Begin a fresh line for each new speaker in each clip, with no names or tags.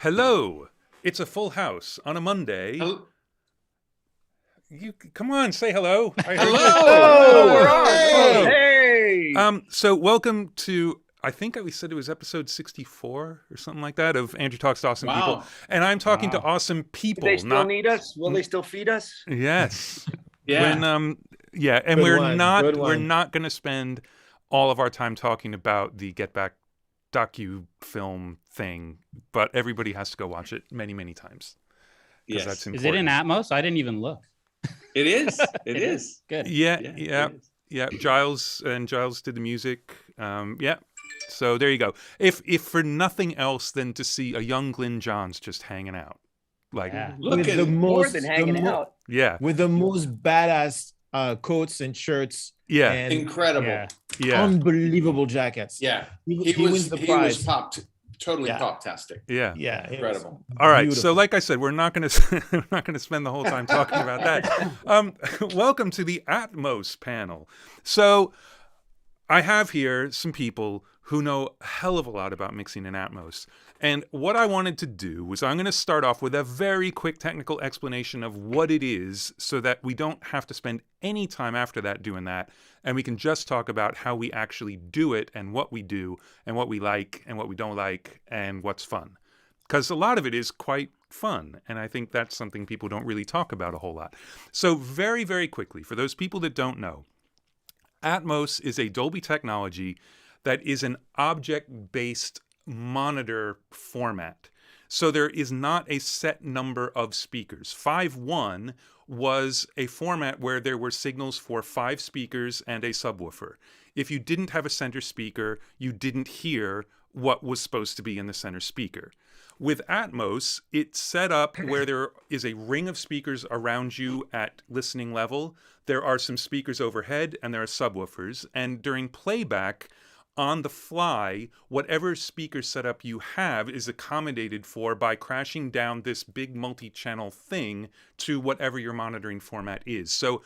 Hello. It's a full house on a Monday. You come on, say hello. I heard you.
Hello. We're on.
Hey.
So welcome to, I think we said it was episode 64 or something like that of Andrew Talks to Awesome People. And I'm talking to awesome people.
Do they still need us? Will they still feed us?
Yes.
Yeah.
And
Good
we're
one,
not
good
we're
one.
not going to spend all of our time talking about the Get Back docu-film thing, but everybody has to go watch it many, many times.
Yes.
That's
Is it in Atmos? I didn't even look.
It is. It is.
Good.
Yeah. Giles did the music. So there you go. If for nothing else than to see a young Glyn Johns just hanging out, like
Look
With
at
the
More
most,
than hanging out.
yeah,
with the most badass coats and shirts.
yeah,
and
incredible.
Yeah.
unbelievable jackets.
Yeah.
He
was
wins the prize.
totally
Yeah.
pop-tastic.
yeah.
Yeah, it was
Incredible.
All right. So,
beautiful.
like I said, we're not going to spend the whole time talking about that. Welcome to the Atmos panel. So, I have here some people who know a hell of a lot about mixing in Atmos. And what I wanted to do was I'm going to start off with a very quick technical explanation of what it is so that we don't have to spend any time after that doing that. And we can just talk about how we actually do it and what we do and what we like and what we don't like and what's fun. Because a lot of it is quite fun. And I think that's something people don't really talk about a whole lot. So very, very quickly, for those people that don't know, Atmos is a Dolby technology that is an object-based monitor format. So there is not a set number of speakers. 5.1 was a format where there were signals for 5 speakers and a subwoofer. If you didn't have a center speaker, you didn't hear what was supposed to be in the center speaker. With Atmos, it's set up where there is a ring of speakers around you at listening level. There are some speakers overhead and there are subwoofers. And during playback, on the fly, whatever speaker setup you have is accommodated for by crashing down this big multi-channel thing to whatever your monitoring format is. So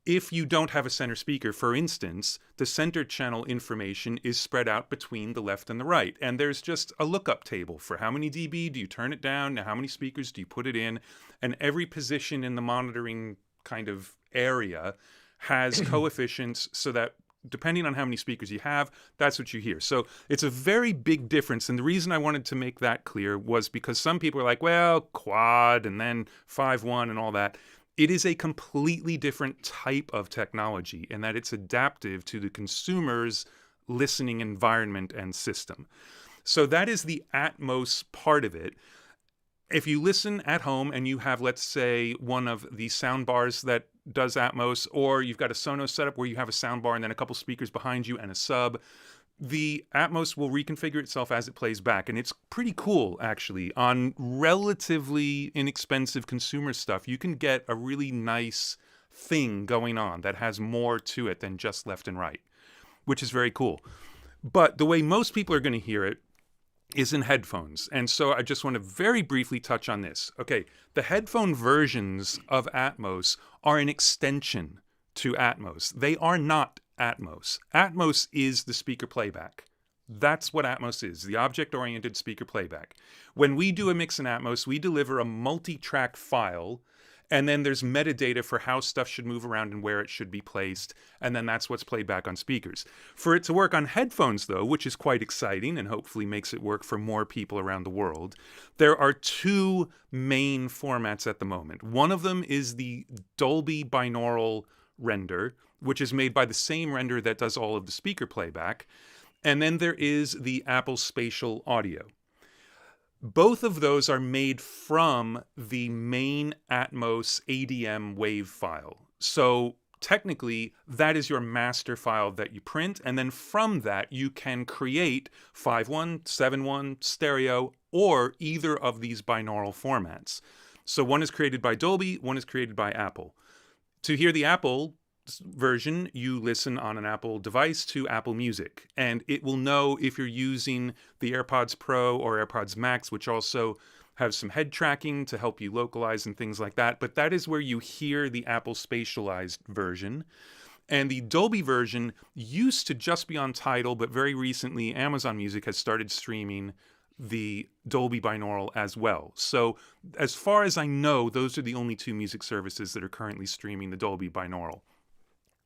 if you don't have a center speaker, for instance, the center channel information is spread out between the left and the right. And there's just a lookup table for how many dB do you turn it down, how many speakers do you put it in, and every position in the monitoring kind of area has coefficients so that depending on how many speakers you have, that's what you hear. So it's a very big difference. And the reason I wanted to make that clear was because some people are like, well, quad and then 5.1 and all that. It is a completely different type of technology in that it's adaptive to the consumer's listening environment and system. So that is the Atmos part of it. If you listen at home and you have, let's say, one of the sound bars that does Atmos, or you've got a Sonos setup where you have a sound bar and then a couple speakers behind you and a sub, the Atmos will reconfigure itself as it plays back. And it's pretty cool, actually. On relatively inexpensive consumer stuff, you can get a really nice thing going on that has more to it than just left and right, which is very cool. But the way most people are going to hear it is in headphones. And so I just want to very briefly touch on this. Okay, the headphone versions of Atmos are an extension to Atmos. They are not Atmos. Atmos is the speaker playback. That's what Atmos is, the object-oriented speaker playback. When we do a mix in Atmos, we deliver a multi-track file, and then there's metadata for how stuff should move around and where it should be placed, and then that's what's played back on speakers. For it to work on headphones, though, which is quite exciting and hopefully makes it work for more people around the world, there are 2 main formats at the moment. One of them is the Dolby binaural render, which is made by the same render that does all of the speaker playback, and then there is the Apple spatial audio. Both of those are made from the main Atmos ADM wave file. So technically, that is your master file that you print, and then from that, you can create 5.1, 7.1, stereo, or either of these binaural formats. So one is created by Dolby, one is created by Apple. To hear the Apple version, you listen on an Apple device to Apple Music, and it will know if you're using the AirPods Pro or AirPods Max, which also have some head tracking to help you localize and things like that. But that is where you hear the Apple spatialized version. And the Dolby version used to just be on Tidal, but very recently Amazon Music has started streaming the Dolby binaural as well. So as far as I know, those are the only two music services that are currently streaming the Dolby binaural.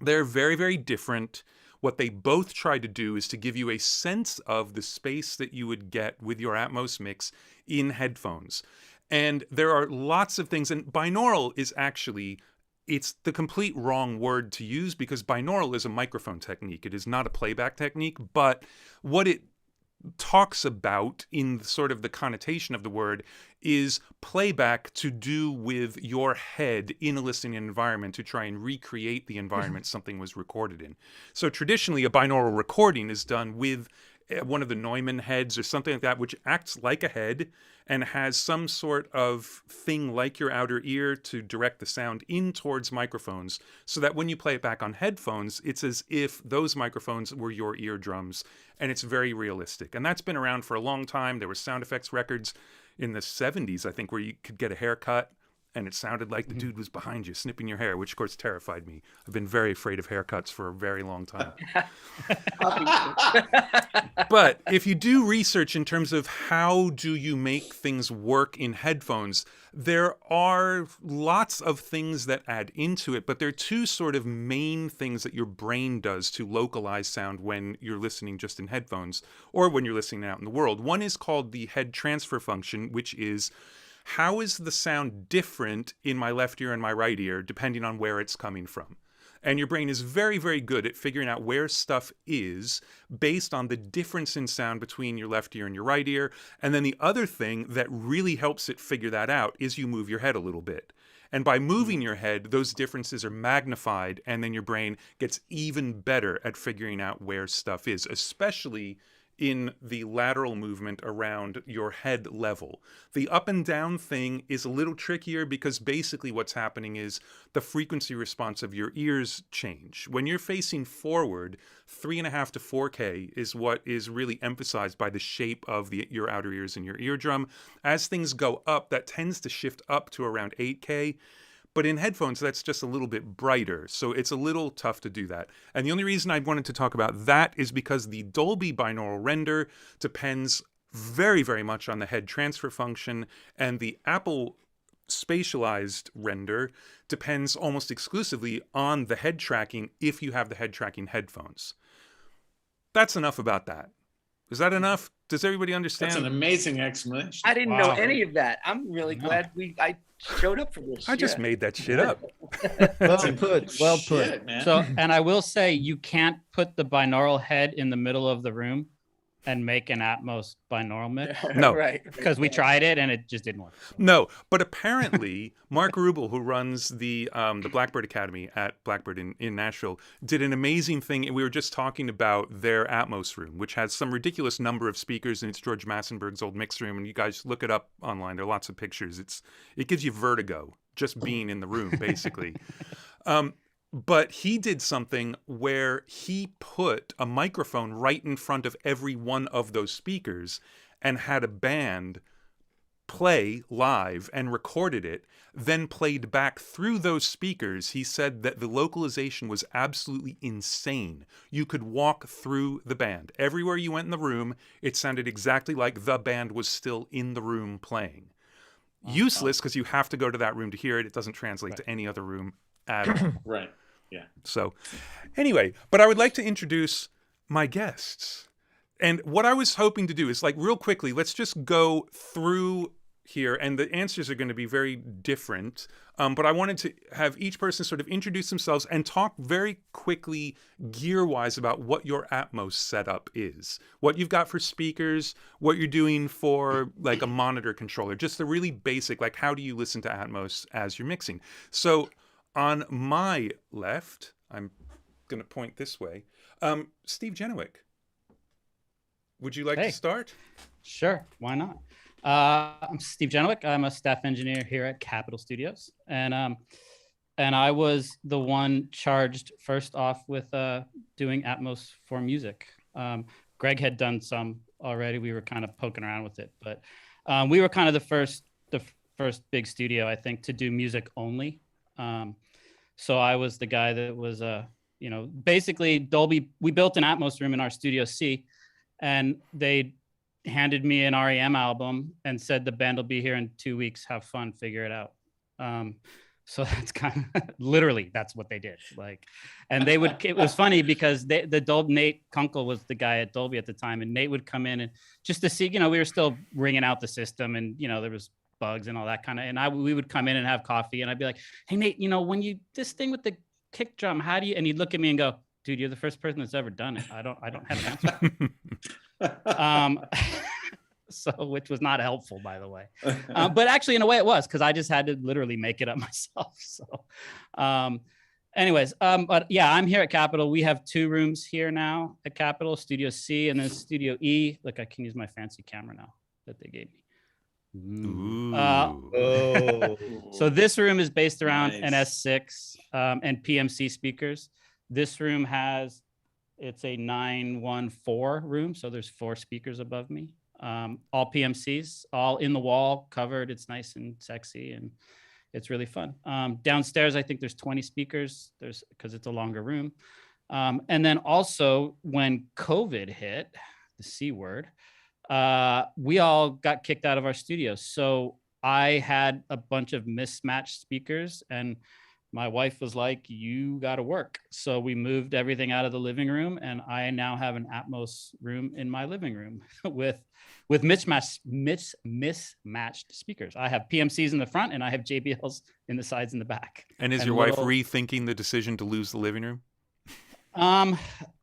They're very, very different. What they both try to do is to give you a sense of the space that you would get with your Atmos mix in headphones. And there are lots of things, and binaural is actually, it's the complete wrong word to use because binaural is a microphone technique. It is not a playback technique, but what it talks about in sort of the connotation of the word is playback to do with your head in a listening environment to try and recreate the environment something was recorded in. So traditionally, a binaural recording is done with one of the Neumann heads or something like that, which acts like a head and has some sort of thing like your outer ear to direct the sound in towards microphones so that when you play it back on headphones, it's as if those microphones were your eardrums, and it's very realistic. And that's been around for a long time. There were sound effects records in the 70s, I think, where you could get a haircut and it sounded like the dude was behind you snipping your hair, which of course terrified me. I've been very afraid of haircuts for a very long time. But if you do research in terms of how do you make things work in headphones, there are lots of things that add into it, but there are two sort of main things that your brain does to localize sound when you're listening just in headphones or when you're listening out in the world. One is called the head transfer function, which is how is the sound different in my left ear and my right ear, depending on where it's coming from. And your brain is very, very good at figuring out where stuff is based on the difference in sound between your left ear and your right ear. And then the other thing that really helps it figure that out is you move your head a little bit. And by moving your head, those differences are magnified, and then your brain gets even better at figuring out where stuff is, especially in the lateral movement around your head level. The up and down thing is a little trickier because basically what's happening is the frequency response of your ears change. When you're facing forward, 3.5 to 4K is what is really emphasized by the shape of your outer ears and your eardrum. As things go up, that tends to shift up to around 8K. But in headphones, that's just a little bit brighter, so it's a little tough to do that. And the only reason I wanted to talk about that is because the Dolby binaural render depends very, very much on the head transfer function, and the Apple spatialized render depends almost exclusively on the head tracking if you have the head tracking headphones. That's enough about that. Is that enough? Does everybody understand?
That's an amazing explanation.
I didn't know any of that. I'm really glad I showed up for this.
I just made that shit up.
Well put. Well put.
Shit, man.
So, and I will say, you can't put the binaural head in the middle of the room and make an Atmos binaural mix,
No.
Right.
because we tried it and it just didn't work.
No, but apparently Mark Rubel, who runs the Blackbird Academy at Blackbird in Nashville, did an amazing thing. And we were just talking about their Atmos room, which has some ridiculous number of speakers, and it's George Massenberg's old mix room. And you guys look it up online. There are lots of pictures. It gives you vertigo just being in the room, basically. But he did something where he put a microphone right in front of every one of those speakers and had a band play live and recorded it, then played back through those speakers. He said that the localization was absolutely insane. You could walk through the band. Everywhere you went in the room, it sounded exactly like the band was still in the room playing. Useless because you have to go to that room to hear it. It doesn't translate to any other room at all.
Right. Yeah.
So anyway, but I would like to introduce my guests. And what I was hoping to do is, like, real quickly, let's just go through here, and the answers are going to be very different. But I wanted to have each person sort of introduce themselves and talk very quickly gear-wise about what your Atmos setup is. What you've got for speakers, what you're doing for like a monitor controller, just the really basic, like how do you listen to Atmos as you're mixing. So on my left, I'm going to point this way, Steve Genewick. Would you like to start?
Sure, why not? I'm Steve Genewick. I'm a staff engineer here at Capitol Studios, and I was the one charged first off with doing Atmos for music. Greg had done some already. We were kind of poking around with it, but we were kind of the first big studio, I think, to do music only. So I was the guy that was, basically Dolby. We built an Atmos room in our Studio C, and they handed me an REM album and said the band will be here in 2 weeks. Have fun, figure it out. So that's kind of literally that's what they did. Like, and they would. It was funny because Nate Kunkel was the guy at Dolby at the time, and Nate would come in and just to see, we were still ringing out the system, and there was bugs and all that kind of. And we would come in and have coffee, and I'd be like, "Hey Nate, when you this thing with the kick drum, how do you?" And he'd look at me and go, "Dude, you're the first person that's ever done it. I don't have an answer." So, which was not helpful, by the way. But actually, in a way, it was because I just had to literally make it up myself. So, but yeah, I'm here at Capitol. We have 2 rooms here now at Capitol, Studio C and then Studio E. Look, I can use my fancy camera now that they gave me. So this room is based around an S6 and PMC speakers. This room it's a 914 room, so there's 4 speakers above me. All PMCs, all in the wall, covered. It's nice and sexy, and it's really fun. Downstairs, I think there's 20 speakers. Because it's a longer room. And then also when COVID hit, the C word, we all got kicked out of our studios. So I had a bunch of mismatched speakers, and my wife was like, "You got to work." So we moved everything out of the living room, and I now have an Atmos room in my living room with mismatched speakers. I have PMCs in the front, and I have JBLs in the sides and the back.
And is your wife rethinking the decision to lose the living room?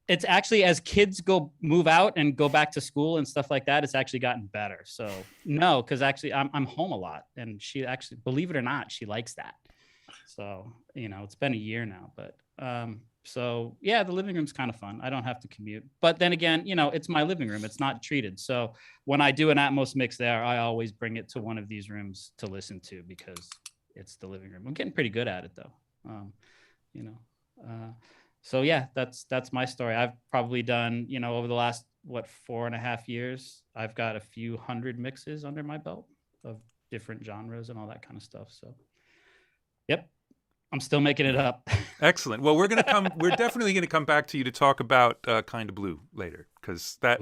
It's actually, as kids move out and go back to school and stuff like that, it's actually gotten better. So no, because actually I'm home a lot, and she actually, believe it or not, she likes that. So, it's been a year now, but, so yeah, the living room's kind of fun. I don't have to commute, but then again, it's my living room. It's not treated. So when I do an Atmos mix there, I always bring it to one of these rooms to listen to because it's the living room. I'm getting pretty good at it though. So yeah, that's my story. I've probably done, over the last, 4.5 years, I've got a few hundred mixes under my belt of different genres and all that kind of stuff. So, yep. I'm still making it up. Excellent.
Well, we're definitely going to come back to you to talk about Kind of Blue later, because I've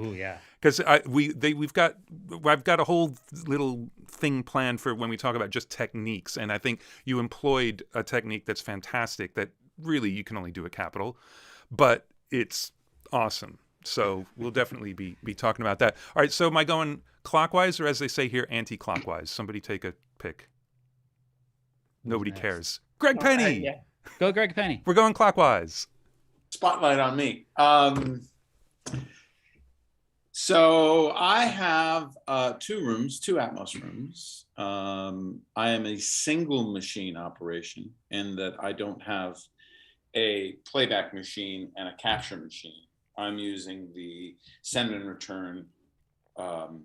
got a whole little thing planned for when we talk about just techniques, and I think you employed a technique that's fantastic that really you can only do at Capitol, but it's awesome. So we'll definitely be talking about that. All right. So am I going clockwise, or as they say here, anti-clockwise? Somebody take a pick. Nobody cares. Greg Penny.
Yeah. Go Greg Penny.
We're going clockwise.
Spotlight on me. So I have 2 rooms, 2 Atmos rooms. I am a single machine operation in that I don't have a playback machine and a capture machine. I'm using the send and return, the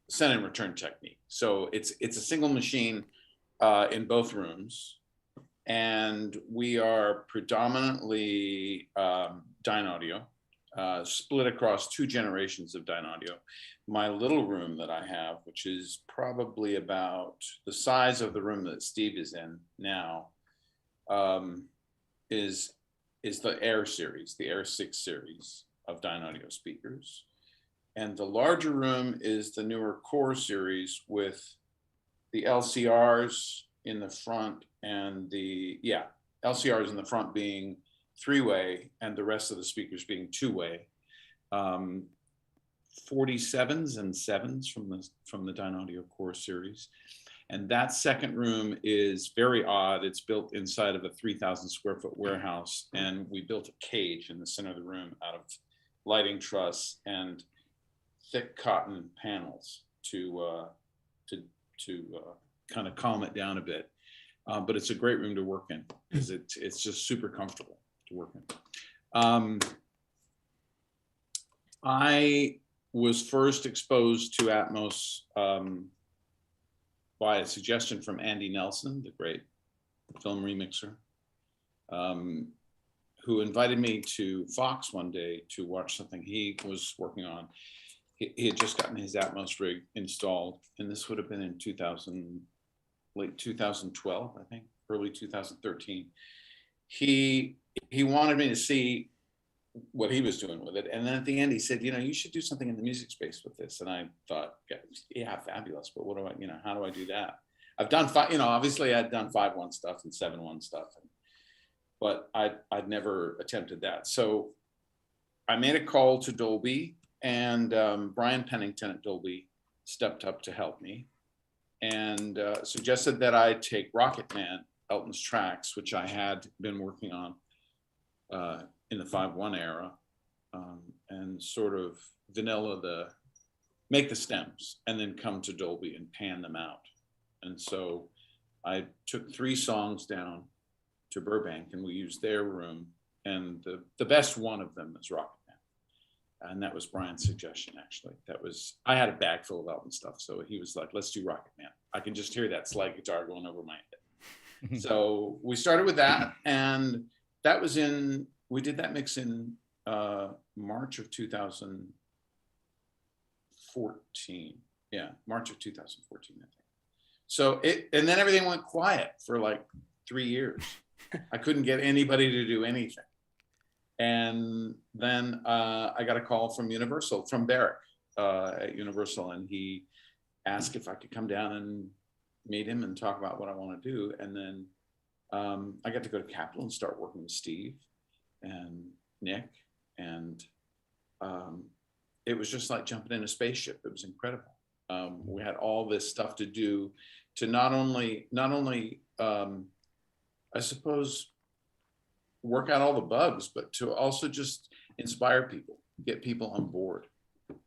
send and return technique. So it's a single machine in both rooms, and we are predominantly Dyne Audio, split across 2 generations of Dyne Audio. My little room that I have, which is probably about the size of the room that Steve is in now, is the Air series, the Air 6 series of Dyne Audio speakers. And the larger room is the newer Core series with the LCRs in the front, and LCRs in the front being 3-way and the rest of the speakers being 2-way. 47s and 7s from the Dyne Audio Core series. And that second room is very odd. It's built inside of a 3,000 square foot warehouse, and we built a cage in the center of the room out of lighting truss and thick cotton panels to kind of calm it down a bit. But it's a great room to work in because it's just super comfortable to work in. I was first exposed to Atmos by a suggestion from Andy Nelson, the great film remixer, who invited me to Fox one day to watch something he was working on. He had just gotten his Atmos rig installed, and this would have been in late 2012, I think, early 2013. He wanted me to see what he was doing with it. And then at the end he said, you should do something in the music space with this. And I thought, yeah, fabulous. But what do I, how do I do that? I've done obviously I'd done 5/1 stuff and 7/1 stuff, but I'd never attempted that. So I made a call to Dolby, and Brian Pennington at Dolby stepped up to help me and suggested that I take Rocket Man, Elton's tracks, which I had been working on in the 5/1 era, and sort of make the stems and then come to Dolby and pan them out. And so I took 3 songs down to Burbank, and we used their room, and the best one of them is Rocket Man. And that was Brian's suggestion, actually. I had a bag full of Elton stuff, so he was like, let's do Rocket Man. I can just hear that slide guitar going over my head. So we started with that, and that was we did that mix in March of 2014. Yeah, March of 2014, I think. So and then everything went quiet for like 3 years. I couldn't get anybody to do anything. And then I got a call from Universal, from Barrick at Universal, and he asked if I could come down and meet him and talk about what I want to do. And then I got to go to Capitol and start working with Steve and Nick, and it was just like jumping in a spaceship. It was incredible. We had all this stuff to do to not only I suppose work out all the bugs, but to also just inspire people, get people on board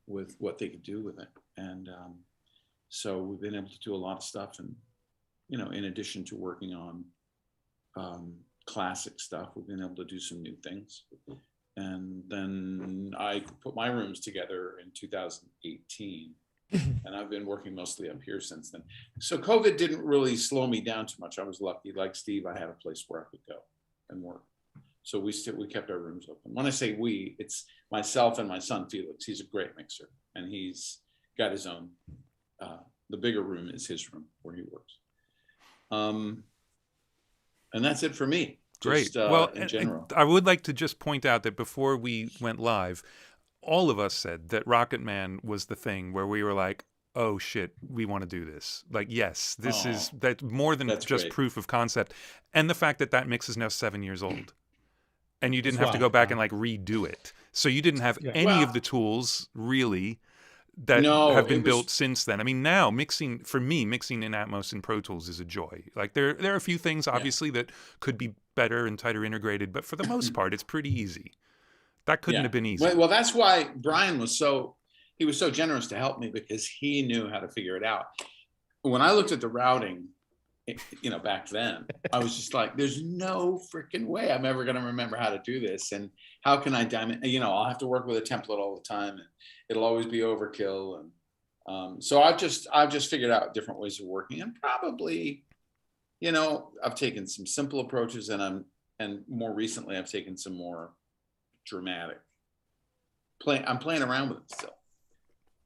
with what they could do with it. And so we've been able to do a lot of stuff, and in addition to working on classic stuff, we've been able to do some new things. And then I put my rooms together in 2018, and I've been working mostly up here since then. So COVID didn't really slow me down too much. I was lucky. Like Steve, I had a place where I could go and work. So we kept our rooms open. When I say we, it's myself and my son Felix. He's a great mixer, and he's got his own. The bigger room is his room where he works. And that's it for me.
Great.
Well, in general,
I would like to just point out that before we went live, all of us said that Rocket Man was the thing where we were like, oh shit, we want to do this. Like, yes, this is that more than just
great.
Proof of concept. And the fact that mix is now 7 years old. And you didn't have to go back and like redo it. So you didn't have any of the tools really that have been built since then. I mean, now mixing in Atmos and Pro Tools is a joy. Like there are a few things obviously that could be better and tighter integrated, but for the most part, it's pretty easy. That couldn't have been easy.
Well, that's why Brian was so generous to help me, because he knew how to figure it out. When I looked at the routing, back then, I was just like, there's no freaking way I'm ever going to remember how to do this. And how can I I'll have to work with a template all the time, and it'll always be overkill. And so I've just figured out different ways of working, and probably, I've taken some simple approaches, and more recently I've taken some more dramatic. I'm playing around with it still.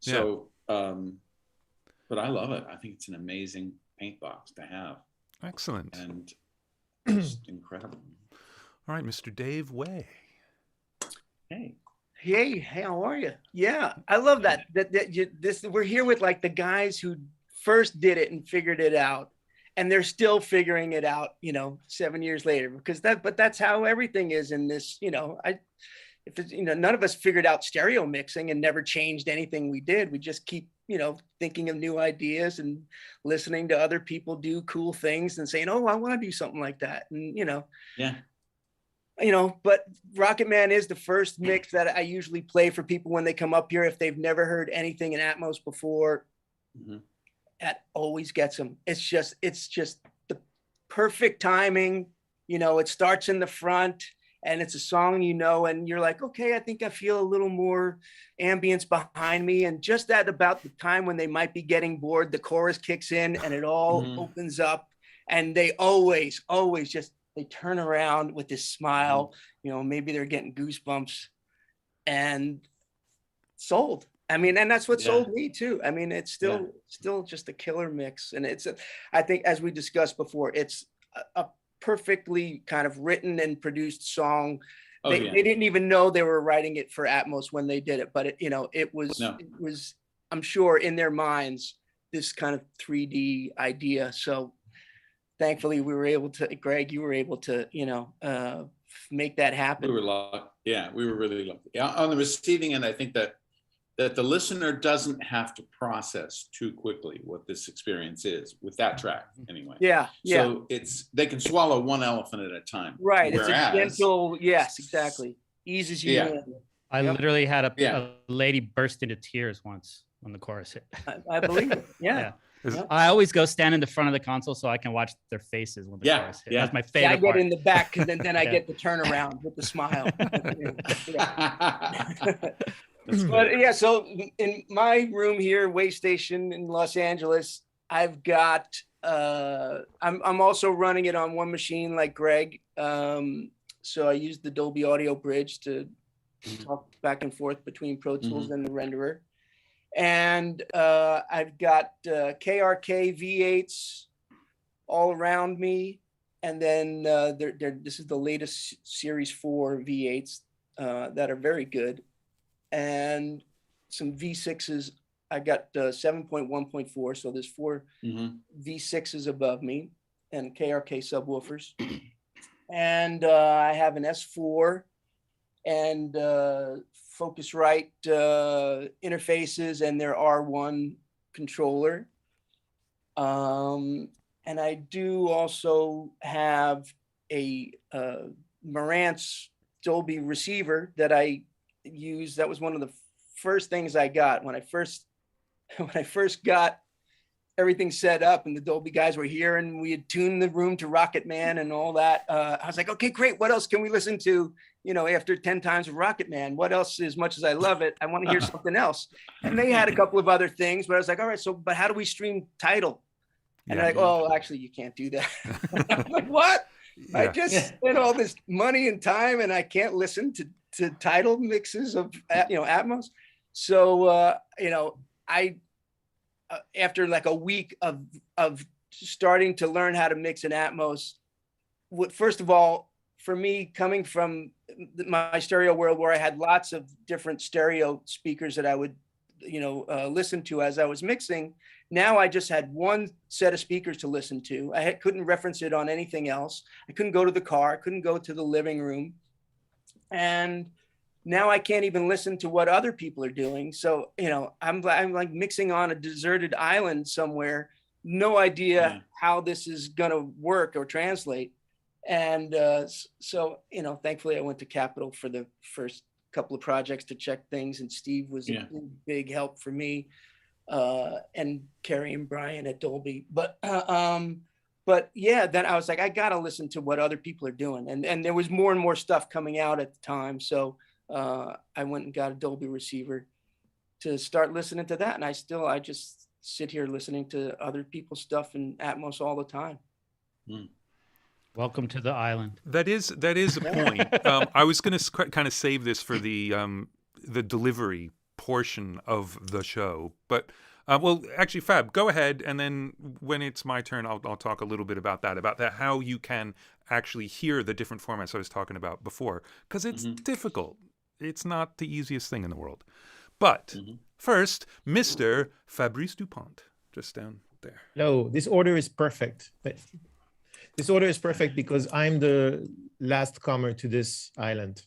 So, but I love it. I think it's an amazing paint box to have.
Excellent.
And just incredible.
All right, Mr. Dave Way.
Hey, how are you? Yeah, I love that. We're here with like the guys who first did it and figured it out, and they're still figuring it out, 7 years later, but that's how everything is in this, none of us figured out stereo mixing and never changed anything we did. We just keep, thinking of new ideas and listening to other people do cool things and saying, oh, I want to do something like that. And, but Rocket Man is the first mix that I usually play for people when they come up here. If they've never heard anything in Atmos before, that always gets them. It's just the perfect timing. It starts in the front, and it's a song, and you're like, okay, I think I feel a little more ambience behind me. And just at about the time when they might be getting bored, the chorus kicks in and it all opens up, and they always just, they turn around with this smile, maybe they're getting goosebumps, and sold. I mean, and that's what sold me too. I mean, it's still just a killer mix. And I think, as we discussed before, it's a perfectly kind of written and produced song
Oh, yeah.
they didn't even know they were writing it for Atmos when they did it, but it was, I'm sure in their minds, this kind of 3D idea. So thankfully we were able to, Greg, you were able to, make that happen.
We were lucky. Yeah, we were really lucky. On the receiving end, I think that the listener doesn't have to process too quickly what this experience is with that track anyway.
Yeah.
So they can swallow one elephant at a time.
Right. It's a gentle, yes, exactly. Eases you in.
I literally had a lady burst into tears once when the chorus hit.
I believe it. Yeah.
I always go stand in the front of the console so I can watch their faces when the chorus hit. That's my favorite
I get
part.
in the back and then I get the turnaround with the smile. But yeah, so in my room here, Way Station in Los Angeles, I've got I'm also running it on one machine like Greg. So I use the Dolby Audio Bridge to talk back and forth between Pro Tools and the renderer. And I've got KRK V8s all around me. And then this is the latest Series 4 V8s that are very good. And some V6s. I got 7.1.4, so there's 4 V6s above me and KRK subwoofers. And I have an S4 and Focusrite interfaces and their R1 controller. And I do also have a Marantz Dolby receiver that I use. That was one of the first things I got when I first got everything set up and the Dolby guys were here and we had tuned the room to Rocket Man and all that. I was like, okay, great. What else can we listen to? After 10 times of Rocket Man, what else? As much as I love it, I want to hear something else. And they had a couple of other things, but I was like, all right, but how do we stream Tidal? And they're like, oh, actually, you can't do that. I'm like, what? I just spent all this money and time and I can't listen to Tidal mixes of Atmos. So I after like a week of starting to learn how to mix in Atmos, first of all, for me, coming from my stereo world where I had lots of different stereo speakers that I would listen to as I was mixing, now I just had one set of speakers to listen to. I couldn't reference it on anything else. I couldn't go to the car, I couldn't go to the living room. And now I can't even listen to what other people are doing. So, I'm like mixing on a deserted island somewhere, no idea how this is going to work or translate. And so, thankfully I went to Capitol for the first couple of projects to check things. And Steve was a big help for me, and Carrie and Brian at Dolby. But yeah, then I was like, I got to listen to what other people are doing. And there was more and more stuff coming out at the time. So I went and got a Dolby receiver to start listening to that. And I just sit here listening to other people's stuff in Atmos all the time.
Welcome to the island.
That is a point. I was going to kind of save this for the delivery portion of the show, but well, actually, Fab, go ahead, and then when it's my turn, I'll talk a little bit about that, how you can actually hear the different formats I was talking about before, because it's difficult. It's not the easiest thing in the world. But first, Mr. Fabrice Dupont, just down there.
No, this order is perfect. This order is perfect because I'm the last comer to this island.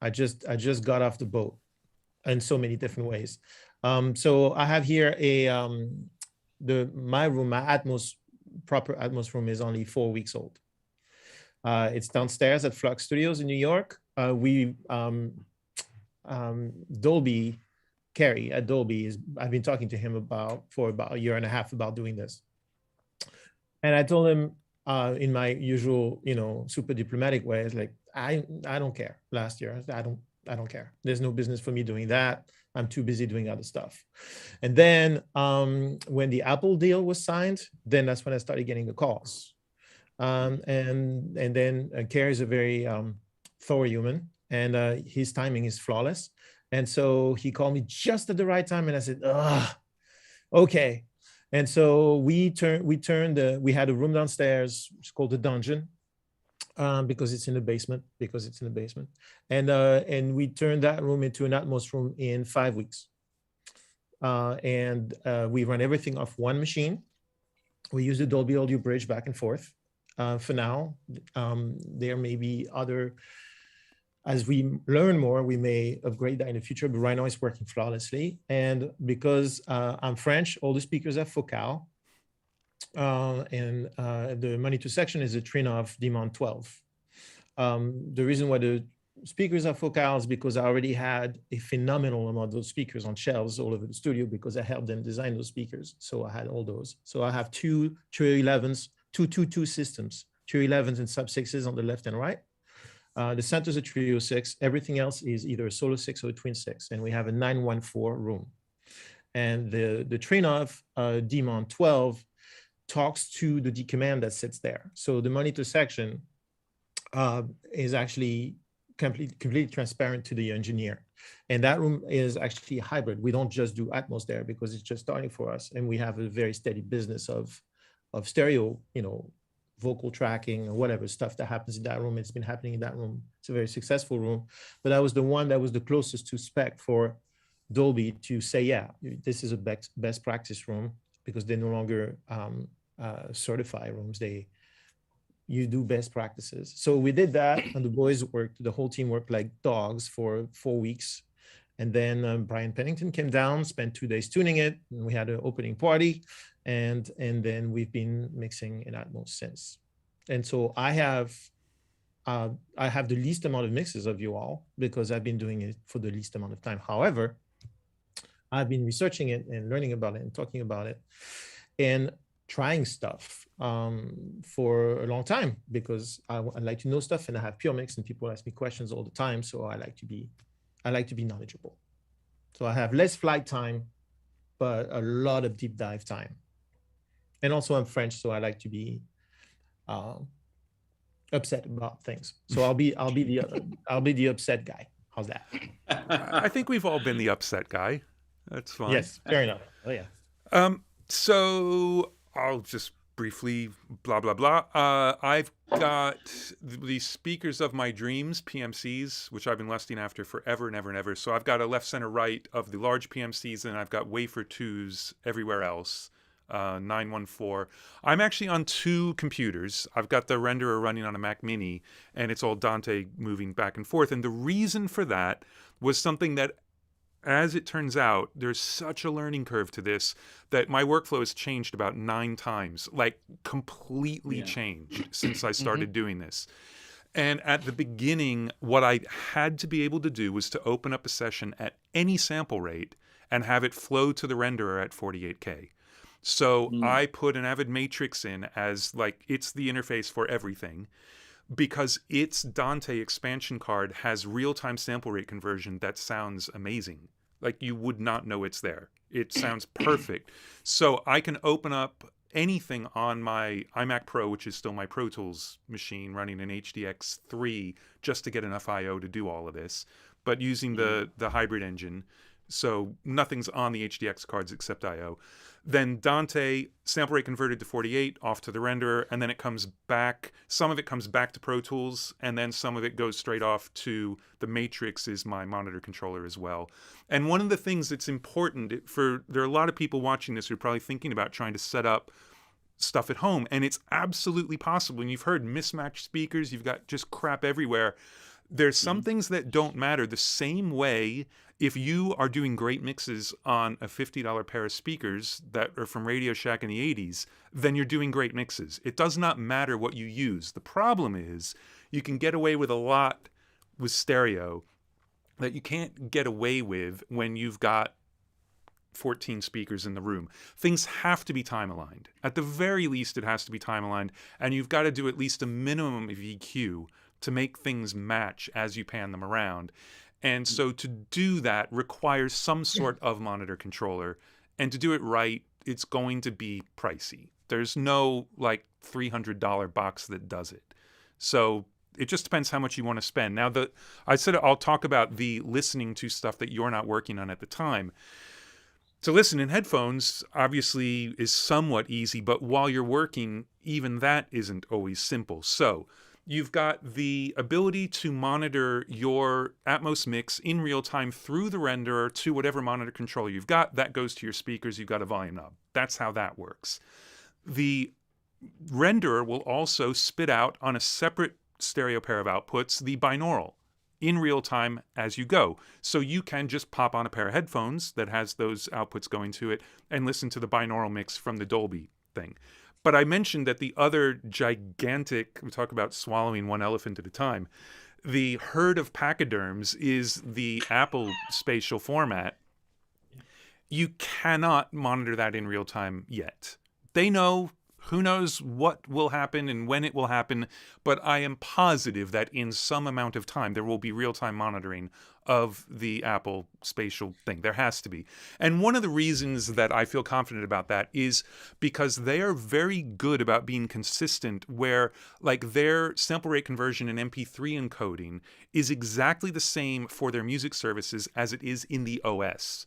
I just got off the boat in so many different ways. So I have here my room, my proper Atmos room is only 4 weeks old. It's downstairs at Flux Studios in New York. Dolby, Kerry at Dolby I've been talking to him for about a year and a half about doing this. And I told him in my usual, super diplomatic way, it's like, I don't care. Last year, I don't care. There's no business for me doing that. I'm too busy doing other stuff. And then when the Apple deal was signed, then that's when I started getting the calls. And then Kerry is a very thorough human, and his timing is flawless. And so he called me just at the right time, and I said, okay. And so we had a room downstairs, it's called the Dungeon. because it's in the basement. And we turned that room into an Atmos room in 5 weeks. And we run everything off one machine. We use the Dolby Audio Bridge back and forth. For now, there may be other, as we learn more, we may upgrade that in the future, but right now it's working flawlessly. And because I'm French, all the speakers are focal. And the monitor section is a Trinnov Dupont 12. The reason why the speakers are focal is because I already had a phenomenal amount of those speakers on shelves all over the studio because I helped them design those speakers. So I had all those. So I have two Trio 11s, two systems, Trio 11s and sub 6s on the left and right. The center is a Trio 6. Everything else is either a solo 6 or a twin 6. And we have a 914 room. And the Trinnov Dupont 12 talks to the D command that sits there. So the monitor section is actually completely transparent to the engineer. And that room is actually hybrid. We don't just do Atmos there because it's just starting for us. And we have a very steady business of stereo, vocal tracking or whatever stuff that happens in that room. It's been happening in that room. It's a very successful room. But that was the one that was the closest to spec for Dolby to say, yeah, this is a best practice room, because they no longer certify rooms. You do best practices. So we did that, and the whole team worked like dogs for 4 weeks. And then Brian Pennington came down, spent 2 days tuning it, and we had an opening party, and then we've been mixing in Atmos since. And so I have the least amount of mixes of you all because I've been doing it for the least amount of time. However, I've been researching it and learning about it and talking about it and trying stuff for a long time because I like to know stuff, and I have Pure Mix and people ask me questions all the time. So I like to be knowledgeable. So I have less flight time, but a lot of deep dive time. And also I'm French, so I like to be upset about things. So I'll be the upset guy. How's that?
I think we've all been the upset guy. That's fine.
Yes, fair enough. Oh yeah.
So I'll just briefly blah blah blah. I've got the speakers of my dreams, PMCs, which I've been lusting after forever and ever and ever. So I've got a left, center, right of the large PMCs, and I've got wafer 2s everywhere else. 914. I'm actually on 2 computers. I've got the renderer running on a Mac Mini, and it's all Dante moving back and forth. And the reason for that was something that, as it turns out, there's such a learning curve to this that my workflow has changed about 9 times, like completely changed since I started doing this. And at the beginning, what I had to be able to do was to open up a session at any sample rate and have it flow to the renderer at 48K. So I put an Avid Matrix in as like, it's the interface for everything, because its Dante expansion card has real-time sample rate conversion that sounds amazing. Like, you would not know it's there. It sounds perfect. So I can open up anything on my iMac Pro, which is still my Pro Tools machine, running an HDX3 just to get enough I/O to do all of this, but using the hybrid engine. So nothing's on the HDX cards except I/O. Then Dante, sample rate converted to 48, off to the renderer, and then it comes back. Some of it comes back to Pro Tools, and then some of it goes straight off to the Matrix, is my monitor controller as well. And one of the things that's important there are a lot of people watching this who are probably thinking about trying to set up stuff at home, and it's absolutely possible. And you've heard mismatched speakers, you've got just crap everywhere. There's some things that don't matter. The same way, if you are doing great mixes on a $50 pair of speakers that are from Radio Shack in the 80s, then you're doing great mixes. It does not matter what you use. The problem is you can get away with a lot with stereo that you can't get away with when you've got 14 speakers in the room. Things have to be time aligned. At the very least, it has to be time aligned, and you've got to do at least a minimum of EQ to make things match as you pan them around. And so to do that requires some sort of monitor controller, and to do it right, it's going to be pricey. There's no like $300 box that does it. So it just depends how much you want to spend. Now, I said I'll talk about the listening to stuff that you're not working on at the time. To listen in headphones obviously is somewhat easy, but while you're working, even that isn't always simple. So You've got the ability to monitor your Atmos mix in real time through the renderer to whatever monitor controller you've got. That goes to your speakers. You've got a volume knob. That's how that works. The renderer will also spit out on a separate stereo pair of outputs the binaural in real time as you go. So you can just pop on a pair of headphones that has those outputs going to it and listen to the binaural mix from the Dolby thing. But I mentioned that the other gigantic, we talk about swallowing one elephant at a time, the herd of pachyderms is the Apple spatial format. You cannot monitor that in real time yet. They know, who knows what will happen and when it will happen, but I am positive that in some amount of time there will be real-time monitoring of the Apple spatial thing. There has to be. And one of the reasons that I feel confident about that is because they are very good about being consistent, where like their sample rate conversion and MP3 encoding is exactly the same for their music services as it is in the OS.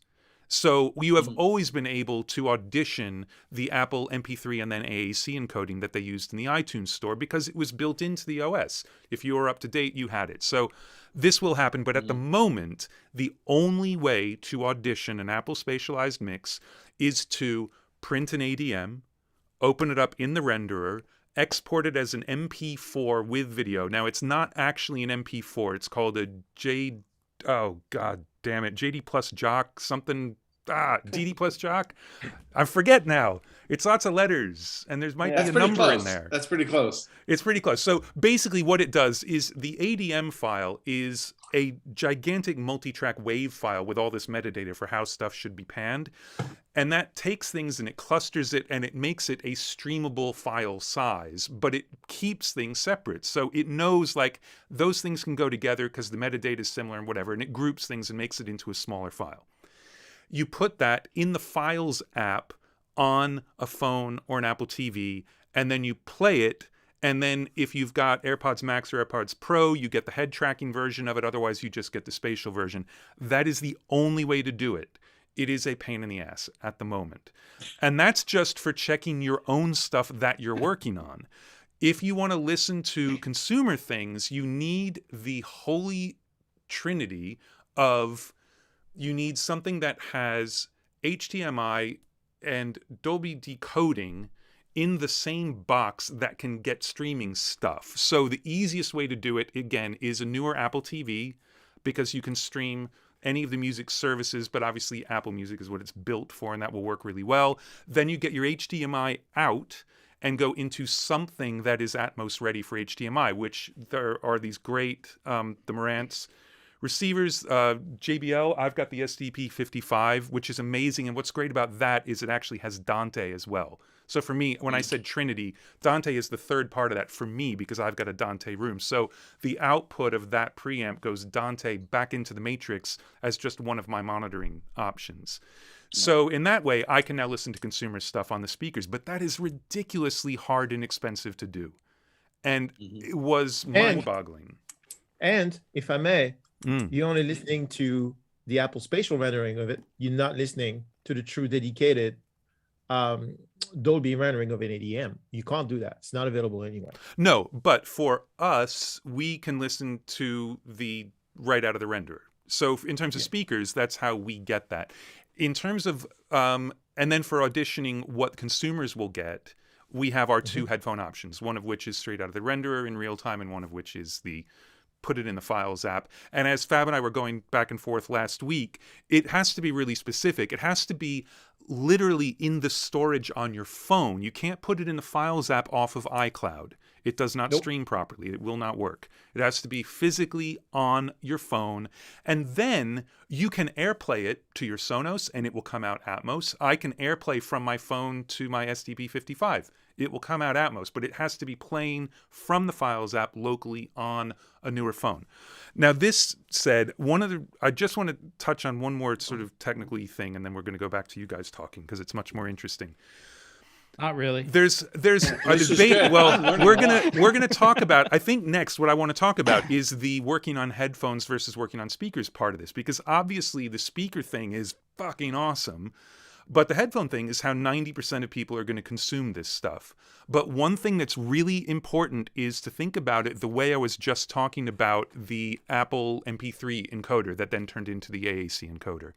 So you have always been able to audition the Apple MP3 and then AAC encoding that they used in the iTunes store because it was built into the OS. If you were up to date, you had it. So this will happen, but at the moment, the only way to audition an Apple spatialized mix is to print an ADM, open it up in the renderer, export it as an MP4 with video. Now, it's not actually an MP4. It's called a JD plus jock something. DD plus jock. I forget now. It's lots of letters, and there might be a number
close.
in there.
That's pretty close.
It's pretty close. So basically what it does is the ADM file is a gigantic multi-track wave file with all this metadata for how stuff should be panned. And that takes things and it clusters it and it makes it a streamable file size, but it keeps things separate. So it knows like those things can go together because the metadata is similar and whatever, and it groups things and makes it into a smaller file. You put that in the Files app on a phone or an Apple TV, and then you play it. And then if you've got AirPods Max or AirPods Pro, you get the head tracking version of it. Otherwise, you just get the spatial version. That is the only way to do it. It is a pain in the ass at the moment. And that's just for checking your own stuff that you're working on. If you want to listen to consumer things, you need the holy trinity of, you need something that has HDMI and Dolby decoding in the same box that can get streaming stuff. So the easiest way to do it, again, is a newer Apple TV, because you can stream any of the music services, but obviously Apple Music is what it's built for, and that will work really well. Then you get your HDMI out and go into something that is Atmos ready for HDMI, which there are these great, the Marantz receivers, JBL. I've got the SDP55, which is amazing. And what's great about that is it actually has Dante as well. So for me, when I said Trinity, Dante is the third part of that for me because I've got a Dante room. So the output of that preamp goes Dante back into the matrix as just one of my monitoring options. So in that way, I can now listen to consumer stuff on the speakers, but that is ridiculously hard and expensive to do. And it was mind-boggling.
And if I may, you're only listening to the Apple spatial rendering of it. You're not listening to the true dedicated Dolby rendering of an ADM. You can't do that. It's not available anywhere.
No, but for us, we can listen to the right out of the renderer. So in terms of speakers, that's how we get that. In terms of, and then for auditioning, what consumers will get, we have our two headphone options, one of which is straight out of the renderer in real time, and one of which is the put it in the Files app. And as Fab and I were going back and forth last week, it has to be really specific. It has to be literally in the storage on your phone. You can't put it in the Files app off of iCloud. It does not stream properly. It will not work. It has to be physically on your phone. And then you can AirPlay it to your Sonos and it will come out Atmos. I can AirPlay from my phone to my SDP55. It will come out Atmos, but it has to be playing from the Files app locally on a newer phone. Now, this said, I just want to touch on one more sort of technically thing, and then we're going to go back to you guys talking because it's much more interesting.
Not really.
There's a debate. Well, we're gonna talk about. I think next, what I want to talk about is the working on headphones versus working on speakers part of this, because obviously the speaker thing is fucking awesome, But the headphone thing is how 90% of people are going to consume this stuff. But one thing that's really important is to think about it the way I was just talking about the Apple MP3 encoder that then turned into the AAC encoder.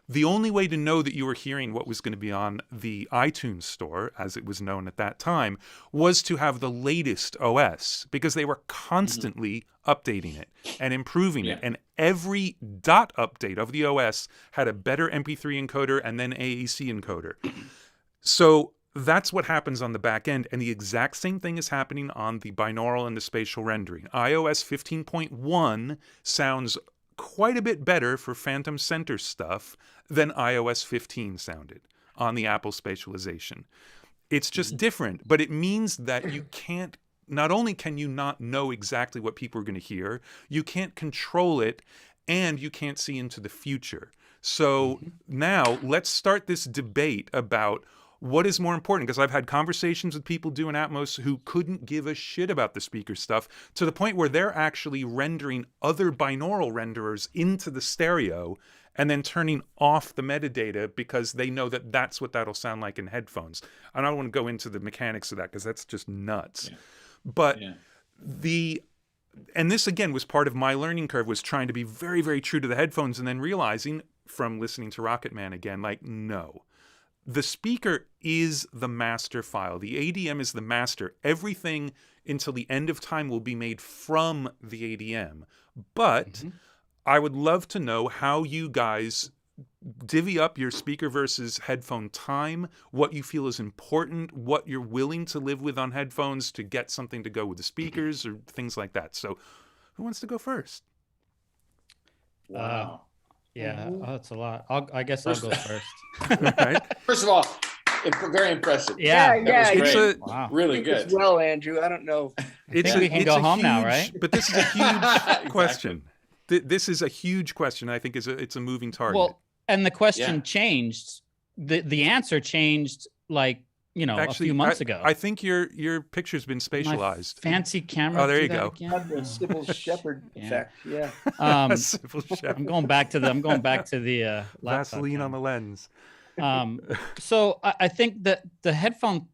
The only way to know that you were hearing what was going to be on the iTunes store, as it was known at that time, was to have the latest OS, because they were constantly updating it and improving it. And every dot update of the OS had a better MP3 encoder and then AAC encoder. So that's what happens on the back end. And the exact same thing is happening on the binaural and the spatial rendering. iOS 15.1 sounds quite a bit better for phantom center stuff than iOS 15 sounded on the Apple spatialization. It's just different, but it means that you can't, not only can you not know exactly what people are going to hear, you can't control it, and you can't see into the future. So now let's start this debate about what is more important, because I've had conversations with people doing Atmos who couldn't give a shit about the speaker stuff, to the point where they're actually rendering other binaural renderers into the stereo and then turning off the metadata because they know that that's what that'll sound like in headphones. I don't want to go into the mechanics of that because that's just nuts. But and this again was part of my learning curve, was trying to be very, very true to the headphones, and then realizing from listening to Rocket Man again, like, no. The speaker is the master file. The ADM is the master. Everything until the end of time will be made from the ADM. But I would love to know how you guys divvy up your speaker versus headphone time, what you feel is important, what you're willing to live with on headphones to get something to go with the speakers or things like that. So who wants to go first?
Wow.
Yeah, that's a lot. I guess I'll go first.
Right.
First of all, very impressive.
Yeah,
That was great.
Wow.
Really good.
Well, Andrew, I don't know.
We can go home now, right?
But this is a huge question. This is a huge question. I think it's a moving target.
Well, and the question changed. The answer changed, like, actually, a few months ago.
I think your picture's been spatialized.
My fancy camera.
Oh, there you go.
The Sybil Shepherd effect. Yeah.
Sybil Shepherd.
I'm going back to the
Vaseline on the lens.
So I think that the headphone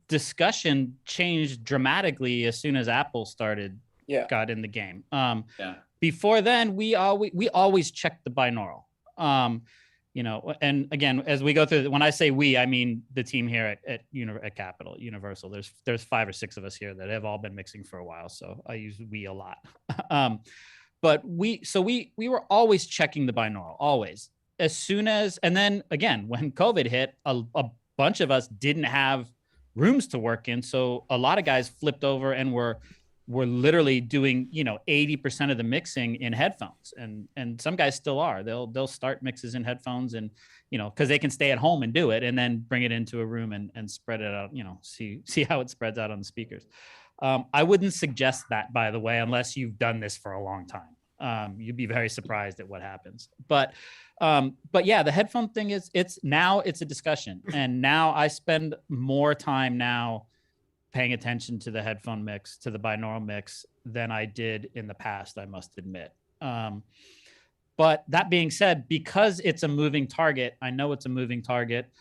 discussion changed dramatically as soon as Apple got in the game. Before then, we always checked the binaural. And again, as we go through, when I say we, I mean the team here at Capitol Universal. There's 5 or 6 of us here that have all been mixing for a while, so I use we a lot. But we were always checking the binaural, always. As soon as, and then again, when COVID hit, a bunch of us didn't have rooms to work in, so a lot of guys flipped over and were literally doing 80% of the mixing in headphones, and some guys still are. They'll start mixes in headphones, and because they can stay at home and do it, and then bring it into a room and spread it out. See how it spreads out on the speakers. I wouldn't suggest that, by the way, unless you've done this for a long time. You'd be very surprised at what happens. But yeah, the headphone thing it's a discussion, and now I spend more time now paying attention to the headphone mix, to the binaural mix, than I did in the past, I must admit. But that being said, because it's a moving target, I know it's a moving target,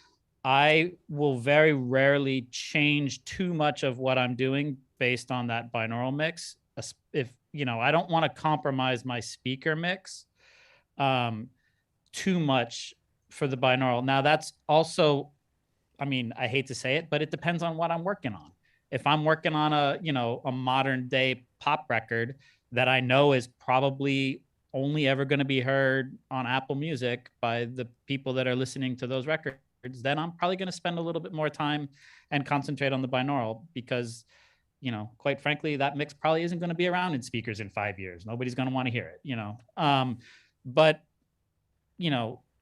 I will very rarely change too much of what I'm doing based on that binaural mix. If I don't want to compromise my speaker mix too much for the binaural. Now that's also, I hate to say it, but it depends on what I'm working on. If I'm working on a modern day pop record that I know is probably only ever going to be heard on Apple Music by the people that are listening to those records, then I'm probably going to spend a little bit more time and concentrate on the binaural, because quite frankly, that mix probably isn't going to be around in speakers in 5 years. Nobody's going to want to hear it, but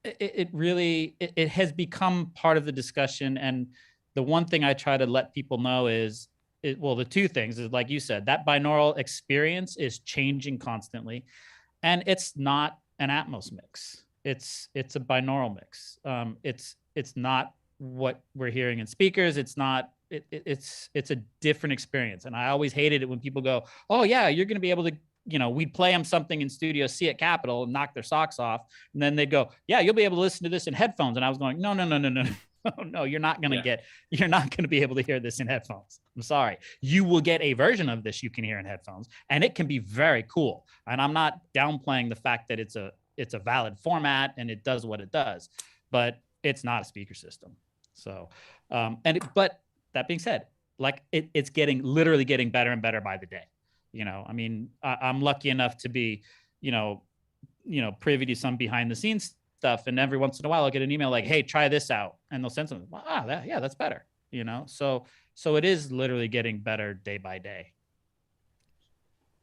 it really has become part of the discussion. And the one thing I try to let people know is, the two things is, like you said, that binaural experience is changing constantly, and it's not an Atmos mix. It's a binaural mix. It's not what we're hearing in speakers. It's not. It's a different experience. And I always hated it when people go, "Oh yeah, you're going to be able to we'd play them something in Studio C at Capitol and knock their socks off. And then they'd go, yeah, you'll be able to listen to this in headphones. And I was going, no. No, you're not going to be able to hear this in headphones. I'm sorry. You will get a version of this you can hear in headphones, and it can be very cool. And I'm not downplaying the fact that it's a valid format and it does what it does, but it's not a speaker system. So, but that being said, like it's literally getting better and better by the day. I mean, I'm lucky enough to be, privy to some behind the scenes stuff. And every once in a while I'll get an email like, hey, try this out. And they'll send something. That's better. So it is literally getting better day by day.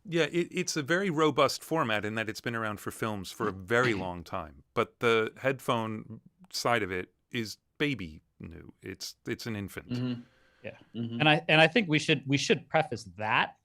Yeah, it's a very robust format in that it's been around for films for a very long time. But the headphone side of it is baby new. It's an infant.
Mm-hmm.
Yeah.
Mm-hmm.
And I think we should preface that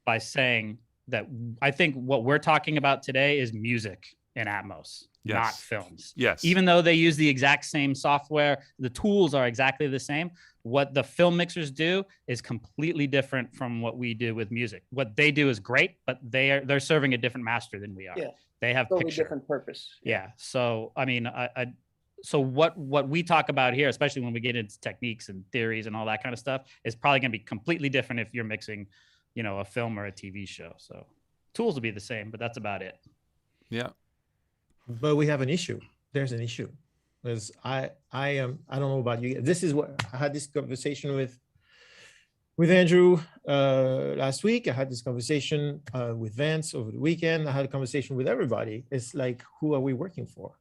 by saying that I think what we're talking about today is music in Atmos, not films.
Yes.
Even though they use the exact same software, the tools are exactly the same. What the film mixers do is completely different from what we do with music. What they do is great, but they're serving a different master than we are.
Yeah.
They have
Totally
picture.
different purpose.
Yeah. So I mean, so what we talk about here, especially when we get into techniques and theories and all that kind of stuff, is probably going to be completely different if you're mixing, a film or a TV show. So tools will be the same, but that's about it.
Yeah.
But we have an issue. There's an issue. Because I don't know about you. This is what I had this conversation with Andrew last week. I had this conversation with Vance over the weekend. I had a conversation with everybody. It's like, who are we working for?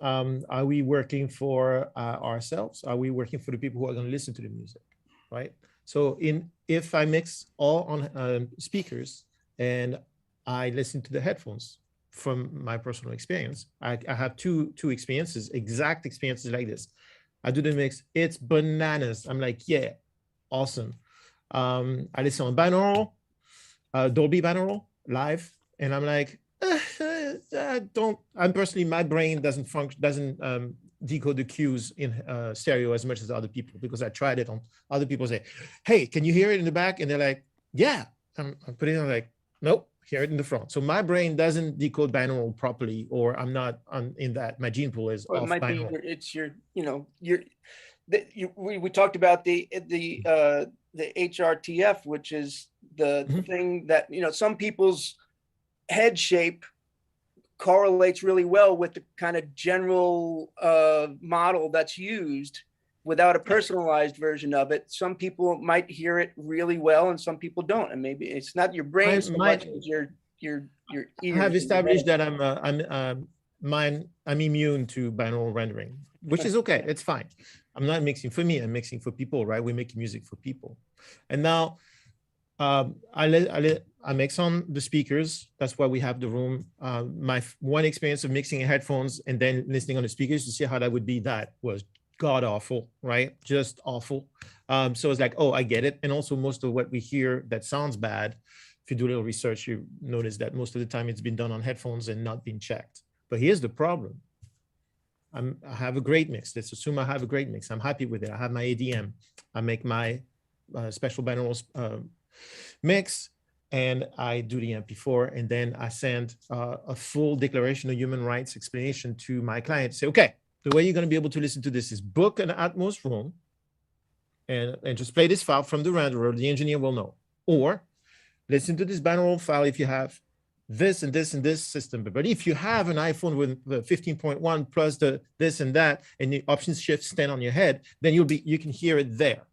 Are we working for ourselves? Are we working for the people who are going to listen to the music, right? So if I mix all on speakers and I listen to the headphones, from my personal experience, I have two experiences, exact experiences like this. I do the mix, it's bananas. I'm like, yeah, awesome. I listen on binaural, Dolby binaural live, and I'm like, I'm personally, my brain doesn't decode the cues in stereo as much as other people, because I tried it on other people. Say, hey, can you hear it in the back? And they're like, yeah. I'm putting it on, like, nope, hear it in the front. So my brain doesn't decode binaural properly, or I'm not in that. My gene pool is off binaural.
We talked about the HRTF, which is the thing that, some people's head shape correlates really well with the kind of general model that's used without a personalized version of it. Some people might hear it really well and some people don't. And maybe it's not your brain so much as your ears.
I have established that I'm immune to binaural rendering, which is okay. It's fine. I'm not mixing for me. I'm mixing for people, right? We're making music for people. And now I mix on the speakers. That's why we have the room. My one experience of mixing in headphones and then listening on the speakers to see how that would be, that was god awful, right? Just awful. So it's like, oh, I get it. And also most of what we hear that sounds bad, if you do a little research, you notice that most of the time it's been done on headphones and not been checked. But here's the problem. I have a great mix. Let's assume I have a great mix. I'm happy with it. I have my ADM. I make my special binaural mix, and I do the MP4, and then I send a full declaration of human rights explanation to my client. Say, okay, the way you're going to be able to listen to this is book an Atmos room and just play this file from the renderer. The engineer will know. Or listen to this binaural file if you have this and this and this system. But if you have an iPhone with the 15.1 plus the this and that, and the options shift stand on your head, then you can hear it there.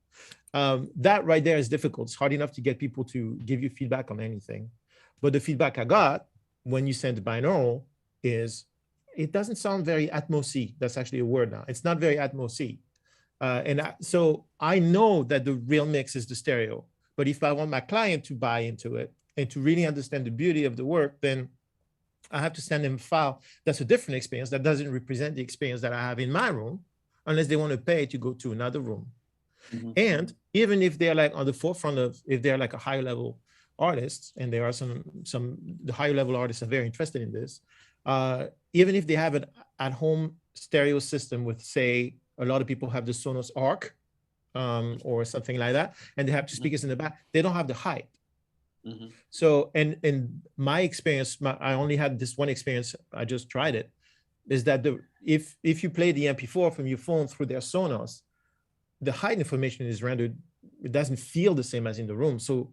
That right there is difficult. It's hard enough to get people to give you feedback on anything. But the feedback I got when you send binaural is, it doesn't sound very Atmos-y. That's actually a word now. It's not very Atmos-y. So I know that the real mix is the stereo. But if I want my client to buy into it and to really understand the beauty of the work, then I have to send them a file that's a different experience that doesn't represent the experience that I have in my room, unless they want to pay to go to another room. Mm-hmm. And even if they're like on the forefront of, if they're like a higher level artist, and there are the higher level artists are very interested in this, even if they have an at-home stereo system with, say, a lot of people have the Sonos Arc or something like that, and they have two speakers in the back, they don't have the height.
Mhm.
So, and my experience, I only had this one experience. I just tried it. Is that if you play the MP4 from your phone through their Sonos, the height information is rendered. It doesn't feel the same as in the room. So,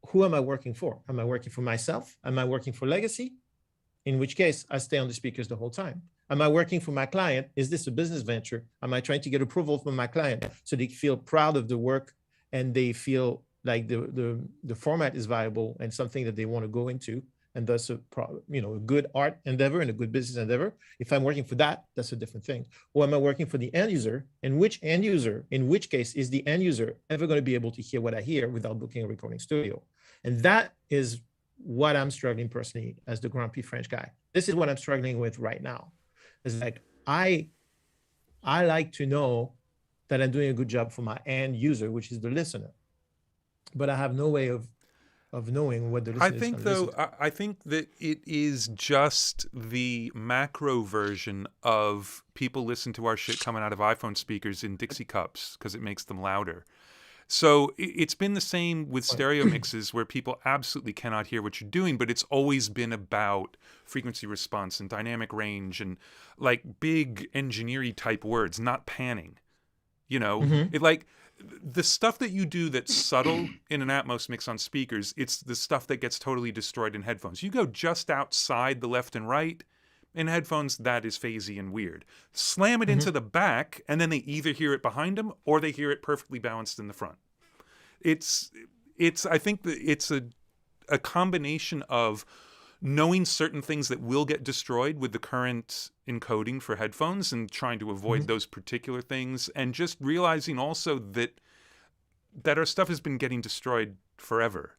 who am I working for? Am I working for myself? Am I working for Legacy? In which case, I stay on the speakers the whole time. Am I working for my client? Is this a business venture? Am I trying to get approval from my client so they feel proud of the work and they feel like the format is viable and something that they want to go into, and thus a good art endeavor and a good business endeavor? If I'm working for that, that's a different thing. Or am I working for the end user? And which end user, in which case, is the end user ever going to be able to hear what I hear without booking a recording studio? And that is what I'm struggling personally as the grumpy French guy. This is what I'm struggling with right now. It's like, I like to know that I'm doing a good job for my end user, which is the listener, but I have no way of knowing what the listener is going to listen to.
I think that it is just the macro version of people listen to our shit coming out of iPhone speakers in Dixie cups because it makes them louder. So it's been the same with stereo mixes where people absolutely cannot hear what you're doing, but it's always been about frequency response and dynamic range and like big engineering type words, not panning. It like the stuff that you do that's subtle in an Atmos mix on speakers, it's the stuff that gets totally destroyed in headphones. You go just outside the left and right in headphones, that is phasey and weird. Slam it into the back, and then they either hear it behind them or they hear it perfectly balanced in the front. I think that it's a combination of knowing certain things that will get destroyed with the current encoding for headphones and trying to avoid those particular things, and just realizing also that our stuff has been getting destroyed forever.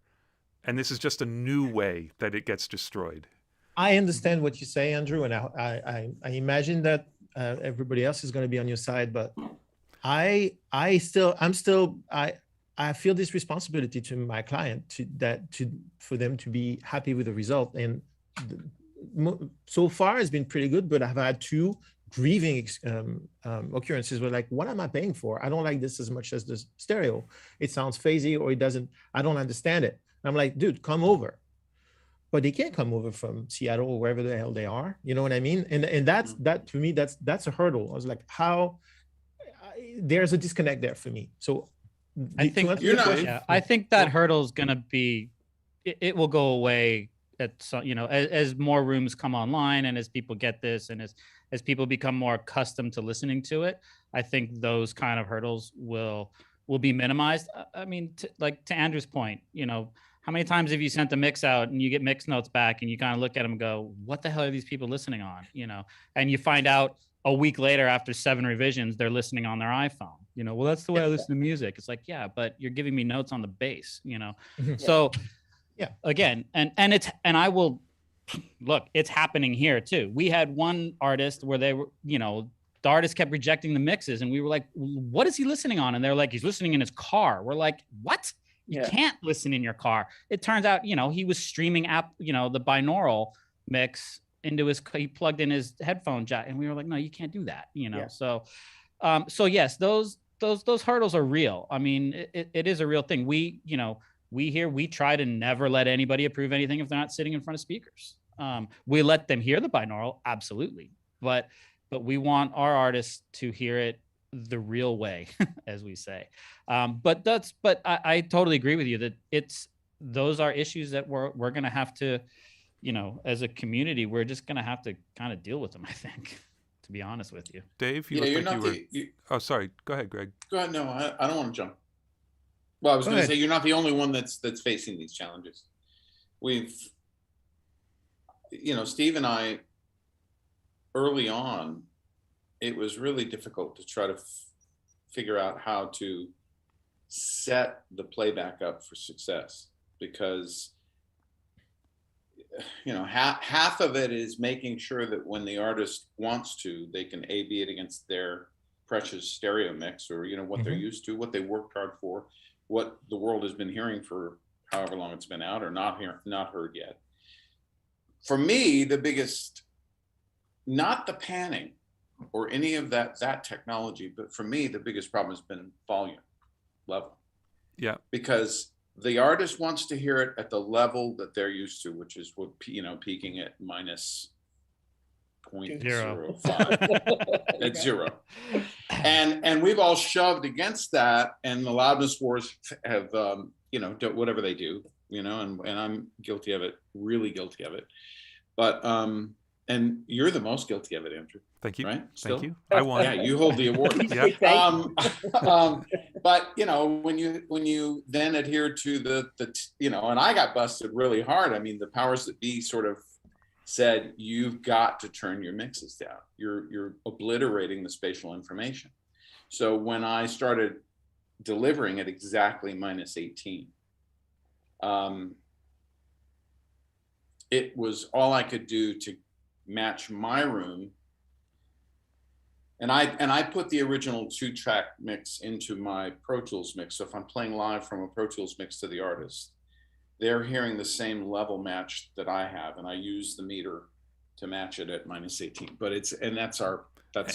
And this is just a new way that it gets destroyed.
I understand what you say, Andrew, and I imagine that everybody else is going to be on your side, but I feel this responsibility to my client for them to be happy with the result. And so far it's been pretty good, but I've had two grieving occurrences where like, what am I paying for? I don't like this as much as the stereo. It sounds phasey, or it doesn't. I don't understand it. And I'm like, dude, come over. But they can't come over from Seattle or wherever the hell they are. You know what I mean? And that to me, that's a hurdle. I was like, there's a disconnect there for me. So
I think I think that hurdle is going to be, it will go away at some, as more rooms come online and as people get this and as people become more accustomed to listening to it. I think those kind of hurdles will be minimized. I mean, to Andrew's point, how many times have you sent the mix out and you get mix notes back and you kind of look at them and go, what the hell are these people listening on? And you find out a week later after 7 revisions, they're listening on their iPhone. Well, that's the way I listen to music. It's like, yeah, but you're giving me notes on the bass, So yeah, again, and I will look, it's happening here too. We had one artist where they were, the artist kept rejecting the mixes and we were like, what is he listening on? And they're like, he's listening in his car. We're like, what? You can't listen in your car. It turns out, he was streaming the binaural mix into he plugged in his headphone jack, and we were like, no, you can't do that. So yes, those hurdles are real. I mean, it is a real thing. We try to never let anybody approve anything if they're not sitting in front of speakers. We let them hear the binaural, absolutely, but we want our artists to hear it the real way, as we say. But I totally agree with you that those are issues that we're going to have to, as a community, we're just going to have to kind of deal with them, I think, to be honest with you.
Dave, you look like oh, sorry. Go ahead, Greg.
Go ahead. No, I don't want to jump. Well, I was going to say, you're not the only one that's facing these challenges. We've, Steve and I, early on, it was really difficult to try to figure out how to set the playback up for success, because half of it is making sure that when the artist wants to, they can A/B it against their precious stereo mix, or what they're used to, what they worked hard for, what the world has been hearing for however long it's been out or not heard yet. For me, the biggest, not the panning or any of that technology, but for me, the biggest problem has been volume level.
Yeah.
Because the artist wants to hear it at the level that they're used to, which is what, peaking at minus 0.05 at 0. And we've all shoved against that, and the loudness wars have, whatever they do, and I'm guilty of it, really guilty of it. But, and you're the most guilty of it, Andrew.
Thank you.
Right?
Thank you. I won.
Yeah, you hold the award. But when you then adhere to the and I got busted really hard. I mean, the powers that be sort of said, you've got to turn your mixes down. You're obliterating the spatial information. So when I started delivering at exactly minus 18, it was all I could do to match my room. And I put the original 2-track mix into my Pro Tools mix. So if I'm playing live from a Pro Tools mix to the artist, they're hearing the same level match that I have, and I use the meter to match it at minus 18. But that's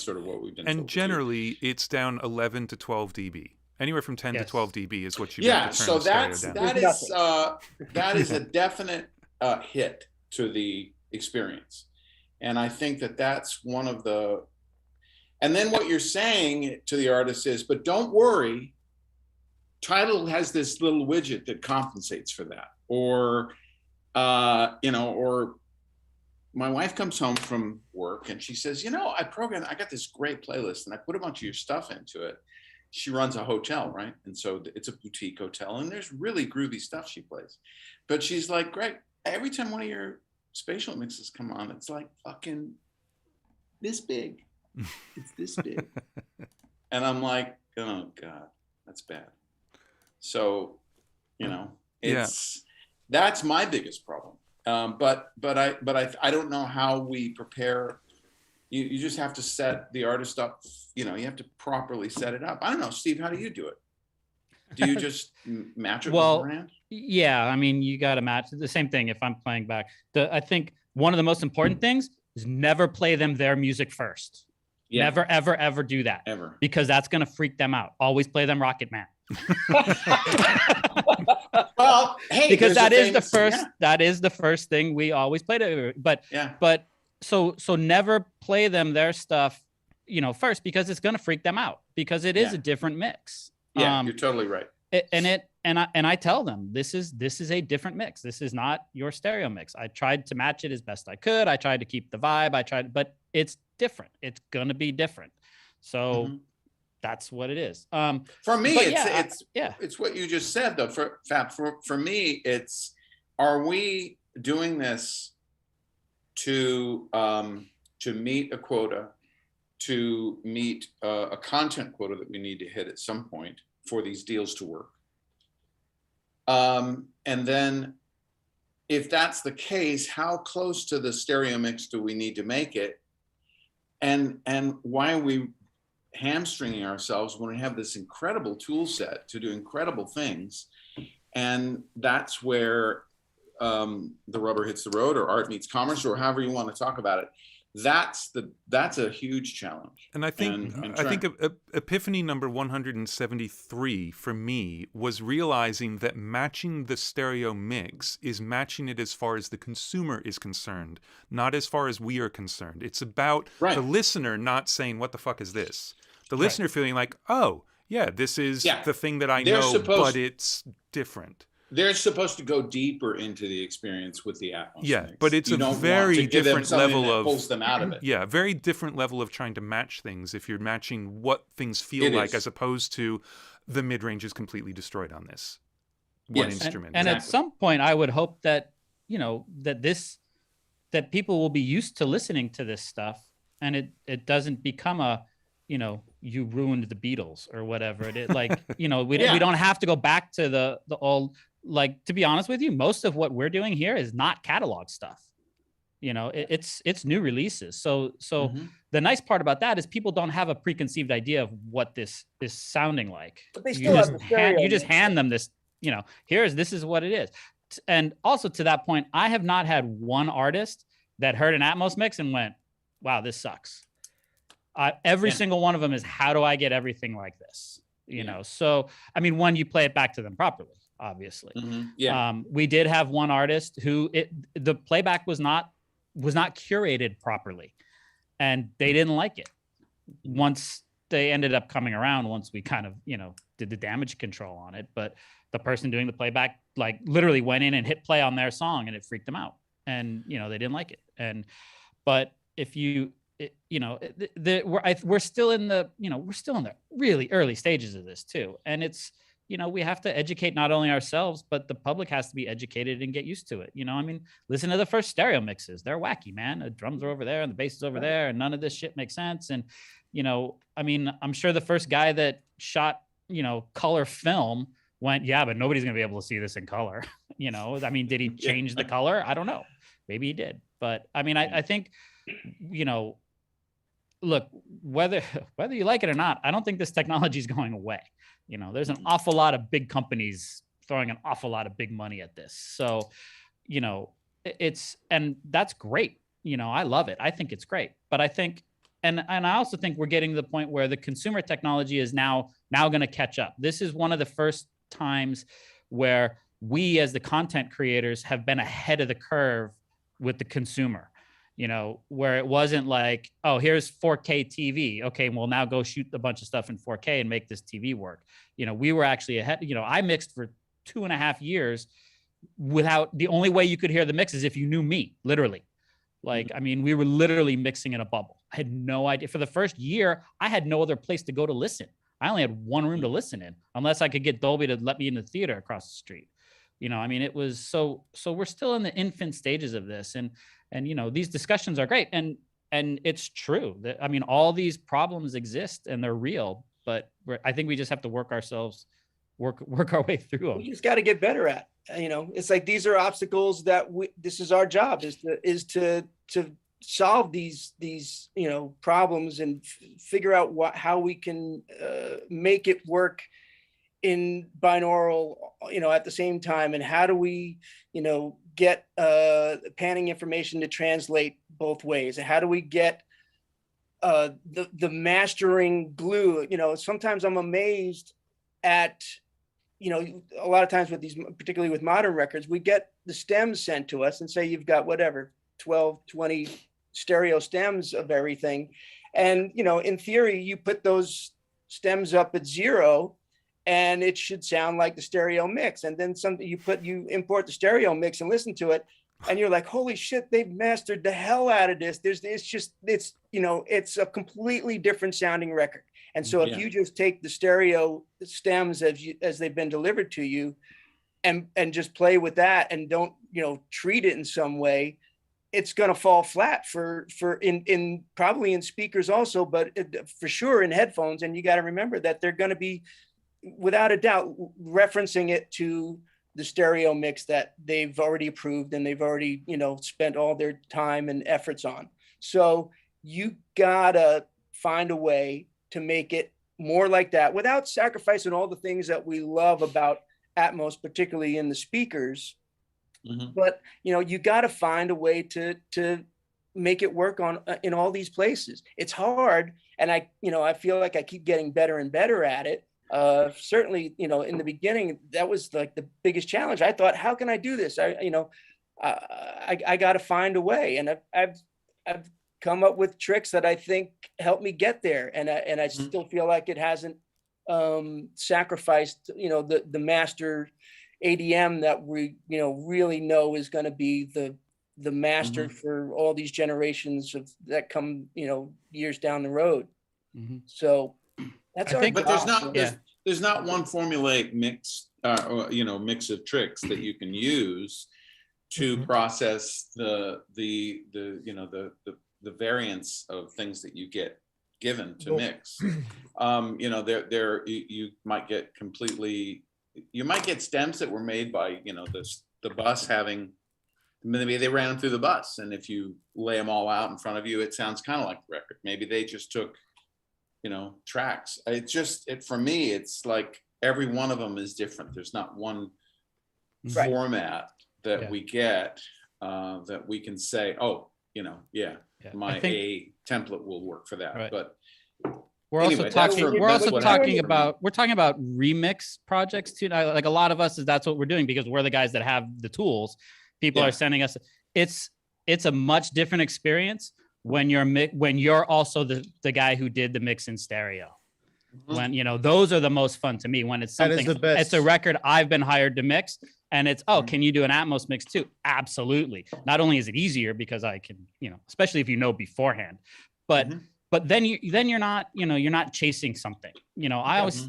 sort of what we've been.
And generally, it's down 11 to 12 dB. Anywhere from 10 to 12 dB is what you.
Yeah, so that is a definite hit to the experience, and I think that's one of the. And then what you're saying to the artist is, but don't worry, Tidal has this little widget that compensates for that. Or, or my wife comes home from work and she says, I got this great playlist and I put a bunch of your stuff into it. She runs a hotel, right? And so it's a boutique hotel and there's really groovy stuff she plays. But she's like, Greg, every time one of your spatial mixes come on, it's like fucking this big. It's this big. And I'm like, oh God, that's bad. So, that's my biggest problem. But I don't know how we prepare. You just have to set the artist up. You have to properly set it up. I don't know, Steve, how do you do it? Do you just match it beforehand?
Yeah, I mean, you got to match the same thing. If I'm playing back, I think one of the most important things is never play them their music first. Yeah. Never, ever, ever do that.
Ever.
Because that's going to freak them out. Always play them Rocket Man.
Well, hey,
because that is the first thing we always play to. But so never play them their stuff, first, because it's going to freak them out because it is a different mix.
Yeah, you're totally right.
And I tell them this is a different mix. This is not your stereo mix. I tried to match it as best I could. I tried to keep the vibe. But it's different. It's gonna be different. So that's what it is.
For me, it's what you just said though. For me, it's, are we doing this to meet a quota, to meet a content quota that we need to hit at some point for these deals to work? And then if that's the case, how close to the stereo mix do we need to make it? And why are we hamstringing ourselves when we have this incredible tool set to do incredible things? And that's where the rubber hits the road, or art meets commerce, or however you want to talk about it. That's a huge challenge.
And I think epiphany number 173 for me was realizing that matching the stereo mix is matching it as far as the consumer is concerned, not as far as we are concerned. It's about the listener not saying, what the fuck is this? The listener feeling like, oh, yeah, this is the thing that I know, but it's different.
They're supposed to go deeper into the experience with the Atmos.
Yeah,
mix.
but it's a very different level of
pulls them out of it.
Yeah, very different level of trying to match things if you're matching what things feel like, as opposed to the mid-range is completely destroyed on this one instrument.
And at some point, I would hope that that people will be used to listening to this stuff, and it doesn't become a you ruined the Beatles or whatever it is. Like, we don't have to go back to the old. Like, to be honest with you, most of what we're doing here is not catalog stuff. It's new releases. So the nice part about that is people don't have a preconceived idea of what this is sounding like.
But they still have the stereo.
You just hand them this, this is what it is. And also to that point, I have not had one artist that heard an Atmos mix and went, wow, this sucks. Every single one of them is, how do I get everything like this? So, I mean, one, you play it back to them properly. obviously.
Yeah.
We did have one artist who the playback was not curated properly, and they didn't like it. Once they ended up coming around, once we kind of, did the damage control on it, but the person doing the playback like literally went in and hit play on their song, and it freaked them out, and they didn't like it. But if we're still in the really early stages of this too, and it's we have to educate not only ourselves, but the public has to be educated and get used to it. Listen to the first stereo mixes. They're wacky, man. The drums are over there and the bass is over there, and none of this shit makes sense. And, I'm sure the first guy that shot, color film went, yeah, but nobody's going to be able to see this in color. Did he change the color? I don't know. Maybe he did. But I think, look, whether you like it or not, I don't think this technology is going away. There's an awful lot of big companies throwing an awful lot of big money at this. So, and that's great. I love it. I think it's great. But I think, and I also think we're getting to the point where the consumer technology is now going to catch up. This is one of the first times where we as the content creators have been ahead of the curve with the consumer. Where it wasn't like, oh, here's 4K TV. Okay, well, now go shoot a bunch of stuff in 4K and make this TV work. We were actually ahead. I mixed for 2.5 years without, the only way you could hear the mix is if you knew me, literally. We were literally mixing in a bubble. I had no idea. For the first year, I had no other place to go to listen. I only had one room to listen in, unless I could get Dolby to let me in the theater across the street. It was so we're still in the infant stages of this. And these discussions are great. And it's true that, all these problems exist and they're real, but I think we just have to work our way through them.
We just got to get better at, it's like, these are obstacles that this is our job, is to solve these problems and figure out how we can make it work in binaural, at the same time. And how do we, get panning information to translate both ways? And how do we get the mastering glue? Sometimes I'm amazed at, a lot of times with these, particularly with modern records, we get the stems sent to us and say, you've got whatever, 12, 20 stereo stems of everything. And, in theory, you put those stems up at 0 and it should sound like the stereo mix. And then you import the stereo mix and listen to it, and you're like, holy shit, they've mastered the hell out of this. It's a completely different sounding record. And so if you just take the stereo stems as they've been delivered to you and just play with that and don't, treat it in some way, it's going to fall flat for probably in speakers also, but for sure in headphones. And you got to remember that they're going to be, without a doubt, referencing it to the stereo mix that they've already approved and they've already, spent all their time and efforts on. So you gotta find a way to make it more like that without sacrificing all the things that we love about Atmos, particularly in the speakers. But, you gotta find a way to make it work in all these places. It's hard. And I feel like I keep getting better and better at it. Certainly, in the beginning, that was like the biggest challenge. I thought, how can I do this? I got to find a way, and I've come up with tricks that I think help me get there. And I still feel like it hasn't sacrificed, the master ADM that we, really know is going to be the master for all these generations that come, years down the road. So. That's
but there's not one formulaic mix, mix of tricks that you can use to process the variance of things that you get given to mix. You might get stems that were made by the bus having, maybe they ran them through the bus, and if you lay them all out in front of you, it sounds kind of like the record. Maybe they just took tracks. For me, it's like every one of them is different. There's not one format that we get that we can say, my A template will work for that. Right. But
We're
Anyway,
also
that's
talking.
for-
We're
that's
also
what
talking
happens for me.
about. We're talking about remix projects too. Like a lot of us, is that's what we're doing because we're the guys that have the tools. People
Yeah.
are sending us. It's a much different experience when you're also the guy who did the mix in stereo.
Mhm.
When those are the most fun to me. When it's
That is
something,
the best.
it's a record I've been hired to mix, and it's
Mhm.
can you do an Atmos mix too? Absolutely. Not only is it easier because I can, especially if you know beforehand, but
Mhm.
but then you're not you're not chasing something. I always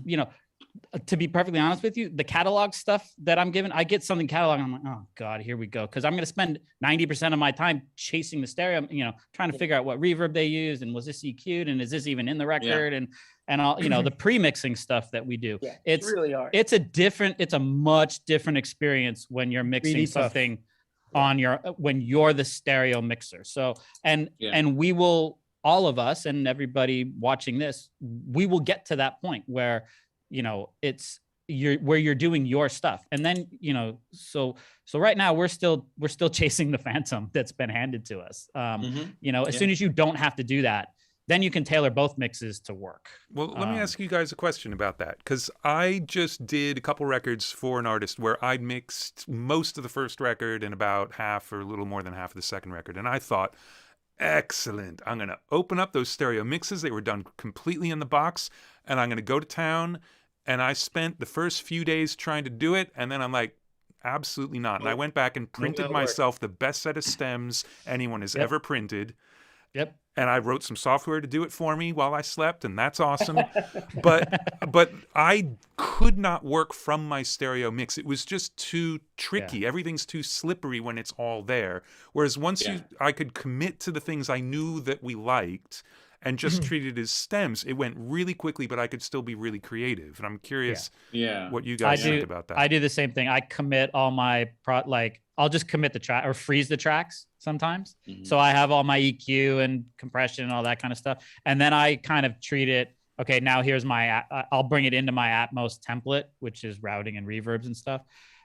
to be perfectly honest with you, the catalog stuff that I'm given, I get something catalog, and I'm like, oh God, here we go. Because I'm going to spend 90% of my time chasing the stereo, trying to figure out what reverb they used and was this EQ'd and is this even in the record and all, the pre-mixing stuff that we do.
Yeah,
It's
really hard.
it's a much different experience when you're mixing
Really tough.
something on when you're the stereo mixer. So, and we will, all of us and everybody watching this, we will get to that point where it's you're doing your stuff, and then so right now we're still chasing the phantom that's been handed to us. As soon as you don't have to do that, then you can tailor both mixes to work.
Well, let me ask you guys a question about that, because I just did a couple records for an artist where I mixed most of the first record and about half or a little more than half of the second record, and I thought, excellent, I'm going to open up those stereo mixes. They were done completely in the box, and I'm going to go to town. And I spent the first few days trying to do it, and then I'm like, absolutely not. And I went back and printed myself the best set of stems anyone has ever printed.
Yep.
And I wrote some software to do it for me while I slept, and that's awesome. but I could not work from my stereo mix. It was just too tricky. Everything's too slippery when it's all there. Whereas once I could commit to the things I knew that we liked and just treat it as stems, it went really quickly, but I could still be really creative. And I'm curious what you guys think about that.
I do the same thing. I commit all my I'll just commit the track or freeze the tracks sometimes.
Mhm.
So I have all my EQ and compression and all that kind of stuff. And then I kind of treat it, okay, now here's I'll bring it into my Atmos template, which is routing and reverbs and stuff.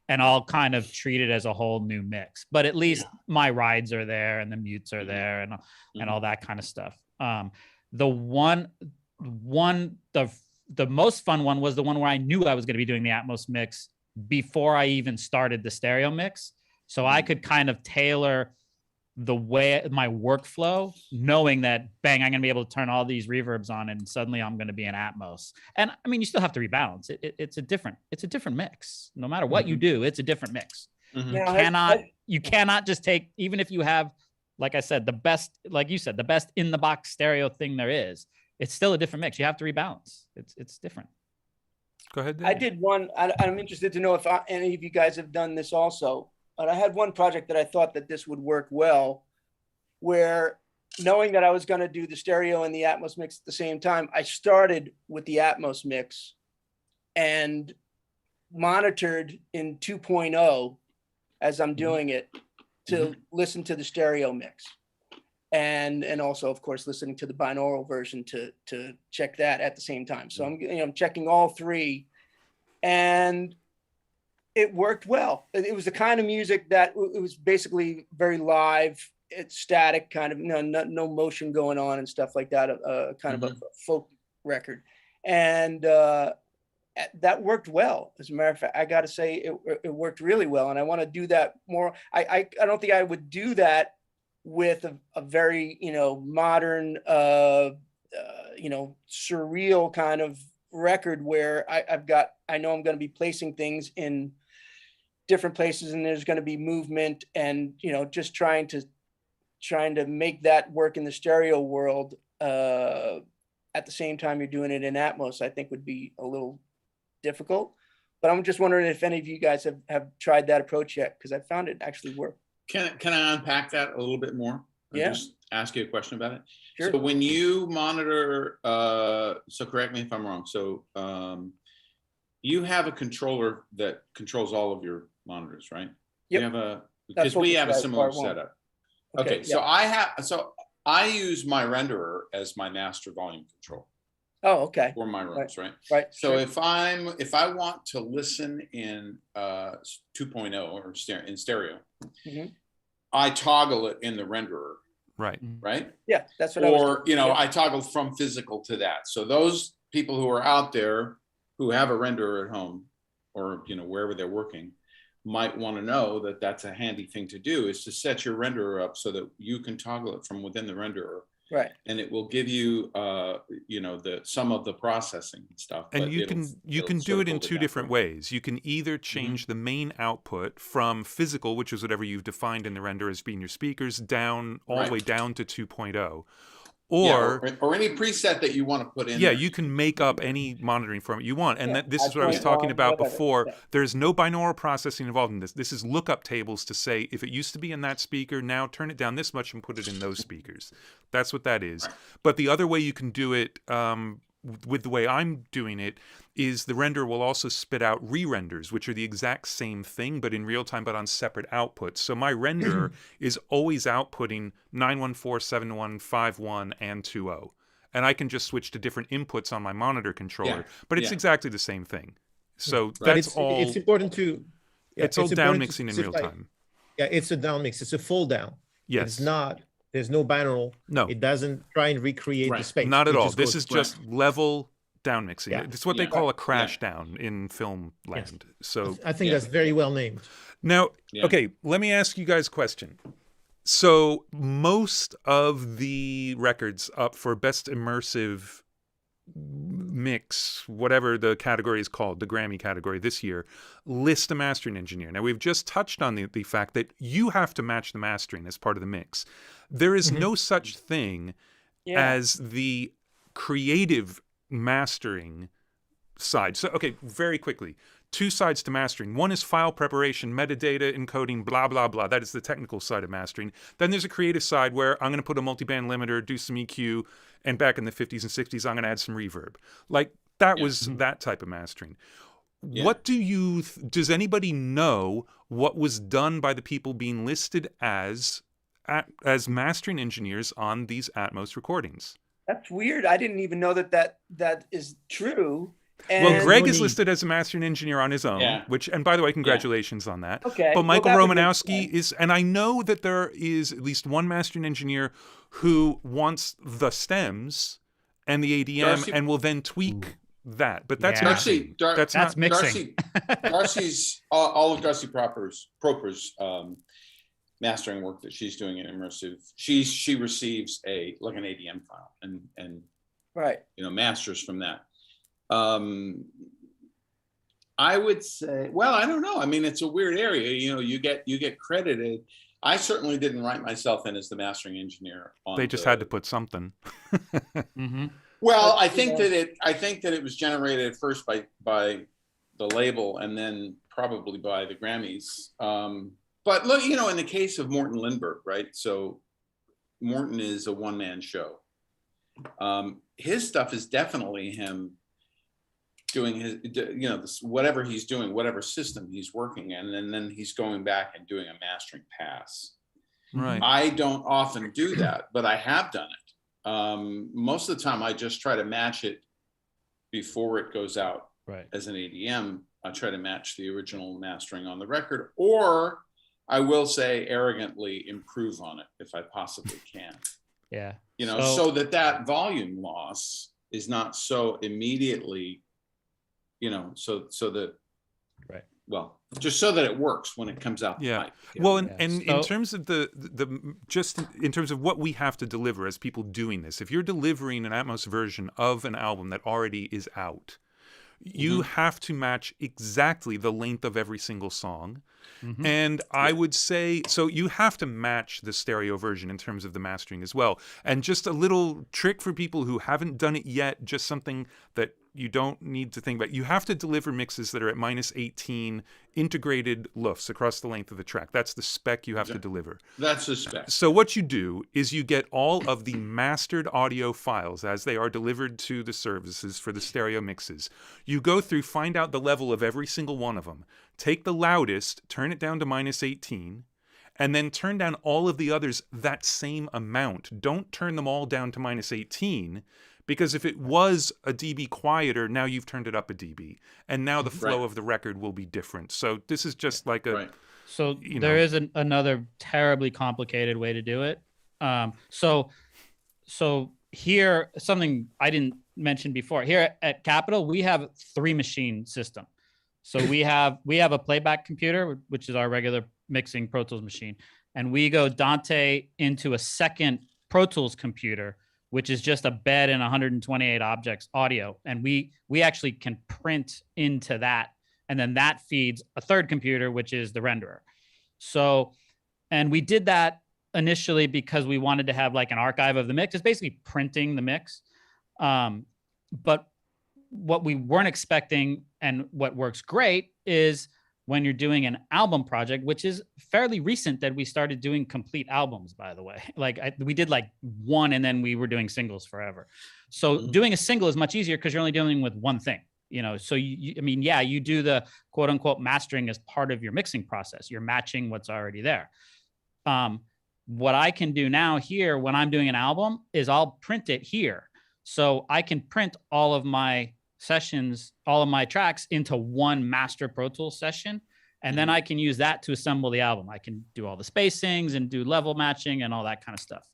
And I'll kind of treat it as a whole new mix, but at least my rides are there and the mutes are there and all that kind of stuff. The most fun one was the one where I knew I was going to be doing the Atmos mix before I even started the stereo mix. So I could kind of tailor the way my workflow, knowing that bang, I'm going to be able to turn all these reverbs on and suddenly I'm going to be in Atmos. And I mean, you still have to rebalance. It's a different mix. No matter what you do, it's a different mix. You cannot just take, even if you have, like I said, the best, like you said, the best in the box stereo thing there is, it's still a different mix. You have to rebalance. It's different.
Go ahead, Dave.
I did one. I'm interested to know if any of you guys have done this also. But I had one project that I thought that this would work well, where knowing that I was going to do the stereo and the Atmos mix at the same time, I started with the Atmos mix and monitored in 2.0 as I'm doing it to listen to the stereo mix. And also, of course, listening to the binaural version to check that at the same time. So I'm checking all three, and it worked well. It was the kind of music that it was basically very live. It's static, kind of no motion going on and stuff like that. Kind of a folk record, and that worked well. As a matter of fact, I got to say it worked really well, and I want to do that more. I don't think I would do that with a very modern surreal kind of record where I know I'm going to be placing things in different places and there's going to be movement and just trying to make that work in the stereo world at the same time you're doing it in Atmos, I think would be a little difficult. But I'm just wondering if any of you guys have tried that approach yet, because I found it actually worked.
Can I unpack that a little bit more?
Yeah.
Just ask you a question about it.
Sure.
So when you monitor, so correct me if I'm wrong. So you have a controller that controls all of your monitors, right?
Yep.
You have because we have a similar setup. Okay. So I use my renderer as my master volume control.
Oh, okay.
For my rooms, right?
Right.
So if I want to listen in 2.0 or in stereo, I toggle it in the renderer
Right.
right?
Yeah, that's what I was
Or,
doing.
you know,
Yep.
I toggle from physical to that. So those people who are out there who have a renderer at home or, you know, wherever they're working might want to know that that's a handy thing to do, is to set your renderer up so that you can toggle it from within the renderer.
Right.
And it will give you, you know, some of the processing and stuff.
And
but
you
it'll
can
sort
do
of
it in
hold
two
down
different
for you.
ways. You can either change the main output from physical, which is whatever you've defined in the render as being your speakers, down all the way down to 2.0.
Or any preset that you want to put in.
Yeah,
there.
you can make up any monitoring format you want. And this is what I was
5.1,
talking about
whatever.
before.
Yeah.
There's no binaural processing involved in this. This is lookup tables to say, if it used to be in that speaker, now turn it down this much and put it in those speakers. That's what that is.
Right.
But the other way you can do it, with the way I'm doing it, is the render will also spit out re-renders, which are the exact same thing, but in real time, but on separate outputs. So my renderer is always outputting 914, 7151, and 20. And I can just switch to different inputs on my monitor controller, but it's exactly the same thing. So that's all.
It's important to. Yeah,
it's all down
important to
mixing in real
specify-
time.
Yeah, it's a down mix. It's a full down.
Yes.
It's not. There's no binaural.
No.
It doesn't try and recreate the
Right.
space.
Not at
It
all.
just
This
goes-
is just level down mixing.
Yeah.
It's what they
Yeah.
call a crash down in film land. So
I think that's very well named.
now,
Yeah.
okay, let me ask you guys a question. So most of the records up for best immersive mix, whatever the category is called, the Grammy category this year, list a mastering engineer. Now, we've just touched on the fact that you have to match the mastering as part of the mix. There is no such thing as the creative mastering side. So, okay, very quickly. Two sides to mastering. One is file preparation, metadata encoding, blah, blah, blah. That is the technical side of mastering. Then there's a creative side where I'm going to put a multiband limiter, do some EQ, and back in the 50s and 60s, I'm going to add some reverb. Like, that was that type of mastering.
Yeah.
What does anybody know what was done by the people being listed as mastering engineers on these Atmos recordings?
That's weird. I didn't even know that is true. And
Well, Greg is
need-
listed as a mastering engineer on his own, and by the way, congratulations on that.
Okay,
But
well,
Michael
that was
Romanowski
good.
is, and I know that there is at least one mastering engineer who wants the stems and the ADM
Darcy-
and will then tweak that. But that's
Yeah.
mixing. That's
That's
not
mixing.
Darcy's all of Darcy Proper's mastering work that she's doing in immersive. She receives an ADM file and
Right.
masters from that. I would say, well, I don't know. I mean, it's a weird area. You get credited. I certainly didn't write myself in as the mastering engineer.
They just had to put something.
Mm-hmm.
Well, I
But,
think that it was generated first by the label and then probably by the Grammys. But look, in the case of Morten Lindberg, right? So Morten is a one-man show. His stuff is definitely him doing his, whatever he's doing, whatever system he's working in, and then he's going back and doing a mastering pass.
Right.
I don't often do that, but I have done it. Most of the time, I just try to match it before it goes out
Right.
as an ADM. I try to match the original mastering on the record, or I will say arrogantly improve on it if I possibly can.
Yeah.
So that volume loss is not so immediately, so that,
Right.
well, just so that it works when it comes out. the
Yeah.
pipe.
Well,
Yeah.
and in terms of in terms of what we have to deliver as people doing this, if you're delivering an Atmos version of an album that already is out, you have to match exactly the length of every single song.
Mhm.
And I would say, so you have to match the stereo version in terms of the mastering as well. And just a little trick for people who haven't done it yet, just something that you don't need to think about. You have to deliver mixes that are at -18 integrated LUFs across the length of the track. That's the spec you have to deliver.
That's the spec.
So what you do is you get all of the mastered audio files as they are delivered to the services for the stereo mixes. You go through, find out the level of every single one of them. Take the loudest, turn it down to -18, and then turn down all of the others that same amount. Don't turn them all down to -18, because if it was a dB quieter, now you've turned it up a dB. And now the flow of the record will be different. So this is just like a...
Right.
So
you
there
know.
is another terribly complicated way to do it. So here, something I didn't mention before, here at Capitol, we have 3 machine system. So we have a playback computer, which is our regular mixing Pro Tools machine. And we go Dante into a second Pro Tools computer, which is just a bed and 128 objects audio. And we actually can print into that. And then that feeds a third computer, which is the renderer. So, and we did that initially because we wanted to have like an archive of the mix. It's basically printing the mix. But what we weren't expecting and what works great is when you're doing an album project, which is fairly recent that we started doing complete albums, by the way. Like we did like one and then we were doing singles forever. So doing a single is much easier because you're only dealing with one thing. So you do the quote unquote mastering as part of your mixing process. You're matching what's already there. What I can do now here when I'm doing an album is I'll print it here. So I can print all of my sessions, all of my tracks into one master Pro Tools session. And then I can use that to assemble the album. I can do all the spacings and do level matching and all that kind of stuff.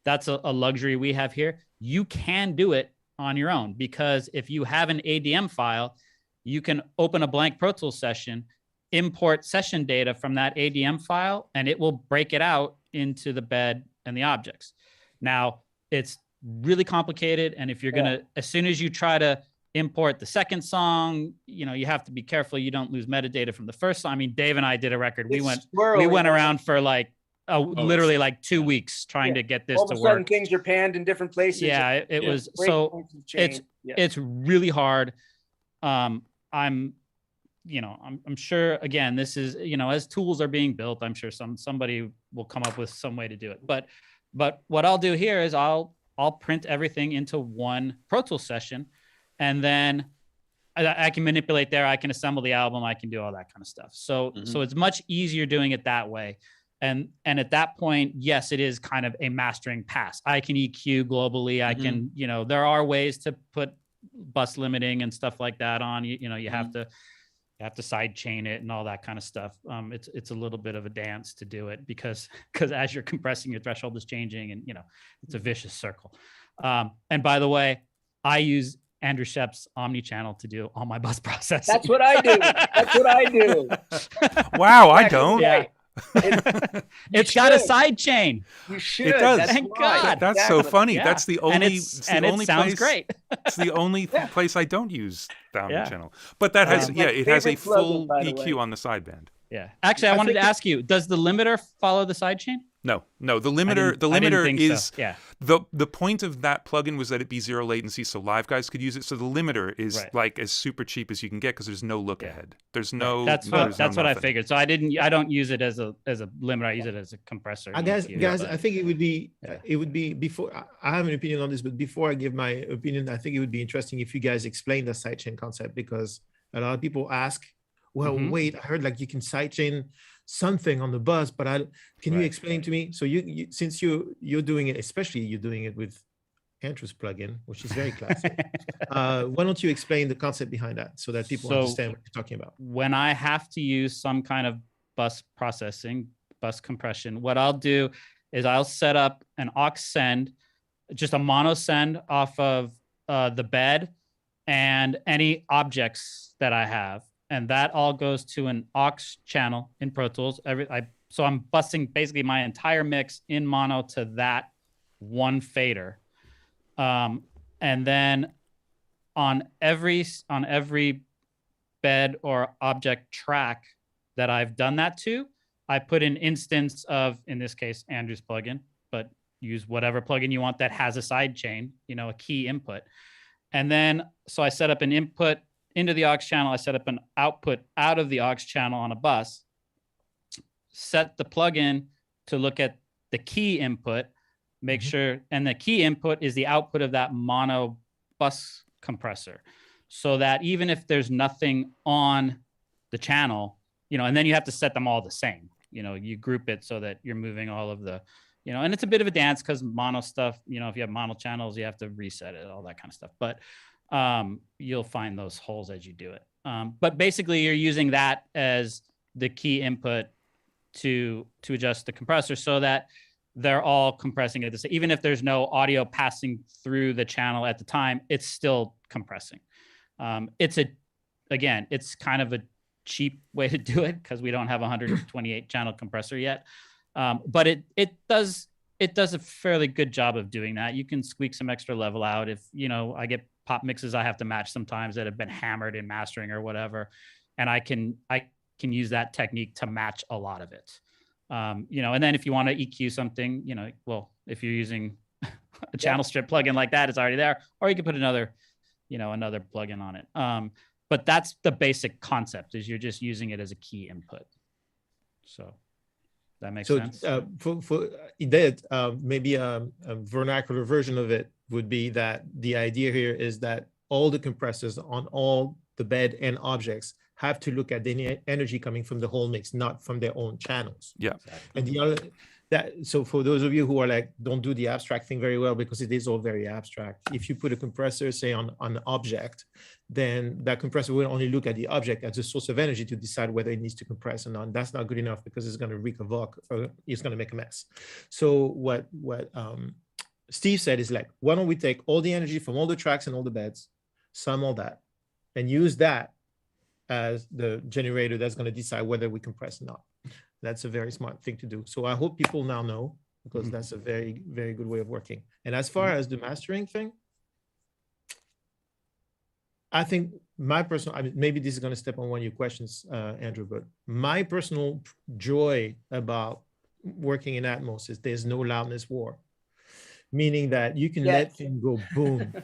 That's a luxury we have here. You can do it on your own because if you have an ADM file, you can open a blank Pro Tools session, import session data from that ADM file, and it will break it out into the bed and the objects. Now, it's really complicated. And if you're going to, as soon as you try to import the second song, you have to be careful you don't lose metadata from the first song. I mean, Dave and I did a record. We went around for like literally like 2 weeks trying to get this
all
to
of a sudden
work.
things are panned in different places.
Yeah, it was so it's really hard. I'm sure again, this is, as tools are being built, I'm sure somebody will come up with some way to do it. But what I'll do here is I'll print everything into one Pro Tools session, and then I can manipulate there. I can assemble the album. I can do all that kind of stuff. So it's much easier doing it that way. And at that point, yes, it is kind of a mastering pass. I can EQ globally. I can, there are ways to put bus limiting and stuff like that on. You have to side chain it and all that kind of stuff. It's a little bit of a dance to do it because as you're compressing, your threshold is changing, and it's a vicious circle. And by the way, I use Andrew Scheps omni-channel to do all my bus processing.
That's what I do.
Wow, I don't.
Yeah. It's got a side chain.
You should.
It does.
Thank God.
That's so funny.
Yeah.
That's the only. It's the only
it sounds
place,
great.
It's the only place I don't use the omni
Yeah.
channel. But that has it has a
favorite
full
plugin, by the
EQ
way.
on the sideband.
Yeah. Actually, I wanted to ask you: does the limiter follow the side chain?
No. The
I
limiter
didn't think
is
so. Yeah.
the point of that plugin was that it be zero latency, so live guys could use it. So the limiter is
Right.
like as super cheap as you can get because there's no look ahead. There's no.
That's
there's
what
no
I
nothing.
figured. So I don't use it as a limiter. I use it as a compressor.
Guys,
EQ.
I think it would be before I have an opinion on this, but before I give my opinion, I think it would be interesting if you guys explain the sidechain concept, because a lot of people ask, well, wait, I heard like you can sidechain something on the bus, but can you explain to me? So you since you're doing it, especially you're doing it with Andrew's plugin, which is very classic. Why don't you explain the concept behind that so that people understand what you're talking about?
When I have to use some kind of bus processing, bus compression, what I'll do is I'll set up an aux send, just a mono send off of the bed and any objects that I have. And that all goes to an aux channel in Pro Tools. So I'm busing basically my entire mix in mono to that one fader. And then on every bed or object track that I've done that to, I put an instance of, in this case, Andrew's plugin, but use whatever plugin you want that has a side chain, a key input. And then, so I set up an input into the aux channel. I set up an output out of the aux channel on a bus, set the plugin to look at the key input, make sure, and the key input is the output of that mono bus compressor. So that even if there's nothing on the channel, and then you have to set them all the same, you group it so that you're moving all of the, and it's a bit of a dance because mono stuff, if you have mono channels, you have to reset it, all that kind of stuff. But you'll find those holes as you do it. But basically you're using that as the key input to adjust the compressor so that they're all compressing at the same. Even if there's no audio passing through the channel at the time, it's still compressing. It's kind of a cheap way to do it because we don't have a 128 channel compressor yet. But it does a fairly good job of doing that. You can squeak some extra level out if, I get pop mixes I have to match sometimes that have been hammered in mastering or whatever. And I can use that technique to match a lot of it. And then if you want to EQ something, if you're using a channel strip plugin like that, it's already there, or you can put another plugin on it. But that's the basic concept, is you're just using it as a key input. So that makes sense.
For that, maybe a vernacular version of it would be that the idea here is that all the compressors on all the bed and objects have to look at the energy coming from the whole mix, not from their own channels.
Yeah.
And the other so for those of you who are like, don't do the abstract thing very well, because it is all very abstract. If you put a compressor, say on an object, then that compressor will only look at the object as a source of energy to decide whether it needs to compress or not. That's not good enough, because it's going to wreak havoc, or it's going to make a mess. So what Steve said is like, why don't we take all the energy from all the tracks and all the beds, sum all that, and use that as the generator that's going to decide whether we compress or not. That's a very smart thing to do. So I hope people now know, because that's a very, very good way of working. And as far as the mastering thing, I think maybe this is going to step on one of your questions, Andrew, but my personal joy about working in Atmos is there's no loudness war, meaning that you can let things go boom.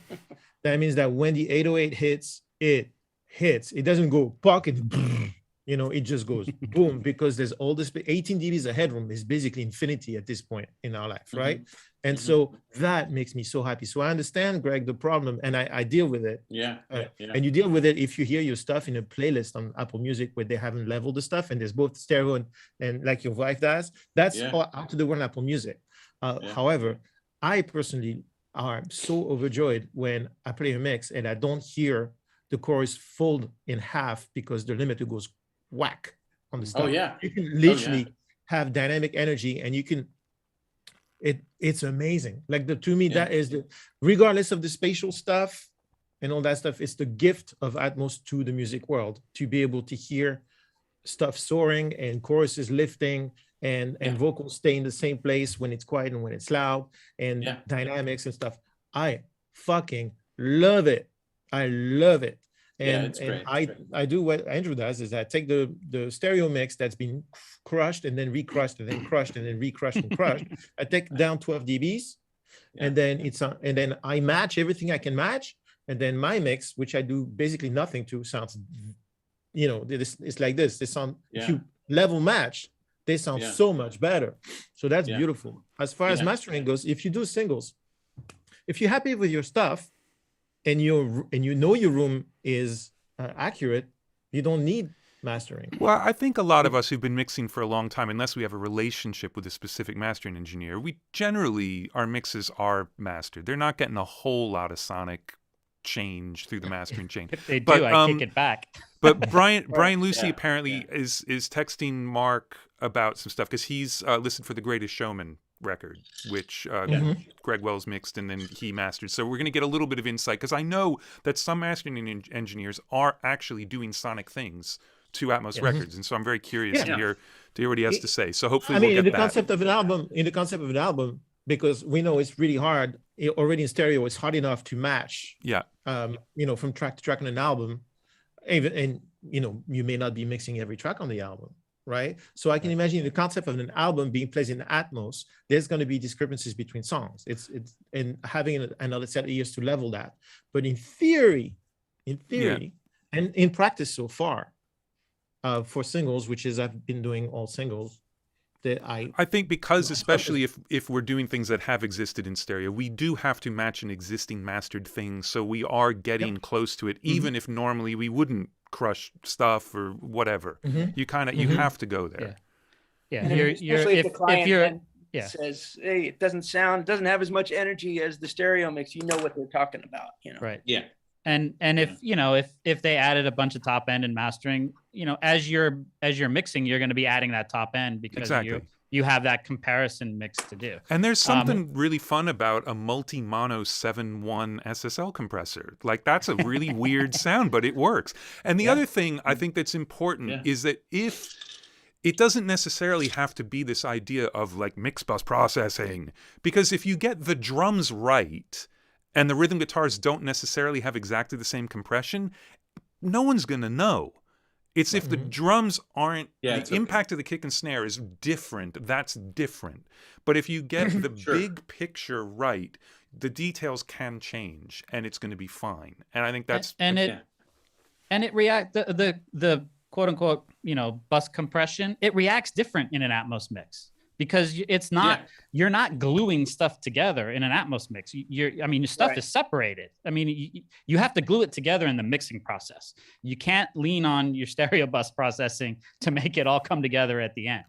That means that when the 808 hits, it hits. It doesn't go pocket, it just goes boom, because there's all this 18 dBs of headroom is basically infinity at this point in our life, right? And so that makes me so happy. So I understand, Greg, the problem, and I deal with it. And you deal with it if you hear your stuff in a playlist on Apple Music where they haven't leveled the stuff, and there's both stereo and like your wife does. That's out to the one Apple Music. However, I personally am so overjoyed when I play a mix and I don't hear the chorus fold in half because the limiter goes whack on the stuff. You can literally have dynamic energy, and you can, it's amazing. Like to me, that is regardless of the spatial stuff and all that stuff, it's the gift of Atmos to the music world, to be able to hear stuff soaring and choruses lifting and vocals stay in the same place when it's quiet and when it's loud, and dynamics and stuff. I fucking love it. I love it. And I do what Andrew does, is I take the stereo mix that's been crushed and then recrushed and then crushed and then recrushed and crushed. I take down 12 dBs, and then and then I match everything I can match. And then my mix, which I do basically nothing to, sounds, it's like this. They sound, if you level match, they sound so much better. So that's beautiful. As far as mastering goes, if you do singles, if you're happy with your stuff, and you know your room is accurate, you don't need mastering.
Well, I think a lot of us who've been mixing for a long time, unless we have a relationship with a specific mastering engineer, our mixes are mastered. They're not getting a whole lot of sonic change through the mastering chain.
If they do, I kick it back.
But Brian Lucy apparently is texting Mark about some stuff, because he's listened for the Greatest Showman record, which Greg Wells mixed and then he mastered. So we're going to get a little bit of insight, because I know that some mastering engineers are actually doing sonic things to Atmos records, and so I'm very curious to hear what he has to say. So hopefully we'll get
in the
that.
concept of an album, because we know it's really hard already in stereo. It's hard enough to match. From track to track on an album, and you may not be mixing every track on the album. Right. So I can imagine the concept of an album being placed in Atmos, there's going to be discrepancies between songs. It's and having another set of ears to level that. But in theory, and in practice so far, for singles, which is I've been doing all singles, that
I think because especially if we're doing things that have existed in stereo, we do have to match an existing mastered thing. So we are getting close to it, even if normally we wouldn't crush stuff or whatever. You you have to go there.
Especially if the client says, hey, it doesn't have as much energy as the stereo mix, you know what they're talking about,
Right. And if they added a bunch of top end and mastering, as you're mixing, you're going to be adding that top end, because you have that comparison mix to do.
And there's something really fun about a multi-mono 7.1 SSL compressor. Like, that's a really weird sound, but it works. And the other thing I think that's important is that if it doesn't necessarily have to be this idea of like mix bus processing, because if you get the drums right and the rhythm guitars don't necessarily have exactly the same compression, no one's going to know. It's if the drums aren't, the impact of the kick and snare is different, that's different. But if you get the big picture right, the details can change and it's going to be fine. And I think that's...
And it react, the quote unquote, bus compression, it reacts different in an Atmos mix. Because it's not, you're not gluing stuff together in an Atmos mix. Your stuff is separated. I mean, you have to glue it together in the mixing process. You can't lean on your stereo bus processing to make it all come together at the end.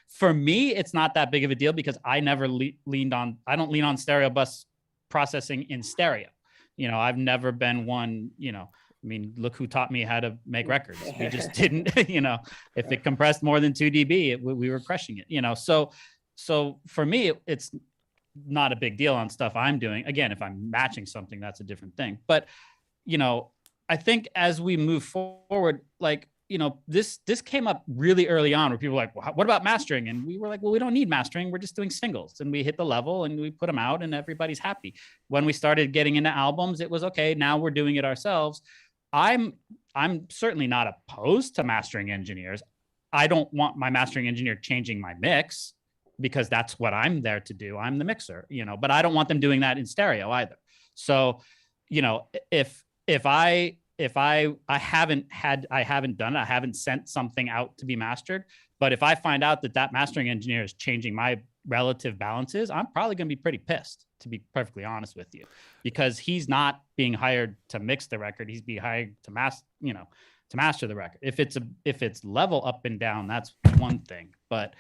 For me, it's not that big of a deal because I never I don't lean on stereo bus processing in stereo. I've never been one, look who taught me how to make records. We just didn't, if it compressed more than 2 dB, we were crushing it, So for me, it's not a big deal on stuff I'm doing. Again, if I'm matching something, that's a different thing. But, I think as we move forward, this came up really early on where people were like, well, what about mastering? And we were like, well, we don't need mastering. We're just doing singles. And we hit the level and we put them out and everybody's happy. When we started getting into albums, it was okay. Now we're doing it ourselves. I'm certainly not opposed to mastering engineers. I don't want my mastering engineer changing my mix because that's what I'm there to do. I'm the mixer, but I don't want them doing that in stereo either. So, if I haven't done it, I haven't sent something out to be mastered, but if I find out that mastering engineer is changing my relative balances, I'm probably going to be pretty pissed, to be perfectly honest with you, because he's not being hired to mix the record. He's being hired to master the record. If it's level up and down, that's one thing, but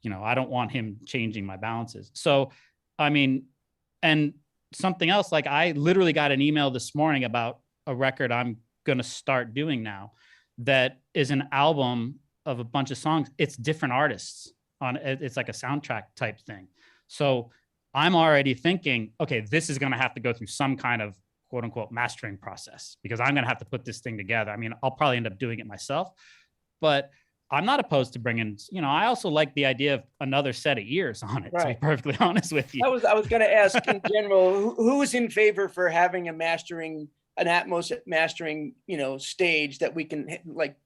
I don't want him changing my balances. So, and something else, like I literally got an email this morning about a record I'm going to start doing now that is an album of a bunch of songs. It's different artists on it. It's like a soundtrack type thing. So I'm already thinking, okay, this is going to have to go through some kind of quote unquote mastering process because I'm going to have to put this thing together. I'll probably end up doing it myself, but I'm not opposed to bringing, I also like the idea of another set of ears on it, to be perfectly honest with you.
I was going to ask in general, who is in favor for having an Atmos mastering, stage that we can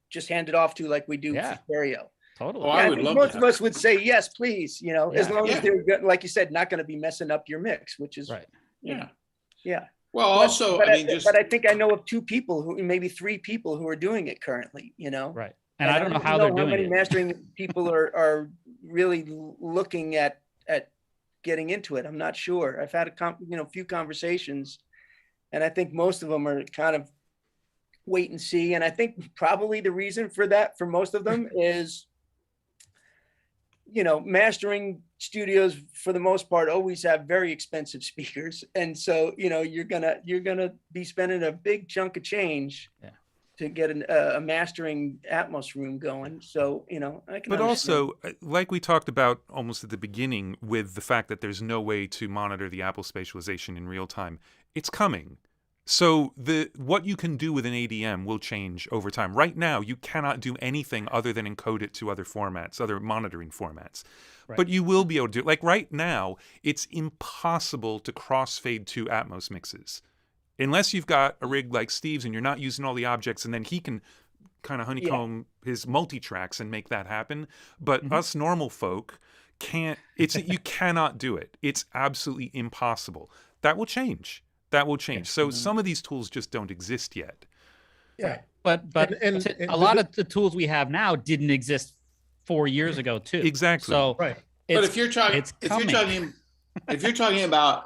just hand it off to like we do for stereo.
Totally.
Oh, I would love
most of us would say yes, please. As long as they're, like you said, not going to be messing up your mix, which is
right.
Yeah.
Well, also,
but I think I know of 2 people maybe 3 people who are doing it currently.
Right. And I don't know how they're doing it.
How many mastering people are really looking at getting into it? I'm not sure. I've had a few conversations, and I think most of them are kind of wait and see. And I think probably the reason for that, for most of them, is mastering studios for the most part always have very expensive speakers, and so you're gonna be spending a big chunk of change to get a mastering Atmos room going. So I can.
But
understand.
also, like we talked about almost at the beginning, with the fact that there's no way to monitor the Apple spatialization in real time, it's coming. So what you can do with an ADM will change over time. Right now, you cannot do anything other than encode it to other formats, other monitoring formats. Right. But you will be able to do it. Like right now, it's impossible to crossfade 2 Atmos mixes. Unless you've got a rig like Steve's and you're not using all the objects, and then he can kind of honeycomb his multi-tracks and make that happen. But us normal folk can't, you cannot do it. It's absolutely impossible. That will change. So some of these tools just don't exist yet.
Yeah.
But a lot of the tools we have now didn't exist 4 years ago too.
Exactly.
So
but if you're talking about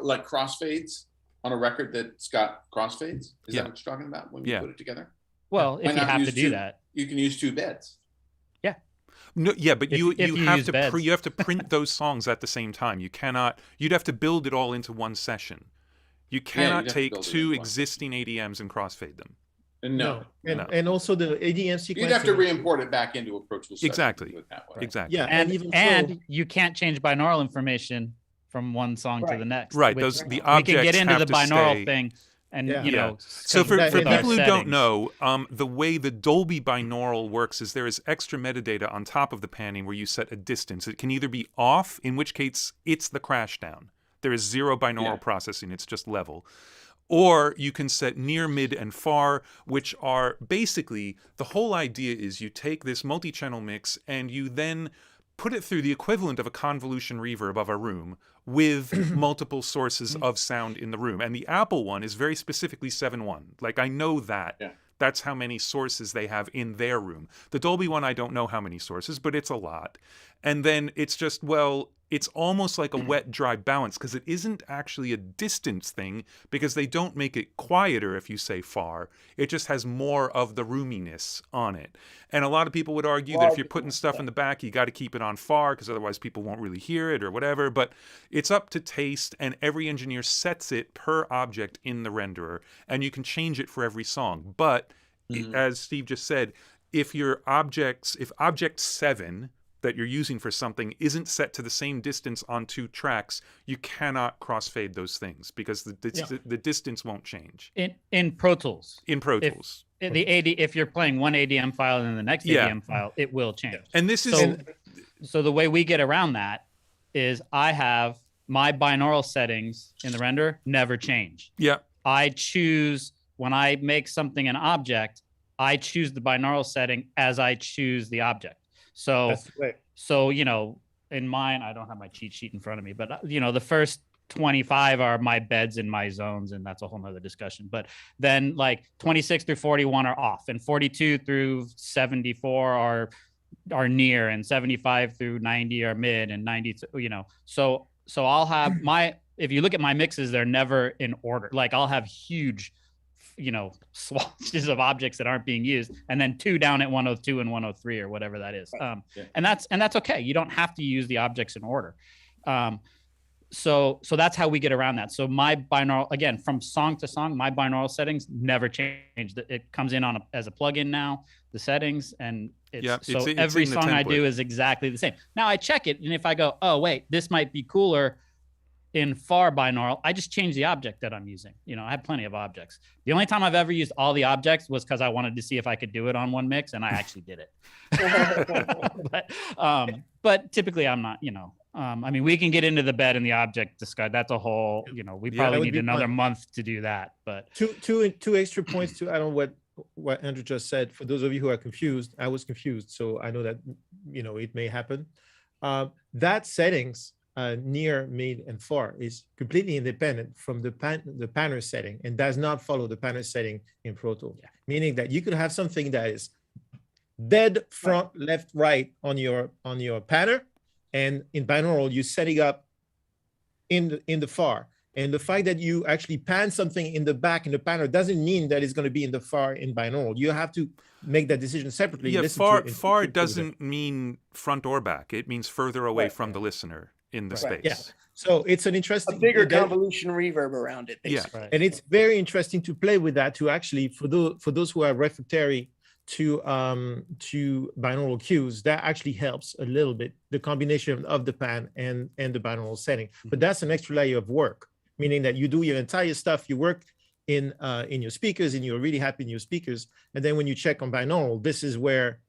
like crossfades on a record that's got crossfades, is that what you're talking about when you put it together?
Well, if you have to do that,
you can use 2 beds.
Yeah.
No, yeah, but you have to
to
print those songs at the same time. You cannot. You'd have to build it all into one session. You cannot take 2 existing ADMs and crossfade them.
No.
And also the ADM sequencing.
You'd have to re-import it back into a Pro Tools session
Exactly.
to do it that way.
Exactly.
Yeah,
and
even
and
so,
you can't change binaural information from one song to the next.
Right.
which
The
we
objects
can get into
have
the
to
binaural
stay.
thing, and
Yeah.
you
Yeah.
know.
So for
that-
people
and
who
our
don't
settings.
know, the way the Dolby binaural works is there is extra metadata on top of the panning where you set a distance. It can either be off, in which case it's the crash down. There is zero binaural processing. It's just level. Or you can set near, mid, and far, which are basically, the whole idea is you take this multi-channel mix and you then put it through the equivalent of a convolution reverb of a room with multiple sources of sound in the room. And the Apple one is very specifically 7.1. Like, I know that.
Yeah.
That's how many sources they have in their room. The Dolby one, I don't know how many sources, but it's a lot. And then it's just, well, it's almost like a wet, dry balance because it isn't actually a distance thing because they don't make it quieter if you say far. It just has more of the roominess on it. And a lot of people would argue that if you're putting stuff in the back, you got to keep it on far because otherwise people won't really hear it or whatever. But it's up to taste, and every engineer sets it per object in the renderer, and you can change it for every song. But as Steve just said, if object 7 that you're using for something isn't set to the same distance on two tracks, you cannot crossfade those things because the distance won't change.
In Pro Tools.
In Pro Tools.
If you're playing one ADM file and then the next ADM file, it will change.
And this is
so the way we get around that is I have my binaural settings in the render never change.
Yeah.
I choose when I make something an object, I choose the binaural setting as I choose the object. So, you know, in mine, I don't have my cheat sheet in front of me, but you know, the first 25 are my beds and my zones, and that's a whole nother discussion. But then like 26 through 41 are off, and 42 through 74 are near, and 75 through 90 are mid, and 90, you know. So I'll have if you look at my mixes, they're never in order. Like I'll have huge, you know, swatches of objects that aren't being used, and then 2 down at 102 and 103 or whatever that is. And that's okay. You don't have to use the objects in order. So that's how we get around that. So my binaural, again, from song to song, my binaural settings never change. It comes in as a plugin now, the settings, and it's every song I do is exactly the same. Now I check it, and if I go, oh wait, this might be cooler in far binaural, I just change the object that I'm using. You know, I have plenty of objects. The only time I've ever used all the objects was because I wanted to see if I could do it on one mix, and I actually did it. But typically I'm not, you know, I mean, we can get into the bed and the object discard. That's a whole, you know, we probably need another month to do that. But
two extra points to add on what Andrew just said. For those of you who are confused, I was confused, so I know that, you know, it may happen. That settings near, mid, and far is completely independent from the panner setting and does not follow the panner setting in Pro Tools. Yeah. Meaning that you could have something that is dead front, left, right on your panner, and in binaural you setting up in the far. And the fact that you actually pan something in the back in the panner doesn't mean that it's going to be in the far in binaural. You have to make that decision separately.
Yeah, far doesn't mean front or back. It means further away from the listener in the space.
Yeah. So it's an interesting,
a bigger convolution reverb around it. Basically.
Yeah.
And it's very interesting to play with that, to actually, for those who are refractory to binaural cues, that actually helps a little bit, the combination of the pan and the binaural setting. But that's an extra layer of work, meaning that you do your entire stuff, you work in your speakers, and you're really happy in your speakers. And then when you check on binaural, this is where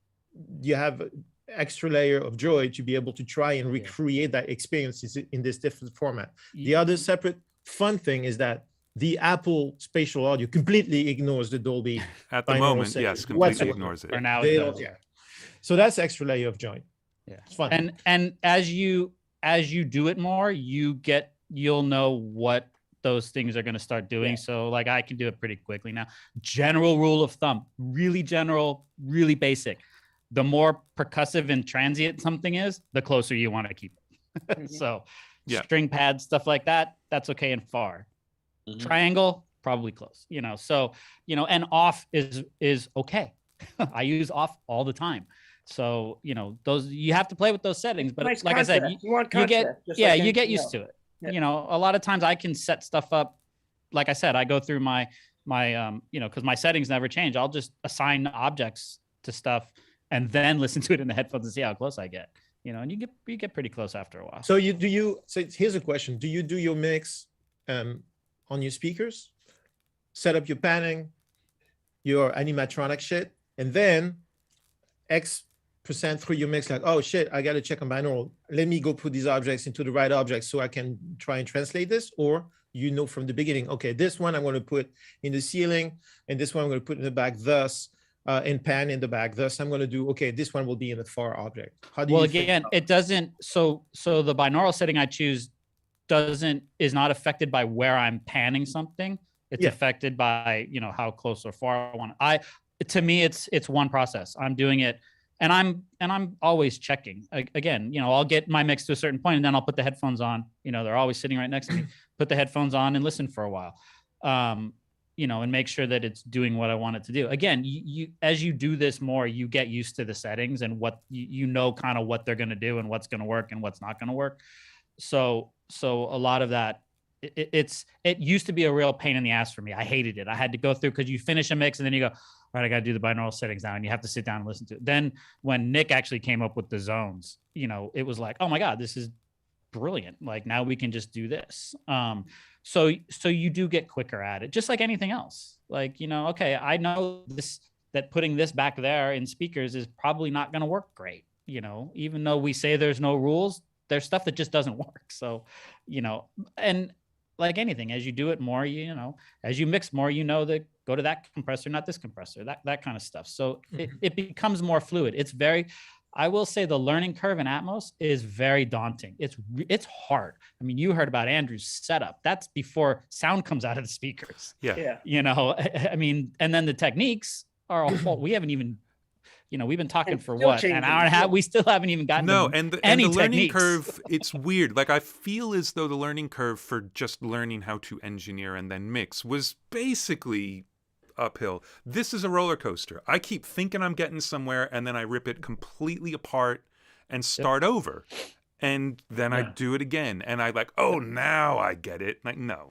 you have extra layer of joy to be able to try and recreate that experience in this different format. The other separate fun thing is that the Apple spatial audio completely ignores the Dolby
at the moment. Yes, completely ignores it.
For now,
so that's extra layer of joy.
Yeah,
it's fun.
And as you do it more, you'll know what those things are going to start doing. So like I can do it pretty quickly now. General rule of thumb, really general, really basic. The more percussive and transient something is, the closer you want to keep it. So string pads, stuff like that, that's okay and far. Triangle, probably close, you know. So, you know, and off is okay. I use off all the time. So, you know, those, you have to play with those settings, but
nice
like
concept.
I said,
you
get used to it. You know, a lot of times I can set stuff up. Like I said, I go through my because my settings never change. I'll just assign objects to stuff and then listen to it in the headphones and see how close I get. And you get pretty close after a while.
So so here's a question. Do you do your mix on your speakers? Set up your panning, your animatronic shit, and then X% through your mix, like, oh shit, I got to check on binaural. Let me go put these objects into the right objects so I can try and translate this. Or from the beginning, okay, this one I'm going to put in the ceiling, and this one I'm going to put in the back thus, and pan in the back. Thus I'm going to do, okay, this one will be in the far object. How do you
again, it doesn't, so the binaural setting I choose is not affected by where I'm panning something. It's affected by, how close or far I want. To me, it's one process. I'm doing it, and I'm always checking. Again, I'll get my mix to a certain point, and then I'll put the headphones on. They're always sitting right next to me. Put the headphones on and listen for a while, and make sure that it's doing what I want it to do. Again, you as you do this more, you get used to the settings and what kind of what they're going to do and what's going to work and what's not going to work. So a lot of that. It used to be a real pain in the ass for me. I hated it. I had to go through, because you finish a mix and then you go, all right, I got to do the binaural settings now, and you have to sit down and listen to it. Then when Nick actually came up with the zones, it was like, oh my God, this is brilliant. Like, now we can just do this. So you do get quicker at it, just like anything else. Like, okay, I know that putting this back there in speakers is probably not going to work great. Even though we say there's no rules, there's stuff that just doesn't work. So, and like anything, as you do it more, as you mix more, that go to that compressor, not this compressor, that kind of stuff. So it becomes more fluid. I will say the learning curve in Atmos is very daunting. It's hard. I mean, you heard about Andrew's setup. That's before sound comes out of the speakers.
Yeah.
I mean, and then the techniques are a whole, we haven't even, we've been talking for an hour and a half. We still haven't even gotten
and the learning curve, it's weird. Like, I feel as though the learning curve for just learning how to engineer and then mix was basically uphill. This is a roller coaster. I keep thinking I'm getting somewhere, and then I rip it completely apart and start over. And then I do it again, and I like, oh, now I get it. Like, no,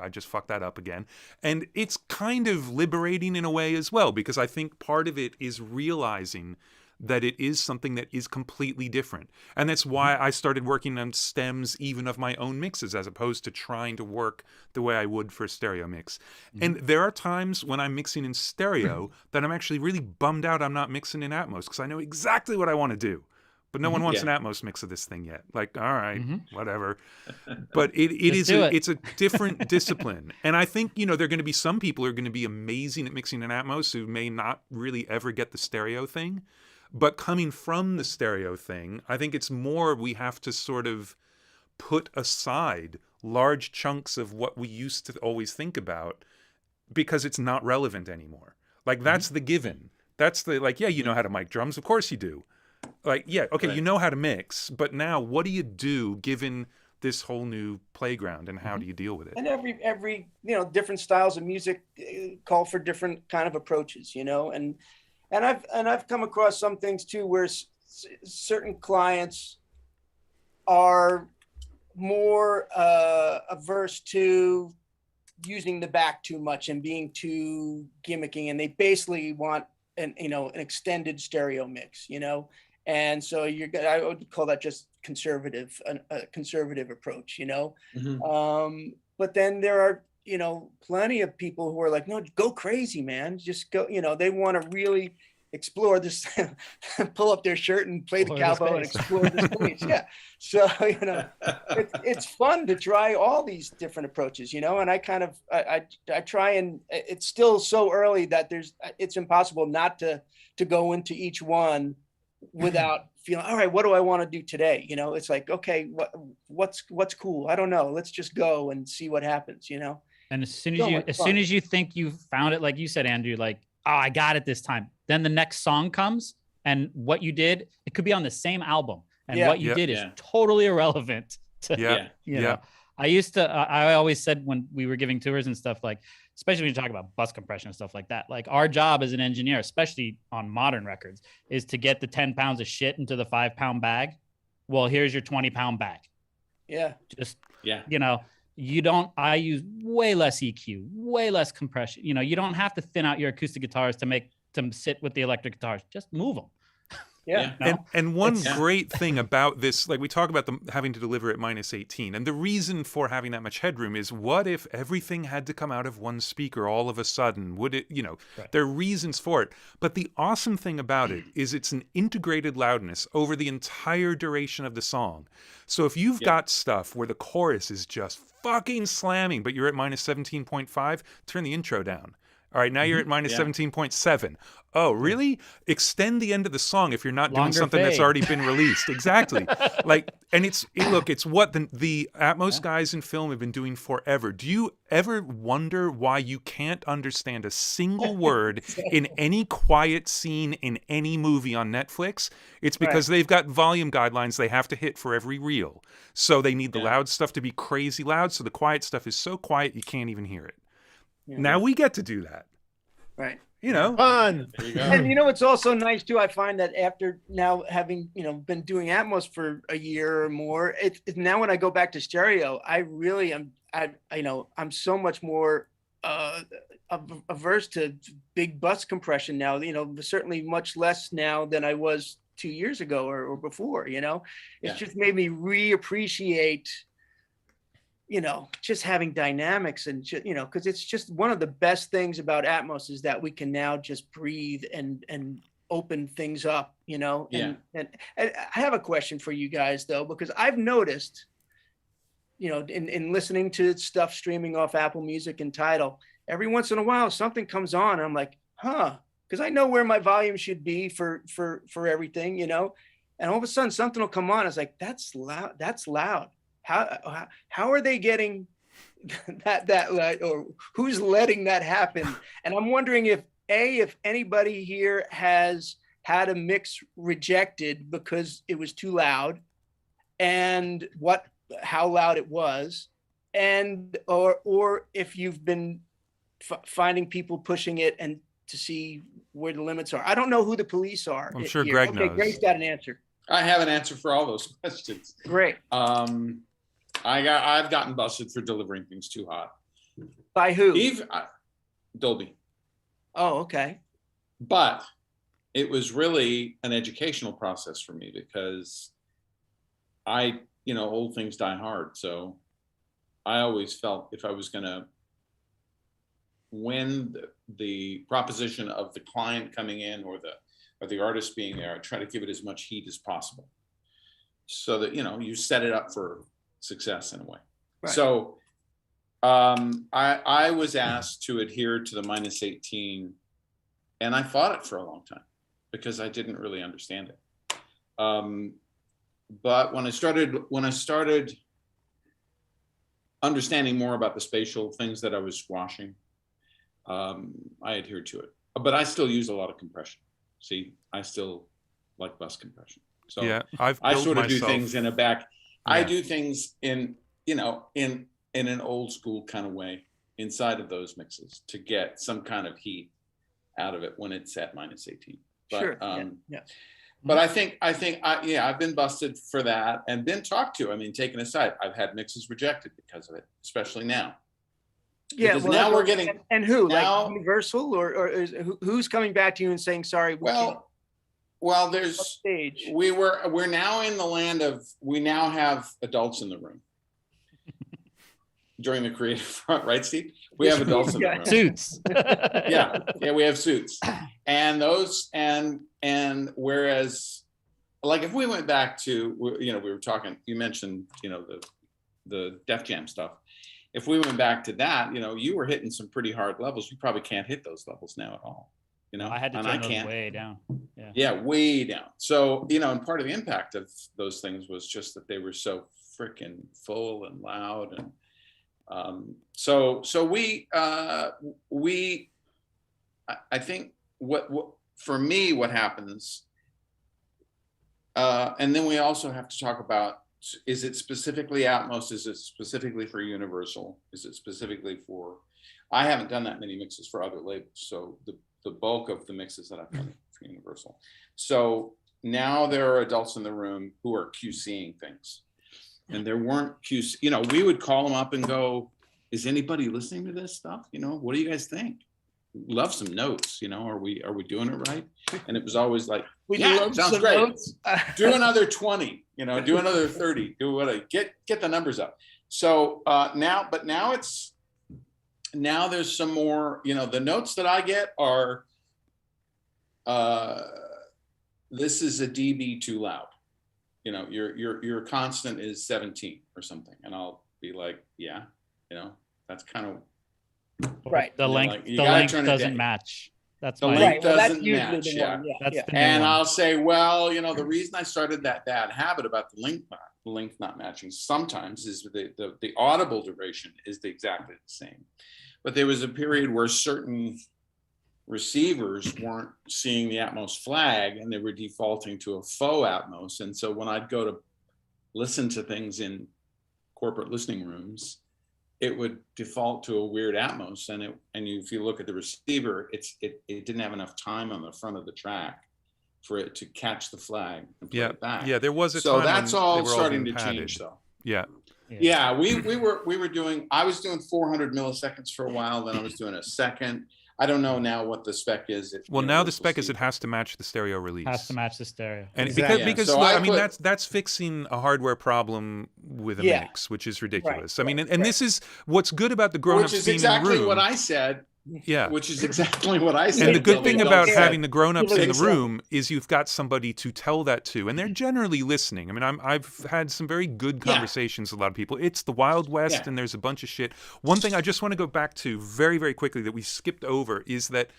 I just fucked that up again. And it's kind of liberating in a way as well, because I think part of it is realizing that it is something that is completely different. And that's why I started working on stems even of my own mixes, as opposed to trying to work the way I would for a stereo mix. And there are times when I'm mixing in stereo that I'm actually really bummed out I'm not mixing in Atmos, because I know exactly what I want to do. But no one wants an Atmos mix of this thing yet. Like, all right, whatever. But it's a different discipline. And I think, there are going to be some people who are going to be amazing at mixing in Atmos who may not really ever get the stereo thing. But coming from the stereo thing, I think it's more we have to sort of put aside large chunks of what we used to always think about, because it's not relevant anymore. Like, that's the given. That's the, like, yeah, you know how to mic drums. Of course you do. Like, yeah, okay, you know how to mix, but now what do you do given this whole new playground, and how do you deal with it?
And every different styles of music call for different kind of approaches, and I've come across some things too where certain clients are more averse to using the back too much and being too gimmicky, and they basically want an extended stereo mix, and so I would call that just conservative, a conservative approach, but then there are plenty of people who are like, no, go crazy, man, just go. They want to really explore this, pull up their shirt and play the cowbell and explore the stage. Yeah, so it's fun to try all these different approaches, and I kind of I try, and it's still so early that it's impossible not to go into each one without feeling, all right, what do I want to do today? It's like, okay, what's cool? I don't know. Let's just go and see what happens.
And as soon as you think you've found it, like you said, Andrew, like, oh, I got it this time. Then the next song comes, and what you did, it could be on the same album, and what you did is totally irrelevant to, know. I always said when we were giving tours and stuff, like, especially when you talk about bus compression and stuff like that, like, our job as an engineer, especially on modern records, is to get the 10 pounds of shit into the 5-pound bag. Well, here's your 20-pound bag.
Yeah.
Just, I use way less EQ, way less compression. You know, you don't have to thin out your acoustic guitars to make them sit with the electric guitars. Just move them.
Yeah.
No?
And one
It's-
great thing about this, like we talk about them having to deliver at -18, and the reason for having that much headroom is, what if everything had to come out of one speaker all of a sudden? Would it, you know,
Right.
there are reasons for it. But the awesome thing about it is it's an integrated loudness over the entire duration of the song. So if you've got stuff where the chorus is just fucking slamming, but you're at -17.5, turn the intro down. All right, now you're at -17.7. Oh, really? Extend the end of the song if you're not doing
Longer
something that's
fade.
already been released. Exactly. Like, and it's what the Atmos guys in film have been doing forever. Do you ever wonder why you can't understand a single word in any quiet scene in any movie on Netflix? It's because they've got volume guidelines they have to hit for every reel. So they need the loud stuff to be crazy loud, so the quiet stuff is so quiet you can't even hear it.
Yeah.
Now we get to do that.
Right.
You know,
Fun.
There you go.
And you know, it's also nice too. I find that after now having, you know, been doing Atmos for a year or more, it's now when I go back to stereo, I really am, you know, I'm so much more averse to big bus compression now, you know, certainly much less now than I was 2 years ago or before, you know. It's just made me reappreciate, you know, just having dynamics and, you know, because it's just one of the best things about Atmos is that we can now just breathe and open things up, you know. And I have a question for you guys though, because I've noticed, you know, in listening to stuff streaming off Apple Music and Tidal, every once in a while something comes on and I'm like, huh, because I know where my volume should be for everything, you know. And all of a sudden something will come on. It's like, that's loud. That's loud. How are they getting that or who's letting that happen? And I'm wondering if anybody here has had a mix rejected because it was too loud, and how loud it was, and or if you've been finding people pushing it and to see where the limits are. I don't know who the police are.
I'm sure
here.
Greg
Okay,
knows.
Greg's got an answer.
I have an answer for all those questions.
Great.
I've gotten busted for delivering things too hot.
By who?
Dolby.
Oh, okay.
But it was really an educational process for me because you know, old things die hard. So I always felt if I was going to win the proposition of the client coming in or the artist being there, I try to give it as much heat as possible so that, you know, you set it up for success in a way.
Right.
So I was asked to adhere to the -18, and I fought it for a long time because I didn't really understand it. But when I started understanding more about the spatial things that I was squashing, I adhered to it. But I still use a lot of compression. See, I still like bus compression. So
yeah,
I sort of do
myself-
things in a back.
Yeah.
I do things in, you know, in an old school kind of way inside of those mixes to get some kind of heat out of it when it's at -18. But,
Sure. Yeah.
But I think I've been busted for that and been talked to. I mean, taken aside. I've had mixes rejected because of it, especially now.
Yeah.
Because
Well,
now we're getting
and who
now-
like Universal or who's coming back to you and saying sorry?
Well, there's
Stage.
we're now in the land of we now have adults in the room during the creative front, right, Steve? We have adults in the room.
Suits.
Yeah, we have suits, and those and whereas, like, if we went back to, you know, we were talking, you mentioned, you know, the Def Jam stuff. If we went back to that, you know, you were hitting some pretty hard levels. You probably can't hit those levels now at all. You know,
I had to
and
turn those
can't.
way down.
Yeah, way down. So, you know, and part of the impact of those things was just that they were so freaking full and loud. And so I think what for me, what happens, and then we also have to talk about, is it specifically Atmos? Is it specifically for Universal? Is it specifically for, I haven't done that many mixes for other labels. So the bulk of the mixes that I've done for Universal. So now there are adults in the room who are QCing things. and there weren't QC. You know, we would call them up and go, "Is anybody listening to this stuff? You know, what do you guys think? Love some notes. You know, are we doing it right?" And it was always like,
We
"Yeah,
love
sounds
some
great.
notes.
Do another 20. You know, do another 30. Do what? Get the numbers up." So now there's some more. You know, the notes that I get are, this is a dB too loud. You know, your constant is 17 or something, and I'll be like, yeah, you know, that's kind of
Right.
The length,
like, you
the
gotta
length
turn it
doesn't
down.
match. That's
The
my.
length
Right. Well, that's
doesn't
usually
match,
the
yeah.
one. Yeah.
That's
yeah.
the new
And
one.
I'll say, well, you know, the reason I started that bad habit about the length not matching sometimes is the audible duration is exactly the same. But there was a period where certain receivers weren't seeing the Atmos flag and they were defaulting to a faux Atmos. And so when I'd go to listen to things in corporate listening rooms, it would default to a weird Atmos. And if you look at the receiver, it didn't have enough time on the front of the track for it to catch the flag and play it back.
Yeah, there was a
So
time
that's
when
all
they were
starting
being
to
padded.
change though.
Yeah.
Yeah, we were doing, I was doing 400 milliseconds for a while, then I was doing a second. I don't know now what the spec is.
Well, now the spec is it has to match the stereo release.
Has to match the stereo.
And
Exactly.
because
So
I
I
mean
put-
that's fixing a hardware problem with a
Yeah.
mix, which is ridiculous. I
Right,
mean,
right,
and this is what's good about the
which
grown-ups
is
being
exactly
in the room.
what I said.
Yeah.
Which is exactly what I said.
And the good
until
thing
the
about
adults
having
said,
the grown-ups in the
Exactly.
room is you've got somebody to tell that to, and they're generally listening. I mean, I've had some very good
Yeah.
conversations with a lot of people. It's the Wild West,
Yeah.
and there's a bunch of shit. One thing I just want to go back to very, very quickly that we skipped over is that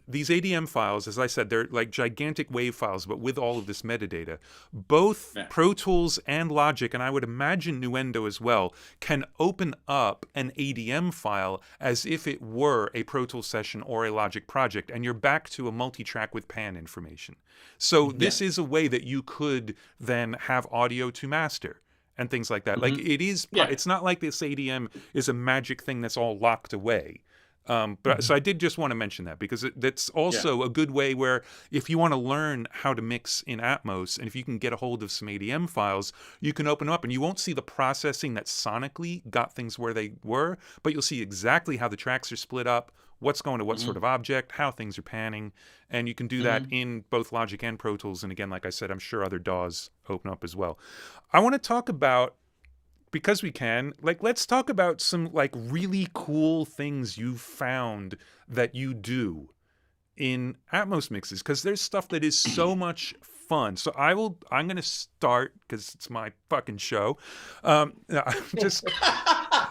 these ADM files, as I said, they're like gigantic WAV files, but with all of this metadata. Both
Yeah.
Pro Tools and Logic, and I would imagine Nuendo as well, can open up an ADM file as if it were a Pro Tools session or a Logic project, and you're back to a multi-track with pan information. So this is a way that you could then have audio to master and things like that. Like it is,
Yeah.
it's not like this ADM is a magic thing that's all locked away. But so I did just want to mention that because that's also a good way where if you want to learn how to mix in Atmos and if you can get a hold of some ADM files, you can open up and you won't see the processing that sonically got things where they were, but you'll see exactly how the tracks are split up, what's going to what sort of object, how things are panning, and you can do that in both Logic and Pro Tools. And again, like I said, I'm sure other DAWs open up as well. I want to talk about, because we can, like, let's talk about some like really cool things you've found that you do in Atmos mixes, because there's stuff that is so much fun. So I'm going to start because it's my fucking show. Just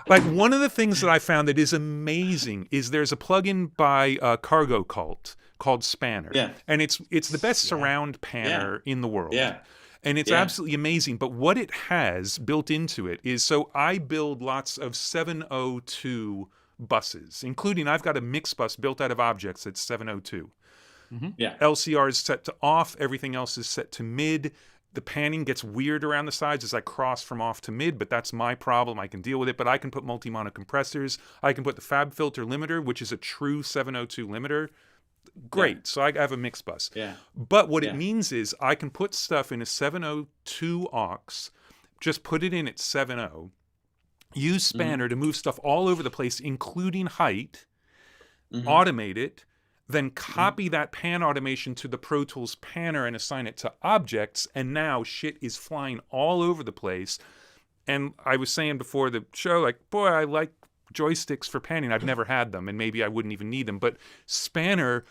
like one of the things that I found that is amazing is there's a plugin by Cargo Cult called Spanner.
Yeah.
And it's the best surround panner in the world.
Yeah.
And it's absolutely amazing. But what it has built into it is, so I build lots of 702 buses, including I've got a mix bus built out of objects that's 702.
Yeah.
LCR is set to off. Everything else is set to mid. The panning gets weird around the sides as I cross from off to mid, but that's my problem. I can deal with it. But I can put multi-mono compressors. I can put the Fab Filter limiter, which is a true 702 limiter. Great.
Yeah.
So I have a mix bus.
Yeah.
But what it means is I can put stuff in a 702 aux, just put it in at 7.0, use Spanner to move stuff all over the place, including height, automate it, then copy that pan automation to the Pro Tools panner and assign it to objects, and now shit is flying all over the place. And I was saying before the show, like, boy, I like joysticks for panning. I've never had them, and maybe I wouldn't even need them. But Spanner,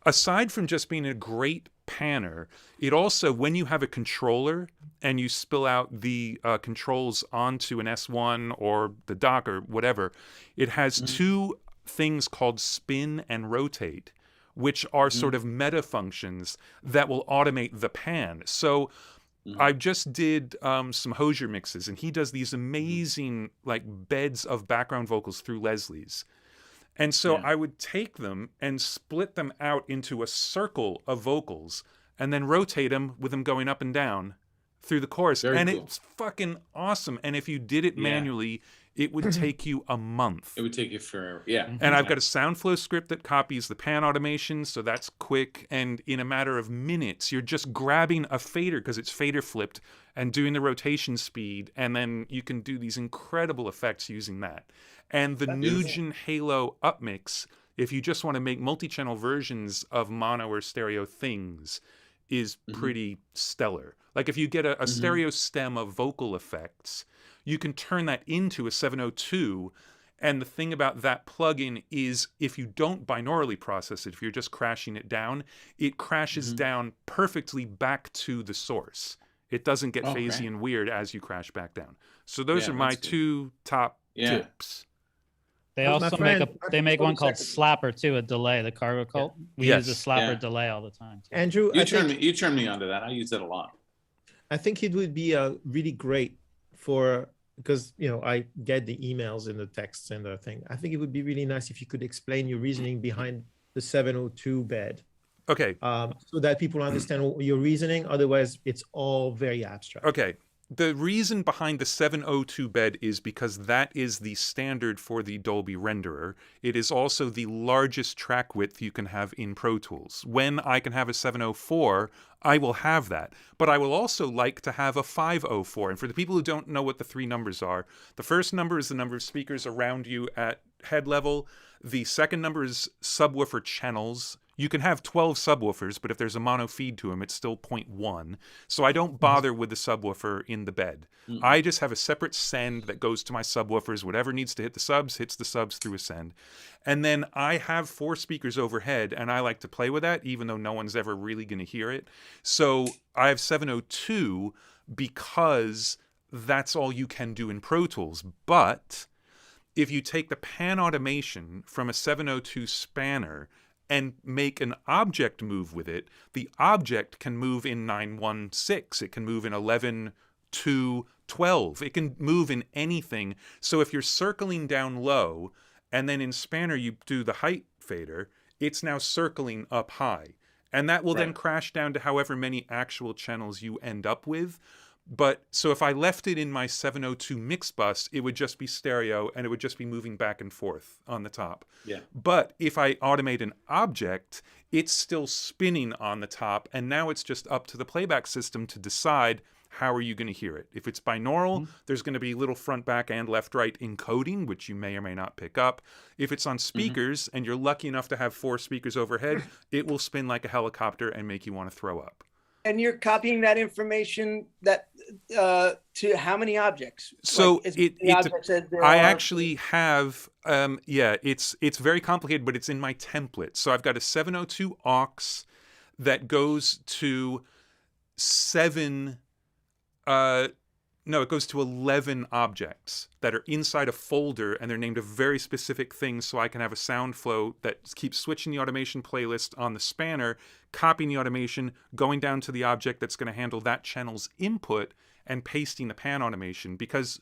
aside from just being a great panner, it also, when you have a controller and you spill out the controls onto an S1 or the dock or whatever, it has two things called spin and rotate, which are sort of meta functions that will automate the pan. So I just did some Hosier mixes, and he does these amazing like beds of background vocals through Leslie's. And so I would take them and split them out into a circle of vocals and then rotate them with them going up and down through the chorus.
Very
And
cool.
it's fucking awesome. And if you did it
Yeah.
manually, it would take you a month.
It would take you forever. Yeah.
And I've got a SoundFlow script that copies the pan automation, so that's quick. And in a matter of minutes, you're just grabbing a fader because it's fader flipped and doing the rotation speed, and then you can do these incredible effects using that. And the Nugent Halo upmix, if you just want to make multi-channel versions of mono or stereo things, is pretty stellar. Like if you get a stereo stem of vocal effects, you can turn that into a 702. And the thing about that plugin is if you don't binaurally process it, if you're just crashing it down, it crashes down perfectly back to the source. It doesn't get phasey and weird as you crash back down. So those are my two top tips.
They also make one called Slapper too, a delay, the Cargo Cult. We use the Slapper delay all the time. Too.
Andrew,
you turned me onto that. I use it a lot.
I think it would be really great because I get the emails and the texts and the thing. I think it would be really nice if you could explain your reasoning behind the 702 bed.
Okay.
So that people understand your reasoning. Otherwise, it's all very abstract.
Okay. The reason behind the 702 bed is because that is the standard for the Dolby renderer. It is also the largest track width you can have in Pro Tools. When I can have a 704, I will have that. But I will also like to have a 504. And for the people who don't know what the three numbers are, the first number is the number of speakers around you at head level. The second number is subwoofer channels. You can have 12 subwoofers, but if there's a mono feed to them, it's still 0.1. So I don't bother with the subwoofer in the bed. I just have a separate send that goes to my subwoofers. Whatever needs to hit the subs, hits the subs through a send. And then I have 4 speakers overhead, and I like to play with that, even though no one's ever really going to hear it. So I have 702 because that's all you can do in Pro Tools. But if you take the pan automation from a 702 spanner and make an object move with it, the object can move in 916. It can move in 11, 2, 12. It can move in anything. So if you're circling down low, and then in spanner you do the height fader, it's now circling up high. And that will then crash down to however many actual channels you end up with. But so if I left it in my 702 mix bus, it would just be stereo and it would just be moving back and forth on the top.
Yeah.
But if I automate an object, it's still spinning on the top. And now it's just up to the playback system to decide how are you going to hear it. If it's binaural, there's going to be little front, back, and left, right encoding, which you may or may not pick up. If it's on speakers and you're lucky enough to have 4 speakers overhead, it will spin like a helicopter and make you want to throw up.
And you're copying that information to how many objects?
So
Like,
I actually have it's very complicated, but it's in my template. So I've got a 702 aux that goes to 11 objects that are inside a folder, and they're named a very specific thing, so I can have a sound flow that keeps switching the automation playlist on the spanner, copying the automation, going down to the object that's going to handle that channel's input, and pasting the pan automation. Because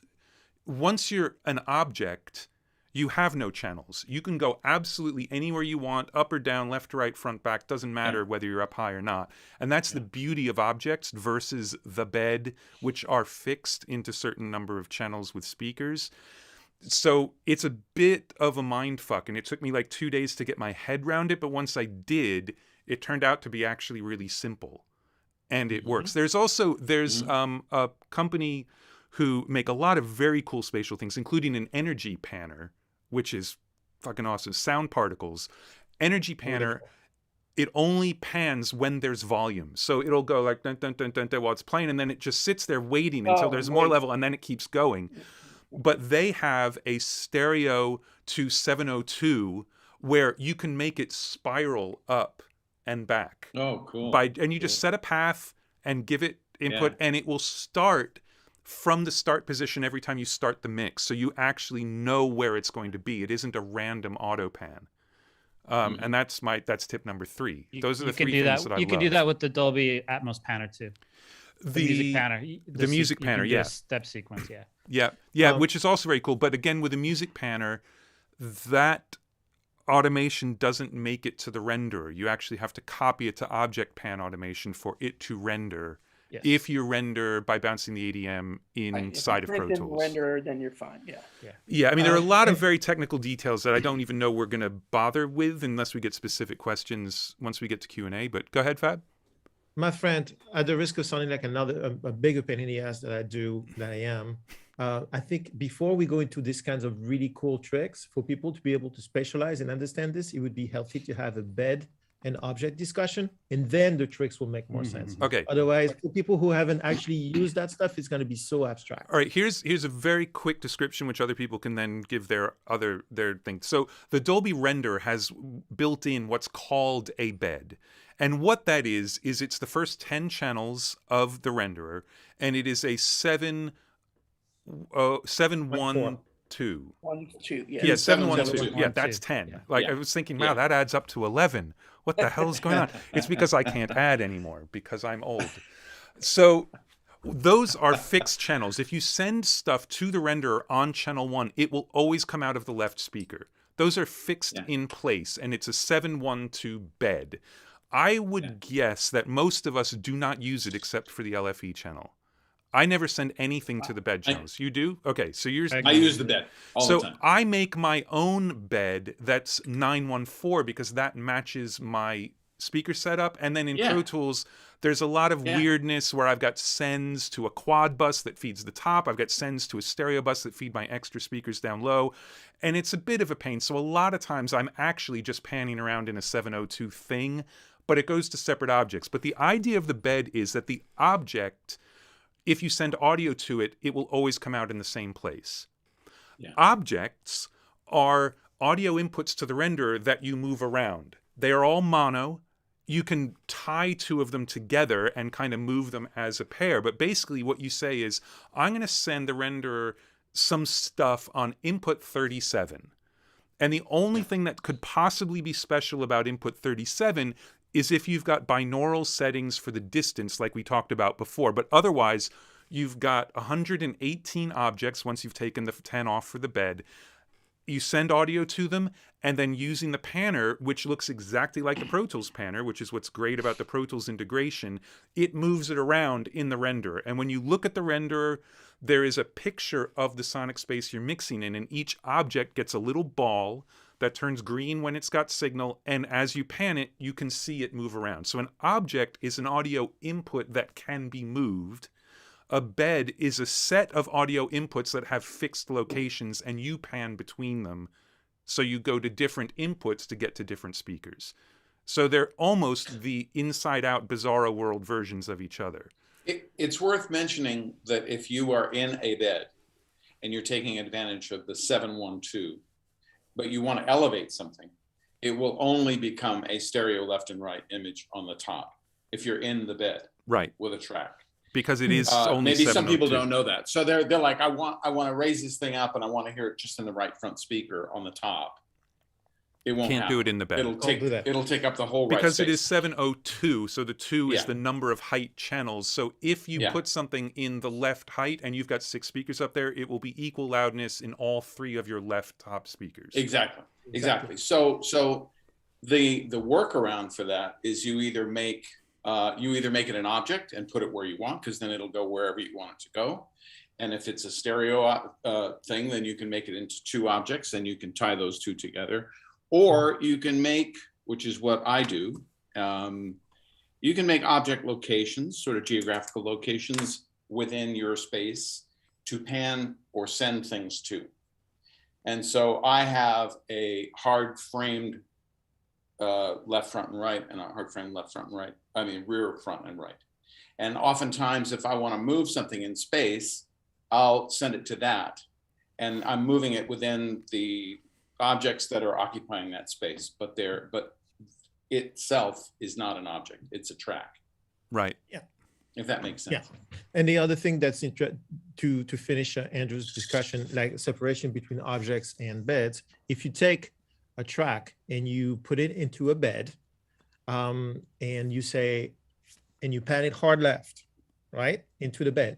once you're an object, you have no channels. You can go absolutely anywhere you want, up or down, left or right, front, back, doesn't matter whether you're up high or not. And that's the beauty of objects versus the bed, which are fixed into certain number of channels with speakers. So it's a bit of a mind fuck, and it took me like 2 days to get my head around it, but once I did, it turned out to be actually really simple. And it works. There's a company who make a lot of very cool spatial things, including an energy panner, which is fucking awesome. Sound particles. Energy panner, it only pans when there's volume. So it'll go like dun, dun, dun, dun, dun, while it's playing, and then it just sits there waiting until there's more level, and then it keeps going. But they have a stereo to 702 where you can make it spiral up and back.
Oh, cool.
And you just set a path and give it input, and it will start from the start position every time you start the mix. So you actually know where it's going to be. It isn't a random auto pan. And that's tip number 3. Those are the 3 things that I love.
You can do that with the Dolby Atmos panner too. The music panner.
The music panner, yeah.
Step sequence, yeah.
Yeah, which is also very cool. But again, with the music panner, that automation doesn't make it to the renderer. You actually have to copy it to object pan automation for it to render.
Yes.
if you render by bouncing the ADM inside of Pro
If you
Tools.
render, then you're fine. Yeah.
Yeah, I mean, there are a lot of very technical details that I don't even know we're going to bother with unless we get specific questions once we get to Q&A. But go ahead, Fab.
My friend, at the risk of sounding like a bigger pain in the ass that I am, I think before we go into these kinds of really cool tricks, for people to be able to specialize and understand this, it would be healthy to have a bed and object discussion, and then the tricks will make more sense.
Okay.
Otherwise, for people who haven't actually used that stuff, it's going to be so abstract.
All right, here's a very quick description which other people can then give their thing. So the Dolby Render has built in what's called a bed. And what that is it's the first 10 channels of the renderer, and it is a 7 1 2.
1 2. Yeah.
Yeah, 7 1
7,
2.
1,
Yeah,
2.
that's 10.
Yeah.
Like
Yeah.
I was thinking, wow,
Yeah.
that adds up to 11. What the hell is going on? It's because I can't add anymore because I'm old. So those are fixed channels. If you send stuff to the renderer on channel 1, it will always come out of the left speaker. Those are fixed in place, and it's a 7 1 2 bed. I would guess that most of us do not use it except for the LFE channel. I never send anything to the bed channels. You do? Okay, so yours.
I use the bed all
So
the time.
I make my own bed that's 914 because that matches my speaker setup. And then in
Yeah.
Pro Tools, there's a lot of weirdness where I've got sends to a quad bus that feeds the top. I've got sends to a stereo bus that feed my extra speakers down low. And it's a bit of a pain. So a lot of times I'm actually just panning around in a 702 thing, but it goes to separate objects. But the idea of the bed is that the object, if you send audio to it, it will always come out in the same place.
Yeah.
Objects are audio inputs to the renderer that you move around. They are all mono. You can tie two of them together and kind of move them as a pair. But basically what you say is, I'm going to send the renderer some stuff on input 37. And the only thing that could possibly be special about input 37 is if you've got binaural settings for the distance like we talked about before. But otherwise, you've got 118 objects once you've taken the 10 off for the bed. You send audio to them, and then using the panner, which looks exactly like the Pro Tools panner, which is what's great about the Pro Tools integration, it moves it around in the renderer. And when you look at the renderer, there is a picture of the sonic space you're mixing in, and each object gets a little ball that turns green when it's got signal, and as you pan it, you can see it move around. So an object is an audio input that can be moved. A bed is a set of audio inputs that have fixed locations, and you pan between them. So you go to different inputs to get to different speakers. So they're almost the inside-out Bizarro World versions of each other.
It's worth mentioning that if you are in a bed and you're taking advantage of the 712, but you want to elevate something, it will only become a stereo left and right image on the top if you're in the bed
Right.
with a track.
Because it is only
maybe some people
702.
don't know that. So they're like, I want to raise this thing up and I want to hear it just in the right front speaker on the top. It won't
Can't
happen.
do it in the bed.
It'll take up the whole right
Because
space.
it is 702, so the 2 is
Yeah.
the number of height channels. So if you
Yeah.
put something in the left height and you've got 6 speakers up there, it will be equal loudness in all 3 of your left top speakers.
Exactly. So the workaround for that is you either make it an object and put it where you want, because then it'll go wherever you want it to go. And if it's a stereo thing, then you can make it into 2 objects and you can tie those 2 together. Or you can make, which is what I do, you can make object locations, sort of geographical locations within your space to pan or send things to. And so I have a hard framed left front and right, and a hard frame left front and right, rear front and right. And oftentimes if I want to move something in space, I'll send it to that. And I'm moving it within the objects that are occupying that space, but itself is not an object, it's a track.
Right.
Yeah.
If that makes sense.
Yeah. And the other thing that's to finish Andrew's discussion, like separation between objects and beds, if you take a track and you put it into a bed, and you say, and you pan it hard left, right, into the bed,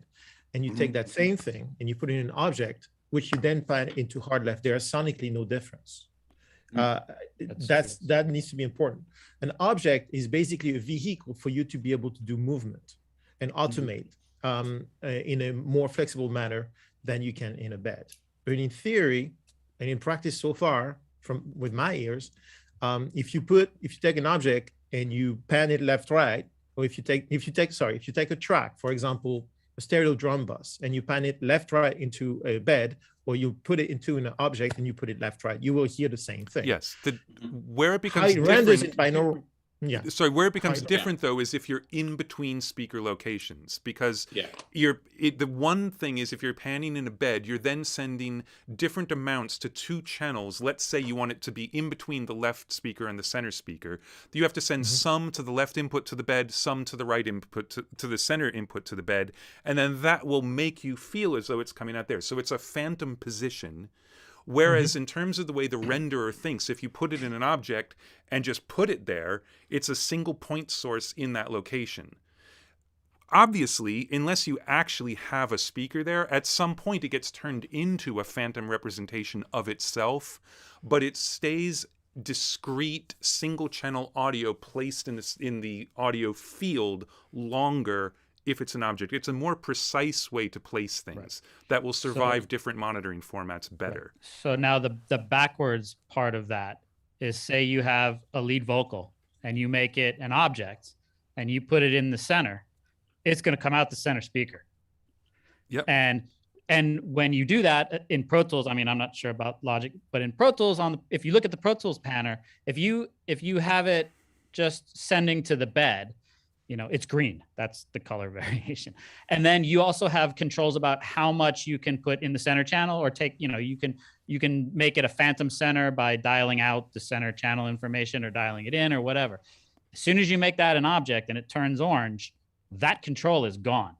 and you take that same thing and you put it in an object, which you then pan into hard left, there is sonically no difference. That needs to be important. An object is basically a vehicle for you to be able to do movement. and automate in a more flexible manner than you can in a bed. But in theory and in practice so far, with my ears, if you take an object and you pan it left, right, or if you take a track, for example, a stereo drum bus, and you pan it left, right into a bed, or you put it into an object and you put it left, right, you will hear the same thing.
Yes. Where it becomes
how it
different,
renders it binaural. Yeah.
Sorry, where it becomes different though is if you're in between speaker locations, because the one thing is if you're panning in a bed, you're then sending different amounts to two channels. Let's say you want it to be in between the left speaker and the center speaker. You have to send some to the left input to the bed, some to the right input to the center input to the bed, and then that will make you feel as though it's coming out there. So it's a phantom position. Whereas in terms of the way the renderer thinks, if you put it in an object and just put it there, it's a single point source in that location. Obviously, unless you actually have a speaker there, at some point it gets turned into a phantom representation of itself, but it stays discrete single channel audio placed in the audio field longer if it's an object. It's a more precise way to place things that will survive different monitoring formats better.
So now the backwards part of that is, say you have a lead vocal and you make it an object and you put it in the center, it's going to come out the center speaker.
Yep.
And when you do that in Pro Tools, I mean, I'm not sure about Logic, but in Pro Tools, if you look at the Pro Tools panner, if you have it just sending to the bed, it's green. That's the color variation. And then you also have controls about how much you can put in the center channel, or take, you can make it a phantom center by dialing out the center channel information or dialing it in or whatever. As soon as you make that an object and it turns orange, that control is gone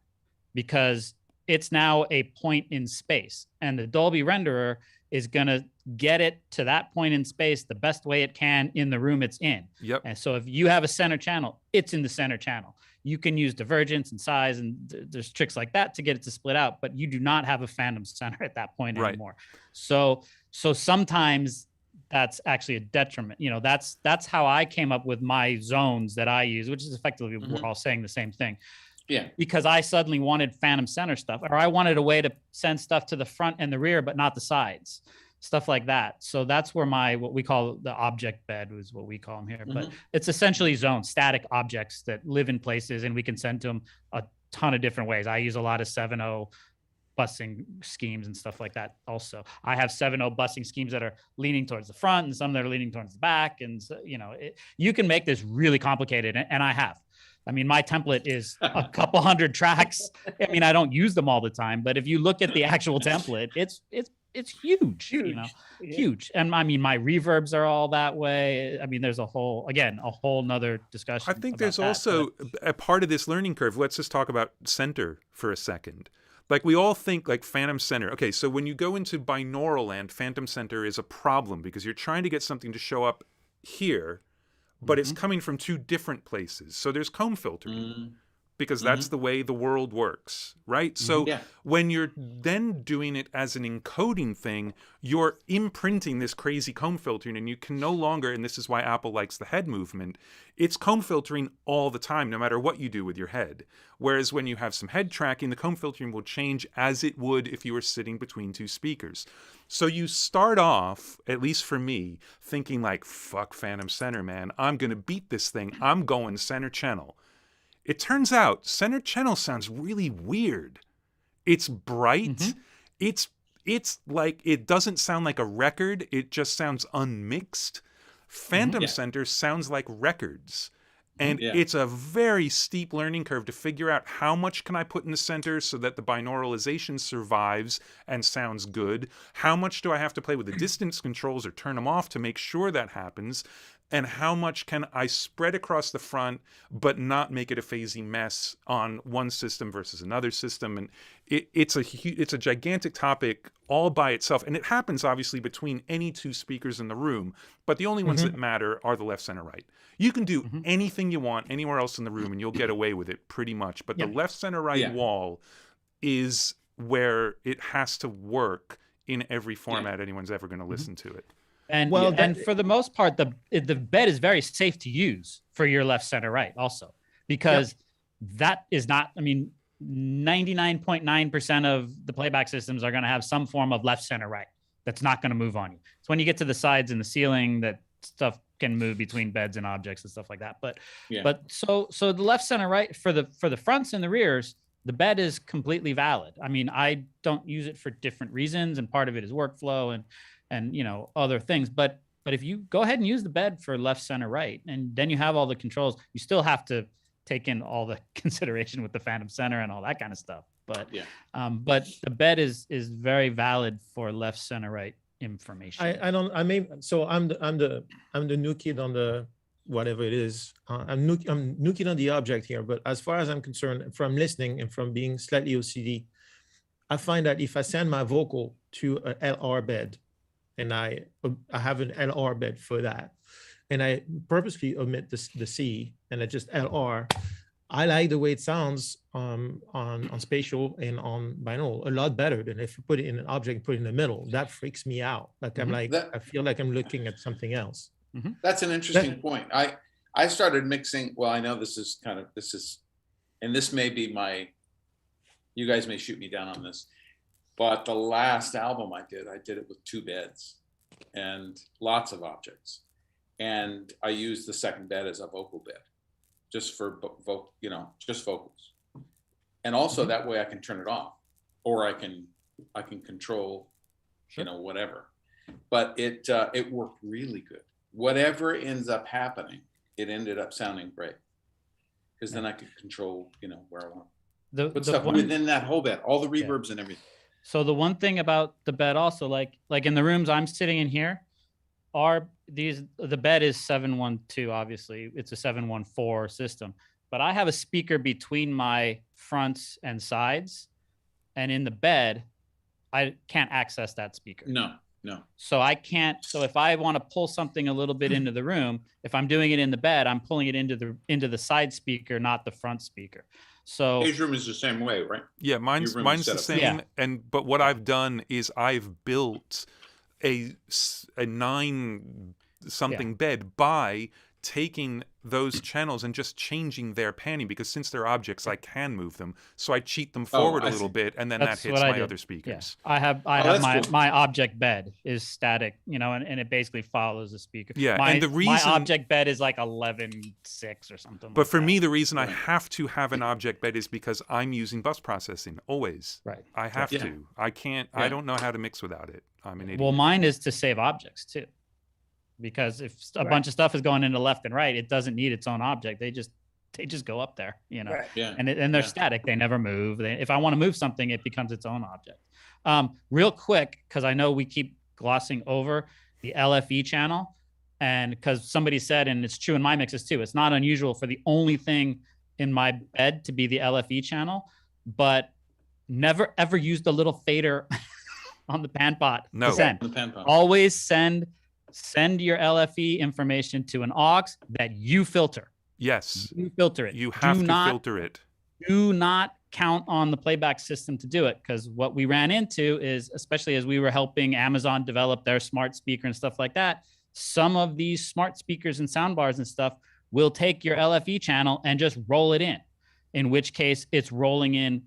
because it's now a point in space. And the Dolby renderer is going to get it to that point in space the best way it can in the room it's in.
Yep.
And so if you have a center channel, it's in the center channel. You can use divergence and size, and there's tricks like that to get it to split out, but you do not have a phantom center at that point anymore. So sometimes that's actually a detriment. That's how I came up with my zones that I use, which is effectively we're all saying the same thing.
Yeah.
Because I suddenly wanted phantom center stuff, or I wanted a way to send stuff to the front and the rear, but not the sides, stuff like that. So that's where what we call the object bed is what we call them here. But it's essentially zones, static objects that live in places, and we can send to them a ton of different ways. I use a lot of 7/0 busing schemes and stuff like that. Also, I have 7/0 busing schemes that are leaning towards the front and some that are leaning towards the back. And you can make this really complicated, and I have. I mean, my template is a couple hundred tracks. I mean, I don't use them all the time, but if you look at the actual template, it's huge, huge. And I mean, my reverbs are all that way. I mean, there's a whole nother discussion.
I think there's also a part of this learning curve. Let's just talk about center for a second. Like, we all think like phantom center. Okay, so when you go into binaural land, phantom center is a problem because you're trying to get something to show up here, but it's coming from two different places. So there's comb filtering because that's the way the world works, right? So when you're then doing it as an encoding thing, you're imprinting this crazy comb filtering, and you can no longer, and this is why Apple likes the head movement, it's comb filtering all the time, no matter what you do with your head. Whereas when you have some head tracking, the comb filtering will change as it would if you were sitting between two speakers. So you start off, at least for me, thinking like, fuck Phantom Center, man. I'm going to beat this thing. I'm going center channel. It turns out center channel sounds really weird. It's bright. It's like, it doesn't sound like a record. It just sounds unmixed. Phantom Center sounds like records. And it's a very steep learning curve to figure out how much can I put in the center so that the binauralization survives and sounds good. How much do I have to play with the distance controls or turn them off to make sure that happens? And how much can I spread across the front but not make it a phasey mess on one system versus another system? And it's a gigantic topic all by itself. And it happens obviously between any two speakers in the room, but the only ones that matter are the left, center, right. You can do anything you want anywhere else in the room and you'll get away with it pretty much. But the left, center, right wall is where it has to work in every format anyone's ever going to listen to it.
And and for the most part, the bed is very safe to use for your left, center, right also, because that is not, I mean, 99.9% of the playback systems are going to have some form of left, center, right. That's not going to move on you. It's when you get to the sides and the ceiling that stuff can move between beds and objects and stuff like that. But so the left, center, right for the fronts and the rears, the bed is completely valid. I mean, I don't use it for different reasons, and part of it is workflow and you know, other things. But if you go ahead and use the bed for left, center, right, and then you have all the controls, you still have to take in all the consideration with the phantom center and all that kind of stuff. But but the bed is very valid for left, center, right information.
I'm the new kid on the whatever it is. I'm new kid on the object here. But as far as I'm concerned, from listening and from being slightly OCD, I find that if I send my vocal to an LR bed, and I have an LR bed for that, and I purposely omit the C and I just LR, I like the way it sounds on spatial and on binaural a lot better than if you put it in an object and put it in the middle. That freaks me out. Like I'm like, I feel like I'm looking at something else.
That's an interesting point. I started mixing. Well, I know this is, and this may be you guys may shoot me down on this, but the last album I did it with 2 beds and lots of objects. And I used the second bed as a vocal bed, just for just vocals. And also that way I can turn it off, or I can control, whatever. But it worked really good. Whatever ends up happening, it ended up sounding great, because then I could control, where I want. Put stuff within that whole bed, all the reverbs and everything.
So the one thing about the bed also, like in the rooms I'm sitting in here, the bed is 712, obviously it's a 714 system, but I have a speaker between my fronts and sides, and in the bed I can't access that speaker.
No.
So I can't. So if I want to pull something a little bit into the room, if I'm doing it in the bed, I'm pulling it into the side speaker, not the front speaker. So
his room is the same way, right?
Yeah, mine's the same. Yeah. But what I've done is I've built a 9 something bed by taking those channels and just changing their panning, because since they're objects, I can move them. So I cheat them forward a little bit, and then that hits my other speakers.
Yeah. I have my object bed is static, and it basically follows the speaker.
Yeah, and the reason
my object bed is like 11.6 or something.
But for me, the reason I have to have an object bed is because I'm using bus processing always.
Right.
I have to. I can't. I don't know how to mix without it. I'm an idiot.
Well, mine is to save objects too. Because if a bunch of stuff is going into left and right, it doesn't need its own object. They just go up there,
Right.
Yeah.
And they're static. They never move. If I want to move something, it becomes its own object. Real quick, because I know we keep glossing over the LFE channel, and because somebody said, and it's true in my mixes too, it's not unusual for the only thing in my bed to be the LFE channel, but never ever use the little fader on the pan pot.
No.
The pan pot.
Always send your LFE information to an aux that you filter.
Yes.
You filter it.
You have to filter it.
Do not count on the playback system to do it, because what we ran into is, especially as we were helping Amazon develop their smart speaker and stuff like that, some of these smart speakers and soundbars and stuff will take your LFE channel and just roll it in which case it's rolling in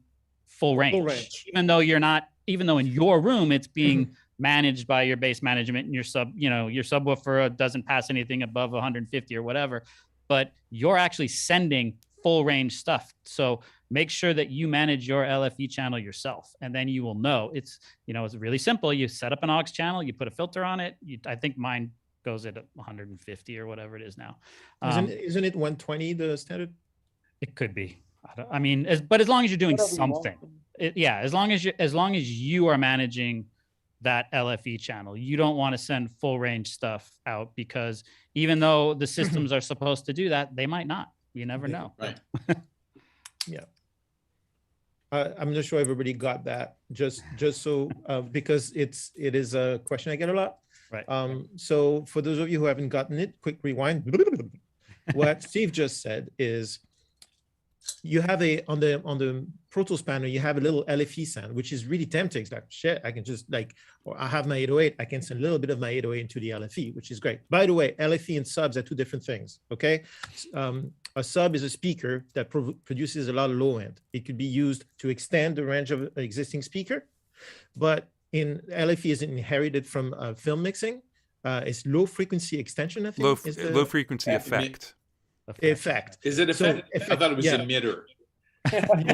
full range. Even though in your room it's being managed by your bass management, and your subwoofer doesn't pass anything above 150 or whatever, but you're actually sending full range stuff. So make sure that you manage your LFE channel yourself, and then you will know. It's really simple. You set up an aux channel, you put a filter on it. I think mine goes at 150 or whatever it is now.
Isn't it 120 the standard?
It could be. But as long as you're doing something, as long as you are managing that LFE channel, you don't want to send full range stuff out, because even though the systems are supposed to do that, they might not. You never know.
Right.
Yeah. I'm not sure everybody got that. Just so because it is a question I get a lot.
Right.
So for those of you who haven't gotten it, quick rewind. What Steve just said is, you have on the Pro Tools panel, you have a little LFE sound, which is really tempting. It's like, shit, I can just like, or I have my 808, I can send a little bit of my 808 into the LFE, which is great. By the way, LFE and subs are two different things, okay? A sub is a speaker that produces a lot of low end. It could be used to extend the range of an existing speaker, but LFE is inherited from film mixing. It's low frequency extension, I think.
Low frequency effect.
Effect.
Is it effect? I thought it was emitter.
There
I
you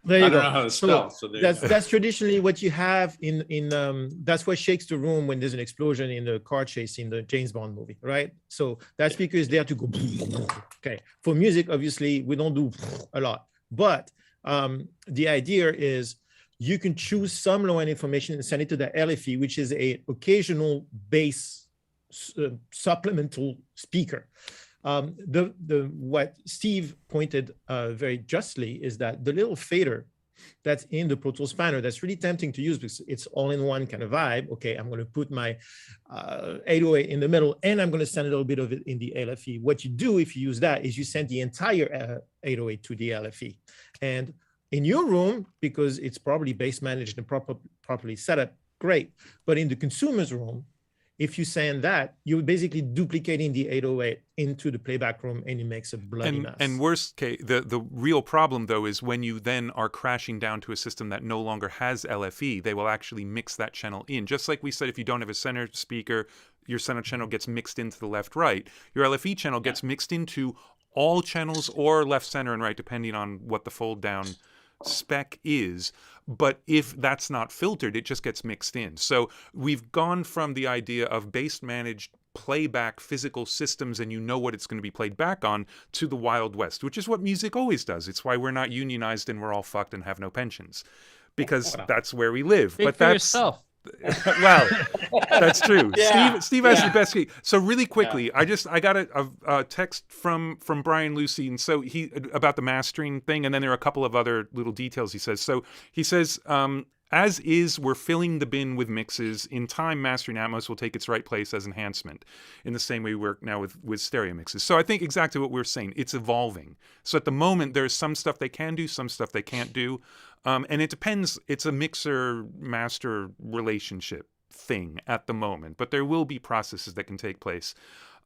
don't
go.
know how to spell. So
That's traditionally what you have in that's what shakes the room when there's an explosion in the car chase in the James Bond movie, right? So that speaker is there to go. Okay. For music, obviously, we don't do a lot, but the idea is you can choose some low-end information and send it to the LFE, which is a occasional bass supplemental speaker. What Steve pointed very justly is that the little fader that's in the Pro Tools panel that's really tempting to use because it's all in one kind of vibe. Okay, I'm going to put my 808 in the middle and I'm going to send a little bit of it in the LFE. What you do if you use that is you send the entire 808 to the LFE. And in your room, because it's probably bass managed and properly set up, great. But in the consumer's room, if you send that, you're basically duplicating the 808 into the playback room and it makes a bloody mess.
And worst case, the real problem though is when you then are crashing down to a system that no longer has LFE, they will actually mix that channel in. Just like we said, if you don't have a center speaker, your center channel gets mixed into the left, right. Your LFE channel gets mixed into all channels or left, center, and right, depending on what the fold down spec is. But if that's not filtered, it just gets mixed in. So we've gone from the idea of bass managed playback physical systems and you know what it's going to be played back on to the Wild West, which is what music always does. It's why we're not unionized and we're all fucked and have no pensions, because that's where we live.
Speak
but
for
that's
yourself.
Well, that's true.
Yeah.
Steve has the best key. So really quickly, I got a text from Brian Lucy, and so he about the mastering thing, and then there are a couple of other little details he says. So he says, as is, we're filling the bin with mixes. In time, mastering Atmos will take its right place as enhancement, in the same way we work now with stereo mixes. So I think exactly what we're saying. It's evolving. So at the moment, there's some stuff they can do, some stuff they can't do. And it depends. It's a mixer-master relationship thing at the moment, but there will be processes that can take place.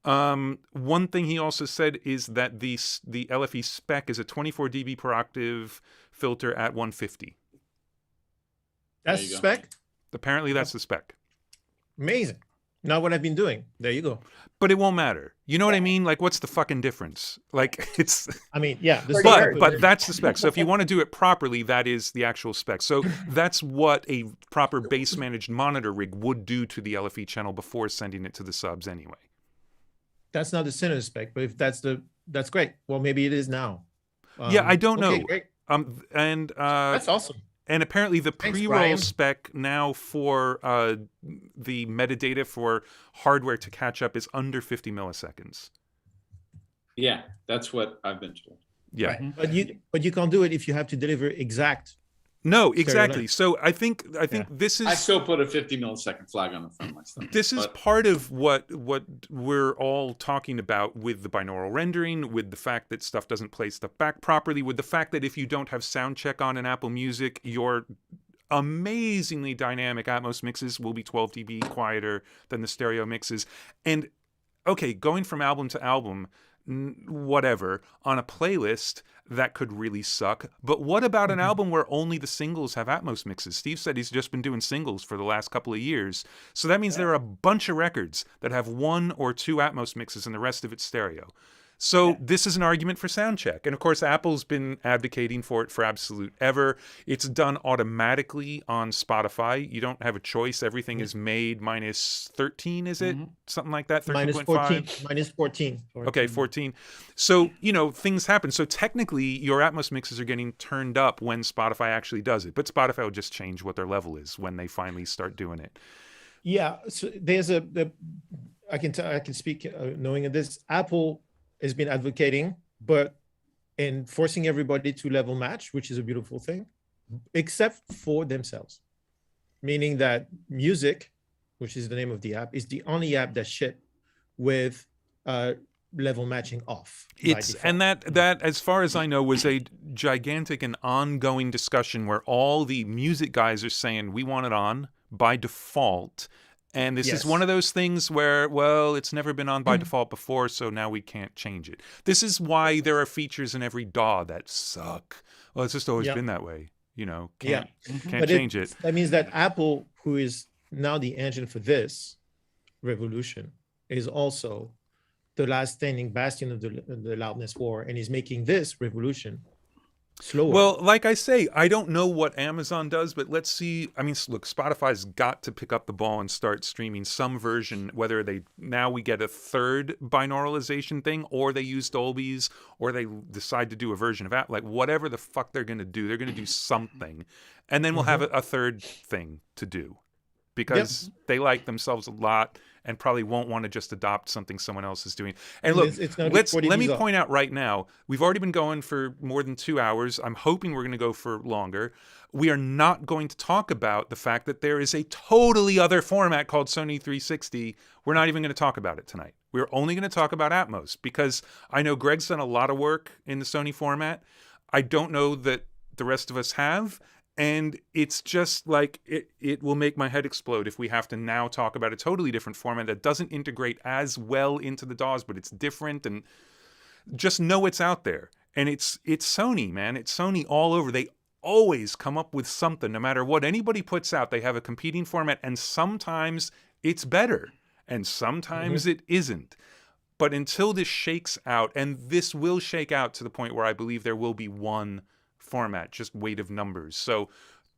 One thing he also said is that the LFE spec is a 24 dB per octave filter at 150.
That's the spec?
Apparently that's the spec.
Amazing. Not what I've been doing. There you go.
But it won't matter. You know what I mean? Like, what's the fucking difference? Like, it's...
I mean, yeah.
But that's the spec. So if you want to do it properly, that is the actual spec. So that's what a proper bass managed monitor rig would do to the LFE channel before sending it to the subs anyway.
That's not the center spec, but if that's great. Well, maybe it is now.
Yeah, I don't know.
Great.
That's
awesome.
And apparently the
Thanks,
pre-roll
Brian.
spec now for the metadata for hardware to catch up is under 50 milliseconds.
Yeah, that's what I've been told.
Yeah.
Right. But you can't do it if you have to deliver exact.
No, exactly. So I think this is...
I still put a 50 millisecond flag on the front of my stomach.
This is part of what we're all talking about with the binaural rendering, with the fact that stuff doesn't play stuff back properly, with the fact that if you don't have sound check on in Apple Music, your amazingly dynamic Atmos mixes will be 12 dB quieter than the stereo mixes. And okay, going from album to album, whatever, on a playlist, that could really suck. But what about an album where only the singles have Atmos mixes? Steve said he's just been doing singles for the last couple of years. So that means there are a bunch of records that have 1 or 2 Atmos mixes and the rest of it's stereo. So this is an argument for soundcheck. And of course, Apple's been advocating for it for absolute ever. It's done automatically on Spotify. You don't have a choice. Everything is made minus 13, is it? Something like that? 13.5?
Minus 14.
Okay, 14. So, things happen. So technically, your Atmos mixes are getting turned up when Spotify actually does it. But Spotify will just change what their level is when they finally start doing it.
Yeah. So there's I can speak knowing this. Apple has been advocating, and forcing everybody to level match, which is a beautiful thing, except for themselves. Meaning that Music, which is the name of the app, is the only app that ship with level matching off.
It's and that as far as I know was a gigantic and ongoing discussion where all the music guys are saying we want it on by default. And this is one of those things where, well, it's never been on by default before, so now we can't change it. This is why there are features in every DAW that suck. Well, it's just always been that way. You know, can't change it.
That means that Apple, who is now the engine for this revolution, is also the last standing bastion of the loudness war, and is making this revolution slower.
Well, like I say, I don't know what Amazon does, but let's see. I mean, look, Spotify's got to pick up the ball and start streaming some version, whether now we get a third binauralization thing, or they use Dolby's, or they decide to do a version of that. Like, whatever the fuck they're going to do, they're going to do something. And then we'll have a third thing to do, because they like themselves a lot and probably won't want to just adopt something someone else is doing. And look, let me point out right now, we've already been going for more than 2 hours. I'm hoping we're going to go for longer. We are not going to talk about the fact that there is a totally other format called Sony 360. We're not even going to talk about it tonight. We're only going to talk about Atmos, because I know Greg's done a lot of work in the Sony format. I don't know that the rest of us have. And it's just like, it will make my head explode if we have to now talk about a totally different format that doesn't integrate as well into the DAWs, but it's different, and just know it's out there. And it's Sony, man. It's Sony all over. They always come up with something. No matter what anybody puts out, they have a competing format, and sometimes it's better, and sometimes it isn't. But until this shakes out, and this will shake out to the point where I believe there will be one format, just weight of numbers. So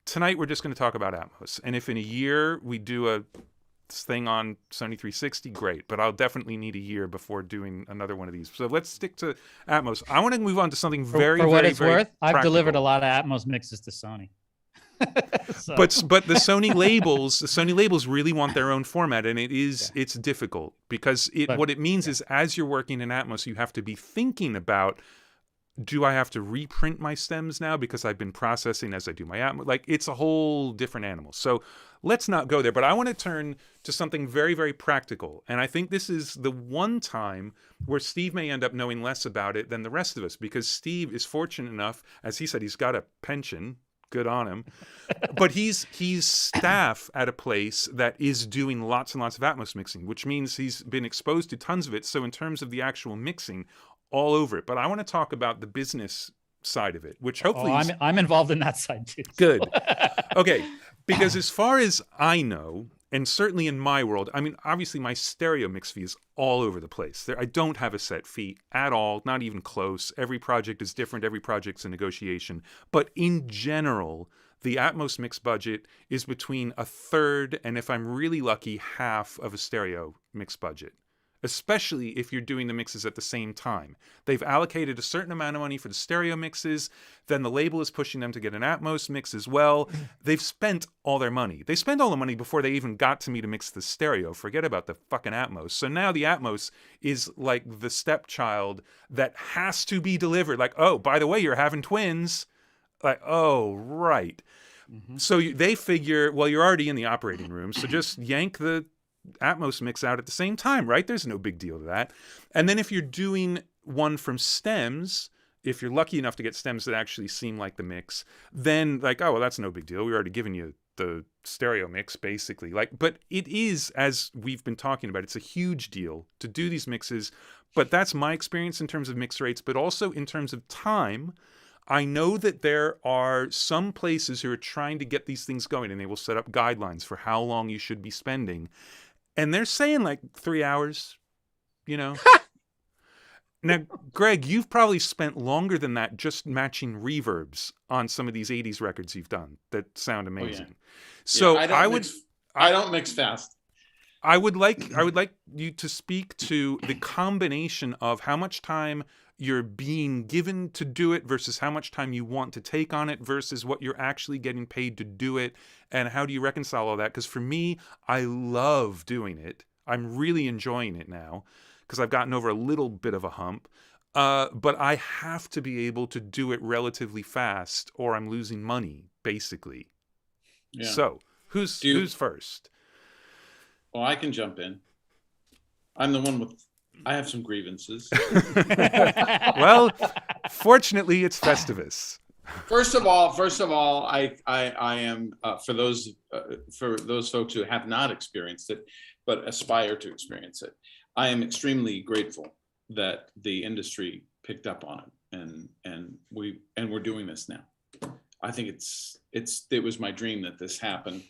tonight we're just going to talk about Atmos, and if in a year we do a thing on Sony 360, great, but I'll definitely need a year before doing another one of these. So let's stick to Atmos. I want to move on to something
for what it's worth. I've delivered a lot of Atmos mixes to Sony. So.
But the Sony labels really want their own format, and it's difficult, because what it means is, as you're working in Atmos, you have to be thinking about, do I have to reprint my stems now because I've been processing as I do my Atmos? Like, it's a whole different animal. So let's not go there. But I want to turn to something very, very practical. And I think this is the one time where Steve may end up knowing less about it than the rest of us, because Steve is fortunate enough, as he said, he's got a pension. Good on him. But he's staff at a place that is doing lots and lots of Atmos mixing, which means he's been exposed to tons of it. So in terms of the actual mixing, all over it. But I want to talk about the business side of it, which hopefully
I'm involved in that side too.
Good. Okay. Because as far as I know, and certainly in my world, I mean, obviously my stereo mix fee is all over the place. I don't have a set fee at all, not even close. Every project is different. Every project's a negotiation. But in general, the Atmos mix budget is between a third and, if I'm really lucky, half of a stereo mix budget, especially if you're doing the mixes at the same time. They've allocated a certain amount of money for the stereo mixes, then the label is pushing them to get an Atmos mix as well. They've spent all their money. They spent all the money before they even got to me to mix the stereo. Forget about the fucking Atmos. So now the Atmos is like the stepchild that has to be delivered. Like, oh, by the way, you're having twins. Like, oh, right. So they figure, well, you're already in the operating room, so just yank the Atmos mix out at the same time, right? There's no big deal to that. And then if you're doing one from stems, if you're lucky enough to get stems that actually seem like the mix, then like, oh, well, that's no big deal. We've already given you the stereo mix, basically. Like, but it is, as we've been talking about, it's a huge deal to do these mixes. But that's my experience in terms of mix rates, but also in terms of time. I know that there are some places who are trying to get these things going, and they will set up guidelines for how long you should be spending. And they're saying like 3 hours, you know. Now, Greg, you've probably spent longer than that just matching reverbs on some of these 80s records you've done that sound amazing.
Oh, yeah.
So
Yeah, I don't mix fast.
I would like you to speak to the combination of how much time you're being given to do it versus how much time you want to take on it versus what you're actually getting paid to do it. And how do you reconcile all that? Because for me, I love doing it. I'm really enjoying it now because I've gotten over a little bit of a hump. But I have to be able to do it relatively fast or I'm losing money, basically. Yeah. So who's first?
Well, I can jump in. I'm the one with I have some grievances.
Well, fortunately, it's Festivus.
First of all, I am for those folks who have not experienced it, but aspire to experience it. I am extremely grateful that the industry picked up on it, and we're doing this now. I think it was my dream that this happened,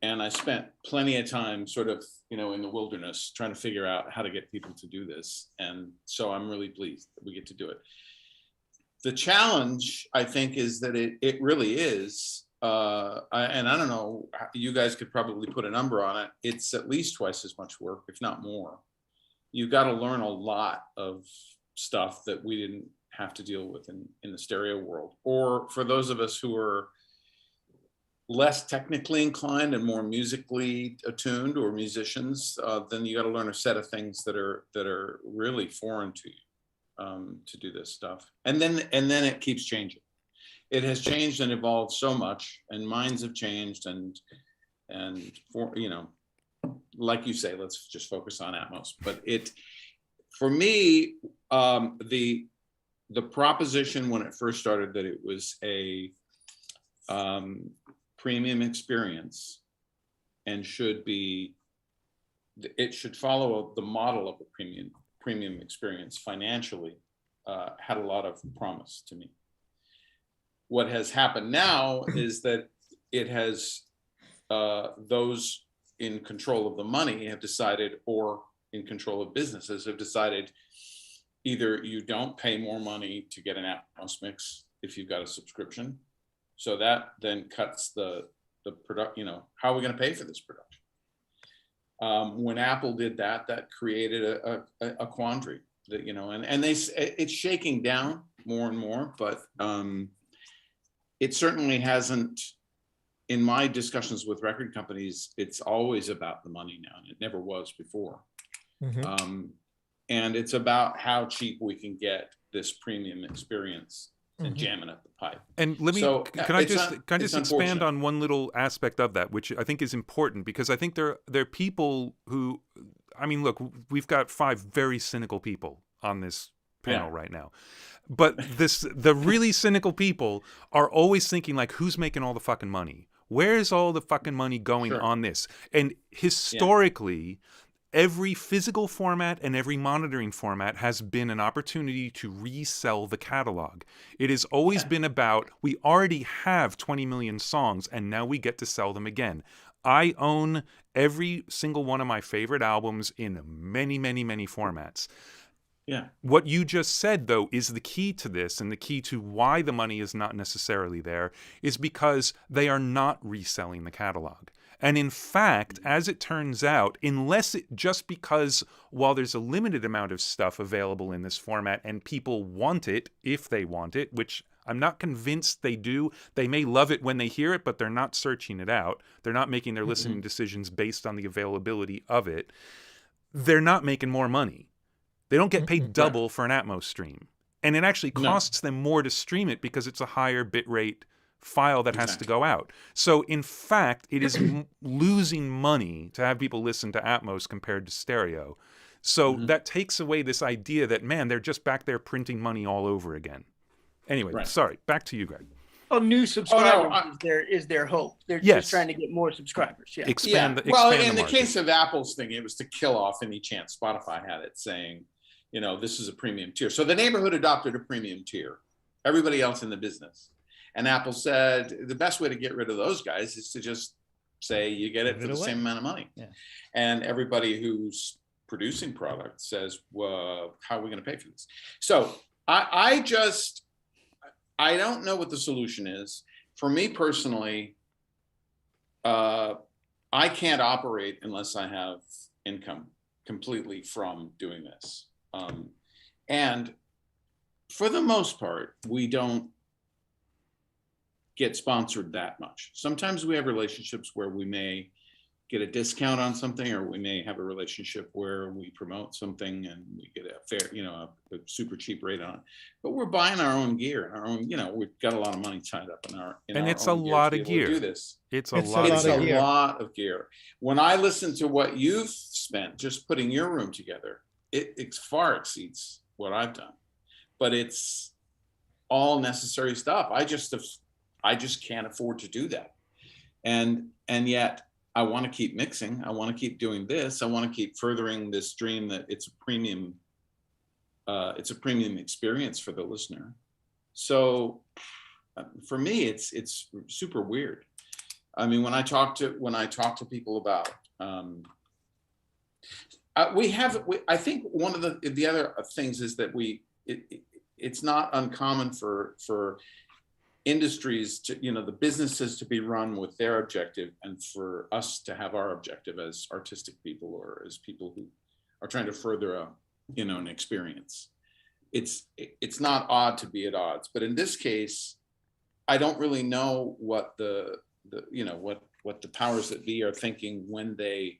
and I spent plenty of time sort of in the wilderness trying to figure out how to get people to do this, and so I'm really pleased that we get to do it. The challenge, I think, is that it really is, and I don't know, you guys could probably put a number on it. It's at least twice as much work, if not more. You've got to learn a lot of stuff that we didn't have to deal with in the stereo world. Or for those of us who are less technically inclined and more musically attuned, or musicians, then you got to learn a set of things that are really foreign to you. To do this stuff, and then it keeps changing. It has changed and evolved so much, and minds have changed, and for like you say, let's just focus on Atmos. But for me, the proposition when it first started that it was a premium experience and it should follow the model of a premium experience financially, had a lot of promise to me. What has happened now is that it has those in control of the money have decided, or in control of businesses have decided, either you don't pay more money to get an Atmos mix if you've got a subscription, so that then cuts the product. How are we going to pay for this production? When Apple did that created a quandary that, and it's shaking down more and more, but it certainly hasn't. In my discussions with record companies, it's always about the money now, and it never was before. Mm-hmm. And it's about how cheap we can get this premium experience and jamming up the pipe.
And can I just expand on one little aspect of that, which I think is important, because I think there are people who, look, we've got 5 very cynical people on this panel right now. But the really cynical people are always thinking, like, who's making all the fucking money? Where's all the fucking money going on this? And historically, every physical format and every monitoring format has been an opportunity to resell the catalog. It has always been about, we already have 20 million songs and now we get to sell them again. I own every single one of my favorite albums in many, many, many formats. Yeah. What you just said, though, is the key to this, and the key to why the money is not necessarily there, is because they are not reselling the catalog. And in fact, as it turns out, just because while there's a limited amount of stuff available in this format and people want it, if they want it, which I'm not convinced they do. They may love it when they hear it, but they're not searching it out. They're not making their listening decisions based on the availability of it. They're not making more money. They don't get paid double for an Atmos stream. And it actually costs them more to stream it because it's a higher bitrate file that has to go out. So in fact, it is losing money to have people listen to Atmos compared to stereo. So that takes away this idea that, man, they're just back there printing money all over again. Anyway, sorry, back to you, Greg.
Oh, new subscribers is their hope. They're just trying to get more subscribers. Yeah.
Expand the
in the
market.
case of Apple's thing, it was to kill off any chance Spotify had it saying, this is a premium tier. So the neighborhood adopted a premium tier. Everybody else in the business. And Apple said the best way to get rid of those guys is to just say you get it for the same amount of money. Yeah. And everybody who's producing products says, well, how are we going to pay for this? So I don't know what the solution is. For me personally, I can't operate unless I have income completely from doing this. And for the most part, we don't get sponsored that much. Sometimes we have relationships where we may get a discount on something, or we may have a relationship where we promote something and we get a fair, a super cheap rate on it. But we're buying our own gear and our own, we've got a lot of money tied up in our
and it's a lot of gear.
Do this.
It's a lot
of gear. When I listen to what you've spent just putting your room together, it far exceeds what I've done, but it's all necessary stuff. I just can't afford to do that. And yet I want to keep mixing. I want to keep doing this. I want to keep furthering this dream that it's a premium experience for the listener. So for me, it's super weird. I mean, when I talk to people about, I think one of the other things is that it's not uncommon for industries to, the businesses to be run with their objective, and for us to have our objective as artistic people or as people who are trying to further an experience. It's not odd to be at odds, but in this case, I don't really know what what the powers that be are thinking when they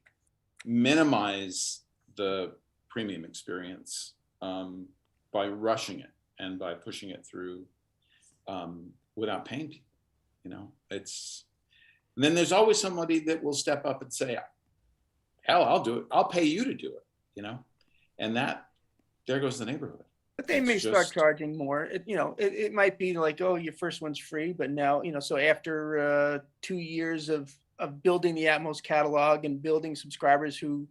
minimize the premium experience by rushing it and by pushing it through without paying people. And then there's always somebody that will step up and say, hell, I'll do it. I'll pay you to do it, and there goes the neighborhood.
But they may start charging more. It might be like, oh, your first one's free, but now, so after 2 years of building the Atmos catalog and building subscribers who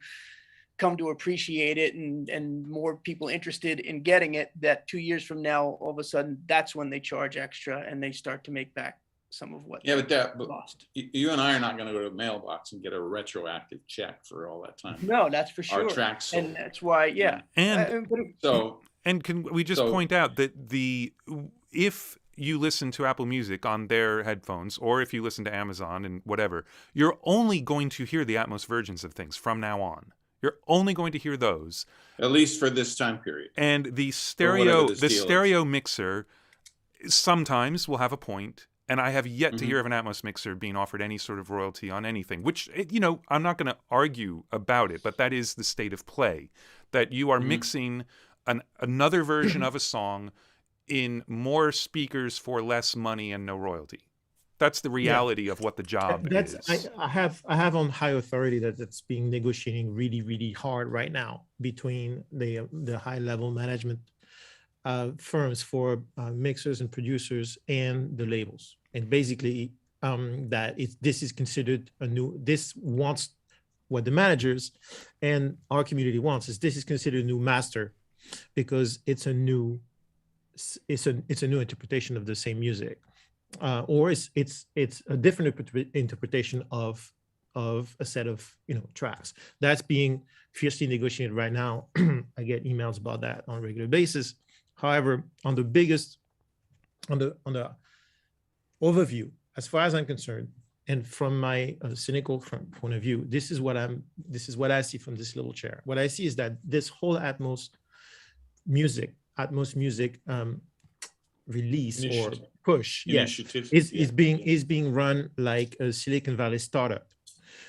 come to appreciate it, and more people interested in getting it, that 2 years from now, all of a sudden, that's when they charge extra and they start to make back some of what
but
lost.
You and I are not going to go to the mailbox and get a retroactive check for all that time.
No, that's for sure.
Our tracks sold.
And that's why,
And can we just point out that if you listen to Apple Music on their headphones, or if you listen to Amazon and whatever, you're only going to hear the Atmos versions of things from now on. You're only going to hear those,
at least for this time period.
And the stereo mixer sometimes will have a point. And I have yet to hear of an Atmos mixer being offered any sort of royalty on anything, which, I'm not going to argue about it, but that is the state of play, that you are mixing another version of a song in more speakers for less money and no royalty. That's the reality of what the job is.
I have on high authority that it's being negotiating really, really hard right now between the high level management firms for mixers and producers and the labels, and basically this is considered what the managers and our community wants is this is considered a new master, because it's a new interpretation of the same music, or it's a different interpretation of a set of tracks that's being fiercely negotiated right now. I get emails about that on a regular basis. However, on the overview, as far as I'm concerned, and from my cynical point of view, this is what I see from this little chair. What I see is that this whole Atmos music release or push, is being run like a Silicon Valley startup.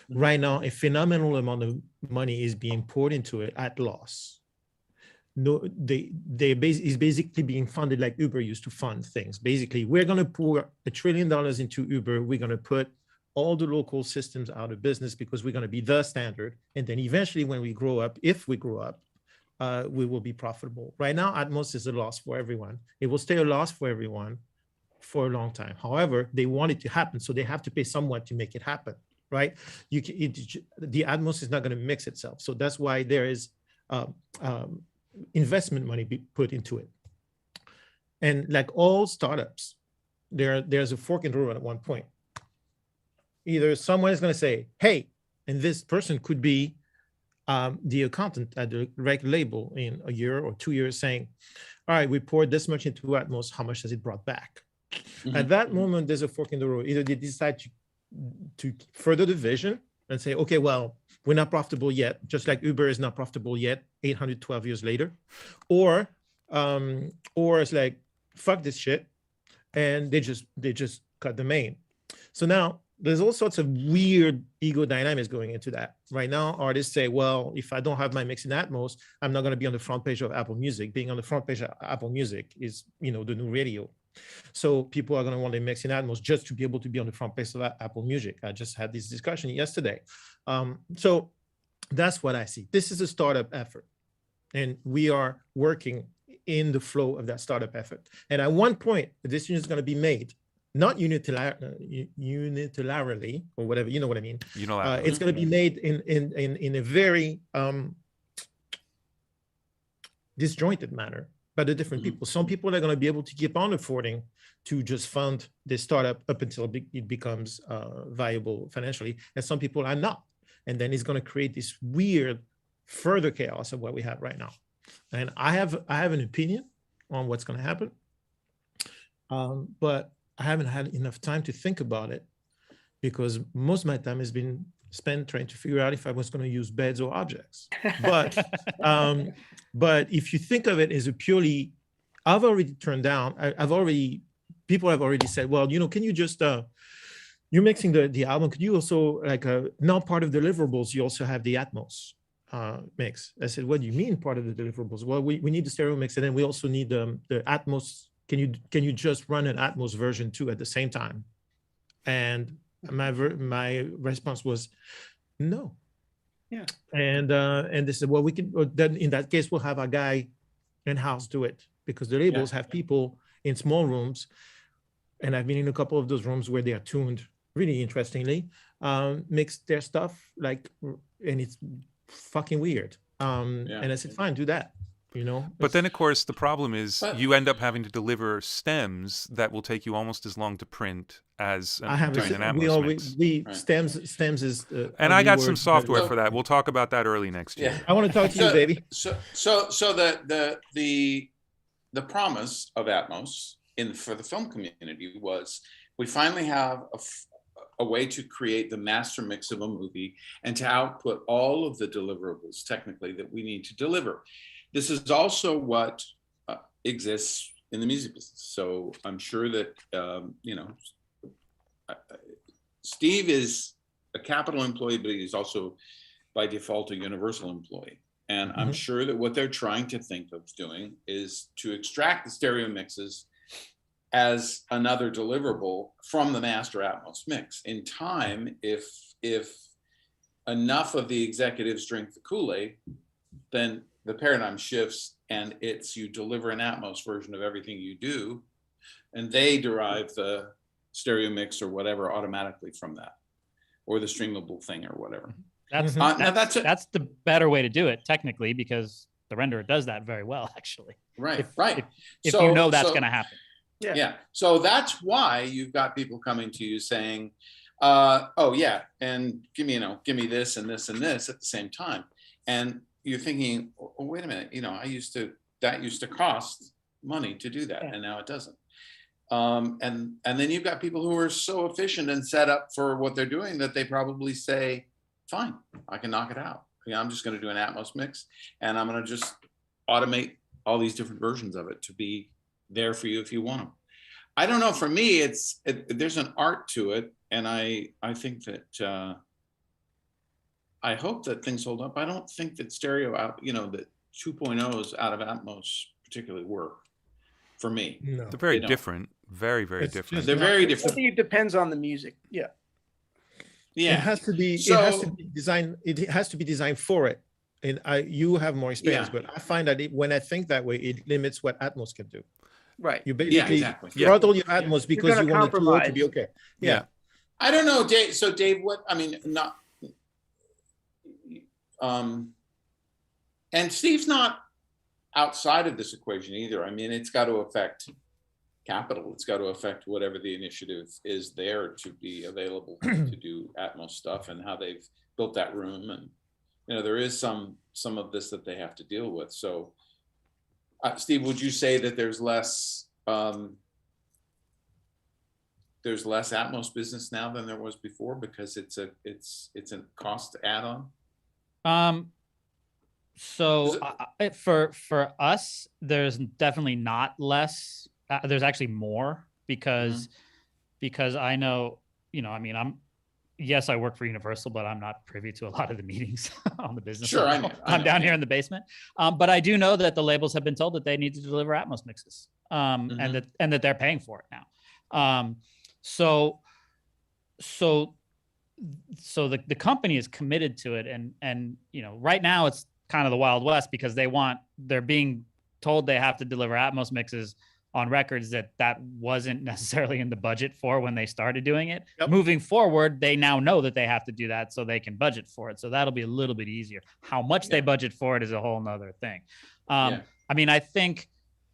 Right now, a phenomenal amount of money is being poured into it at loss. Is basically being funded like Uber used to fund things. Basically, we're going to pour $1 trillion into Uber. We're going to put all the local systems out of business because we're going to be the standard. And then eventually, when we grow up, if we grow up, we will be profitable. Right now, Atmos is a loss for everyone. It will stay a loss for everyone for a long time. However, they want it to happen, so they have to pay someone to make it happen, right? The Atmos is not going to mix itself. So that's why there is investment money be put into it. And like all startups, there's a fork in the road at one point. Either someone is going to say, hey, and this person could be the accountant at the record label in a year or 2 years saying, all right, we poured this much into Atmos, how much has it brought back? At that moment, there's a fork in the road. Either they decide to further the vision and say, okay, well, we're not profitable yet, just like Uber is not profitable yet, 812 years later. Or it's like, fuck this shit, and they just cut the main. So now there's all sorts of weird ego dynamics going into that. Right now, artists say, well, if I don't have my mix in Atmos, I'm not going to be on the front page of Apple Music. Being on the front page of Apple Music is, the new radio. So people are going to want to mix in Atmos just to be able to be on the front page of Apple Music. I just had this discussion yesterday. So that's what I see. This is a startup effort. And we are working in the flow of that startup effort. And at one point, the decision is going to be made, not unilaterally or whatever, you know what I mean?
Unilaterally.
It's going to be made in a very disjointed manner by the different people. Some people are going to be able to keep on affording to just fund this startup up until it becomes viable financially, and some people are not. And then it's going to create this weird further chaos of what we have right now. And I have an opinion on what's going to happen, but I haven't had enough time to think about it, because most of my time has been spent trying to figure out if I was going to use beds or objects. But if you think of it as a purely, I've already turned down. People have already said, well, can you just you're mixing the album, could you also, like, not part of deliverables, you also have the Atmos mix? I said, what do you mean part of the deliverables? Well, we need the stereo mix, and then we also need the Atmos. Can you just run an Atmos version 2 at the same time? And my response was no.
Yeah.
And they said, well, we can, then in that case, we'll have a guy in-house do it, because the labels have people in small rooms, and I've been in a couple of those rooms where they are tuned really interestingly, mix their stuff, like, and it's fucking weird. And I said, fine, do that.
But then, of course, the problem is you end up having to deliver stems that will take you almost as long to print as doing an Atmos mix.
Stems is.
And I got some software for that. We'll talk about that early next year.
I want to talk to you, baby.
So the promise of Atmos for the film community was, we finally have a way to create the master mix of a movie and to output all of the deliverables technically that we need to deliver. This is also what exists in the music business. So I'm sure that, Steve is a capital employee, but he's also by default a universal employee. And I'm sure that what they're trying to think of doing is to extract the stereo mixes as another deliverable from the master Atmos mix. In time, if enough of the executives drink the Kool-Aid, then the paradigm shifts, and you deliver an Atmos version of everything you do, and they derive the stereo mix or whatever automatically from that, or the streamable thing or whatever.
That's the better way to do it technically, because the renderer does that very well, actually.
Right,
if you know that's going to happen.
Yeah. So that's why you've got people coming to you saying, and give me this and this and this at the same time. And you're thinking, oh, wait a minute, that used to cost money to do that, and now it doesn't. And then you've got people who are so efficient and set up for what they're doing that they probably say, fine, I can knock it out. I'm just going to do an Atmos mix, and I'm going to just automate all these different versions of it to be there for you if you want them. I don't know. For me, there's an art to it, and I think that I hope that things hold up. I don't think that stereo out, that 2.0s out of Atmos particularly work for me.
No.
They're very different. Very, very different.
They're very different.
I think it depends on the music. Yeah.
It has to be. It has to be designed. It has to be designed for it. And you have more experience, but I find that when I think that way, it limits what Atmos can do.
Right.
You basically
exactly.
throttle your Atmos because you want the tool to be okay. Yeah.
I don't know, Dave. So, Dave, and Steve's not outside of this equation either. I mean, it's got to affect capital. It's got to affect whatever the initiative is there to be available to do Atmos stuff, and how they've built that room. And there is some of this that they have to deal with. So, Steve, would you say that there's less Atmos business now than there was before, because it's a cost add-on?
So for us, there's definitely not less. There's actually more, because I know, yes, I work for Universal, but I'm not privy to a lot of the meetings on the business.
Sure, I know.
I'm down here in the basement. But I do know that the labels have been told that they need to deliver Atmos mixes, and that they're paying for it now. So the company is committed to it, and right now it's kind of the Wild West because they're being told they have to deliver Atmos mixes on records that wasn't necessarily in the budget for when they started doing it.
Yep.
Moving forward, they now know that they have to do that so they can budget for it. So that'll be a little bit easier. How much they budget for it is a whole nother thing. I mean, I think,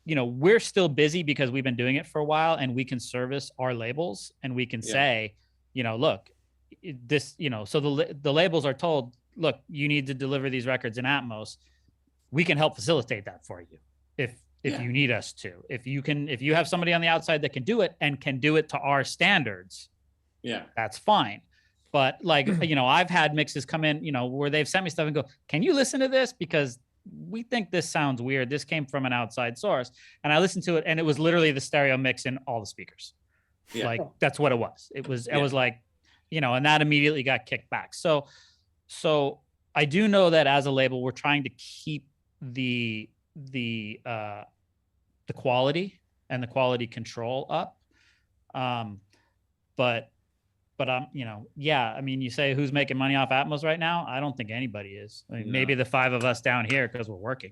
we're still busy because we've been doing it for a while, and we can service our labels, and we can say, look, this, so the labels are told, look, you need to deliver these records in Atmos. We can help facilitate that for you if you need us to. If you have somebody on the outside that can do it and can do it to our standards, that's fine. But like, I've had mixes come in, where they've sent me stuff and go, can you listen to this? Because we think this sounds weird. This came from an outside source. And I listened to it, and it was literally the stereo mix in all the speakers. Like, that's what it was. It was like, and that immediately got kicked back. So I do know that as a label, we're trying to keep the quality and the quality control up. But I mean, you say who's making money off Atmos right now? I don't think anybody is. I mean, maybe the five of us down here because we're working,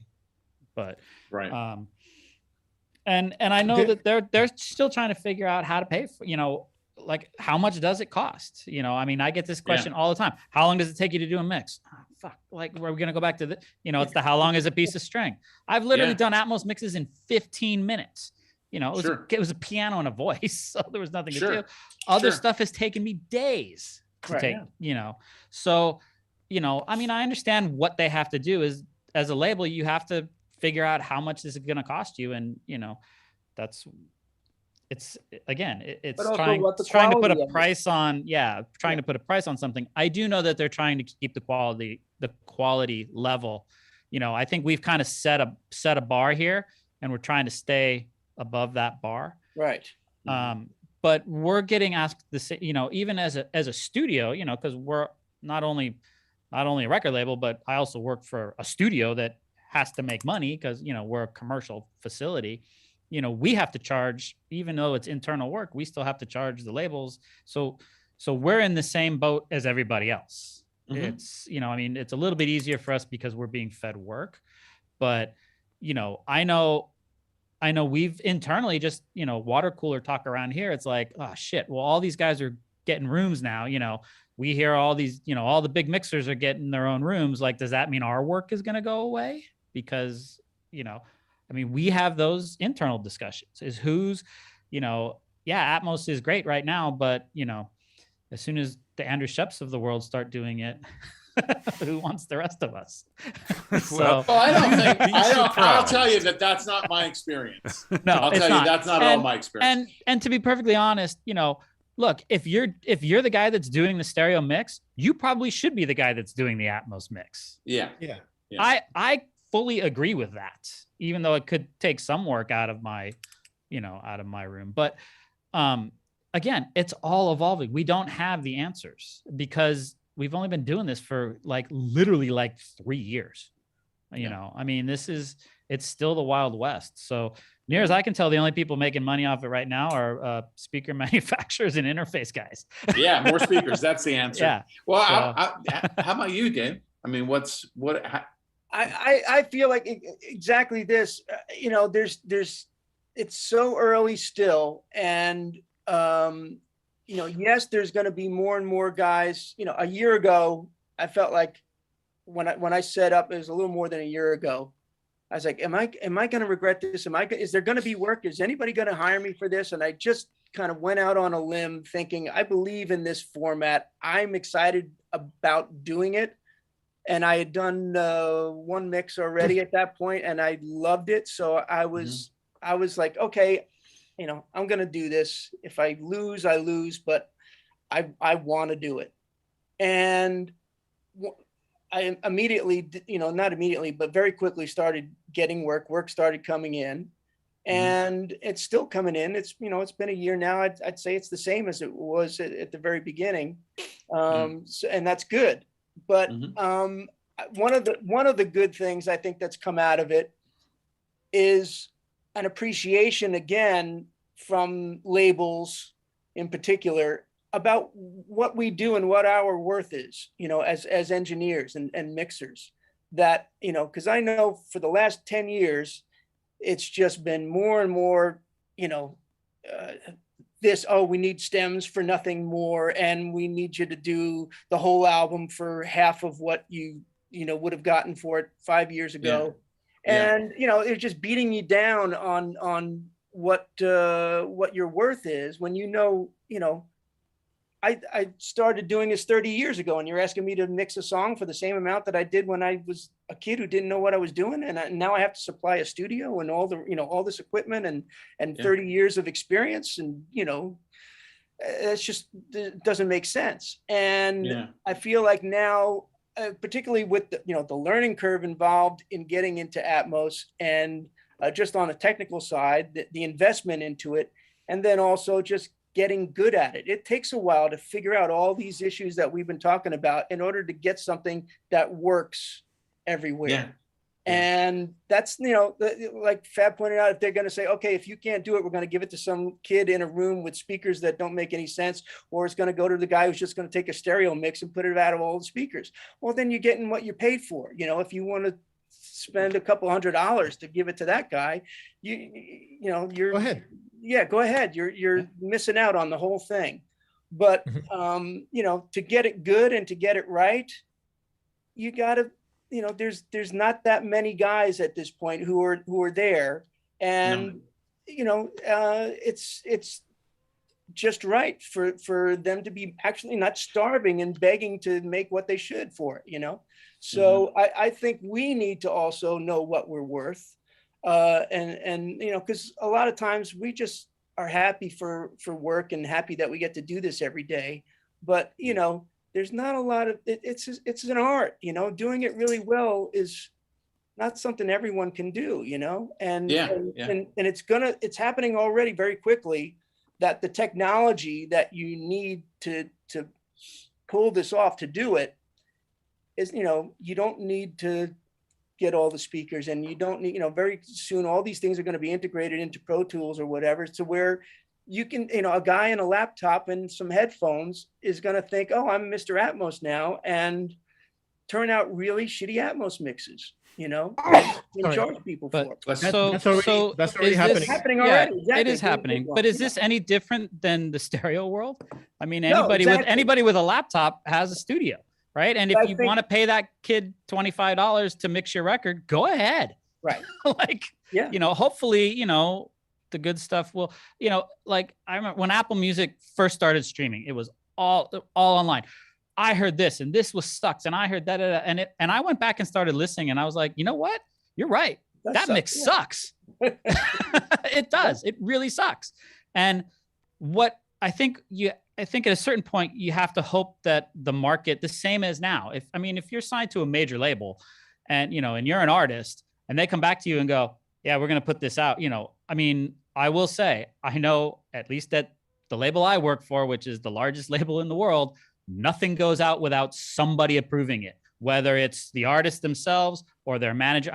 but and I know that they're still trying to figure out how to pay for, like, how much does it cost? I mean, I get this question all the time. How long does it take you to do a mix? Oh, fuck, like, we're going to go back to the, it's the how long is a piece of string? I've literally done Atmos mixes in 15 minutes. It was a piano and a voice, so there was nothing to do. Other stuff has taken me days to take, So, I mean, I understand what they have to do is, as a label, you have to figure out how much this is going to cost you. And, it's trying to put a price on, to put a price on something. I do know that they're trying to keep the quality level. I think we've kind of set a bar here, and we're trying to stay above that bar.
Right.
But we're getting asked even as a studio, because we're not only a record label, but I also work for a studio that has to make money because, we're a commercial facility. We have to charge, even though it's internal work, we still have to charge the labels. So we're in the same boat as everybody else. It's, I mean, it's a little bit easier for us because we're being fed work, but, I know we've internally just, water cooler talk around here. It's like, oh shit. Well, all these guys are getting rooms now. We hear all these, all the big mixers are getting their own rooms. Like, does that mean our work is going to go away? Because, I mean, we have those internal discussions is who's, Atmos is great right now, but, as soon as the Andrew Scheps of the world start doing it, who wants the rest of us?
Well,
I don't think, I'll tell you that's not my experience.
No,
I'll tell you that's not all my experience.
And to be perfectly honest, look, if you're the guy that's doing the stereo mix, you probably should be the guy that's doing the Atmos mix.
Yeah.
I fully agree with that, even though it could take some work out of my room. But again, it's all evolving. We don't have the answers because we've only been doing this for literally 3 years. I mean, it's still the Wild West. So near as I can tell, the only people making money off it right now are speaker manufacturers and interface guys.
Yeah, more speakers. That's the answer.
Yeah.
Well, how about you, Dave? I mean,
I feel like exactly this. It's so early still, and yes, there's going to be more and more guys. A year ago, I felt like when I set up, it was a little more than a year ago. I was like, am I going to regret this? Is there going to be work? Is anybody going to hire me for this? And I just kind of went out on a limb thinking, I believe in this format. I'm excited about doing it. And I had done one mix already at that point, and I loved it. So I was like, okay, I'm going to do this. If I lose, I lose, but I want to do it. And I immediately, not immediately, but very quickly started getting work. Work started coming in, and it's still coming in. It's, it's been a year now. I'd say it's the same as it was at the very beginning. And that's good. But one of the good things I think that's come out of it is an appreciation again from labels in particular about what we do and what our worth is, as engineers and mixers. that, you know, because I know for the last 10 years, it's just been more and more, you know, we need stems for nothing more, and we need you to do the whole album for half of what you would have gotten for it 5 years ago.
Yeah.
And you know, it's just beating you down on what your worth is, when you know, I started doing this 30 years ago, and you're asking me to mix a song for the same amount that I did when I was a kid who didn't know what I was doing. And now I have to supply a studio and all the, all this equipment and 30 years of experience. And, it's just, it doesn't make sense. And I feel like now, particularly with the learning curve involved in getting into Atmos, and just on a technical side, the investment into it, and then also just getting good at it. It takes a while to figure out all these issues that we've been talking about in order to get something that works everywhere.
Yeah.
And that's, like Fab pointed out, if they're going to say, okay, if you can't do it, we're going to give it to some kid in a room with speakers that don't make any sense, or it's going to go to the guy who's just going to take a stereo mix and put it out of all the speakers. Well, then you're getting what you paid for. If you want to spend a couple $100 to give it to that guy, you're
Go ahead.
Yeah, go ahead. You're missing out on the whole thing. But to get it good and to get it right, you gotta, there's not that many guys at this point who are there. And it's just right for them to be actually not starving and begging to make what they should for it, So I think we need to also know what we're worth. And because a lot of times we just are happy for work and happy that we get to do this every day. But, there's not a lot of, it's an art, doing it really well is not something everyone can do, and it's happening already very quickly, that the technology that you need to pull this off, to do it, is, you don't need to get all the speakers, and you don't need, very soon all these things are going to be integrated into Pro Tools or whatever, to where you can, a guy in a laptop and some headphones is going to think, oh, I'm Mr. Atmos now, and turn out really shitty Atmos mixes, and charge people for it.
That's already happening.
It's happening already.
Yeah,
Exactly.
it is happening. But is this any different than the stereo world? I mean, anybody with a laptop has a studio. Right. And if you want to pay that kid $25 to mix your record, go ahead.
Right.
Hopefully, the good stuff will, like I remember when Apple Music first started streaming, it was all online. I heard this and this was sucks. And I heard that. And I went back and started listening, and I was like, you know what? You're right. That mix sucks. It does. It really sucks. And what I think at a certain point, you have to hope that the market, the same as now, if you're signed to a major label and, and you're an artist, and they come back to you and go, yeah, we're going to put this out, I will say, I know at least at the label I work for, which is the largest label in the world, nothing goes out without somebody approving it, whether it's the artist themselves or their manager.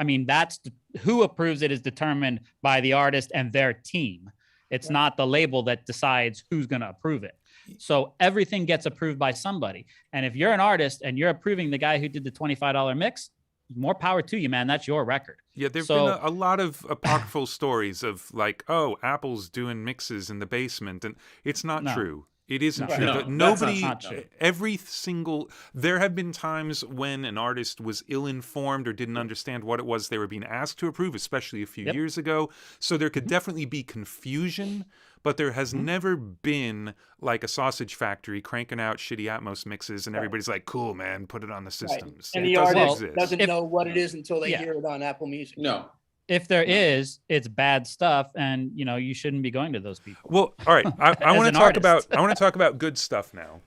Who approves it is determined by the artist and their team. It's not the label that decides who's going to approve it. So everything gets approved by somebody. And if you're an artist and you're approving the guy who did the $25 mix, more power to you, man. That's your record.
Yeah, there've been a lot of apocryphal stories of like, oh, Apple's doing mixes in the basement, and it's not true. It isn't true.
No,
nobody,
that's not true.
There have been times when an artist was ill-informed or didn't understand what it was they were being asked to approve, especially a few years ago. So there could definitely be confusion, but there has never been like a sausage factory cranking out shitty Atmos mixes and everybody's like, cool, man, put it on the systems.
And
It
the
doesn't
artist
exist.
doesn't know what it is until they hear it on Apple Music.
No.
If there is, it's bad stuff, and you shouldn't be going to those people.
Well, all right. I want to talk about good stuff now.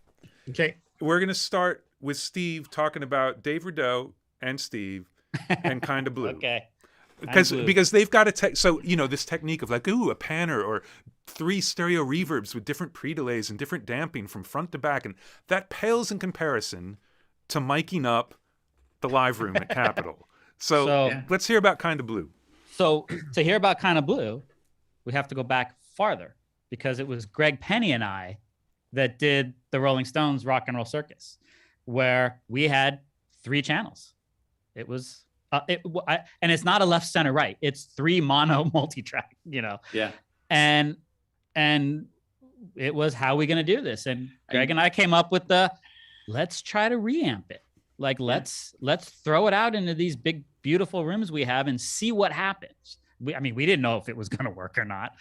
Okay.
We're going to start with Steve talking about Dave Rideau and Steve and Kinda Blue.
Okay.
Because they've got this technique of like, a panner or 3 stereo reverbs with different pre-delays and different damping from front to back, and that pales in comparison to miking up the live room at Capitol. So let's hear about Kinda Blue.
So to hear about Kinda Blue, we have to go back farther, because it was Greg Penny and I that did the Rolling Stones Rock and Roll Circus, where we had 3 channels. It was, and it's not a left, center, right. It's 3 mono multi-track,
Yeah.
and it was, how are we going to do this? And Greg and I came up with let's try to reamp it. Like, let's throw it out into these big, beautiful rooms we have and see what happens. We didn't know if it was going to work or not.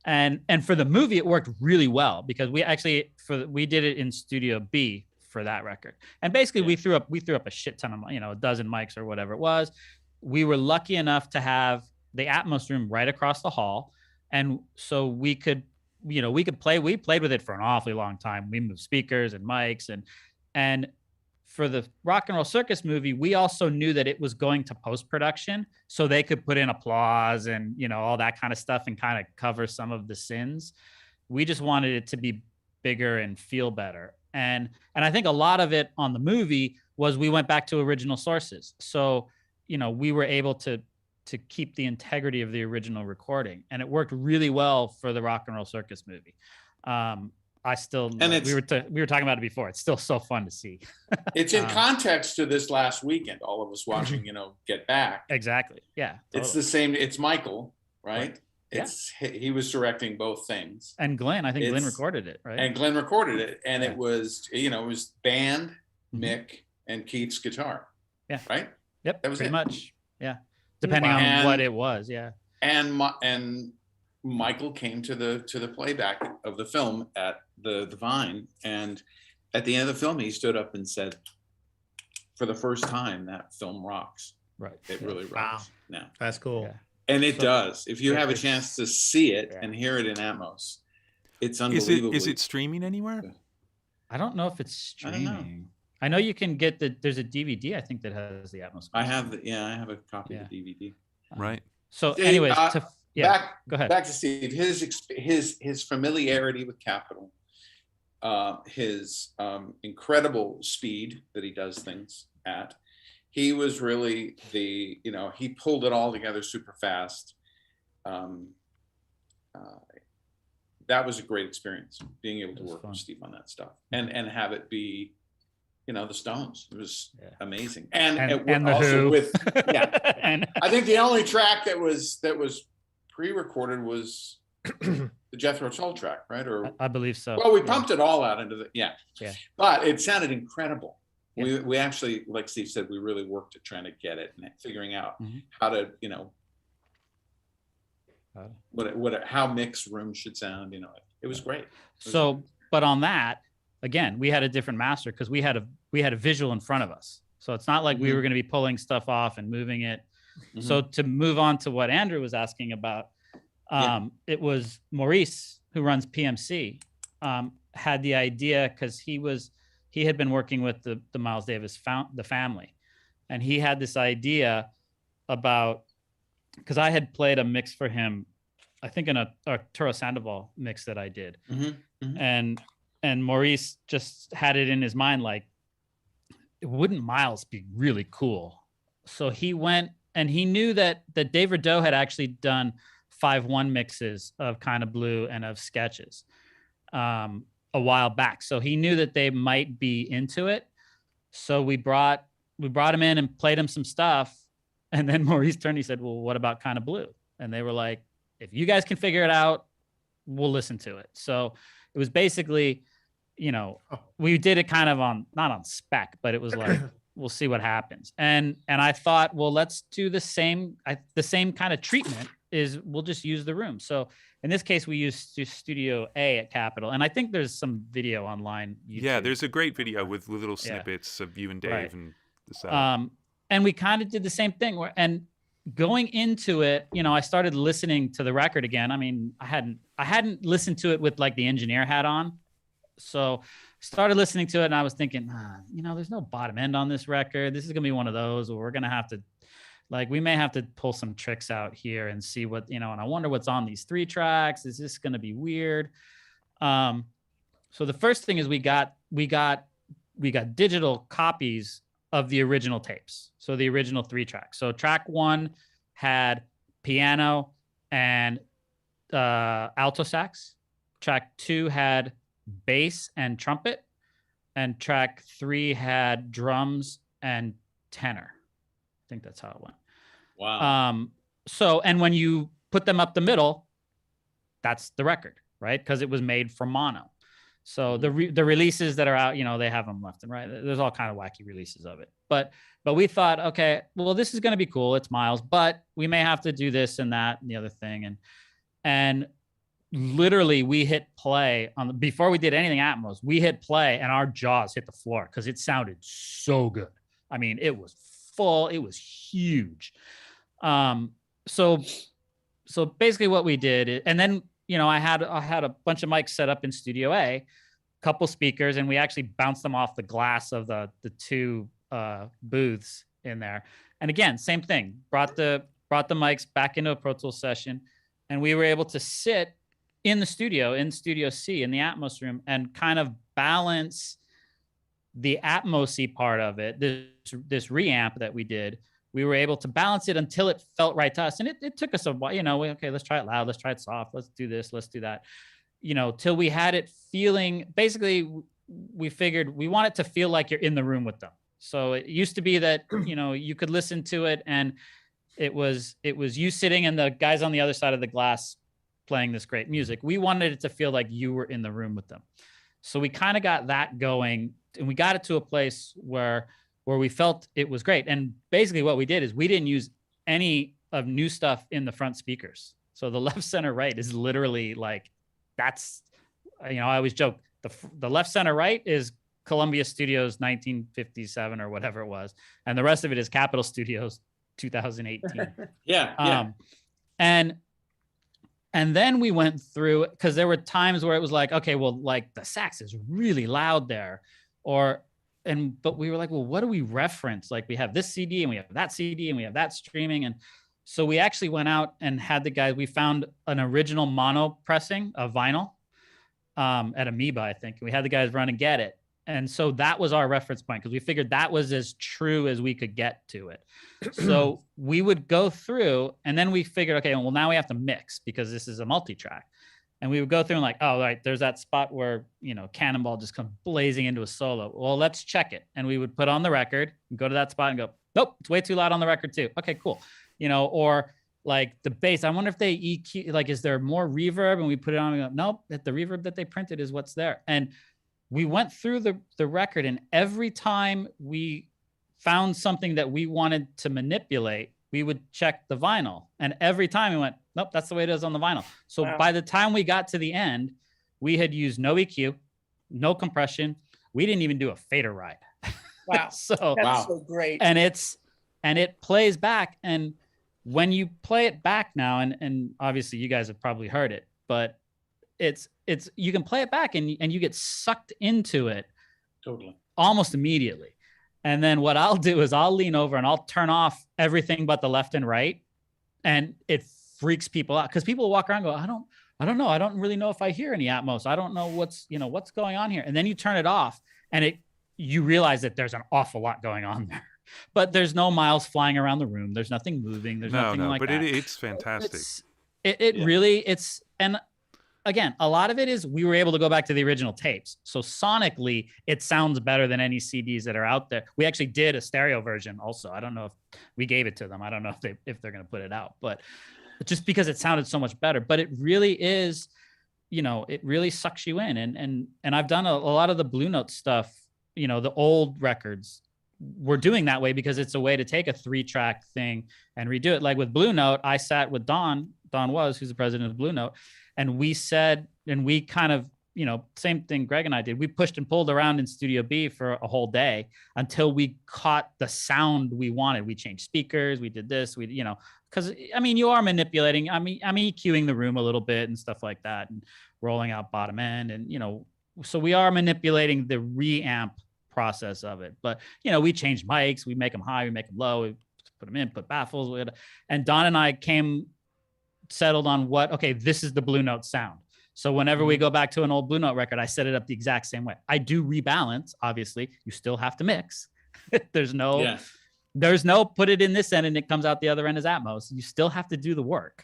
And for the movie, it worked really well because we did it in Studio B for that record. And basically we threw up a shit ton of, a dozen mics or whatever it was. We were lucky enough to have the Atmos room right across the hall. And so we could play. We played with it for an awfully long time. We moved speakers and mics, and for the Rock and Roll Circus movie, we also knew that it was going to post-production, so they could put in applause and all that kind of stuff and kind of cover some of the sins. We just wanted it to be bigger and feel better. And I think a lot of it on the movie was we went back to original sources. So, we were able to keep the integrity of the original recording, and it worked really well for the Rock and Roll Circus movie. I still, and we were talking about it before. It's still so fun to see.
It's in context to this last weekend, all of us watching, Get Back.
Exactly. Yeah. Totally.
It's the same. It's Michael, right? He was directing both things.
And Glenn, I think Glenn recorded it, right?
And Glenn recorded it. And it was, it was band, Mick, and Keith's guitar.
Yeah.
Right?
Yep.
That was
pretty
it.
much. Yeah. Depending on what it was. Yeah.
And Michael came to the playback of the film at the Vine, and at the end of the film he stood up and said, for the first time, that film rocks.
Right.
It really rocks.
Wow.
Now.
That's cool.
Yeah.
And it does. If you have a chance to see it and hear it in Atmos, it's unbelievable.
Is it streaming anywhere?
I don't know if it's streaming.
I don't know.
I know you can get there's a DVD, I think, that has the Atmos.
I have a copy of the DVD.
Right.
So anyways, go ahead.
Back to Steve. His familiarity with Capitol, his incredible speed that he does things at. He was really he pulled it all together super fast. That was a great experience, being able to work with Steve on that stuff and have it be, the Stones. It was amazing. And
the
also
Who.
with, I think the only track that was pre-recorded was the Jethro Tull track, right? Or
I believe so.
Well, we pumped it all out into
Yeah.
But it sounded incredible.
Yeah.
We actually, like Steve said, we really worked at trying to get it and figuring out how to, how mixed rooms should sound. It was great.
But on that, again, we had a different master because we had a visual in front of us. So it's not like we were going to be pulling stuff off and moving it. So to move on to what Andrew was asking about, it was Maurice, who runs PMC, had the idea because he had been working with the Miles Davis the family, and he had this idea about, because I had played a mix for him, I think in a Arturo Sandoval mix that I did, and Maurice just had it in his mind, like, wouldn't Miles be really cool? So he went and he knew that Dave Rideau had actually done 5/1 mixes of Kind of Blue and of Sketches a while back. So he knew that they might be into it. So we brought him in and played him some stuff. And then Maurice turned, he said, well, what about Kind of Blue? And they were like, if you guys can figure it out, we'll listen to it. So it was basically, we did it kind of not on spec, but it was like, we'll see what happens. And I thought, well, let's do the same kind of treatment. Is we'll just use the room. So in this case, we used Studio A at Capitol, and I think there's some video online. YouTube.
Yeah, there's a great video with little snippets of you and Dave
Right.
and the setup.
And we kind of did the same thing. And going into it, I started listening to the record again. I mean, I hadn't listened to it with like the engineer hat on, so started listening to it, and I was thinking, there's no bottom end on this record. This is gonna be one of those where we're gonna have to. Like, we may have to pull some tricks out here and see what, and I wonder what's on these 3 tracks. Is this going to be weird? So the first thing is we got digital copies of the original tapes. So the original 3 tracks. So track 1 had piano and alto sax. Track 2 had bass and trumpet. And track 3 had drums and tenor. I think that's how it went.
Wow.
So, and when you put them up the middle, that's the record, right? Because it was made for mono. So the releases that are out, you know, they have them left and right. There's all kind of wacky releases of it. But we thought, okay, well, this is going to be cool. It's Miles, but we may have to do this and that and the other thing. And literally we hit play on before we did anything Atmos, we hit play and our jaws hit the floor because it sounded so good. I mean, it was full. It was huge. So basically what we did, and then, you know, I had a bunch of mics set up in Studio A, couple speakers, and we actually bounced them off the glass of the two booths in there. And again, same thing, brought the mics back into a Pro Tools session, and we were able to sit in the studio, in Studio C, in the Atmos room, and kind of balance the Atmos-y part of it, this reamp that we did. We were able to balance it until it felt right to us. And it took us a while, you know, okay, let's try it loud, let's try it soft, let's do this, let's do that, you know, till we had it feeling, basically, we figured we want it to feel like you're in the room with them. So it used to be that, you know, you could listen to it and it was you sitting and the guys on the other side of the glass playing this great music. We wanted it to feel like you were in the room with them. So we kind of got that going, and we got it to a place where we felt it was great. And basically what we did is we didn't use any of new stuff in the front speakers. So the left, center, right is literally like, that's, you know, I always joke, the left, center, right is Columbia Studios 1957 or whatever it was. And the rest of it is Capitol Studios 2018.
Yeah.
And then we went through, because there were times where it was like, okay, well, like the sax is really loud there, but we were like, well, what do we reference? Like we have this CD and we have that CD and we have that streaming. And so we actually went out and had the guys, we found an original mono pressing of vinyl at Amoeba, I think. We had the guys run and get it. And so that was our reference point, because we figured that was as true as we could get to it. So we would go through, and then we figured, okay, well, now we have to mix because this is a multi-track. And we would go through and like, oh, right, there's that spot where, you know, Cannonball just comes blazing into a solo. Well, let's check it. And we would put on the record, go to that spot and go, nope, it's way too loud on the record too. Okay, cool. You know, or like the bass, I wonder if they EQ, like, is there more reverb? And we put it on and go, nope, the reverb that they printed is what's there. And we went through the record, and every time we found something that we wanted to manipulate, we would check the vinyl. And every time we went, nope, that's the way it is on the vinyl. So
Wow.
by the time we got to the end, we had used no EQ, no compression. We didn't even do a fader ride.
Wow.
So
That's
Wow.
so great.
and it plays back. And when you play it back now, and obviously you guys have probably heard it, but it's you can play it back and you get sucked into it
Totally.
almost immediately. And then what I'll do is I'll lean over and I'll turn off everything but the left and right, and it freaks people out, because people walk around and go, I don't know, I don't really know if I hear any Atmos, I don't know what's going on here. And then you turn it off and you realize that there's an awful lot going on there. But there's no miles flying around the room, there's nothing moving, there's nothing like
but
that.
it's fantastic.
Really, and again, a lot of it is we were able to go back to the original tapes. So sonically, it sounds better than any CDs that are out there. We actually did a stereo version also. I don't know if we gave it to them. I don't know if they're going to put it out, but just because it sounded so much better. But it really is, it really sucks you in. And I've done a lot of the Blue Note stuff, the old records. We're doing that way because it's a way to take a 3-track thing and redo it. Like with Blue Note, I sat with Don who's the president of Blue Note, and we said, and we kind of, same thing Greg and I did. We pushed and pulled around in Studio B for a whole day until we caught the sound we wanted. We changed speakers. We did this. Because you are manipulating. I'm EQing the room a little bit and stuff like that, and rolling out bottom end, and so we are manipulating the reamp process of it. But we change mics. We make them high. We make them low. We put them in. Put baffles. And Don and I settled on this is the Blue Note sound. So whenever we go back to an old Blue Note record, I set it up the exact same way. I do rebalance. Obviously, you still have to mix. There's no put it in this end and it comes out the other end as Atmos. You still have to do the work.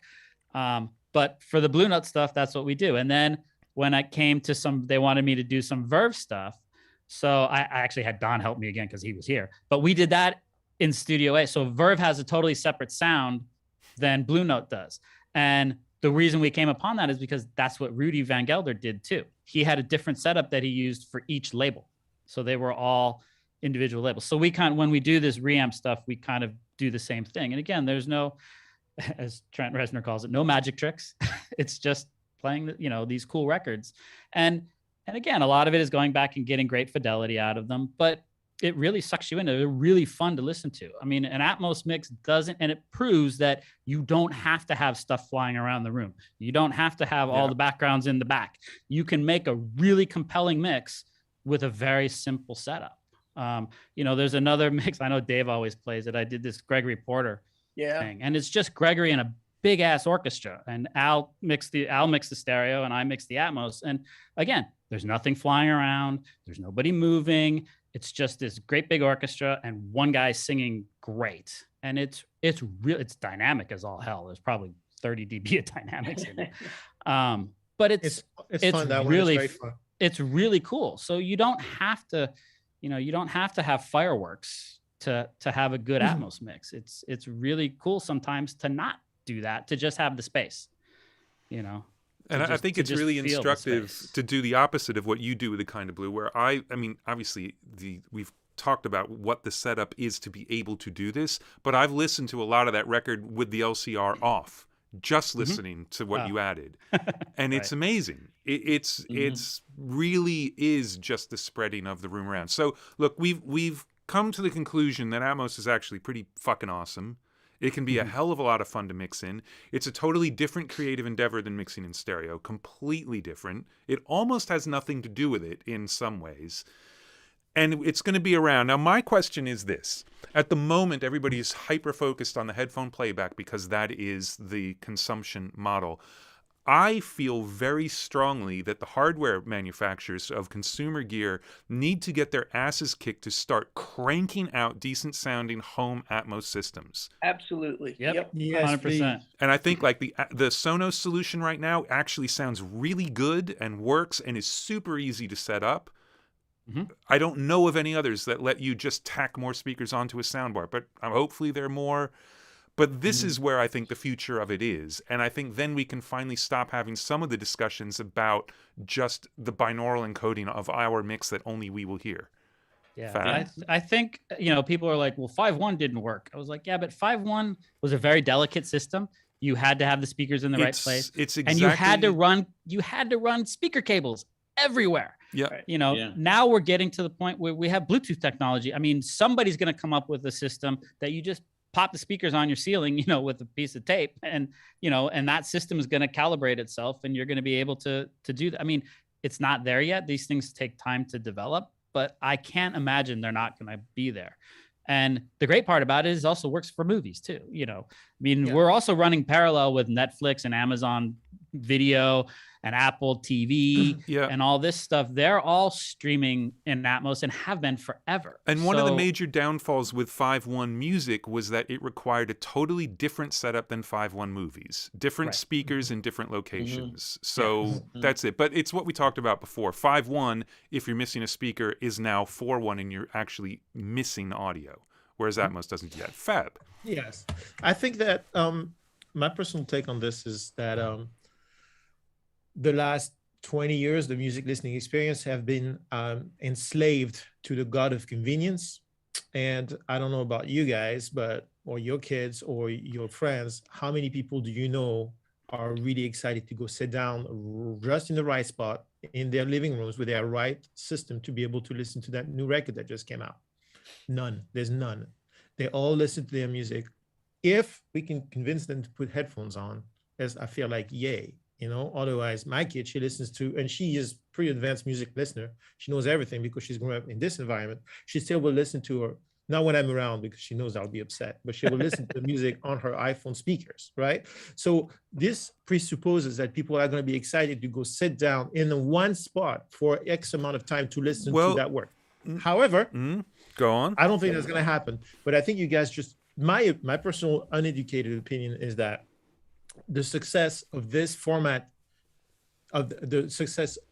But for the Blue Note stuff, that's what we do. And then when I came to they wanted me to do some Verve stuff. So I actually had Don help me again because he was here. But we did that in Studio A. So Verve has a totally separate sound than Blue Note does. And the reason we came upon that is because that's what Rudy Van Gelder did too. He had a different setup that he used for each label. So they were all individual labels. So we when we do this reamp stuff, we kind of do the same thing. And again, there's no, as Trent Reznor calls it, no magic tricks. It's just playing, these cool records. And again, a lot of it is going back and getting great fidelity out of them, but it really sucks you in. They're really fun to listen to. I mean, an Atmos mix doesn't, and it proves that you don't have to have stuff flying around the room. You don't have to have all the backgrounds in the back. You can make a really compelling mix with a very simple setup. There's another mix. I know Dave always plays it. I did this Gregory Porter thing, and it's just Gregory and a big ass orchestra, and Al mixed the stereo and I mixed the Atmos. And again, there's nothing flying around. There's nobody moving. It's just this great big orchestra and one guy singing great. And it's dynamic as all hell. There's probably 30 dB of dynamics in it. But it's fun. That really, one is very fun. It's really cool. So you don't have to, have fireworks to have a good Atmos mix. It's really cool sometimes to not do that, to just have the space,
And I think it's really instructive to do the opposite of what you do with the Kind of Blue, where I mean, obviously we've talked about what the setup is to be able to do this, but I've listened to a lot of that record with the LCR off, just listening to what you added. And it's amazing. It's really is just the spreading of the room around. So look, we've come to the conclusion that Atmos is actually pretty fucking awesome. It can be a hell of a lot of fun to mix in. It's a totally different creative endeavor than mixing in stereo, completely different. It almost has nothing to do with it in some ways. And it's going to be around. Now, my question is this. At the moment, everybody is hyper-focused on the headphone playback because that is the consumption model. I feel very strongly that the hardware manufacturers of consumer gear need to get their asses kicked to start cranking out decent sounding home Atmos systems.
Absolutely.
Yep. 100%.
And I think like the Sonos solution right now actually sounds really good and works and is super easy to set up. I don't know of any others that let you just tack more speakers onto a soundbar, but hopefully there are more. But this is where I think the future of it is. And I think then we can finally stop having some of the discussions about just the binaural encoding of our mix that only we will hear.
Yeah, I think, people are like, well, 5.1 didn't work. I was like, yeah, but 5.1 was a very delicate system. You had to have the speakers in the right place. And you had to run speaker cables everywhere.
Yeah.
Now we're getting to the point where we have Bluetooth technology. I mean, somebody's going to come up with a system that you just pop the speakers on your ceiling, with a piece of tape, and that system is going to calibrate itself, and you're going to be able to do that. I mean, it's not there yet. These things take time to develop, but I can't imagine they're not going to be there. And the great part about it is it also works for movies too. We're also running parallel with Netflix and Amazon Video and Apple TV and all this stuff. They're all streaming in Atmos and have been forever.
And one of the major downfalls with 5.1 music was that it required a totally different setup than 5.1 movies, different speakers in different locations. So that's it. But it's what we talked about before. 5.1, if you're missing a speaker, is now 4.1 and you're actually missing audio, whereas Atmos doesn't do that. Fab.
Yes. I think that my personal take on this is that the last 20 years, the music listening experience have been enslaved to the god of convenience. And I don't know about you guys, or your kids or your friends, how many people do you know are really excited to go sit down just in the right spot in their living rooms with their right system to be able to listen to that new record that just came out? None. There's none. They all listen to their music. If we can convince them to put headphones on, as I feel like, yay. Otherwise my kid, she listens to, and she is pretty advanced music listener. She knows everything because she's grown up in this environment. She still will listen to her, not when I'm around because she knows I'll be upset, but she will listen to the music on her iPhone speakers, right? So this presupposes that people are going to be excited to go sit down in one spot for X amount of time to listen to that work. However,
go on.
I don't think that's going to happen, but I think you guys my personal uneducated opinion is that the success of this format, the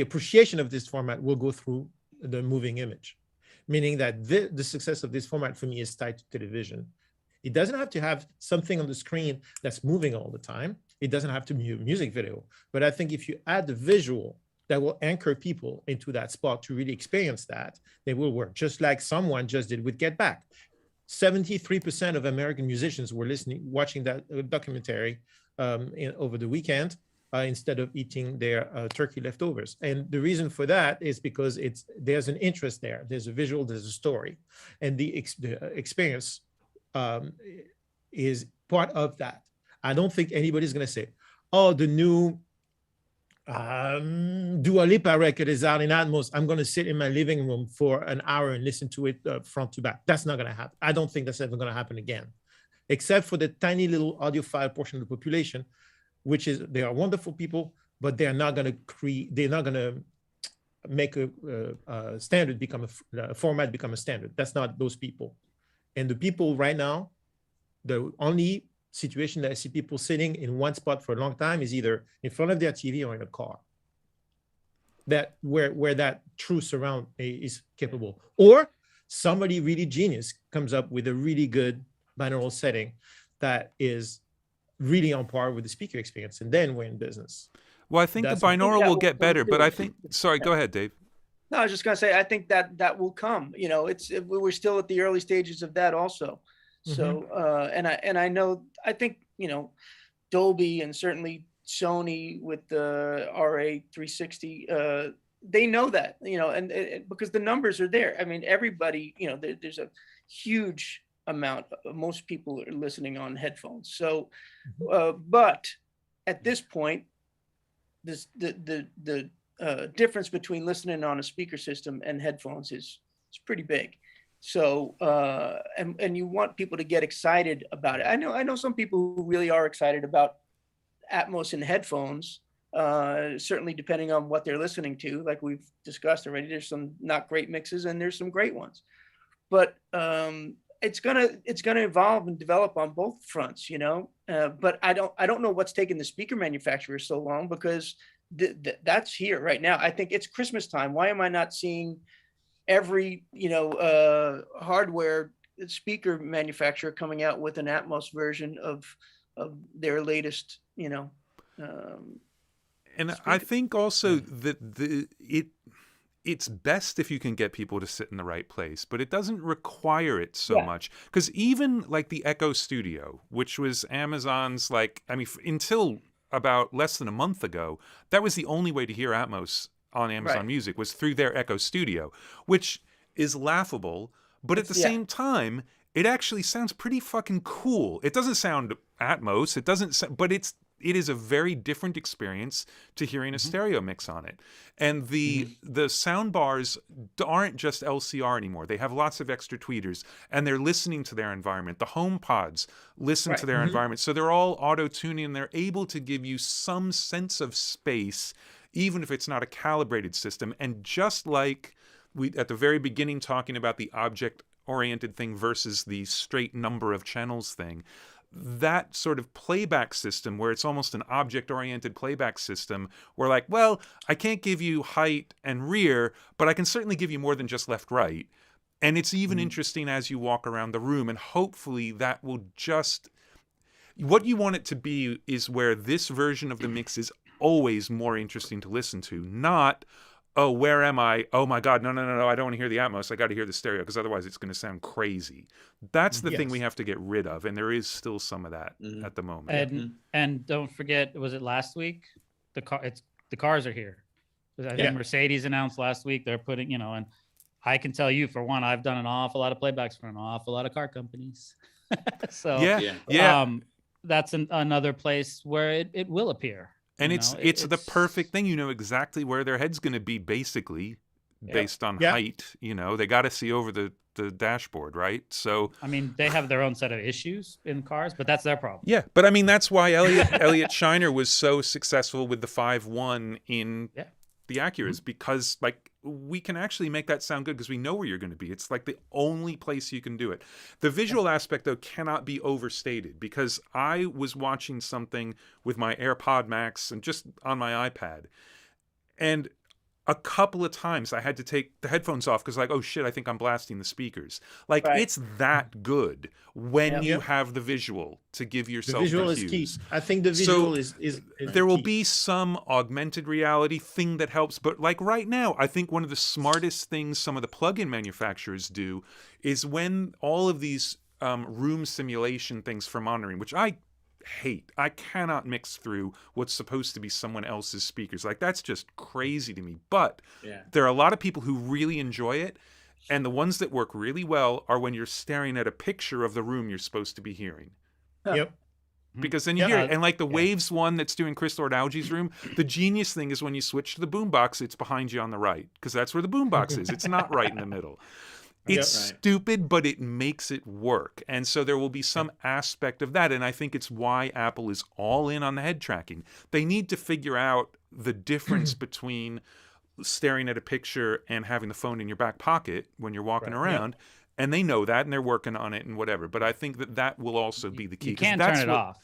appreciation of this format will go through the moving image, meaning that the success of this format for me is tied to television. It doesn't have to have something on the screen that's moving all the time. It doesn't have to be a music video. But I think if you add the visual that will anchor people into that spot to really experience that, they will work, just like someone just did with Get Back. 73% of American musicians were watching that documentary over the weekend instead of eating their turkey leftovers. And the reason for that is because there's an interest there. There's a visual, there's a story. And the experience is part of that. I don't think anybody's going to say, oh, the new Dua Lipa record is out in Atmos. I'm going to sit in my living room for an hour and listen to it front to back. That's not going to happen. I don't think that's ever going to happen again, except for the tiny little audiophile portion of the population, which is, they are wonderful people, but they're not going to make a standard become a format become a standard. That's not those people. And the people right now, the only situation that I see people sitting in one spot for a long time is either in front of their TV or in a car. That where that true surround is capable, or somebody really genius comes up with a really good binaural setting that is really on par with the speaker experience, and then we're in business.
Well, I think the binaural will get better, but I think, sorry, go ahead, Dave.
No, I was just gonna say, I think that will come. You know, we're still at the early stages of that also. So, and I know, I think, you know, Dolby and certainly Sony with the RA360, they know that, you know, and because the numbers are there. I mean, everybody, you know, there's a huge amount. Most people are listening on headphones. So, but at this point, the difference between listening on a speaker system and headphones is pretty big. So, and you want people to get excited about it. I know some people who really are excited about Atmos in headphones, certainly depending on what they're listening to. Like we've discussed already, there's some not great mixes and there's some great ones, but it's gonna evolve and develop on both fronts, you know. But I don't know what's taken the speaker manufacturers so long, because that's here right now. I think it's Christmas time. Why am I not seeing every, you know, hardware speaker manufacturer coming out with an Atmos version of their latest, you know,
and
speaker?
I think also that it's best if you can get people to sit in the right place, but it doesn't require it so much. Because even like the Echo Studio, which was Amazon's, like, I mean, until about less than a month ago, that was the only way to hear Atmos on Amazon Music, was through their Echo Studio, which is laughable, but at the same time, it actually sounds pretty fucking cool. It doesn't sound Atmos, but it is a very different experience to hearing a stereo mix on it. And the sound bars aren't just LCR anymore. They have lots of extra tweeters, and they're listening to their environment. The HomePods listen to their environment. So they're all auto-tuning, and they're able to give you some sense of space, even if it's not a calibrated system. And just like we at the very beginning talking about the object-oriented thing versus the straight number of channels thing, that sort of playback system where it's almost an object-oriented playback system, where like, well, I can't give you height and rear, but I can certainly give you more than just left-right. And it's even interesting as you walk around the room, and hopefully that will just... What you want it to be is where this version of the mix is always more interesting to listen to, not, oh, where am I? Oh my God, no, I don't want to hear the Atmos. I got to hear the stereo, because otherwise it's going to sound crazy. That's the thing we have to get rid of, and there is still some of that at the moment.
And don't forget, was it last week? The cars are here. I think Mercedes announced last week they're putting, you know, and I can tell you, for one, I've done an awful lot of playbacks for an awful lot of car companies. So that's another place where it will appear.
And it's the perfect thing. You know exactly where their head's going to be, basically, based on height. You know, they got to see over the dashboard, right? So, I mean,
they have their own set of issues in cars, but that's their problem.
Yeah, but I mean, that's why Elliot Shiner was so successful with the 5.1 in the Acuras, because like we can actually make that sound good because we know where you're going to be. It's like the only place you can do it. The visual aspect, though, cannot be overstated, because I was watching something with my AirPod Max and just on my iPad, and a couple of times I had to take the headphones off because like, oh shit, I think I'm blasting the speakers. Like
Right.
it's that good when
Yep.
you
Yep.
have the visual to give
The
yourself
visual
the
is key.
cues.
I think the
So,
visual is
There will
key.
be some augmented reality thing that helps, but like right now, I think one of the smartest things some of the plug-in manufacturers do is when all of these room simulation things for monitoring, which I hate. I cannot mix through what's supposed to be someone else's speakers. Like that's just crazy to me. But
Yeah.
there are a lot of people who really enjoy it. And the ones that work really well are when you're staring at a picture of the room you're supposed to be hearing.
Yep.
Because then you
Yeah,
hear it. And like the
yeah.
Waves one that's doing Chris Lord Algie's room, the genius thing is when you switch to the boombox, it's behind you on the right. Because that's where the boombox is. It's not right in the middle. It's
Yep. Right.
stupid, but it makes it work. And so there will be some aspect of that. And I think it's why Apple is all in on the head tracking. They need to figure out the difference between staring at a picture and having the phone in your back pocket when you're walking
Right.
around. And they know that and they're working on it and whatever. But I think that that will also be the key.
You
'cause
can't
that's
turn it
what-
off.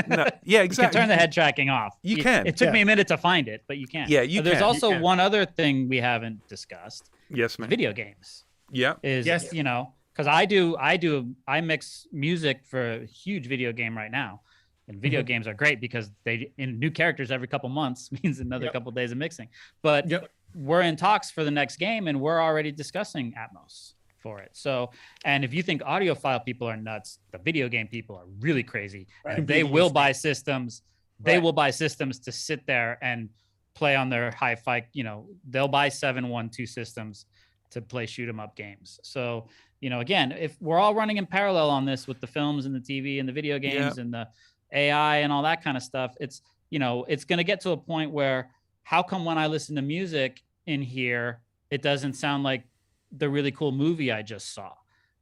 No, yeah,
You
exactly.
can turn the head tracking off.
You can.
It took
Yeah.
me a minute to find it, but you can.
Yeah, you
There's
can.
also
You can.
one other thing we haven't discussed:
Yes, man.
video games.
Yeah.
Is
Yes.
you know, because I mix music for a huge video game right now, and video games are great because they in new characters every couple months means another
Yep.
couple days of mixing. But
Yep.
we're in talks for the next game, and we're already discussing Atmos for it. So, and if you think audiophile people are nuts, the video game people are really crazy.
Right.
And they will buy systems. They
Right.
will buy systems to sit there and play on their hi-fi. You know, they'll buy 712 systems to play shoot 'em up games. So, you know, again, if we're all running in parallel on this with the films and the TV and the video games and the AI and all that kind of stuff, it's, you know, it's going to get to a point where how come when I listen to music in here, it doesn't sound like the really cool movie I just saw?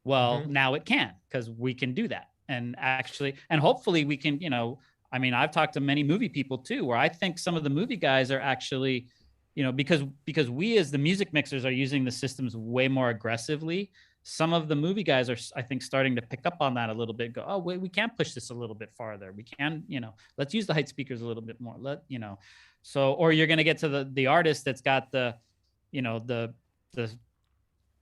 Well, now it can, because we can do that. And actually, and hopefully we can, you know, I mean, I've talked to many movie people too, where I think some of the movie guys are actually, you know, because we as the music mixers are using the systems way more aggressively. Some of the movie guys are, I think, starting to pick up on that a little bit. Go, oh, wait, we can push this a little bit farther. We can, you know, let's use the height speakers a little bit more. You know, so, or you're going to get to the artist that's got the, you know, the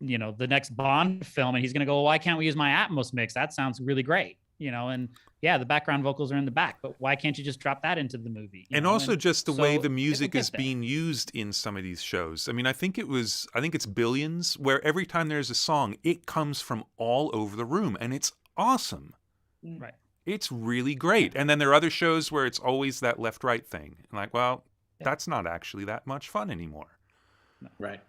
next Bond film, and he's going to go, well, why can't we use my Atmos mix? That sounds really great. You know, and yeah, the background vocals are in the back, but why can't you just drop that into the movie?
And also just the way the music
get
is
there.
being used in some of these shows. I mean, I think it's Billions, where every time there's a song, it comes from all over the room, and it's awesome.
Right.
It's really great. And then there are other shows where it's always that left-right thing. And like, well, that's not actually that much fun anymore.
Right.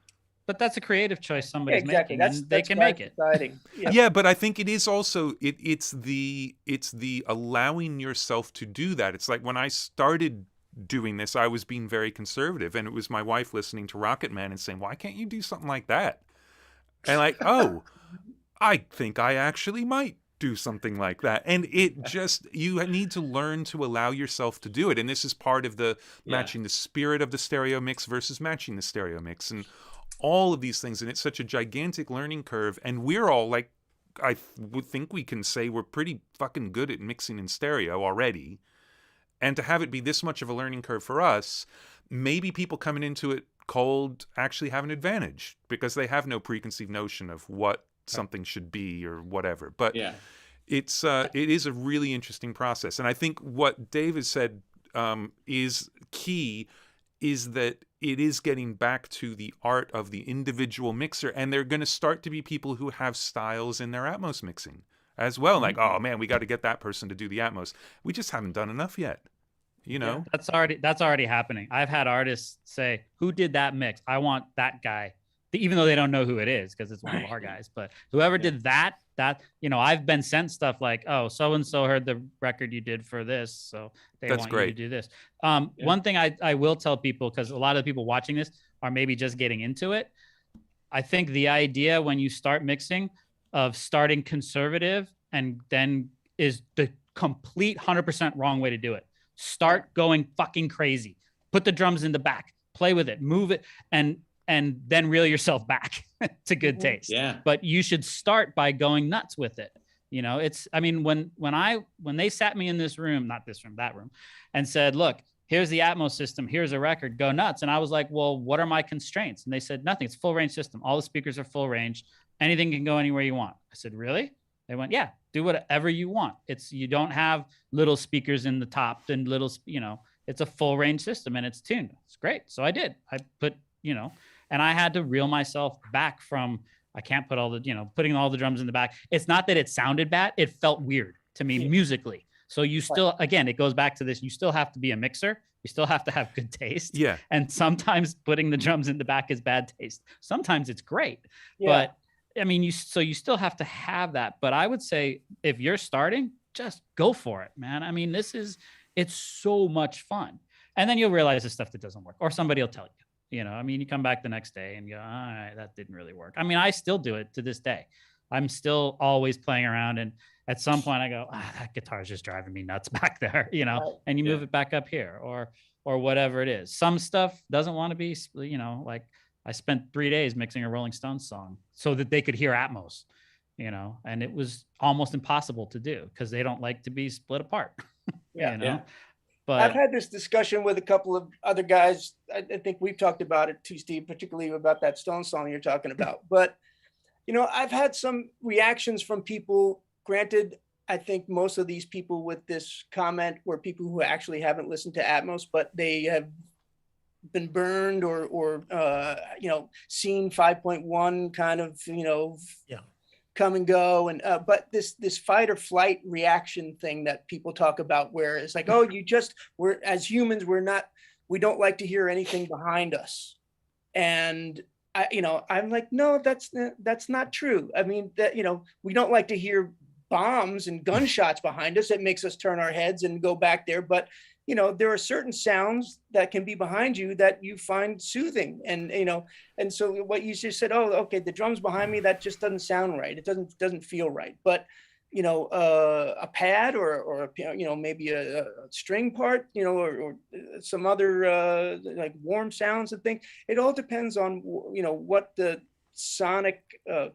But that's a creative choice somebody's
exactly.
making, and they can make it.
Exciting. Yep.
Yeah, but I think it is also it's the allowing yourself to do that. It's like when I started doing this, I was being very conservative, and it was my wife listening to Rocket Man and saying, "Why can't you do something like that?" And like, "Oh, I think I actually might do something like that." And it just, you need to learn to allow yourself to do it. And this is part of the matching the spirit of the stereo mix versus matching the stereo mix and all of these things. And it's such a gigantic learning curve. And we're all like, I would think we can say we're pretty fucking good at mixing in stereo already. And to have it be this much of a learning curve for us, maybe people coming into it cold actually have an advantage because they have no preconceived notion of what something should be or whatever. But it is a really interesting process. And I think what Dave has said is key, is that it is getting back to the art of the individual mixer. And they're going to start to be people who have styles in their Atmos mixing as well. Like, oh man, we got to get that person to do the Atmos. We just haven't done enough yet. You know,
that's already happening. I've had artists say, who did that mix? I want that guy, even though they don't know who it is because it's one of our guys. But whoever did that, you know, I've been sent stuff like, oh, so-and-so heard the record you did for this, so they want you to do this. One thing I will tell people, because a lot of the people watching this are maybe just getting into it. I think the idea when you start mixing of starting conservative and then is the complete 100% wrong way to do it. Start going fucking crazy. Put the drums in the back, play with it, move it, and then reel yourself back to good taste.
Yeah.
But you should start by going nuts with it. You know, it's, I mean, when they sat me in this room, not this room, that room, and said, look, here's the Atmos system, here's a record, go nuts. And I was like, well, what are my constraints? And they said, nothing, it's a full range system. All the speakers are full range. Anything can go anywhere you want. I said, really? They went, yeah, do whatever you want. You don't have little speakers in the top and little, it's a full range system and it's tuned. It's great. So I did. I put, and I had to reel myself back from, I can't put all the, putting all the drums in the back. It's not that it sounded bad. It felt weird to me musically. So you still, again, it goes back to this. You still have to be a mixer. You still have to have good taste.
Yeah.
And sometimes putting the drums in the back is bad taste. Sometimes it's great.
Yeah.
But I mean, you still have to have that. But I would say if you're starting, just go for it, man. I mean, it's so much fun. And then you'll realize the stuff that doesn't work, or somebody will tell you, I mean, you come back the next day and go, all right, that didn't really work. I mean, I still do it to this day. I'm still always playing around. And at some point I go, that guitar's just driving me nuts back there, and you move it back up here or whatever it is. Some stuff doesn't want to be, like I spent 3 days mixing a Rolling Stones song so that they could hear Atmos, and it was almost impossible to do because they don't like to be split apart. But
I've had this discussion with a couple of other guys. I think we've talked about it too, Steve, particularly about that Stones song you're talking about. But, I've had some reactions from people. Granted, I think most of these people with this comment were people who actually haven't listened to Atmos, but they have been burned or seen 5.1 kind of, come and go. And but this fight or flight reaction thing that people talk about, where it's like, oh, we're as humans, we don't like to hear anything behind us. And I'm like, no, that's not true. I mean, that, we don't like to hear bombs and gunshots behind us. It makes us turn our heads and go back there. But, there are certain sounds that can be behind you that you find soothing. And, and so what you just said, oh, okay, the drums behind me, that just doesn't sound right. It doesn't feel right. But, a pad or maybe a string part, or some other like warm sounds and things. It all depends on, what the sonic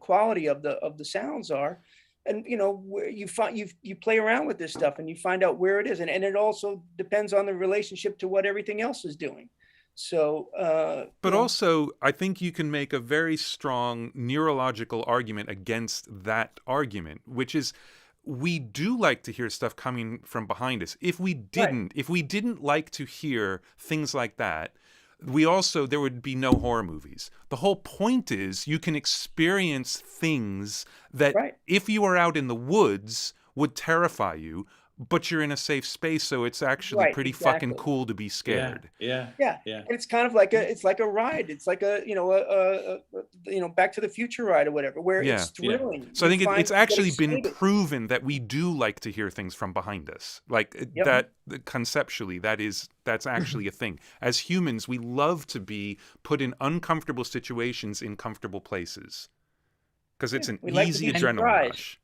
quality of the sounds are. And you play around with this stuff and you find out where it is, and it also depends on the relationship to what everything else is doing. So
but also I think you can make a very strong neurological argument against that argument, which is we do like to hear stuff coming from behind us. If we didn't like to hear things like that, there would be no horror movies. The whole point is you can experience things that if you were out in the woods would terrify you, but you're in a safe space, so it's actually pretty fucking cool to be scared.
Yeah.
And it's kind of like a ride. It's like a Back to the Future ride or whatever, where it's thrilling.
So I think it's actually been proven that we do like to hear things from behind us, that conceptually that's actually a thing. As humans, we love to be put in uncomfortable situations in comfortable places. Because it's an easy adrenaline rush,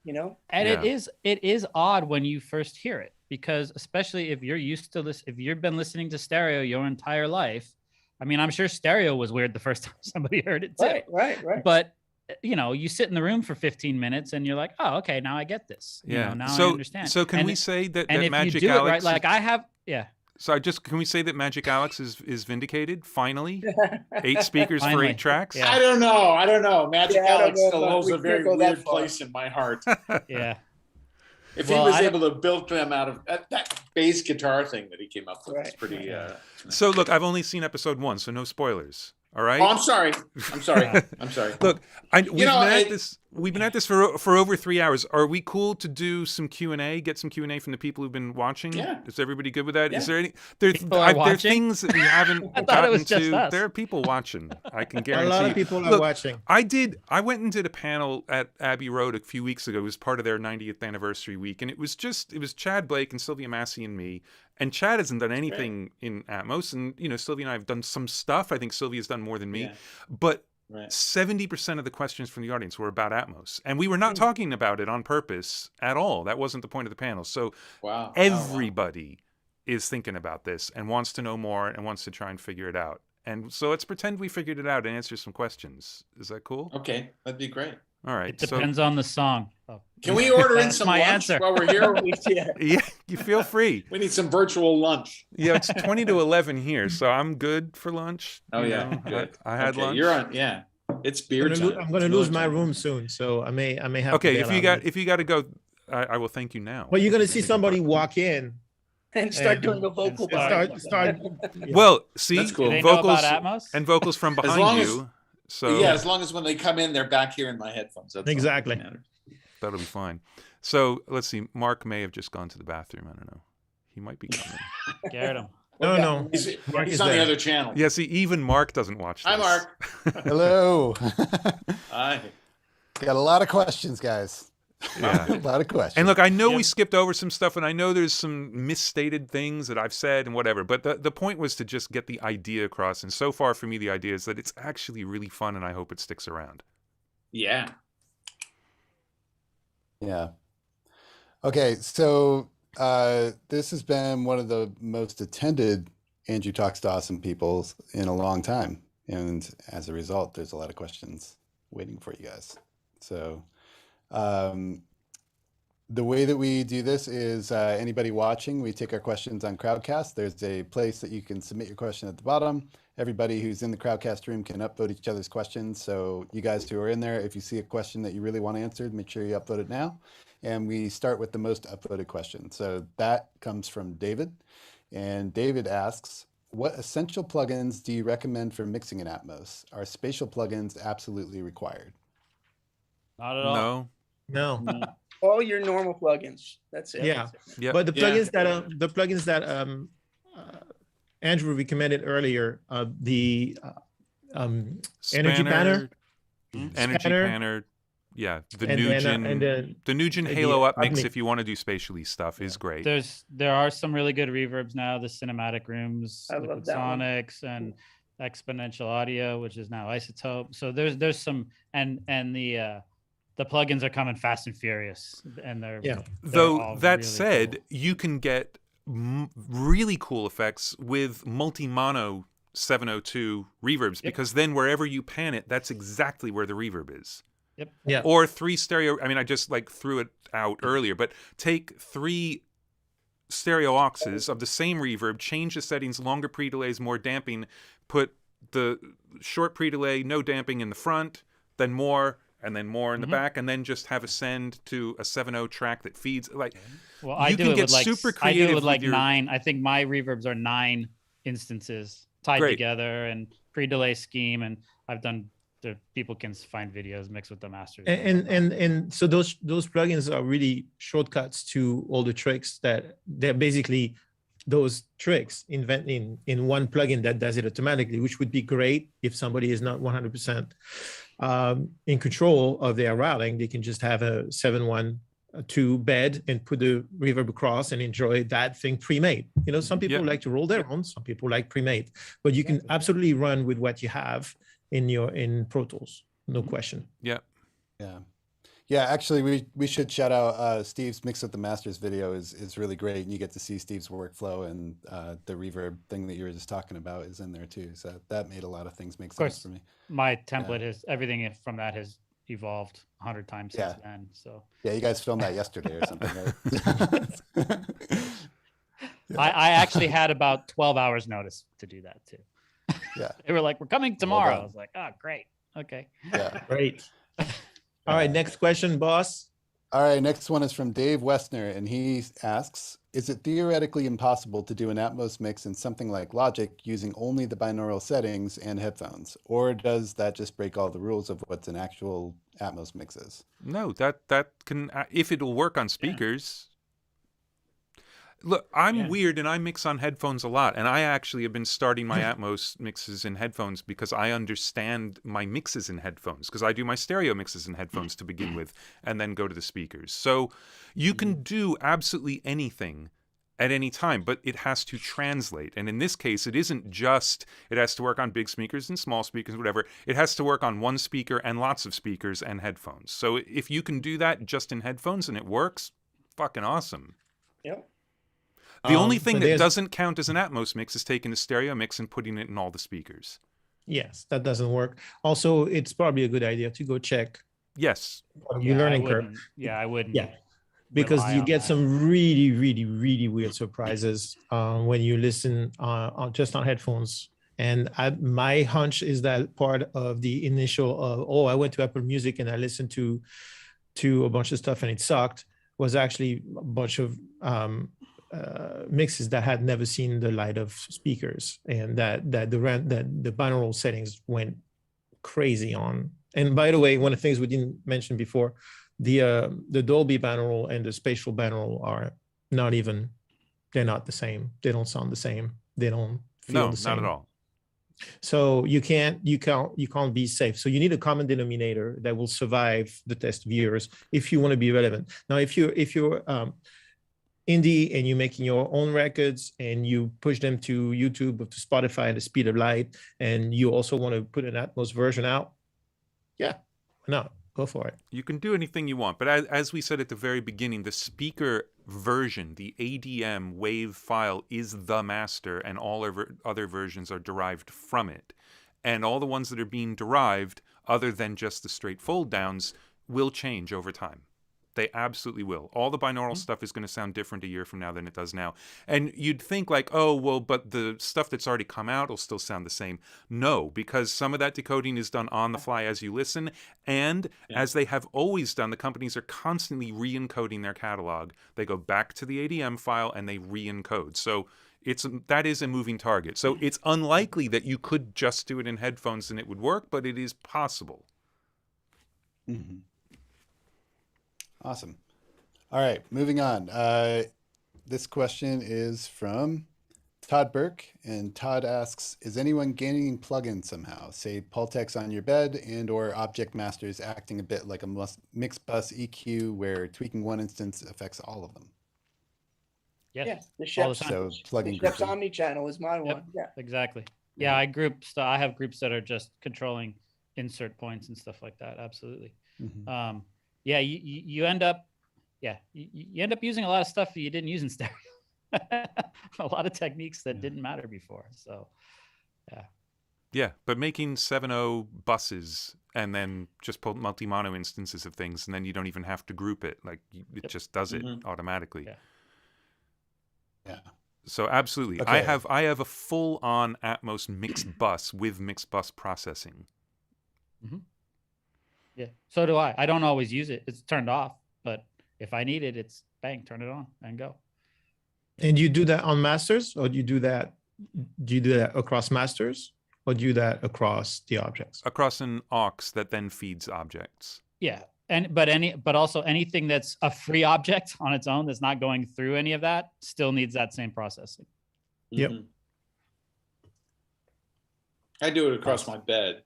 And it is odd when you first hear it, because especially if you're used to this, if you've been listening to stereo your entire life. I mean, I'm sure stereo was weird the first time somebody heard it too.
Right.
But you sit in the room for 15 minutes and you're like, oh, okay, now I get this. Now I understand.
So can we say that
if
Magic
you do
Alex?
It right, like I have,
So can we say that Magic Alex is vindicated finally? 8 speakers for 8 tracks.
Yeah. I don't know. Magic Alex still holds a very weird place in my heart.
Yeah.
If he was able to build them out of that bass guitar thing that he came up with, it's pretty.
So look, I've only seen episode 1, so no spoilers. All right.
Oh, I'm sorry.
Look, we've been at this for over 3 hours. Are we cool to do some Q&A? Get some Q&A from the people who've been watching?
Yeah.
Is everybody good with that?
Yeah.
Is there any? There are things that we haven't gotten to. There are people watching. I can guarantee.
A lot of people are watching.
I went and did a panel at Abbey Road a few weeks ago. It was part of their 90th anniversary week, and it was Chad Blake and Sylvia Massey and me. And Chad hasn't done anything in Atmos, and Sylvia and I have done some stuff. I think Sylvia's done more than me, but 70% of the questions from the audience were about Atmos, and we were not talking about it on purpose at all. That wasn't the point of the panel. So everybody is thinking about this and wants to know more and wants to try and figure it out. And so let's pretend we figured it out and answer some questions. Is that cool?
Okay, that'd be great.
All right.
It depends on the song. Oh,
Can we order in
that's
some
my
lunch
answer.
while we're here?
Yeah.
Yeah, you feel free.
We need some virtual lunch.
Yeah, it's 20 to 11 here, so I'm good for lunch.
Oh
you
yeah,
know.
good.
I had
Okay,
lunch.
you're on. Yeah, it's beer time.
I'm gonna
It's
lose
Miller
my
time.
room soon, so I may have. to
Okay,
bail out.
if you got to go, I will thank you now.
Well, you're gonna see somebody walk in
And start
and-
doing a vocal
and
bar.
start. Yeah.
Well, see,
That's cool.
Do they know
vocals
about Atmos?
and vocals from
long
behind
as-
you. So
Yeah, as long as when they come in, they're back here in my headphones. That's all that
Exactly.
matters.
that'll be fine. So let's see. Mark may have just gone to the bathroom. I don't know. He might be coming.
Scared him.
No.
He's,
Mark
he's
is
on the
there.
other channel.
Yeah, see, even Mark doesn't watch this.
Hi, Mark.
Hello.
Hi.
Got a lot of questions, guys.
Yeah.
A lot of questions.
And look, I know
Yeah.
we skipped over some stuff, and I know there's some misstated things that I've said and whatever, but the point was to just get the idea across. And so far for me, the idea is that it's actually really fun, and I hope it sticks around.
Yeah.
Yeah. Okay, so this has been one of the most attended Andrew Talks to Awesome people in a long time. And as a result, there's a lot of questions waiting for you guys. So the way that we do this is anybody watching, we take our questions on Crowdcast. There's a place that you can submit your question at the bottom. Everybody who's in the Crowdcast room can upvote each other's questions. So you guys who are in there, if you see a question that you really want answered, make sure you upvote it now. And we start with the most upvoted question. So that comes from David. And David asks, what essential plugins do you recommend for mixing in Atmos? Are spatial plugins absolutely required?
Not at all.
No?
No.
All your normal plugins. That's it.
Yeah.
Yep.
But the
Yeah.
plugins that Andrew recommended earlier, the energy
Spanner,
panner,
Energy
Spanner,
Panner. Yeah, the
and
Nugent.
then
The Nugent
the
Halo Up mix,
Admin.
if you want to do spatially stuff, is great.
There are some really good reverbs now. The cinematic rooms,
I love
Liquid
that one.
Sonics, and exponential audio, which is now Isotope. So there's some and the plugins are coming fast and furious, and they're
Yeah.
Though
all
that
really
said,
cool.
you can get really cool effects with multi-mono 702 reverbs, because then wherever you pan it, that's exactly where the reverb is.
Yep.
Yeah.
Or 3 stereo. I mean, I just like threw it out earlier, but take 3 stereo auxes of the same reverb, change the settings, longer pre-delays, more damping, put the short pre-delay, no damping in the front, then more, and then more in the back, and then just have a send to a 7.0 track that feeds. Like,
Well, I
you
do
can
it
get
with like
super
I do
creative
it with
with
like
your-
9. I think my reverbs are 9 instances tied
Great.
together and pre-delay scheme, and I've done. People can find videos mixed with the masters.
and so those plugins are really shortcuts to all the tricks that they're basically those tricks inventing in one plugin that does it automatically, which would be great if somebody is not 100% in control of their routing. They can just have a 712 bed and put the reverb across and enjoy that thing pre-made. You know, some people
Yeah.
like to roll their own, some people like pre-made, but you can absolutely run with what you have in Pro Tools, no question.
yeah.
Yeah, actually, we should shout out Steve's Mix with the Masters video is really great, and you get to see Steve's workflow, and the reverb thing that you were just talking about is in there too. So that made a lot of things make sense
course.
for me.
My template has everything from that has evolved 100 times since
Yeah.
then. So
Yeah, you guys filmed that yesterday or something, right?
I actually had about 12 hours notice to do that too.
Yeah.
They were like, "We're coming tomorrow."
done.
I was like, "Oh, great. Okay."
Yeah.
Great. All right, next question, boss.
All right, next one is from Dave Westner, and he asks, is it theoretically impossible to do an Atmos mix in something like Logic using only the binaural settings and headphones? Or does that just break all the rules of what an actual Atmos mix is?
No, that can, if it'll work on speakers. Look, I'm weird and I mix on headphones a lot, and I actually have been starting my Atmos mixes in headphones because I understand my mixes in headphones, because I do my stereo mixes in headphones to begin with and then go to the speakers. So you can do absolutely anything at any time, but it has to translate. And in this case, it isn't just, it has to work on big speakers and small speakers, whatever. It has to work on one speaker and lots of speakers and headphones. So if you can do that just in headphones and it works, fucking awesome.
Yep.
The only thing
but
that
there's-
doesn't count as an Atmos mix is taking a stereo mix and putting it in all the speakers.
Yes, that doesn't work. Also, it's probably a good idea to go check
Yes.
Your
Yeah, I
learning curve.
wouldn't. Yeah, I wouldn't.
Yeah, because
rely
you
on
get
that.
some really, really, really weird surprises when you listen just on headphones. And my hunch is that part of the initial I went to Apple Music and I listened to a bunch of stuff and it sucked, was actually a bunch of mixes that had never seen the light of speakers, and that the binaural settings went crazy on. And by the way, one of the things we didn't mention before, the Dolby binaural and the spatial binaural are not even, they're not the same. They don't sound the same. They don't feel the same.
Not at all.
So you can't be safe. So you need a common denominator that will survive the test of years if you want to be relevant. Now, if you're indie and you're making your own records and you push them to YouTube or to Spotify at the speed of light, and you also want to put an Atmos version out, yeah, why not? Go for it.
You can do anything you want, but as we said at the very beginning, the speaker version, the ADM wave file, is the master, and all other versions are derived from it. And all the ones that are being derived, other than just the straight fold downs, will change over time. They absolutely will. All the binaural stuff is going to sound different a year from now than it does now. And you'd think like, oh, well, but the stuff that's already come out will still sound the same. No, because some of that decoding is done on the fly as you listen. And as they have always done, the companies are constantly re-encoding their catalog. They go back to the ADM file and they re-encode. So that is a moving target. So it's unlikely that you could just do it in headphones and it would work, but it is possible.
Mm-hmm. Awesome. All right, moving on. This question is from Todd Burke, and Todd asks, is anyone gaining plugins somehow? Say Pultex on your bed and or Object Masters acting a bit like a mix bus EQ where tweaking one instance affects all of them?
Yes.
Yeah, the
all the
Scheps,
time.
So plugin
the Scheps
grouping.
Omni-channel is my
Yep.
one. Yeah.
Exactly. Yeah, I have groups that are just controlling insert points and stuff like that. Absolutely.
Mm-hmm.
Yeah, you end up using a lot of stuff that you didn't use in stereo. A lot of techniques that didn't matter before. So
Yeah, but making 7.0 buses and then just pull multi-mono instances of things, and then you don't even have to group it. Like it just does it automatically.
Yeah.
So absolutely.
Okay.
I have a full-on Atmos mixed bus with mixed bus processing.
Mm-hmm. Yeah, so do I. I don't always use it. It's turned off, but if I need it, it's bang, turn it on and go.
And do you do that on masters, or do you do that across masters, or do you do that across the objects?
Across an aux that then feeds objects.
Yeah, but also anything that's a free object on its own that's not going through any of that still needs that same processing.
Yep.
I do it across my bed,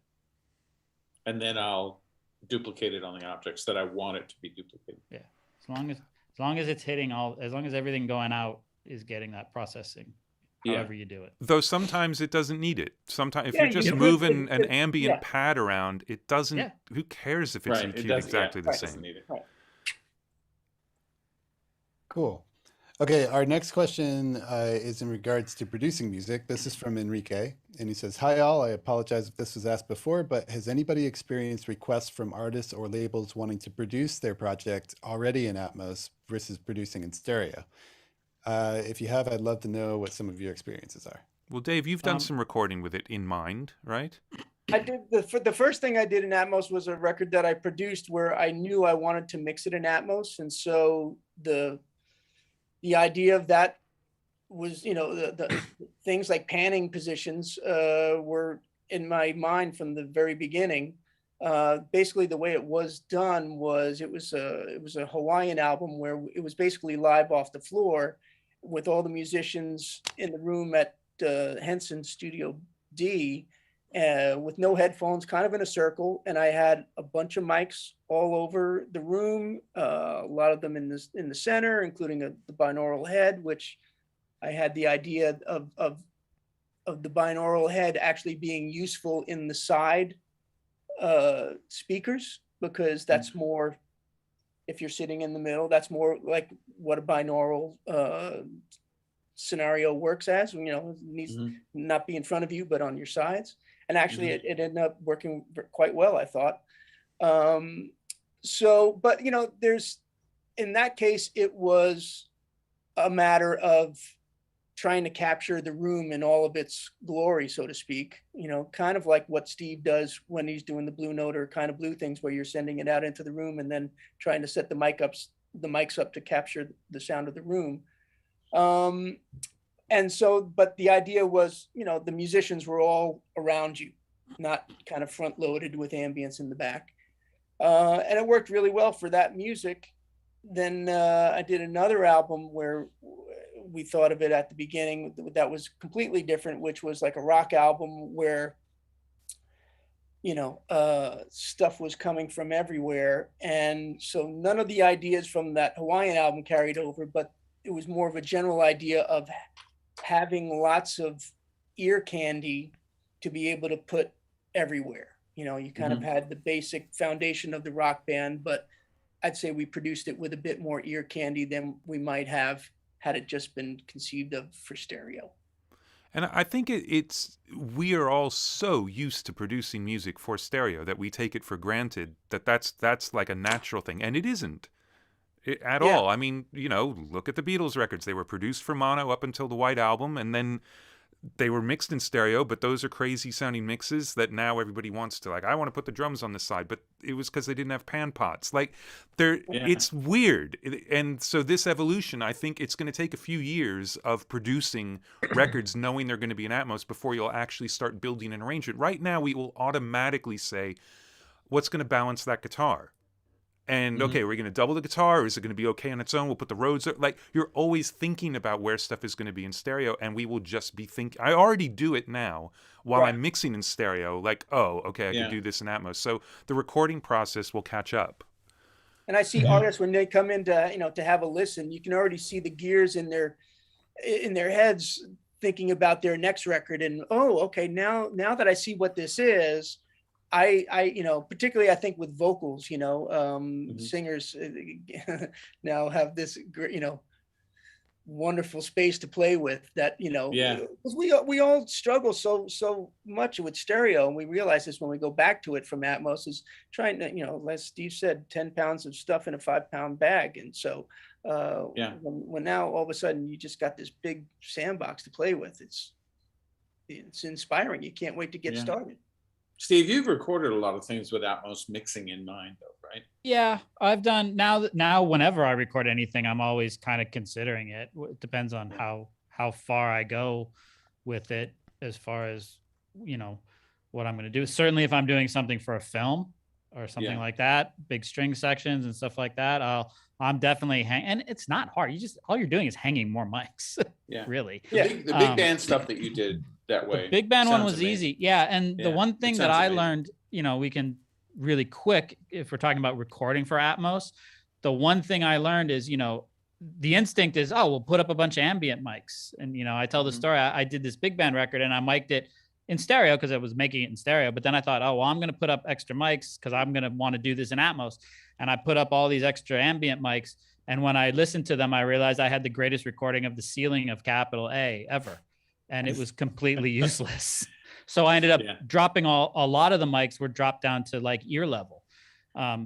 and then I'll duplicate it on the objects that I want it to be duplicated.
Yeah, as long as it's hitting as long as everything going out is getting that processing, however you do it.
Though sometimes it doesn't need it. Sometimes if
Yeah,
you're just
you could-
moving an
it-
ambient
yeah.
pad around, it doesn't.
Yeah.
Who cares if it's
Right, it
EQ'd
doesn't-
exactly the
it doesn't
same?
need it.
Cool. Okay, our next question is in regards to producing music. This is from Enrique, and he says, hi all, I apologize if this was asked before, but has anybody experienced requests from artists or labels wanting to produce their project already in Atmos versus producing in stereo? If you have, I'd love to know what some of your experiences are.
Well, Dave, you've done some recording with it in mind, right?
I did the first thing I did in Atmos was a record that I produced where I knew I wanted to mix it in Atmos, and so the idea of that was, the things like panning positions were in my mind from the very beginning. Basically, the way it was done was it was a Hawaiian album where it was basically live off the floor with all the musicians in the room at Henson Studio D with no headphones, kind of in a circle, and I had a bunch of mics all over the room, a lot of them in the center, including the binaural head, which I had the idea of the binaural head actually being useful in the side speakers, because that's more, if you're sitting in the middle, that's more like what a binaural scenario works as. It needs not be in front of you, but on your sides. And actually, it ended up working quite well, I thought. So, but there's, in that case, it was a matter of trying to capture the room in all of its glory, so to speak, kind of like what Steve does when he's doing the Blue Note or kind of blue things, where you're sending it out into the room and then trying to set the mics up to capture the sound of the room. And so, but the idea was, the musicians were all around you, not kind of front loaded with ambience in the back. And it worked really well for that music. Then I did another album where we thought of it at the beginning that was completely different, which was like a rock album where, stuff was coming from everywhere. And so none of the ideas from that Hawaiian album carried over, but it was more of a general idea of having lots of ear candy to be able to put everywhere. You kind of had the basic foundation of the rock band, but I'd say we produced it with a bit more ear candy than we might have had it just been conceived of for stereo.
And I think we are all so used to producing music for stereo that we take it for granted that's like a natural thing, and it isn't at all. I mean, look at the Beatles records. They were produced for mono up until the White Album, and then they were mixed in stereo, but those are crazy sounding mixes that now everybody wants to, like, I want to put the drums on this side, but it was because they didn't have pan pots. Like, it's weird. And so this evolution, I think it's going to take a few years of producing records knowing they're going to be in Atmos before you'll actually start building an arrangement. Right now, we will automatically say, what's going to balance that guitar? And okay, we're going to double the guitar, or is it going to be okay on its own? We'll put the Rhodes. Like, you're always thinking about where stuff is going to be in stereo, and we will just be thinking. I already do it now while I'm mixing in stereo. Like, oh, okay, I can do this in Atmos. So the recording process will catch up.
And I see artists when they come in to to have a listen, you can already see the gears in their heads thinking about their next record. And okay, now that I see what this is. I particularly I think with vocals, singers now have this wonderful space to play with that, because we all struggle so much with stereo, and we realize this when we go back to it from Atmos, is trying to, as Steve said, 10 pounds of stuff in a 5-pound bag. And so when now all of a sudden you just got this big sandbox to play with, it's inspiring. You can't wait to get started.
Steve, you've recorded a lot of things with Atmos mixing in mind, though, right?
Yeah, I've done now. Whenever I record anything, I'm always kind of considering it. It depends on how far I go with it, as far as what I'm going to do. Certainly, if I'm doing something for a film or something like that, big string sections and stuff like that, I'm definitely and it's not hard. All you're doing is hanging more mics. Really.
The big band stuff that you did that way.
The big band one was easy. Yeah. And the one thing that I learned, we can really quick, if we're talking about recording for Atmos, the one thing I learned is, the instinct is, we'll put up a bunch of ambient mics. And, I tell the story, I did this big band record and I mic'd it in stereo because I was making it in stereo. But then I thought, I'm going to put up extra mics because I'm going to want to do this in Atmos. And I put up all these extra ambient mics. And when I listened to them, I realized I had the greatest recording of the ceiling of Capital A ever. And it was completely useless. So I ended up dropping a lot of the mics were dropped down to like ear level.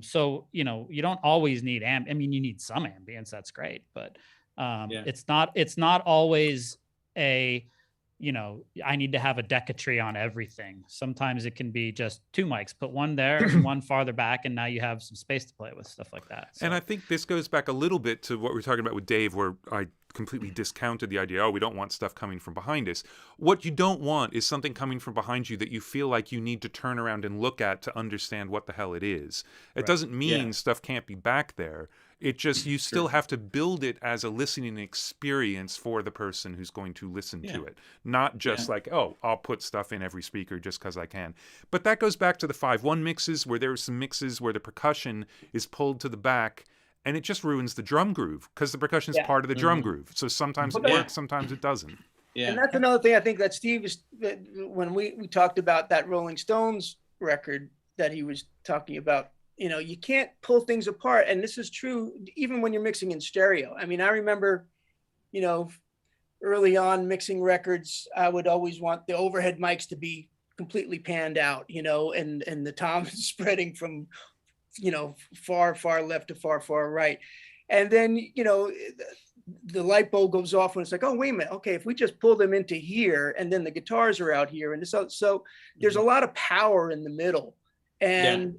So, you don't always need I mean, you need some ambience. That's great. But it's not always I need to have a decatry on everything. Sometimes it can be just 2 mics, put one there and one farther back, and now you have some space to play with, stuff like that. So.
And I think this goes back a little bit to what we were talking about with Dave, where I completely discounted the idea, we don't want stuff coming from behind us. What you don't want is something coming from behind you that you feel like you need to turn around and look at to understand what the hell it is. It doesn't mean stuff can't be back there. It just, you still have to build it as a listening experience for the person who's going to listen to it. Not just like, I'll put stuff in every speaker just because I can. But that goes back to the 5-1 mixes, where there are some mixes where the percussion is pulled to the back, and it just ruins the drum groove because the percussion is part of the drum groove. So sometimes it works, sometimes it doesn't.
Yeah. And that's another thing I think that Steve is, when we talked about that Rolling Stones record that he was talking about, you can't pull things apart. And this is true even when you're mixing in stereo. I mean, I remember, early on mixing records, I would always want the overhead mics to be completely panned out, and the toms spreading from far left to far right. And then, the light bulb goes off when it's like, oh, wait a minute. Okay, if we just pull them into here and then the guitars are out here. And so there's a lot of power in the middle. And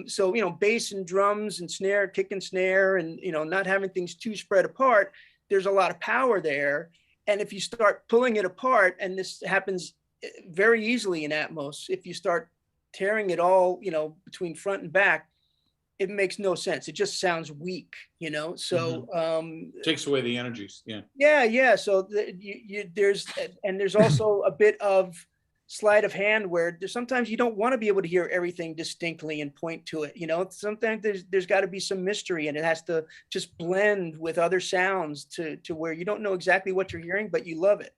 so, bass and drums and snare, kick and snare, and, not having things too spread apart, there's a lot of power there. And if you start pulling it apart, and this happens very easily in Atmos, if you start tearing it all, between front and back, it makes no sense. It just sounds weak, so
takes away the energies.
So there's also a bit of sleight of hand where sometimes you don't want to be able to hear everything distinctly and point to it. Sometimes there's got to be some mystery, and it has to just blend with other sounds to where you don't know exactly what you're hearing, but you love it.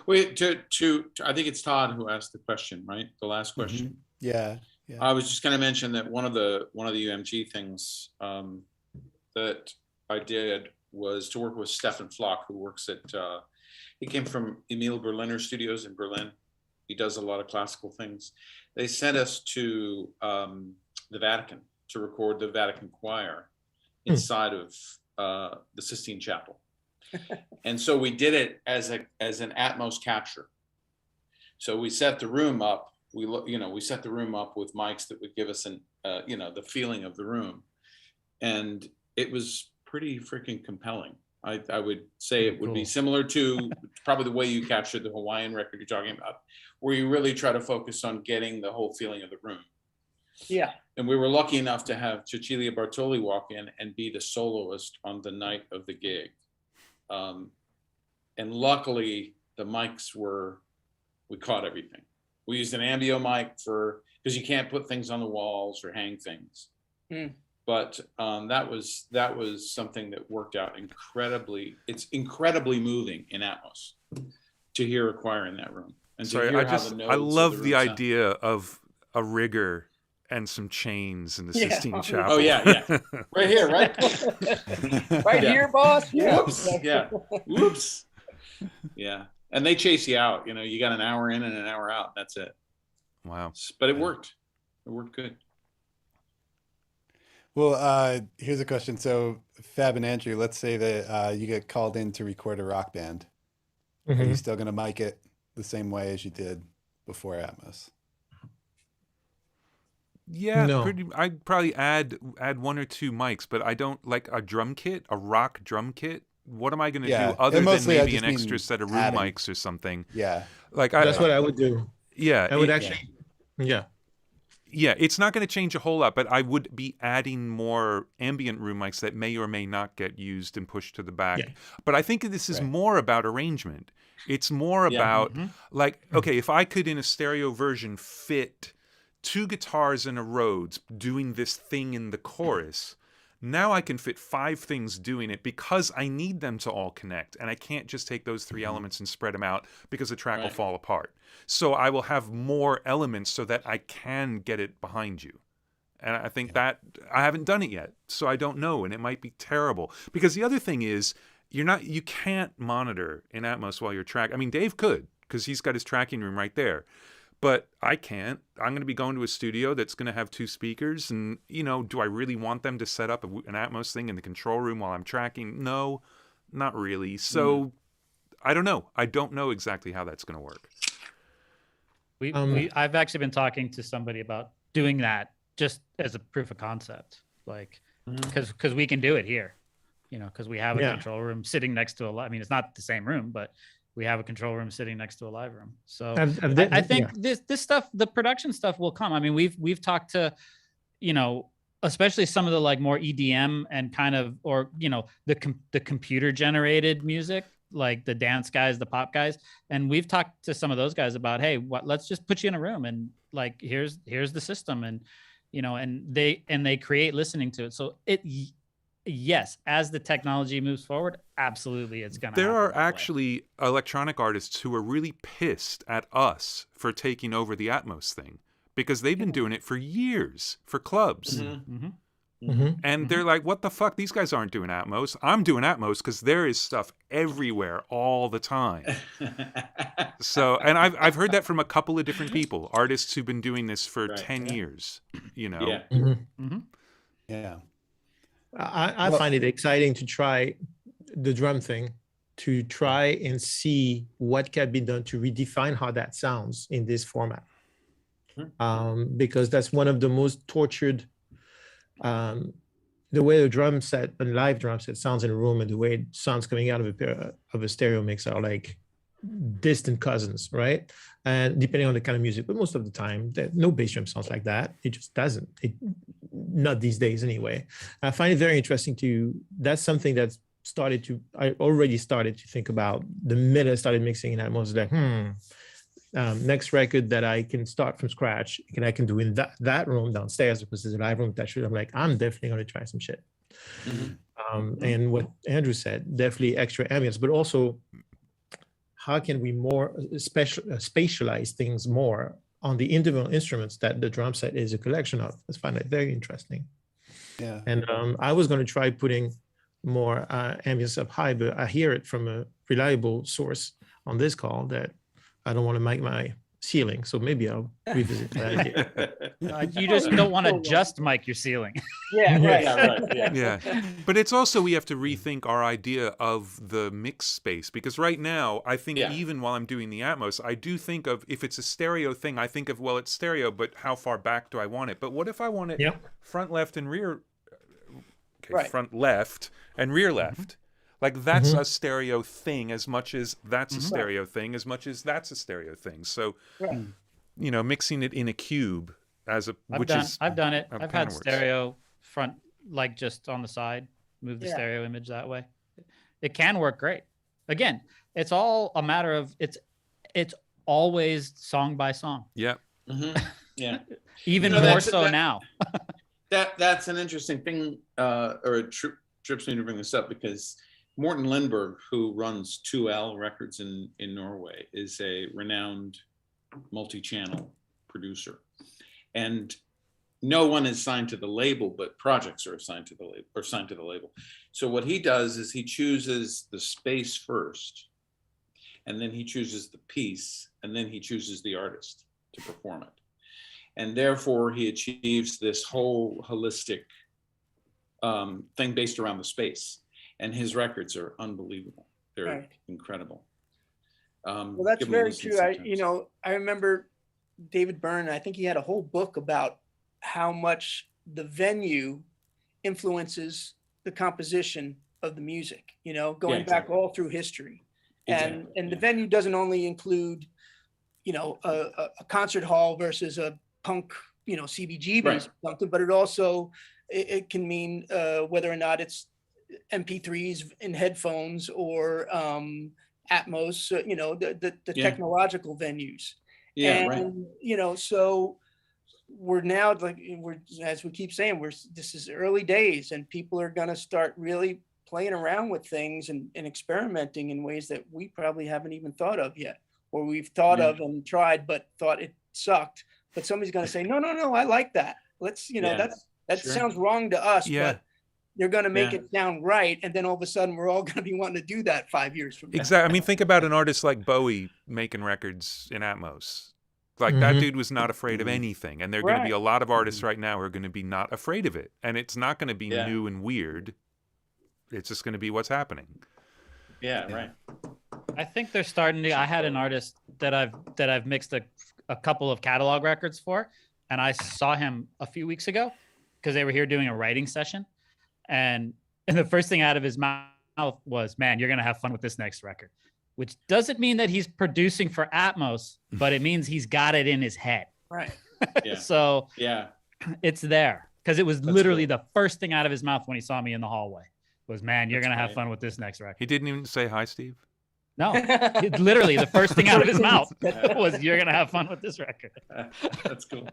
Wait, I think it's Todd who asked the question, right? The last question.
Yeah.
I was just going to mention that one of the UMG things that I did was to work with Stefan Flock, who works at he came from Emil Berliner Studios in Berlin. He does a lot of classical things. They sent us to the Vatican to record the Vatican choir inside of the Sistine Chapel. And so we did it as an Atmos capture. So we set the room up. We set the room up with mics that would give us the feeling of the room, and it was pretty freaking compelling. I would say it would be similar to probably the way you captured the Hawaiian record you're talking about, where you really try to focus on getting the whole feeling of the room.
Yeah.
And we were lucky enough to have Cecilia Bartoli walk in and be the soloist on the night of the gig. And luckily the mics we caught everything. We used an ambio mic because you can't put things on the walls or hang things. But that was something that worked out incredibly. It's incredibly moving in Atmos to hear a choir in that room. And
I love the idea of a rigger and some chains in the Sistine Chapel.
Oh yeah. Right here, right?
Here, boss. Yeah.
Whoops. Yeah. Whoops. Yeah. And they chase you out. You got an hour in and an hour out. That's it.
Wow.
But it worked. It worked good.
Well, here's a question. So Fab and Andrew, let's say that you get called in to record a rock band. Are you still going to mic it the same way as you did before Atmos?
Yeah, no. I'd probably add one or two mics, but I don't like a drum kit, a rock drum kit. What am I going to do other than maybe an extra set of room mics or something?
Yeah.
That's what I would do.
Yeah.
I would actually.
Yeah, it's not going to change a whole lot, but I would be adding more ambient room mics that may or may not get used and pushed to the back. Yeah. But I think this is more about arrangement. It's more about okay, if I could in a stereo version fit two guitars and a Rhodes doing this thing in the chorus, now I can fit 5 things doing it because I need them to all connect, and I can't just take those 3 elements and spread them out because the track will fall apart. So I will have more elements so that I can get it behind you. And I think that I haven't done it yet, so I don't know, and it might be terrible. Because the other thing is, you can't monitor in Atmos while you're tracking. I mean, Dave could, because he's got his tracking room right there. But I can't. I'm going to be going to a studio that's going to have 2 speakers. And, do I really want them to set up an Atmos thing in the control room while I'm tracking? No, not really. So I don't know. I don't know exactly how that's going to work.
I've actually been talking to somebody about doing that just as a proof of concept. Like, because we can do it here, because we have a control room sitting next to I mean, it's not the same room, but we have a control room sitting next to a live room. So I think this stuff, the production stuff will come. I mean, we've talked to, especially some of the like more EDM and kind of, or, the computer generated music, like the dance guys, the pop guys. And we've talked to some of those guys about, hey, let's just put you in a room and like, here's the system. And, and they create listening to it. So yes, as the technology moves forward, absolutely, it's gonna.
There are actually electronic artists who are really pissed at us for taking over the Atmos thing because they've been doing it for years for clubs. And they're like, what the fuck? These guys aren't doing Atmos. I'm doing Atmos because there is stuff everywhere all the time. So, and I've heard that from a couple of different people, artists who've been doing this for 10 years, you know?
Yeah.
I find it exciting to try the drum thing, to try and see what can be done to redefine how that sounds in this format. Because that's one of the most tortured, the way a drum set, a live drum set sounds in a room and the way it sounds coming out of a stereo mix are like distant cousins, right? And depending on the kind of music, but most of the time, no bass drum sounds like that. It just doesn't. Not these days anyway. I find it very interesting that's something that's I already started to think about the minute I started mixing in Atmos, like, next record that I can start from scratch, and I can do in that room downstairs, because there's a live room attached to it. I'm like, I'm definitely going to try some shit. And what Andrew said, definitely extra ambience, but also how can we more spatialize things more on the individual instruments that the drum set is a collection of. I find that very interesting.
Yeah.
And I was going to try putting more ambience up high, but I hear it from a reliable source on this call that I don't want to make my ceiling. So maybe I'll revisit that idea.
You just don't want to just mic your ceiling.
Yeah. But it's also, we have to rethink our idea of the mix space, because right now, I think even while I'm doing the Atmos, I do think of, if it's a stereo thing, I think of, well, it's stereo, but how far back do I want it? But what if I want it front left and rear, front left and rear left? Like, that's a stereo thing as much as that's a stereo thing, as much as that's a stereo thing. So, you know, mixing it in a cube I've done it. I've had stereo front, like just on the side, move the stereo image that way. It can work great. Again, it's all a matter of, it's always song by song. Yeah.
Yeah.
Even more so now.
That's an interesting thing, or it trips me to bring this up, because Morten Lindberg, who runs 2L Records in Norway, is a renowned multi-channel producer. And no one is signed to the label, but projects are signed to the label. So what he does is he chooses the space first, and then he chooses the piece, and then he chooses the artist to perform it. And therefore he achieves this whole holistic thing based around the space. And his records are unbelievable. They're incredible.
Well, that's very true. I remember David Byrne, I think he had a whole book about how much the venue influences the composition of the music, going back all through history. And the venue doesn't only include, a concert hall versus a punk, CBGBs or something, but it can mean whether or not it's MP3s in headphones or Atmos, the technological venues. So we're now, as we keep saying, this is early days, and people are going to start really playing around with things and experimenting in ways that we probably haven't even thought of yet, or we've thought of and tried but thought it sucked. But somebody's going to say, no, I like that. Let's, that sounds wrong to us, but they're going to make it sound right. And then all of a sudden we're all going to be wanting to do that 5 years from now.
Exactly. I mean, think about an artist like Bowie making records in Atmos. Like, that dude was not afraid of anything. And there are going to be a lot of artists right now who are going to be not afraid of it. And it's not going to be new and weird. It's just going to be what's happening.
Yeah, right.
I think they're starting to, I had an artist that I've mixed a couple of catalog records for, and I saw him a few weeks ago because they were here doing a writing session. And the first thing out of his mouth was, man, you're going to have fun with this next record, which doesn't mean that he's producing for Atmos, but it means he's got it in his head.
Right.
So it's there, because it was literally the first thing out of his mouth when he saw me in the hallway was, man, you're going to have fun with this next record.
He didn't even say hi, Steve?
No, literally the first thing out of his mouth was, you're going to have fun with this record.
That's cool.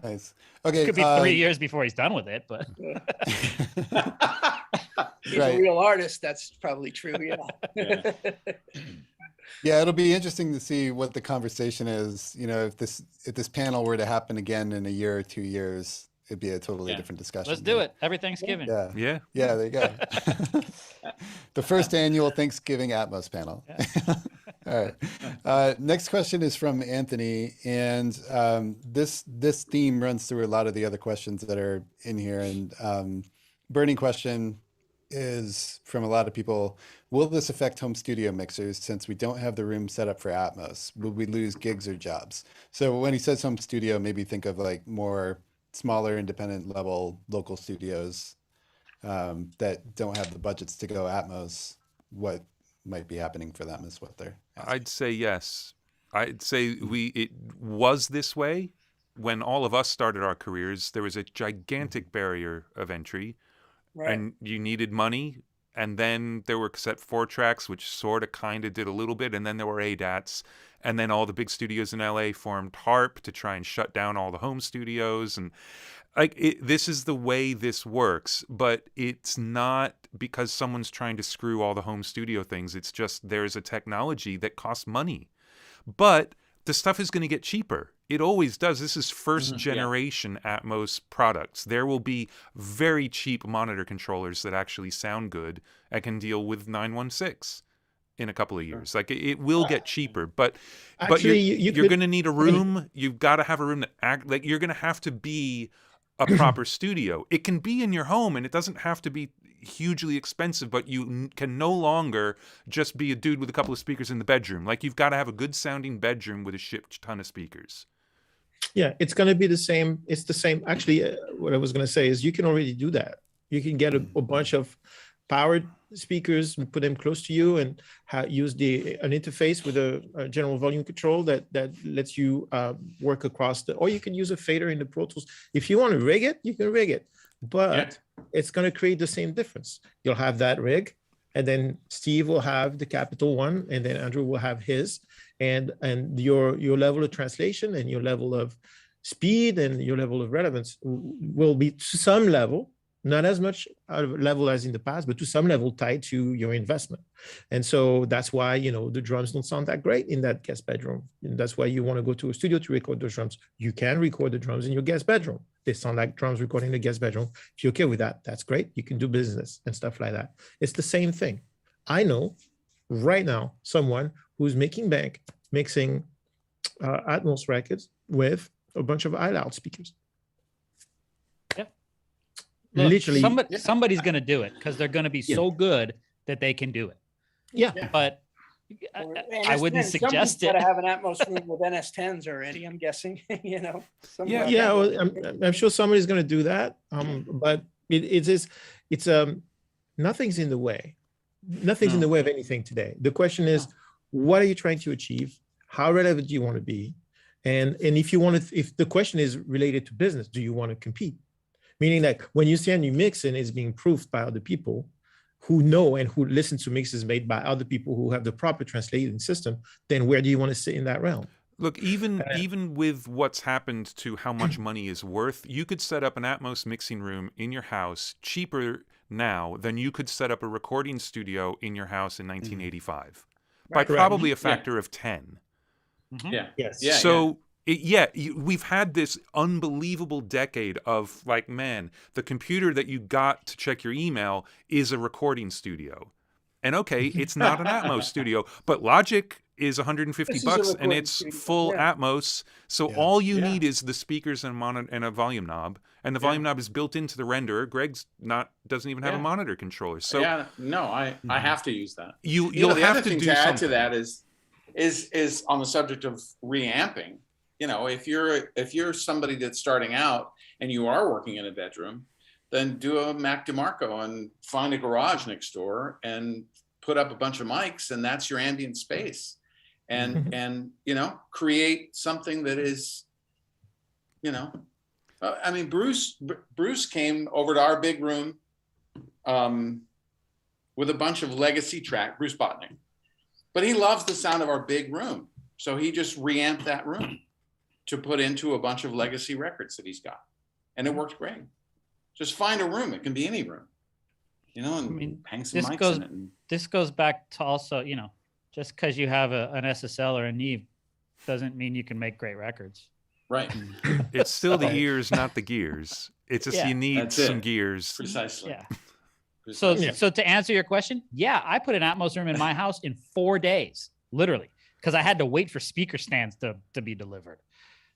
Nice. Okay.
It could be 3 years before he's done with it, but.
He's a real artist. That's probably true.
Yeah, it'll be interesting to see what the conversation is. If this panel were to happen again in a year or 2 years, it'd be a totally
Yeah.
different discussion.
Let's do it every Thanksgiving.
Yeah.
Yeah.
Yeah, there you go. The first annual Thanksgiving Atmos panel. All right. Next question is from Anthony, and this theme runs through a lot of the other questions that are in here. And burning question is from a lot of people: will this affect home studio mixers since we don't have the room set up for Atmos? Will we lose gigs or jobs? So when he says home studio, maybe think of like more smaller, independent level local studios that don't have the budgets to go Atmos. What might be happening for them is what they're asking.
I'd say yes. I'd say it was this way when all of us started our careers. There was a gigantic barrier of entry,
Right.
and you needed money. And then there were cassette 4-tracks, which sort of kind of did a little bit. And then there were ADATs. And then all the big studios in LA formed HARP to try and shut down all the home studios. And this is the way this works. But it's not because someone's trying to screw all the home studio things. It's just there's a technology that costs money. But the stuff is going to get cheaper. It always does. This is first generation Atmos products. There will be very cheap monitor controllers that actually sound good and can deal with 916 in a couple of years. Like it will get cheaper, but
Actually,
you're going to need a room. You've got to have a room that you're going to have to be a proper studio. It can be in your home, and it doesn't have to be hugely expensive, but you can no longer just be a dude with a couple of speakers in the bedroom. Like you've got to have a good sounding bedroom with a shit ton of speakers.
Yeah, it's going to be the same. It's the same. Actually, what I was going to say is you can already do that. You can get a bunch of powered speakers and put them close to you and use an interface with a general volume control that lets you work across or you can use a fader in the Pro Tools. If you want to rig it, you can rig it, but it's going to create the same difference. You'll have that rig, and then Steve will have the Capital One, and then Andrew will have his, and your level of translation and your level of speed and your level of relevance will be to some level, not as much level as in the past, but to some level tied to your investment. And so that's why, the drums don't sound that great in that guest bedroom. And that's why you want to go to a studio to record the drums. You can record the drums in your guest bedroom. They sound like drums recorded in the guest bedroom. If you're okay with that, that's great. You can do business and stuff like that. It's the same thing. I know right now someone who's making bank, mixing Atmos records with a bunch of iLoud speakers.
Look,
literally,
somebody's going to do it because they're going to be so good that they can do it.
Yeah.
But I wouldn't suggest it.
Got to have an Atmos room with NS10s already, I'm guessing.
I'm sure somebody's going to do that. But it's nothing's in the way. Nothing's in the way of anything today. The question is, what are you trying to achieve? How relevant do you want to be? And if the question is related to business, do you want to compete? Meaning that when you send your mix and it's being proofed by other people who know and who listen to mixes made by other people who have the proper translating system, then where do you want to sit in that realm?
Look, even with what's happened to how much money is worth, you could set up an Atmos mixing room in your house cheaper now than you could set up a recording studio in your house in 1985 by probably a factor of 10.
Mm-hmm.
Yeah.
Yes.
Yeah.
So we've had this unbelievable decade of like, man, the computer that you got to check your email is a recording studio. And okay, it's not an Atmos studio, but Logic is $150 and it's full Atmos. So all you need is the speakers and a volume knob. And the volume knob is built into the renderer. Greg's doesn't even have a monitor controller. So
I have to use that.
You'll have to do something.
Add to that is on the subject of reamping. If you're somebody that's starting out and you are working in a bedroom, then do a Mac DeMarco and find a garage next door and put up a bunch of mics, and that's your ambient space. And create something that is, Bruce came over to our big room with a bunch of legacy track, Bruce Botnick, but he loves the sound of our big room. So he just reamped that room to put into a bunch of legacy records that he's got. And it worked great. Just find a room. It can be any room, and hang some mics in it.
This goes back to also, just because you have an SSL or a Neve doesn't mean you can make great records.
Right.
It's still the ears, not the gears. It's just
Yeah.
you need
That's
some
it.
gears.
Precisely.
Yeah. So,
Precisely.
so to answer your question, yeah, I put an Atmos room in my house in 4 days, literally, because I had to wait for speaker stands to be delivered.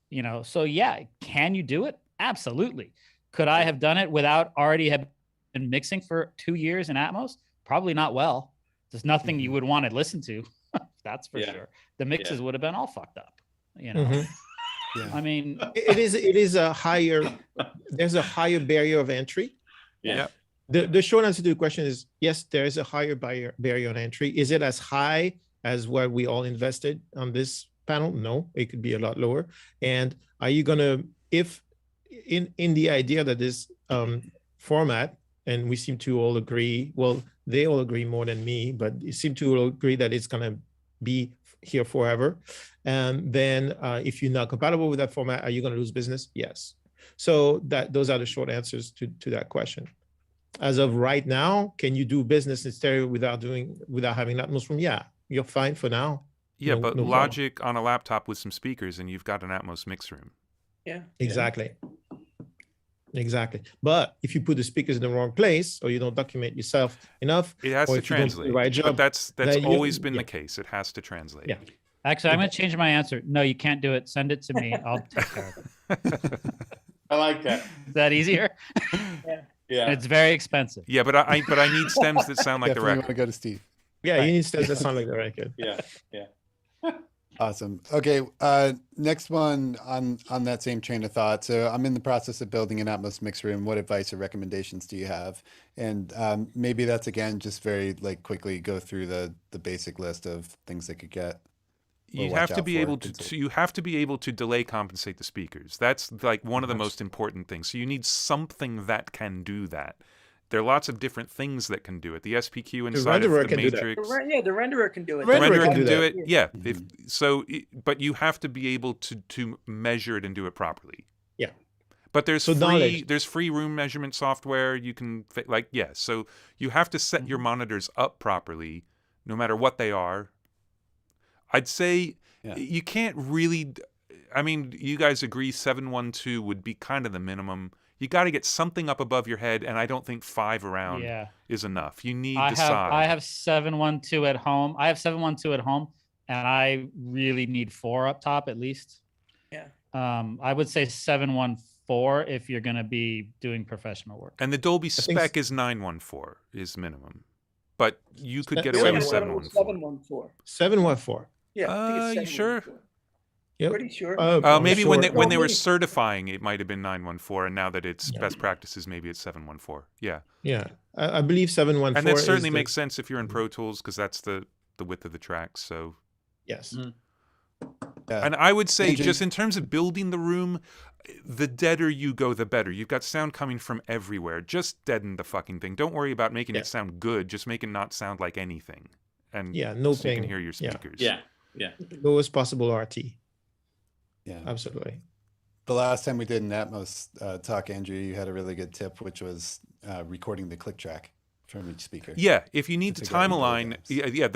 You know, so yeah, can you do it? Absolutely. Could I have done it without already have been mixing for 2 years in Atmos? Probably not well. There's nothing you would want to listen to. That's for
Yeah.
sure. The mixes
Yeah.
would have been all fucked up. You know,
Mhm.
Yeah.
I mean,
It is a higher, there's a higher barrier of entry.
Yeah.
The short answer to the question is yes, there is a higher barrier on entry. Is it as high as what we all invested on this panel? No, it could be a lot lower. And are you gonna, if in the idea that this format, and we seem to all agree, well, they all agree more than me, but you seem to all agree that it's gonna be here forever. And then if you're not compatible with that format, are you gonna lose business? Yes. So those are the short answers to that question. As of right now, can you do business in stereo without having Atmos room? Yeah, you're fine for now.
Yeah,
No-
but
no problem.
Logic on a laptop with some speakers, and you've got an Atmos mix room.
Yeah.
Exactly. Exactly. But if you put the speakers in the wrong place, or you don't document yourself enough,
It has
or
to
if you don't do the
translate.
right
But
job,
that's
then you-
always been
yeah.
the case. It has to translate.
Yeah.
actually, I'm going to change my answer. No, you can't do it. Send it to me. I'll take care of it.
I like that.
Is that easier?
Yeah.
It's very expensive.
Yeah, but I need stems that sound like the
Definitely want to
record.
go to Steve.
yeah, you need stuff that sound like the record.
Yeah.
Awesome. Okay. Next one on that same train of thought. So I'm in the process of building an Atmos mix room. What advice or recommendations do you have? And maybe that's again just very like quickly go through the basic list of things they could get. or
You
watch
have to
out
be
for,
able
consider.
to you have to be able to delay compensate the speakers. That's like one of the
That's-
most important things. So you need something that can do that. There are lots of different things that can do it. The SPQ inside of
renderer
the
can do that.
matrix.
Yeah, the renderer can do it.
The
Renderer
renderer
can
can
do
do
that.
it. Yeah.
Mhm.
But you have to be able to measure it and do it properly.
Yeah.
But there's
So
free
knowledge.
there's free room measurement software. You can so you have to set your monitors up properly, no matter what they are. I'd say
Yeah.
you can't really. I mean, you guys agree 712 would be kind of the minimum. You got to get something up above your head, and I don't think 5 around
Yeah.
is enough. You need
I
the
have
side.
I have 712 at home. I have 712 at home, and I really need 4 up top at least.
Yeah.
I would say 714 if you're going to be doing professional work.
And the Dolby
think
spec is 914 is minimum, but you could get
Spec-
away with
714.
714.
714.
Yeah. I think
You
it's
sure?
714.
Yep.
Pretty sure.
Maybe when
sure.
they were
Well, maybe-
certifying, it might have been 914, and now that it's
Yeah.
best practices, maybe it's 714. Yeah,
Yeah, I believe 714.
and that
is
certainly
the-
makes sense if you're in Pro Tools because that's the width of the track. So,
Yes.
Yeah.
and I would say
Andrew-
just in terms of building the room, the deader you go, the better. You've got sound coming from everywhere. Just deaden the fucking thing. Don't worry about making
Yeah.
it sound good. Just make it not sound like anything, and
Yeah, no
so you can
ping.
hear your
Yeah.
speakers.
Yeah.
Lowest possible RT.
Yeah.
Absolutely.
The last time we did an Atmos talk, Andrew, you had a really good tip, which was recording the click track from each speaker.
Yeah, if you need to
To figure out
time
your
align,
programs.
yeah,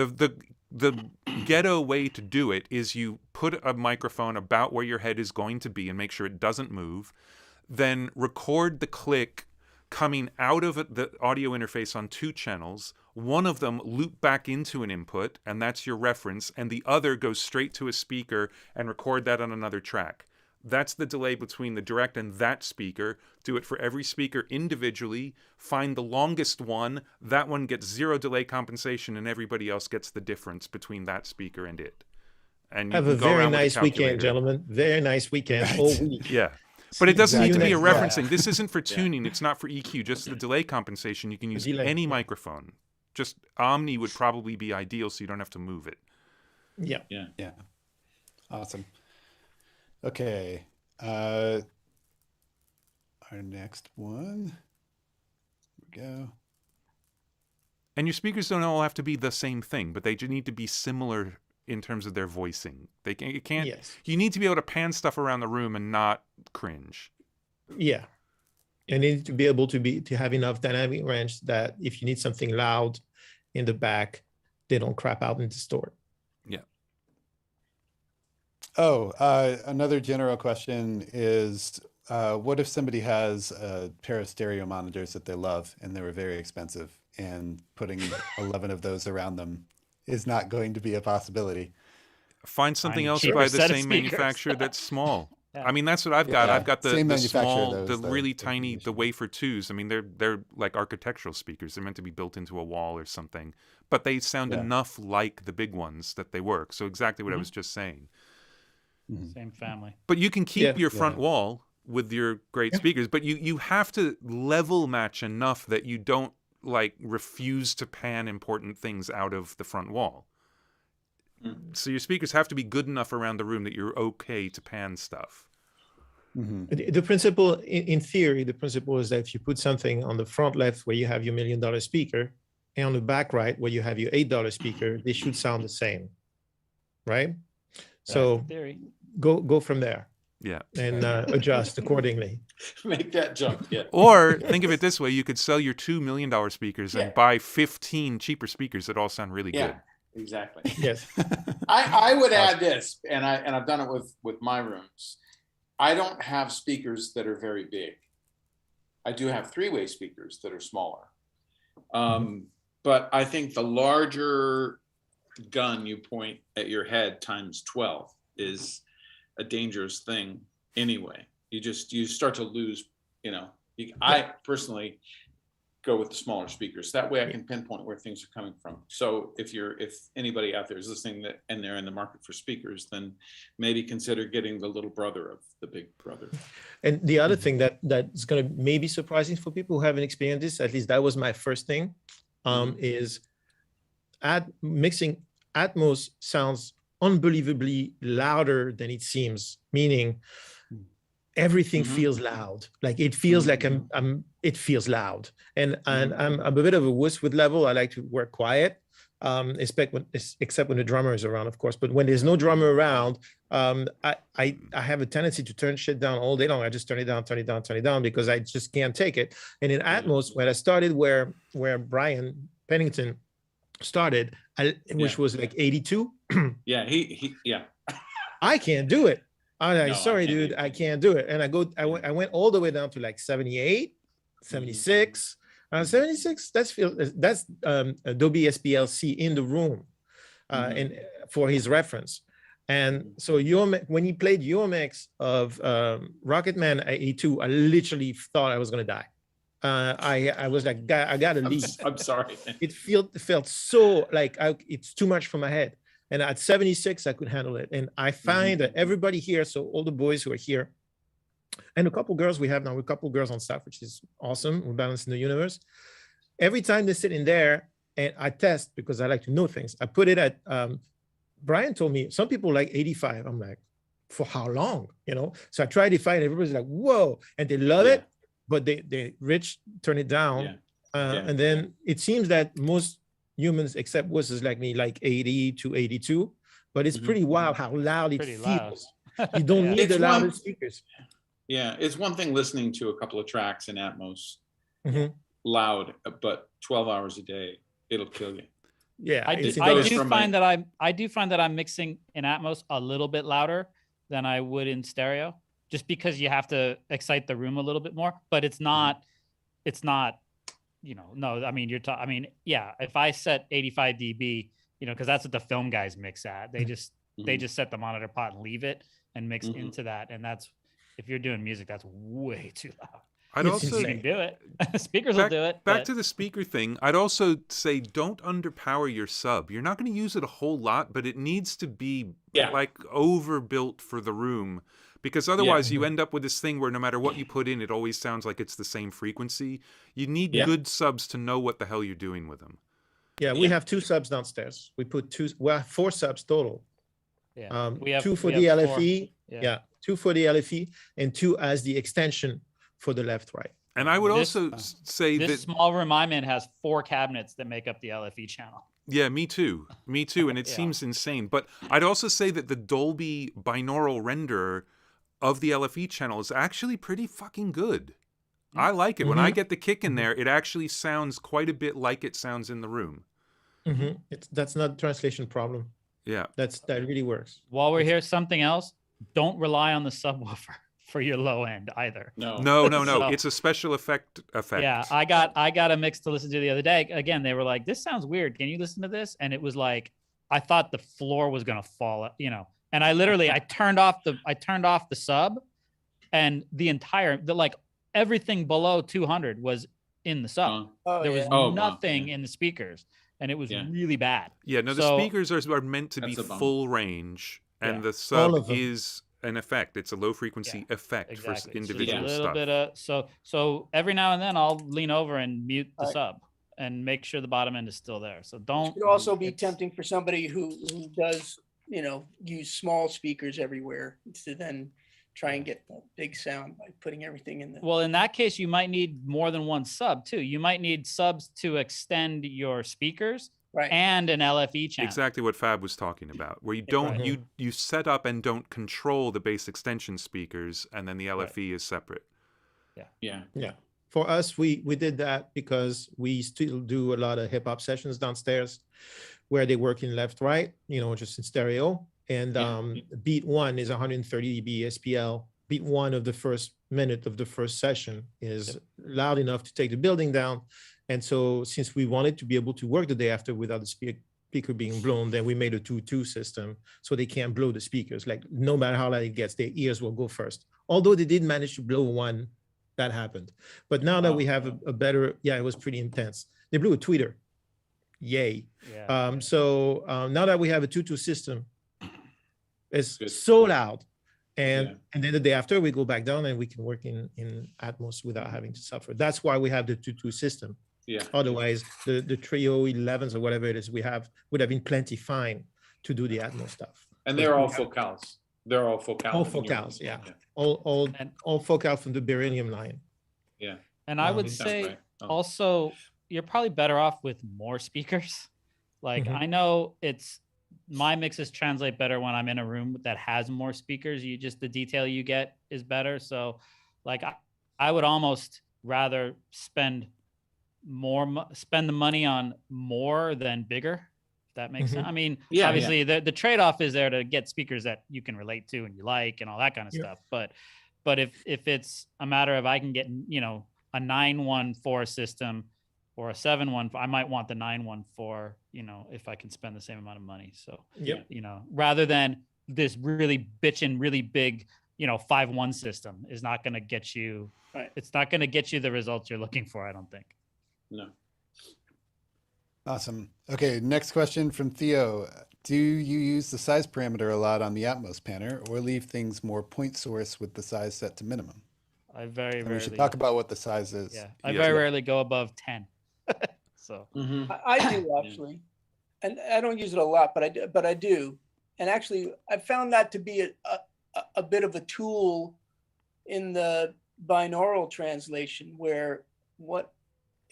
the ghetto way to do it is you put a microphone about where your head is going to be and make sure it doesn't move, then record the click coming out of the audio interface on 2 channels. One of them loop back into an input, and that's your reference, and the other goes straight to a speaker and record that on another track. That's the delay between the direct and that speaker. Do it for every speaker individually. Find the longest one. That one gets 0 delay compensation, and everybody else gets the difference between that speaker and it. And you
Have
can
a
go
very
around with a
nice weekend,
calculator.
gentlemen. Very nice weekend.
Right.
All week.
Yeah. But it doesn't need to be a
Exactly.
referencing. This isn't for tuning. It's not for EQ. Just the delay compensation. You can use
delay,
any
yeah.
microphone. Just Omni would probably be ideal, so you don't have to move it.
Yeah.
Yeah. Awesome. Okay. Our next one. Here we go.
And your speakers don't all have to be the same thing, but they need to be similar in terms of their voicing. It can't.
Yes.
You need to be able to pan stuff around the room and not cringe.
Yeah. And they need to be able to have enough dynamic range that if you need something loud in the back, they don't crap out and distort.
Another general question is, what if somebody has a pair of stereo monitors that they love and they were very expensive, and putting 11 of those around them is not going to be a possibility?
Find something
Find a
else
cheaper
by the
set of
same
speakers.
manufacturer that's small.
Yeah.
I mean, that's what I've got.
Yeah,
I've got the
same
the
manufacturer,
small,
though,
the
is the
really
big
tiny, the
issue.
wafer twos. I mean, they're like architectural speakers. They're meant to be built into a wall or something, but they sound
Yeah.
enough like the big ones that they work. So exactly what I was just saying.
Same family.
But you can keep
Yeah.
your front
Yeah.
wall with your great
Yeah.
speakers, but you have to level match enough that you don't like refuse to pan important things out of the front wall. So your speakers have to be good enough around the room that you're okay to pan stuff.
The principle, in theory, the principle is that if you put something on the front left where you have your $1 million speaker, and on the back right where you have your $8 speaker, they should sound the same, right? So
Theory.
go from there
Yeah.
and adjust accordingly.
Make that jump. Yeah.
Or think of it this way: you could sell your $2 million speakers
Yeah.
and buy 15 cheaper speakers that all sound really
Yeah.
good.
Exactly.
Yes.
I would add this, and I've done it with my rooms. I don't have speakers that are very big. I do have three-way speakers that are smaller. But I think the larger gun you point at your head times 12 is a dangerous thing anyway. You start to lose, I personally go with the smaller speakers. That way I can pinpoint where things are coming from. So if anybody out there is listening and they're in the market for speakers, then maybe consider getting the little brother of the big brother.
And the other thing that's going to maybe surprising for people who haven't experienced this, at least that was my first thing, is mixing. Atmos sounds unbelievably louder than it seems, meaning everything feels loud. Like it feels like it feels loud. And I'm a bit of a wuss with level. I like to work quiet, except when the drummer is around, of course. But when there's no drummer around, I have a tendency to turn shit down all day long. I just turn it down because I just can't take it. And in Atmos, when I started where Brian Pennington started, which was like 82.
Yeah, yeah.
I can't do it. I'm like,
No,
sorry, dude, I can't do it. And I went all the way down to like 78, 76. 76, that's Dolby SPLC in the room, and for his reference. And so when he played your mix of Rocketman at 82, I literally thought I was gonna die. I was like, I gotta leave.
I'm sorry.
It felt so like it's too much for my head. And at 76, I could handle it. And I find that everybody here, so all the boys who are here, and a couple girls we have now, a couple girls on staff, which is awesome. We're balancing the universe. Every time they sit in there, and I test because I like to know things. I put it at, Brian told me, some people like 85. I'm like, for how long? So I tried 85 and everybody's like, whoa. And they love it, but they rich turn it down. And then it seems that most humans, except wusses like me, like 80 to 82, but it's pretty wild how loud it feels. You don't need the loudest speakers.
Yeah, it's one thing listening to a couple of tracks in Atmos loud, but 12 hours a day, it'll kill you.
Yeah,
I do find that I'm mixing in Atmos a little bit louder than I would in stereo, just because you have to excite the room a little bit more. But it's not. No, I mean, if I set 85 dB, because that's what the film guys mix at. They just set the monitor pot and leave it and mix into that. And that's, if you're doing music, that's way too loud.
I'd also
you can do it. Speakers will do it.
Back to the speaker thing. I'd also say don't underpower your sub. You're not going to use it a whole lot, but it needs to be like overbuilt for the room. Because otherwise you end up with this thing where no matter what you put in, it always sounds like it's the same frequency. You need good subs to know what the hell you're doing with them.
Yeah, we have 2 subs downstairs. We put 4 subs total.
Yeah, we have
2 for the LFE. Yeah, 2 for the LFE and 2 as the extension for the left, right.
And I would also say
this
that
small room I'm in has 4 cabinets that make up the LFE channel.
Yeah, me too. And it seems insane. But I'd also say that the Dolby binaural renderer of the LFE channel is actually pretty fucking good. I like it. When I get the kick in there, it actually sounds quite a bit like it sounds in the room.
That's not a translation problem.
Yeah.
That really works.
While we're here, something else. Don't rely on the subwoofer for your low end either.
No.
No.
So-
It's a special effect.
Yeah, I got a mix to listen to the other day. Again, they were like, "This sounds weird. Can you listen to this?" And it was like, I thought the floor was gonna fall, And I literally, I turned off the sub, and everything below 200 was in the sub. There was
Oh, wow.
nothing
Yeah.
in the speakers, and it was
Yeah.
really bad.
Yeah, no, the
So-
speakers are meant to be
That's a bummer.
full range, and
Yeah.
the sub
All of them.
is an effect. It's a low frequency effect
Exactly.
for
So
individual
just a little
stuff.
bit so every now and then I'll lean over and mute the
Right.
sub and make sure the bottom end is still there. So
It
don't.
could also be
it's-
tempting for somebody who does, use small speakers everywhere to then try and get that big sound by putting everything in the.
Well, in that case, you might need more than one sub too. You might need subs to extend your speakers
Right.
and an LFE channel.
Exactly what Fab was talking about, where you don't
Right.
you set up and don't control the bass extension speakers, and then the LFE is separate.
Yeah.
Yeah. For us, we did that because we still do a lot of hip hop sessions downstairs where they work in left, right, just in stereo. And
Yeah.
beat 1 is 130 dB SPL. Beat 1 of the first minute of the first session is loud enough to take the building down. And so since we wanted to be able to work the day after without the speaker being blown, then we made a 2-2 system so they can't blow the speakers. Like no matter how loud it gets, their ears will go first. Although they did manage to blow one, that happened. But now that we have a better, it was pretty intense. They blew a tweeter. Yay.
Yeah.
So now that we have a 2-2 system, it's
Good.
so loud. And
Yeah.
and then the day after we go back down and we can work in Atmos without having to suffer. That's why we have the 2-2 system.
Yeah.
Otherwise, the trio 11s or whatever it is we have would have been plenty fine to do the Atmos stuff.
And they're all focals. They're all focals.
All focals, yeah.
And-
All focal from the beryllium line.
Yeah.
And I would
It sounds
say
right. Oh.
also, you're probably better off with more speakers. Like
Mhm.
I know my mixes translate better when I'm in a room that has more speakers. The detail you get is better. So like I would almost rather spend the money on more than bigger. If that makes sense. I mean,
Yeah,
obviously the trade-off is there to get speakers that you can relate to and you like and all that kind of
Yeah.
stuff. But if it's a matter of I can get, a 914 system or a 714, I might want the 914, if I can spend the same amount of money. So,
Yep.
rather than this really bitchin', really big, 5-1 system is not going to get you,
Right.
It's not going to get you the results you're looking for, I don't think.
No.
Awesome. Okay, next question from Theo. Do you use the size parameter a lot on the Atmos panner or leave things more point source with the size set to minimum?
I very
And we should
rarely,
talk about what the size is.
yeah, I
Yeah.
very rarely go above 10. So,
Mhm.
I do actually, and I don't use it a lot, but I do. And actually, I found that to be a bit of a tool in the binaural translation, where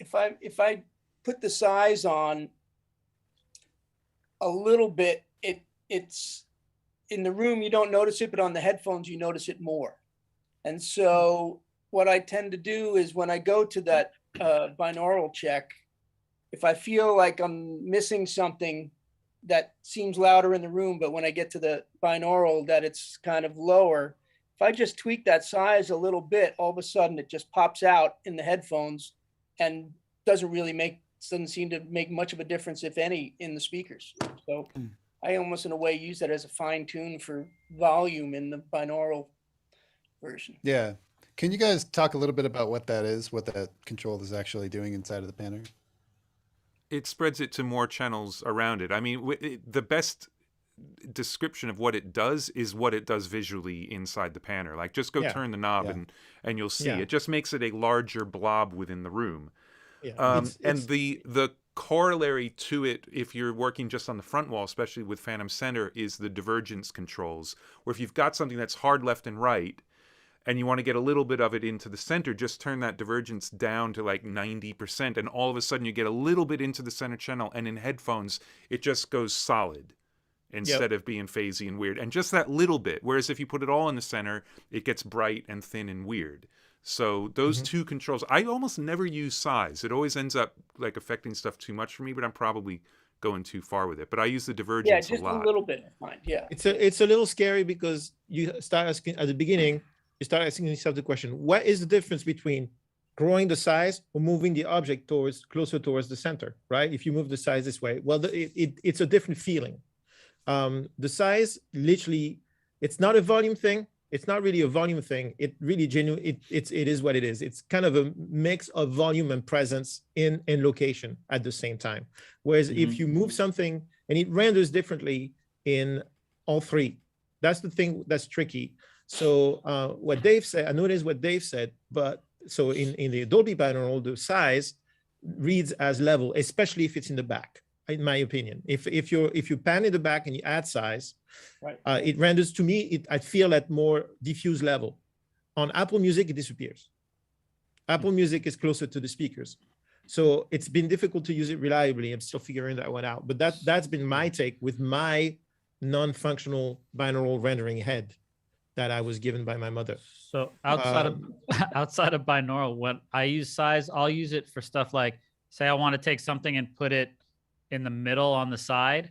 if I put the size on a little bit, it's in the room you don't notice it, but on the headphones you notice it more. And so what I tend to do is when I go to that binaural check, if I feel like I'm missing something that seems louder in the room, but when I get to the binaural that it's kind of lower, if I just tweak that size a little bit, all of a sudden it just pops out in the headphones and doesn't seem to make much of a difference, if any, in the speakers. So I almost in a way use that as a fine tune for volume in the binaural version.
Yeah. Can you guys talk a little bit about what that is, what that control is actually doing inside of the panner?
It spreads it to more channels around it. I mean, the best description of what it does is what it does visually inside the panner. Like, just go
Yeah.
turn the knob
Yeah.
and you'll see.
Yeah.
It just makes it a larger blob within the room.
Yeah.
And the corollary to it, if you're working just on the front wall, especially with Phantom Center, is the divergence controls. Where if you've got something that's hard left and right, and you want to get a little bit of it into the center, just turn that divergence down to like 90%, and all of a sudden you get a little bit into the center channel, and in headphones, it just goes solid instead of being phasey and weird. And just that little bit. Whereas if you put it all in the center, it gets bright and thin and weird. So those two controls, I almost never use size. It always ends up like affecting stuff too much for me, but I'm probably going too far with it. But I use the
Yeah,
divergence
just
a lot.
a little bit. Fine. Yeah.
It's a little scary because you start asking at the beginning, you start asking yourself the question, what is the difference between growing the size or moving the object closer towards the center, right? If you move the size this way, well, it's a different feeling. The size, literally, it's not a volume thing. It's not really a volume thing. It really it is what it is. It's kind of a mix of volume and presence in location at the same time. Whereas if you move something and it renders differently in all three, that's the thing that's tricky. So what Dave said, I noticed what Dave said, but so in the Dolby binaural, the size reads as level, especially if it's in the back, in my opinion. If you pan in the back and you add size,
Right.
it renders to me, I feel at more diffuse level. On Apple Music, it disappears. Apple Music is closer to the speakers. So it's been difficult to use it reliably. I'm still figuring that one out. But that's been my take with my non-functional binaural rendering head that I was given by my mother.
So outside of binaural, when I use size, I'll use it for stuff like, say I want to take something and put it in the middle on the side.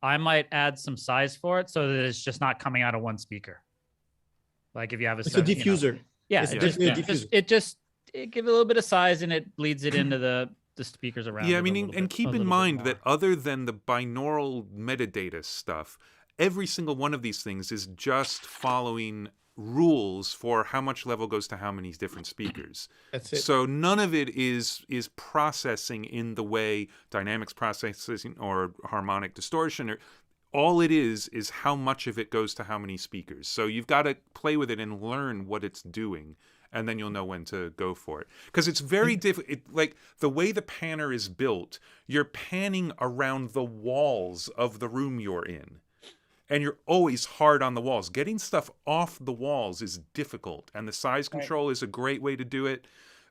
I might add some size for it so that it's just not coming out of one speaker. Like if you have
It's a diffuser.
Yeah,
It's
it
definitely a
just,
diffuser.
it give it a little bit of size and it bleeds it into the speakers around.
Yeah,
it
I
a
mean,
little
and
bit-
keep
a
in
little bit
mind
more.
that other than the binaural metadata stuff, every single one of these things is just following rules for how much level goes to how many different speakers.
That's it.
So none of it is processing in the way dynamics processing or harmonic distortion, or all it is how much of it goes to how many speakers. So you've got to play with it and learn what it's doing, and then you'll know when to go for it. Because it's very difficult. Like the way the panner is built, you're panning around the walls of the room you're in. And you're always hard on the walls. Getting stuff off the walls is difficult, and the size control is a great way to do it.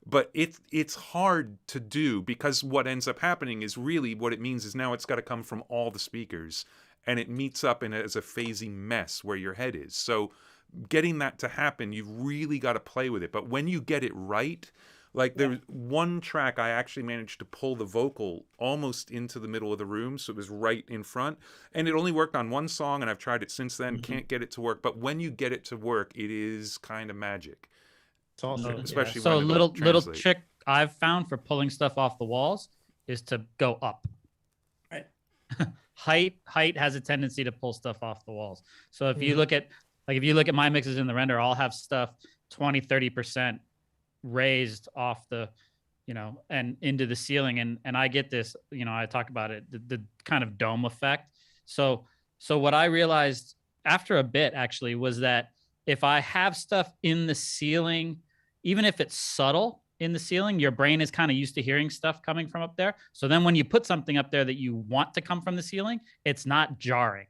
But it's hard to do because what ends up happening is really what it means is now it's got to come from all the speakers, and it meets up in as a phasey mess where your head is. So getting that to happen, you've really got to play with it. But when you get it right, like there was one track I actually managed to pull the vocal almost into the middle of the room, so it was right in front. And it only worked on one song, and I've tried it since then, can't get it to work. But when you get it to work, it is kind of magic.
It's awesome.
Especially
so a
when it
little
translate.
trick I've found for pulling stuff off the walls is to go up.
Right.
height has a tendency to pull stuff off the walls. So if you look at my mixes in the render, I'll have stuff 20-30% raised off the, and into the ceiling, and I get this, I talk about it, the kind of dome effect. So what I realized after a bit actually was that if I have stuff in the ceiling, even if it's subtle in the ceiling, your brain is kind of used to hearing stuff coming from up there. So then when you put something up there that you want to come from the ceiling, it's not jarring.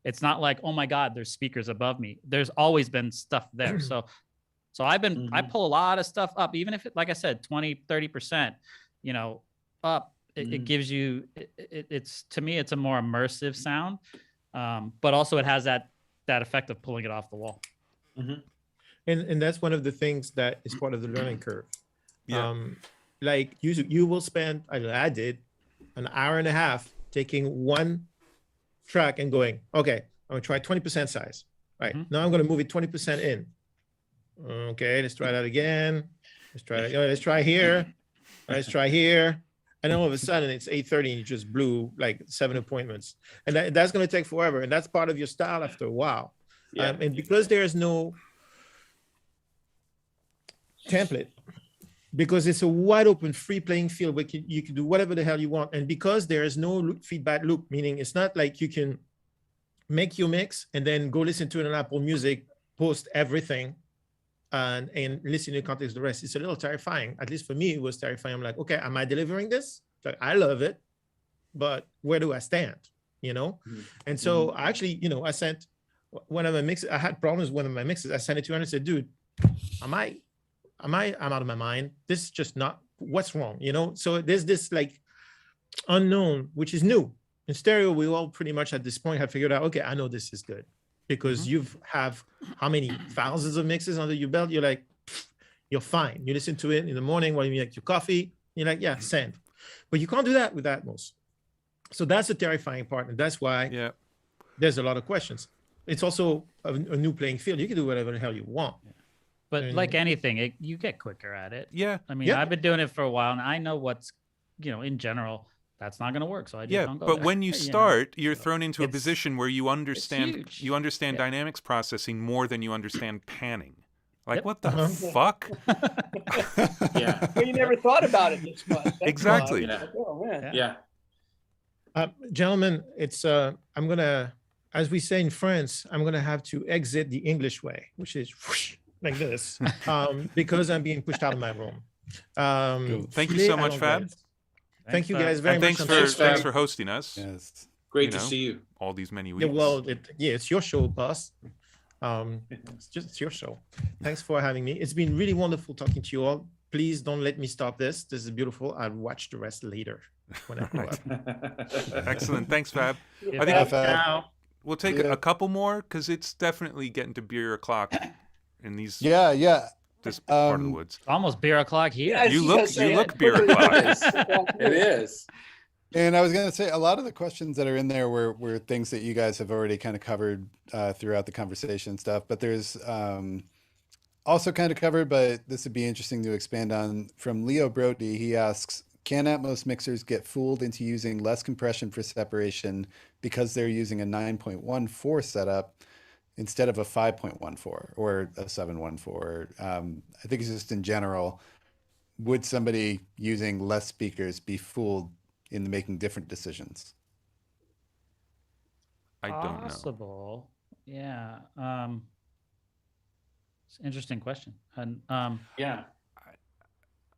It's not like, oh my God, there's speakers above me. There's always been stuff there. So I pull a lot of stuff up, even if it, like I said, 20-30%, up, it gives you, it's, to me, it's a more immersive sound. But also it has that effect of pulling it off the wall.
And that's one of the things that is part of the learning curve.
Yeah.
Like you will spend, I did an hour and a half taking one track and going, okay, I'm gonna try 20% size. Right. Now I'm gonna move it 20% in. Okay, let's try that again. Let's try that. Let's try here. Let's try here. And all of a sudden it's 8:30 and you just blew like 7 appointments. And that's gonna take forever. And that's part of your style after a while.
Yeah.
And because there's no template, because it's a wide open free playing field where you can do whatever the hell you want, and because there is no feedback loop, meaning it's not like you can make your mix and then go listen to it on Apple Music, post everything, and listen to the context of the rest. It's a little terrifying. At least for me, it was terrifying. I'm like, okay, am I delivering this? Like, I love it, but where do I stand? And so I actually, I sent one of my mixes. I had problems with one of my mixes. I sent it to her and I said, dude, I'm out of my mind. This is just not, what's wrong, So there's this like unknown, which is new. In stereo, we all pretty much at this point have figured out, okay, I know this is good, because you have how many thousands of mixes under your belt. You're like, you're fine. You listen to it in the morning while you make your coffee. You're like, yeah, send. But you can't do that with Atmos. So that's the terrifying part, and that's why
Yeah.
there's a lot of questions. It's also a new playing field. You can do whatever the hell you want.
But
And-
like anything, you get quicker at it.
Yeah.
I mean,
Yeah.
I've been doing it for a while, and I know what's, in general, that's not going to work. So I just
Yeah,
don't go
but
there,
when you
know?
start, you're
So
thrown into a
it's-
position where you understand
huge.
you understand
Yeah.
dynamics processing more than you understand panning. Like,
Yep.
what the
Uh-huh.
fuck?
Yeah.
Well, you never thought about it this much. That's
Exactly.
why.
Yeah.
Oh, man.
Yeah.
Gentlemen, it's I'm gonna, as we say in France, I'm gonna have to exit the English way, which is whoosh, like this, because I'm being pushed out of my room.
Thank you
filez
so
à
much, Fab.
l'anglaise. Thank you guys very
And
much.
thanks
I'm
for
so
thanks
Fab.
for hosting us
Yes.
Great
You
to
know.
see you.
all these many
Yeah,
weeks.
well, it's your show, boss. It's your show. Thanks for having me. It's been really wonderful talking to you all. Please don't let me stop this. This is beautiful. I'll watch the rest later when I grow up.
Excellent. Thanks, Fab.
Yeah,
I think
Fab.
we'll take
Yeah.
a couple more because it's definitely getting to beer o'clock in these
Yeah.
this part of the
Um,
woods.
almost beer o'clock here.
Yeah, I was
You
just
look-
gonna say
you
it.
look beer
It
o'clock.
is.
It is.
And I was going to say a lot of the questions that are in there were things that you guys have already kind of covered throughout the conversation and stuff. But there's also kind of covered, but this would be interesting to expand on. From Leo Brody, he asks, can Atmos mixers get fooled into using less compression for separation because they're using a 9.14 setup instead of a 5.14 or a 714? I think it's just in general, would somebody using less speakers be fooled in making different decisions?
I don't know.
Possible. Yeah. It's an interesting question. And
Yeah.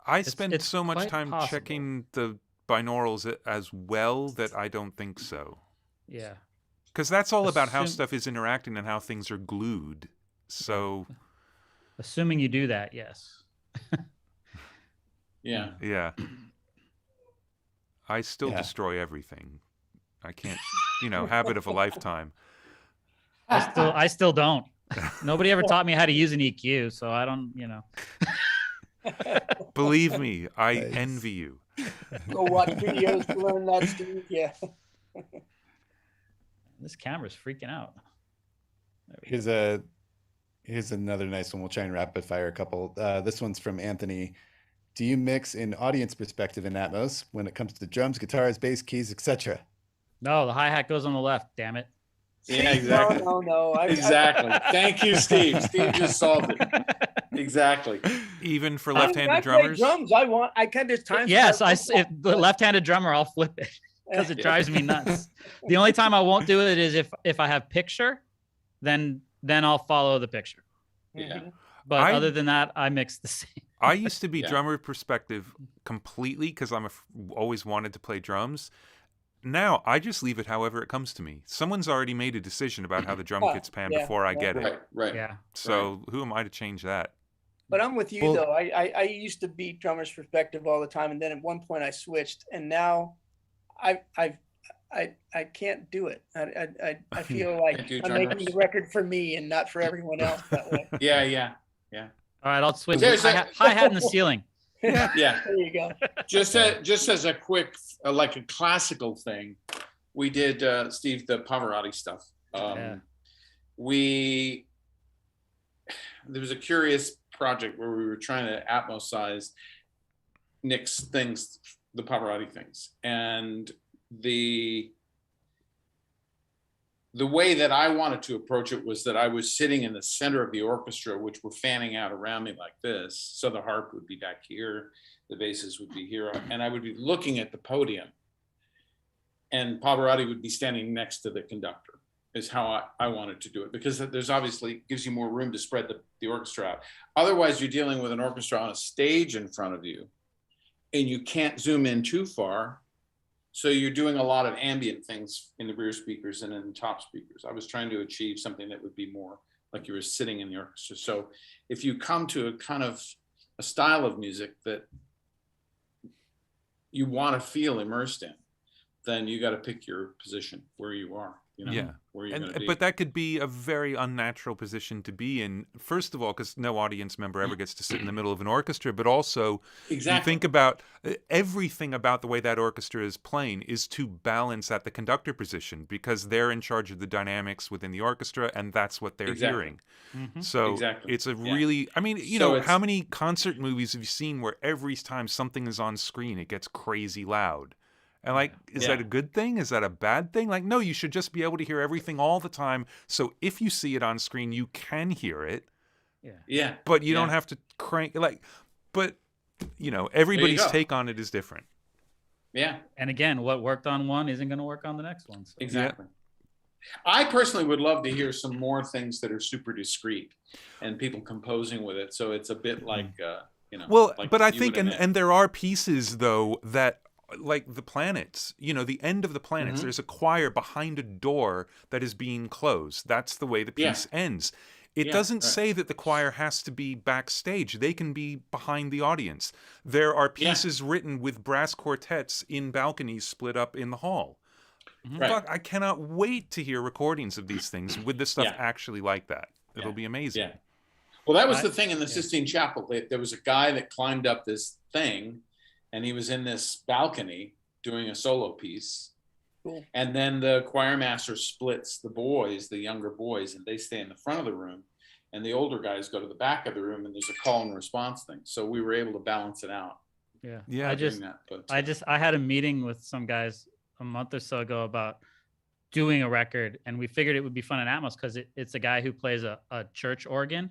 I spend
it's
so much
quite
time
possible.
checking the binaurals as well that I don't think so.
yeah.
Because that's all about how
Assume-
stuff is interacting and how things are glued. So,
Assuming you do that, yes.
Yeah.
yeah. I still
Yeah.
destroy everything. I can't, habit of a lifetime.
I still don't. Nobody ever taught me how to use an EQ, so I don't,
Believe me, I
Nice.
envy you.
Go watch videos to learn that, Steve. Yeah.
This camera's freaking out. There we go.
Here's another nice one. We'll try and rapid fire a couple. This one's from Anthony. Do you mix in audience perspective in Atmos when it comes to drums, guitars, bass, keys, etc.?
No, the hi-hat goes on the left, damn it.
Yeah, exactly.
No.
Exactly. Thank you, Steve. Steve just solved it. Exactly.
Even for
I
left-handed
play
drummers.
drums. I kind of times.
Yes, if the left-handed drummer, I'll flip it because it drives me nuts. The only time I won't do it is if I have picture, then I'll follow the picture.
Yeah.
But
I-
other than that, I mix the same.
I used to be
Yeah.
drummer perspective completely because I'm always wanted to play drums. Now I just leave it however it comes to me. Someone's already made a decision about how the drum
Oh,
gets panned
yeah,
before I
yeah.
get it.
Right.
Yeah.
So who am I to change that?
But I'm with you
Well-
though. I used to be drummer's perspective all the time, and then at one point I switched, and now I can't do it. I feel like
Can't do
I'm making
drummers.
the record for me and not for everyone else that way.
Yeah.
All right, I'll switch.
There's a-
Hi-hat in the ceiling.
Yeah.
There you go.
Just as a quick, like a classical thing, we did, Steve, the Pavarotti stuff.
Yeah.
There was a curious project where we were trying to Atmos-size Nick's things, the Pavarotti things. And the way that I wanted to approach it was that I was sitting in the center of the orchestra, which were fanning out around me like this. So the harp would be back here, the basses would be here, and I would be looking at the podium. And Pavarotti would be standing next to the conductor, is how I wanted to do it, because there's obviously gives you more room to spread the orchestra out. Otherwise, you're dealing with an orchestra on a stage in front of you, and you can't zoom in too far. So you're doing a lot of ambient things in the rear speakers and in the top speakers. I was trying to achieve something that would be more like you were sitting in the orchestra. So if you come to a kind of a style of music that you want to feel immersed in, then you got to pick your position where you are. You know,
Yeah.
where you're going to be.
But that could be a very unnatural position to be in. First of all, because no audience member ever gets to sit in the middle of an orchestra, but also you think about everything about the way that orchestra is playing is to balance at the conductor position, because they're in charge of the dynamics within the orchestra, and that's what they're hearing. So it's a really, I mean, you know, how many concert movies have you seen where every time something is on screen, it gets crazy loud? And like, is that a good thing? Is that a bad thing? Like, no, you should just be able to hear everything all the time. So if you see it on screen, you can hear it.
Yeah.
But you don't have to crank, like, but, you know, everybody's take on it is different.
Yeah.
And again, what worked on one isn't going to work on the next one. So.
Exactly. I personally would love to hear some more things that are super discreet and people composing with it. So it's a bit like, you know.
Well,
like
but I think, and there are pieces, though, that, like the planets, you know, the end of the planets, there's a choir behind a door that is being closed. That's the way the piece ends. It doesn't say that the choir has to be backstage. They can be behind the audience. There are pieces written with brass quartets in balconies split up in the hall. Fuck, I cannot wait to hear recordings of these things with this stuff actually like that. It'll be amazing.
Yeah. Well, that was the thing in the Sistine Chapel. There was a guy that climbed up this thing, and he was in this balcony doing a solo piece.
Cool.
And then the choir master splits the boys, the younger boys, and they stay in the front of the room. And the older guys go to the back of the room, and there's a call and response thing. So we were able to balance it out.
Yeah. I had a meeting with some guys a month or so ago about doing a record, and we figured it would be fun in Atmos because it's a guy who plays a church organ.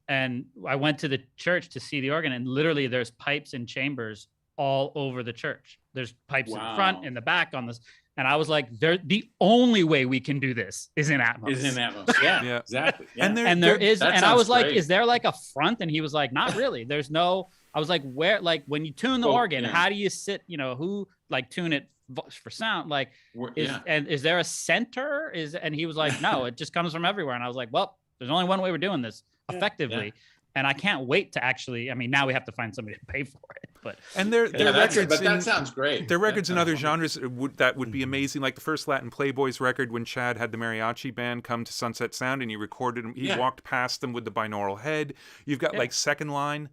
And I went to the church to see the organ, and literally there's pipes and chambers all over the church. There's pipes in the front, in the back, on this. And I was like, the only way we can do this is in Atmos.
Yeah, exactly. Yeah.
And I was like, is there like a front? And he was like, not really. There's no, I was like, where, like when you tune the organ, how do you sit, you know, who like tune it for sound? Like, is there a center? And he was like, no, it just comes from everywhere. And I was like, well, there's only one way we're doing this effectively. And I can't wait to actually, I mean, now we have to find somebody to pay for it, but.
And their records,
but that sounds great.
Their records in other genres that would be amazing. Like the first Latin Playboys record, when Chad had the mariachi band come to Sunset Sound and he recorded them, he walked past them with the binaural head. You've got like Second Line,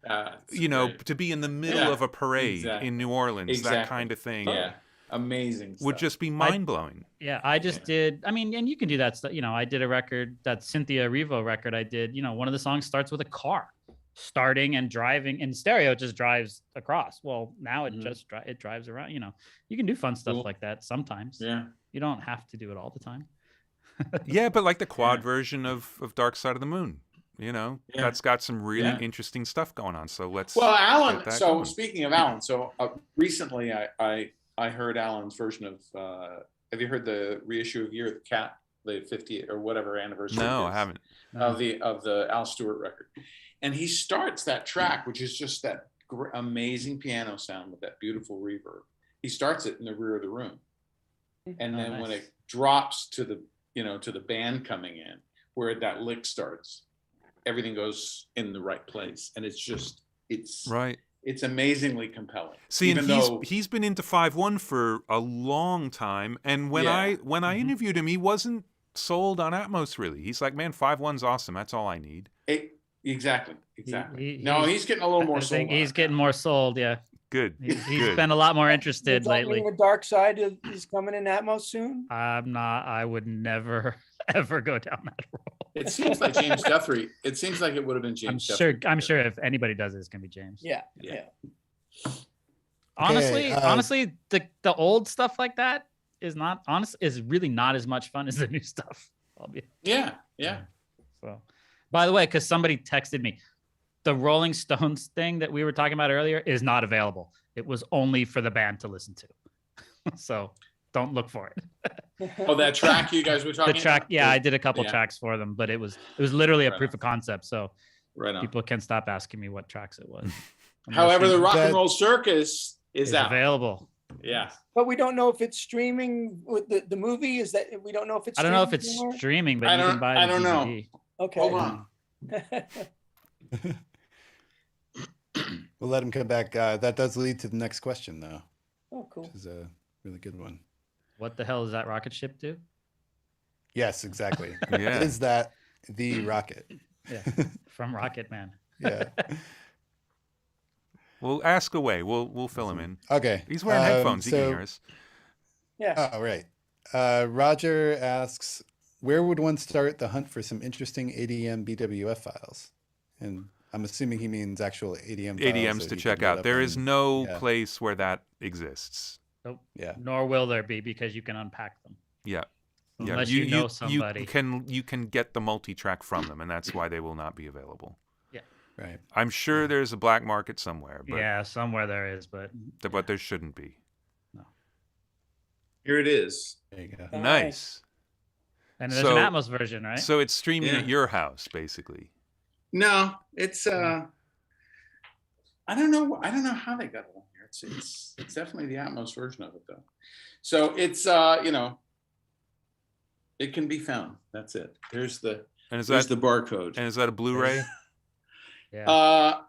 you know, to be in the middle of a parade in New Orleans, that kind of thing.
Amazing stuff.
Would just be mind-blowing.
I just did, I mean, and you can do that stuff. You know, I did a record, that Cynthia Erivo record I did, you know, one of the songs starts with a car starting and driving, and stereo, it just drives across. Well, now it just it drives around, you know. You can do fun stuff like that sometimes. You don't have to do it all the time.
But like the quad version of Dark Side of the Moon, you know, that's got some really interesting stuff going on. So let's
Alan, so going. Speaking of Alan, so recently I heard Alan's version of have you heard the reissue of Year of the Cat, the 50th or whatever anniversary?
No, I haven't.
Of the Al Stewart record. And he starts that track, which is just that amazing piano sound with that beautiful reverb. He starts it in the rear of the room. And then when it drops to the, you know, to the band coming in, where that lick starts, everything goes in the right place. And it's just, it's amazingly compelling.
See, and he's been into 5/1 for a long time. And when I interviewed him, he wasn't sold on Atmos really. He's like, man, 5/1's awesome. That's all I need.
Exactly. He's getting a little more sold. I think
he's getting more sold. Yeah.
Good.
He's been a lot more interested lately.
The Dark Side is coming in Atmos soon.
I would never ever go down that road.
It seems like James Guthrie. It seems like it would have been James.
I'm sure if anybody does it, it's gonna be James.
Yeah.
Honestly, the old stuff like that is really not as much fun as the new stuff.
Yeah.
So, by the way, because somebody texted me, the Rolling Stones thing that we were talking about earlier is not available. It was only for the band to listen to. So don't look for it.
Oh, that track you guys were talking about?
Yeah, I did a couple tracks for them, but it was literally a proof of concept. So people can stop asking me what tracks it was.
However, the Rock and Roll Circus is out.
Available.
Yeah.
But we don't know if it's streaming with the movie. Is that we don't know if it's
I don't know if it's streaming, but you can buy it.
I don't know.
Okay.
Hold on.
We'll let him come back. That does lead to the next question, though.
Oh, cool.
Which is really good one.
What the hell does that rocket ship do?
Yes, exactly.
Yeah.
Is that the rocket?
Yeah, from Rocket Man.
Yeah.
Well, ask away. We'll fill him in.
Okay.
He's wearing headphones. He can hear us.
Yeah.
Oh, right. Roger asks, where would one start the hunt for some interesting ADM BWF files? And I'm assuming he means actual ADM files.
ADMs
so
to
he
check
can look
out.
up
There is
on-
no
yeah.
place where that exists.
Nope.
Yeah.
Nor will there be, because you can unpack them.
Yeah.
Unless you know somebody.
You can get the multi-track from them, and that's why they will not be available.
Right.
I'm sure there's a black market somewhere, but
Yeah, somewhere there is, but
there shouldn't be.
Here it is.
There you go.
Nice.
and there's
So-
an Atmos version, right?
So it's streaming
Yeah.
at your house, basically.
No, it's I don't know how they got it on here. It's definitely the Atmos version of it though. So it's it can be found. That's it. There's the
And is
there's
that
the barcode.
and is that a Blu-ray?
yeah.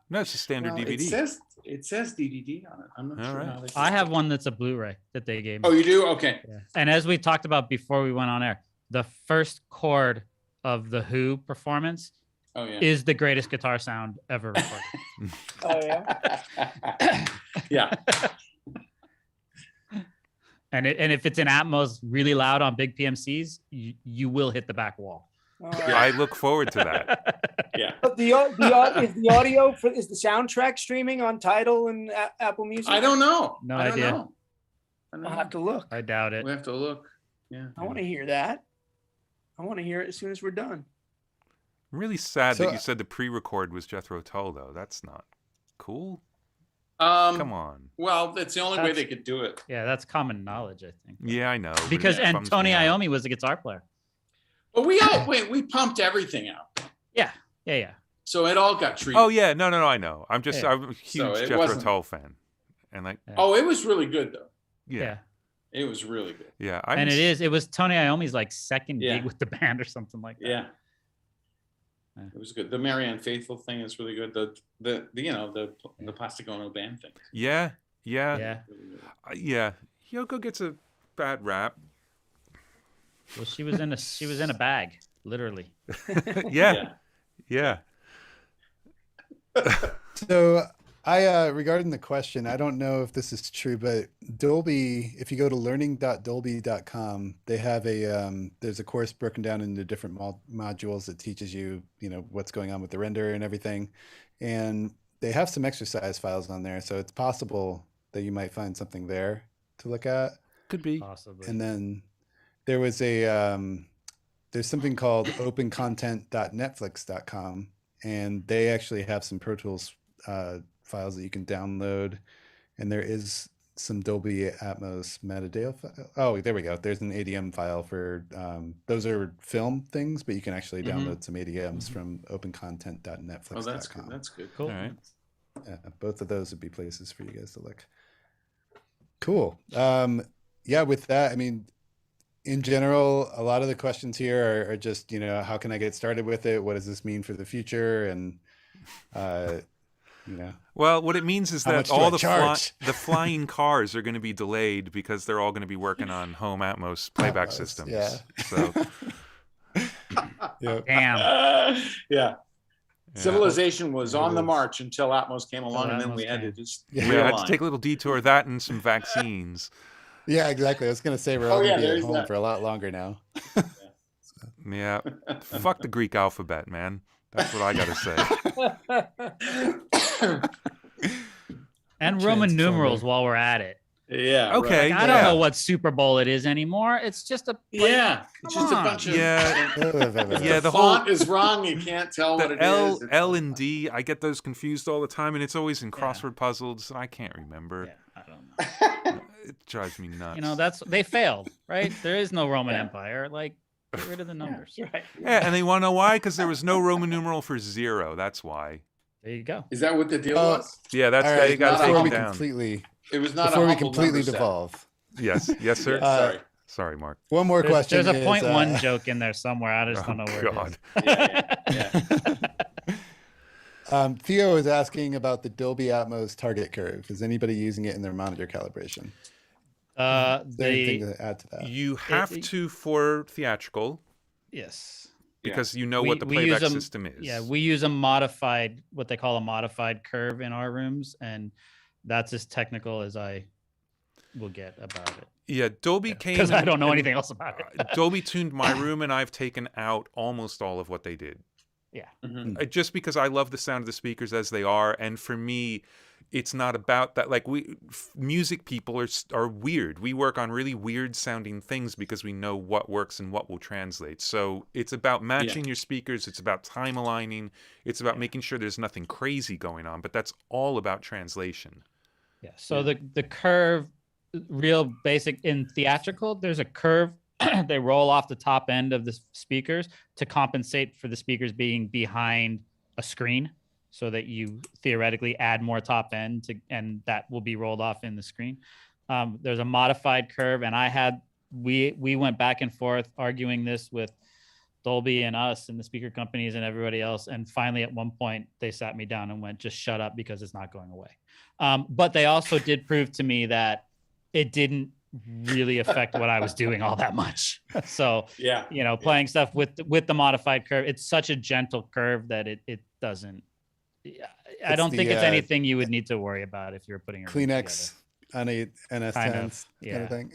No, it's a standard
Well,
DVD.
it says DVD on it. I'm not
All
sure
right.
how they
I have one that's a Blu-ray that they gave me.
Oh, you do? Okay.
Yeah. And as we talked about before we went on air, the first chord of the Who performance
Oh yeah.
is the greatest guitar sound ever recorded.
Oh yeah.
Yeah.
and if it's in Atmos really loud on big PMCs, you will hit the back wall.
All
Yeah.
right.
I look forward to that.
Yeah.
But is the audio is the soundtrack streaming on Tidal and Apple Music?
I don't know.
No
I don't
idea.
know. I don't
I'll
know.
have to look.
I doubt it.
We have to look. Yeah.
I want to hear that. I want to hear it as soon as we're done.
I'm really sad
So-
that you said the pre-record was Jethro Tull, though. That's not cool.
Come
Come on.
Well, that's the only way
That's-
they could do it.
Yeah, that's common knowledge, I think.
Yeah, I know. but
Because
it
and
bums
Tony
me out.
Iommi was a guitar player.
But we pumped everything out,
Yeah.
so it all got treated.
Oh yeah, no, I know. I'm
Yeah.
I'm a huge
it
Jethro
wasn't-
Tull fan, and like,
Yeah.
Oh, it was really good though.
yeah,
It was really good.
yeah.
And it was Tony Iommi's like second
Yeah.
gig with the band or something like that.
Yeah.
Yeah.
It was good. The Marianne Faithfull thing is really good. The Plastic Ono band thing.
Yeah.
Yeah.
Really good.
Yeah. Yoko gets a bad rap.
Well, she was in a bag, literally.
Yeah. Yeah.
So regarding the question, I don't know if this is true, but Dolby, if you go to learning.dolby.com, they have there's a course broken down into different modules that teaches you, what's going on with the render and everything. And they have some exercise files on there. So it's possible that you might find something there to look at.
Could be.
Possibly.
And then there was there's something called opencontent.netflix.com, and they actually have some Pro Tools files that you can download, and there is some Dolby Atmos metadata file. Oh, there we go. There's an ADM file for those are film things, but you can actually download some ADMs from opencontent.netflix.com.
Oh, that's good. That's good.
Cool.
All right.
Yeah, both of those would be places for you guys to look. Cool. Yeah, with that, I mean, in general, a lot of the questions here are just, how can I get started with it? What does this mean for the future? And,
Well, what it means is
How
that
much do
all
I
the
charge?
the flying cars are going to be delayed because they're all going to be working on home Atmos playback
Atmos,
systems.
yeah.
So
yeah.
Damn.
Yeah.
yeah.
Civilization was
It
on the
is.
march until Atmos came along, and then
Atmos
we had to
came.
just
Yeah.
Yeah, I had to
realign.
take a little detour, that and some vaccines.
Yeah, exactly. I was going to say we're
Oh,
all
yeah,
going to be
there's
at home
that.
for a lot longer now.
Yeah. Fuck the Greek alphabet, man. That's what I got to say.
And Roman
Transformer.
numerals while we're at it.
Yeah.
Okay.
Like, I don't
yeah.
know what Super Bowl it is anymore. It's just a
Right. Yeah. It's just a
Come
bunch of.
Yeah. Yeah,
The
the whole-
font is wrong. You can't tell what
The
it
L,
is. It's
L
like-
and D, I get those confused all the time, and it's always in
Yeah.
crossword puzzles, and I can't remember.
Yeah, I don't know.
It drives me nuts.
They failed, right? There is no Roman
Yeah.
Empire. Like, get rid of the numbers.
Right.
Yeah, and they want to know why? Because there was no Roman numeral for 0. That's why.
There you go.
Is that what the deal
Oh.
was?
Yeah, that's
All
they
right,
got to
not
take
before
them
we
down.
completely,
It was not
before
a
we
humble
completely
number set.
devolve,
Yes, yes, sir.
Yeah, sorry.
Sorry, Mark.
one more question.
There's a
is,
point one joke in there somewhere. I just
Oh,
don't know where
God.
it is.
Yeah.
Theo is asking about the Dolby Atmos target curve. Is anybody using it in their monitor calibration? Is there anything
The
to add to that?
You have to for theatrical
yes.
because you know what the playback system is.
Yeah, we use a modified, what they call a modified curve in our rooms, and that's as technical as I will get about it.
Yeah, Dolby came
because I don't know anything else about it.
Dolby tuned my room, and I've taken out almost all of what they did.
Yeah.
Just because I love the sound of the speakers as they are, and for me, it's not about that. Like music people are weird. We work on really weird sounding things because we know what works and what will translate. So it's about matching your speakers. It's about time aligning. It's about making sure there's nothing crazy going on. But that's all about translation.
Yeah. So the curve, real basic in theatrical, there's a curve. They roll off the top end of the speakers to compensate for the speakers being behind a screen, so that you theoretically add more top end and that will be rolled off in the screen. There's a modified curve, and we went back and forth arguing this with Dolby and us and the speaker companies and everybody else. And finally, at one point, they sat me down and went, just shut up because it's not going away. But they also did prove to me that it didn't really affect what I was doing all that much. So, playing stuff with the modified curve, it's such a gentle curve that it doesn't, I don't think it's anything you would need to worry about if you're putting a
Kleenex on a NS10 kind of thing.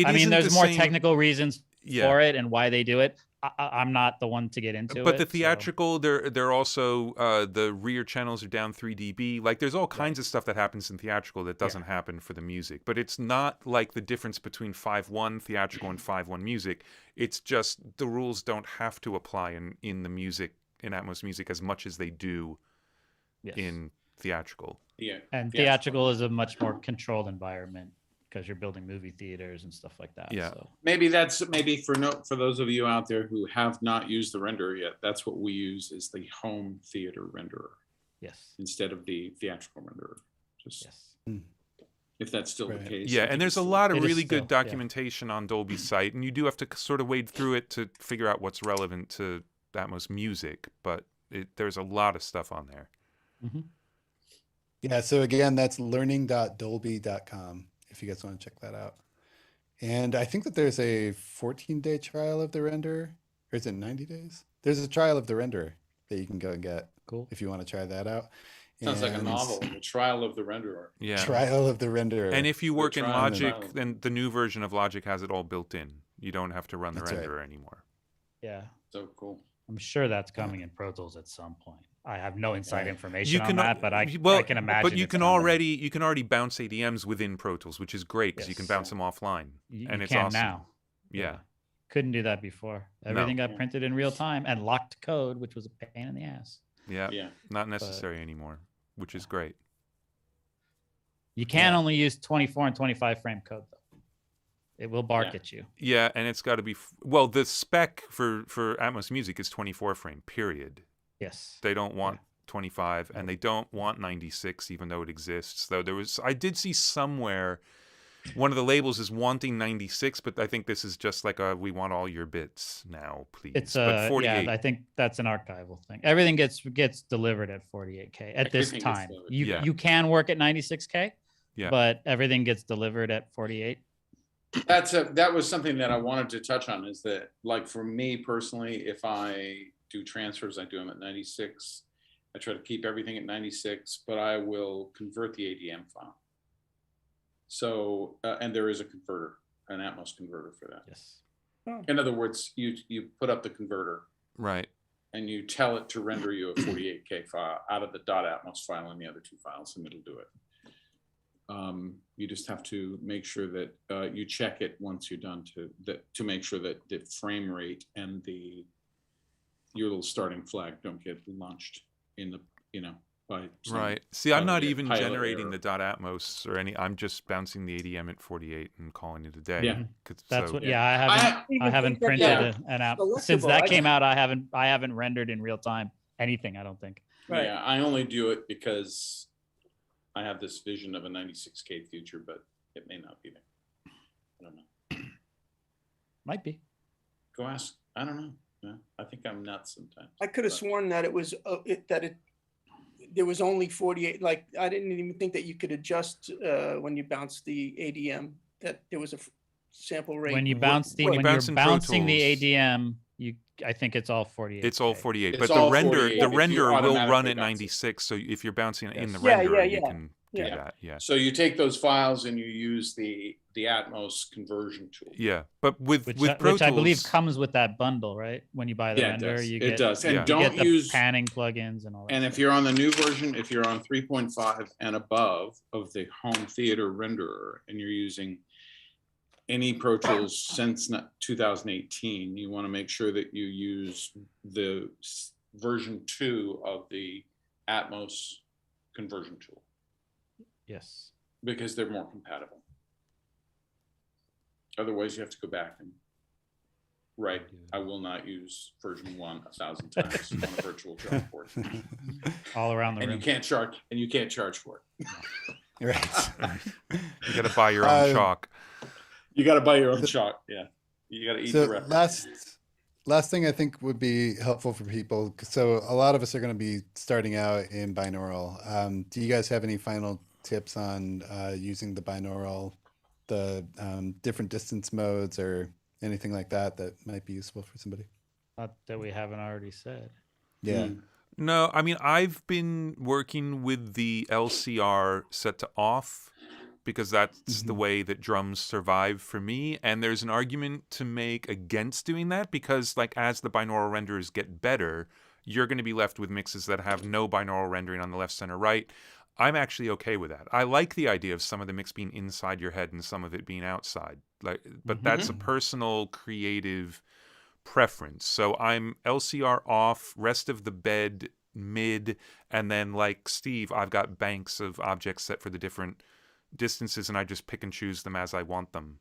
I mean, there's more technical reasons for it and why they do it. I'm not the one to get into it.
But the theatrical, they're also the rear channels are down 3 dB. Like there's all kinds of stuff that happens in theatrical that doesn't happen for the music. But it's not like the difference between 5.1 theatrical and 5.1 music. It's just the rules don't have to apply in the music, in Atmos music, as much as they do in theatrical.
Yeah.
And theatrical is a much more controlled environment, because you're building movie theaters and stuff like that.
Yeah.
So.
Maybe for those of you out there who have not used the renderer yet, that's what we use, is the home theater renderer.
Yes.
Instead of the theatrical renderer. Just if that's still the case.
Yeah, and there's a lot of really good documentation on Dolby's site, and you do have to sort of wade through it to figure out what's relevant to Atmos music, but there's a lot of stuff on there.
Mm-hmm.
Yeah, so again, that's learning.dolby.com. if you guys want to check that out. And I think that there's a 14-day trial of the renderer, or is it 90 days? There's a trial of the renderer that you can go and get.
Cool.
If you want to try that out.
Sounds like a novel, The Trial of the Renderer.
Yeah.
Trial of the renderer.
And if you work in Logic, then the new version of Logic has it all built in. You don't have to run the renderer anymore.
Yeah.
So cool.
I'm sure that's coming in Pro Tools at some point. I have no inside information on that, but I can imagine.
But you can already bounce ADMs within Pro Tools, which is great because you can bounce them offline, and it's awesome.
Now.
Yeah.
Couldn't do that before. Everything got printed in real time and locked code, which was a pain in the ass.
Yeah. Not necessary anymore, which is great.
You can only use 24 and 25 frame code though. It will bark at you.
Yeah, and it's got to be the spec for Atmos music is 24 frame. Period.
Yes.
They don't want 25, and they don't want 96, even though it exists. Though I did see somewhere one of the labels is wanting 96, but I think this is just like we want all your bits now, please.
It's
but 48.
I think that's an archival thing. Everything gets delivered at 48K at this time. You can work at 96K, but everything gets delivered at 48.
That was something that I wanted to touch on, is that, like, for me personally, if I do transfers, I do them at 96. I try to keep everything at 96, but I will convert the ADM file. So, and there is a converter, an Atmos converter for that.
Yes.
In other words, you put up the converter,
right,
and you tell it to render you a 48K file out of the .atmos file and the other two files, and it'll do it. You just have to make sure that you check it once you're done to make sure that the frame rate and your little starting flag don't get launched in the by
right. See, I'm not even generating the .atmos or any. I'm just bouncing the ADM at 48 and calling it a day.
Yeah,
that's what. Yeah, I haven't printed an app since that came out. I haven't rendered in real time anything. I don't think.
Right. Yeah, I only do it because I have this vision of a 96K future, but it may not be there. I don't know.
Might be.
Go ask. I don't know. Yeah, I think I'm nuts sometimes.
I could have sworn that it was there was only 48. Like I didn't even think that you could adjust when you bounce the ADM. That there was a sample rate.
When you bounce the
when you
when
bounce
you're
in Pro
bouncing the
Tools.
ADM, I think it's all 48.
It's all 48,
It's
but
all
the
48 if you
renderer will run
automatically
at
bounce it.
96. So if you're bouncing in the
Yeah,
renderer,
yeah,
you can do
yeah.
that. Yeah.
So you take those files and you use the Atmos conversion tool.
Yeah, but with
which,
Pro
which I believe
Tools-
comes with that bundle, right? When you buy the
Yeah, it
renderer,
does.
you
It
get
does. And
Yeah.
you
don't
get the
use
panning plugins and all that.
And if you're on the new version, if you're on 3.5 and above of the home theater renderer and you're using any Pro Tools since 2018, you want to make sure that you use the version 2 of the Atmos conversion tool
Yes.
because they're more compatible. Otherwise, you have to go back and write, I will not use version 1 1,000 times on a virtual drum board.
All around the
And
room.
you can't charge for it.
Right.
you got to buy your own chalk.
You got to buy your own chalk. Yeah. You got to eat
So
the reference.
last thing I think would be helpful for people. So a lot of us are going to be starting out in binaural. Do you guys have any final tips on using the binaural, the different distance modes or anything like that that might be useful for somebody?
Not that we haven't already said.
Yeah.
Mm.
No, I mean, I've been working with the LCR set to off because that's the way that drums survive for me. And there's an argument to make against doing that because, like, as the binaural renderers get better, you're going to be left with mixes that have no binaural rendering on the left, center, right. I'm actually okay with that. I like the idea of some of the mix being inside your head and some of it being outside. But that's a personal creative preference. So I'm LCR off, rest of the bed mid, and then like Steve, I've got banks of objects set for the different distances, and I just pick and choose them as I want them.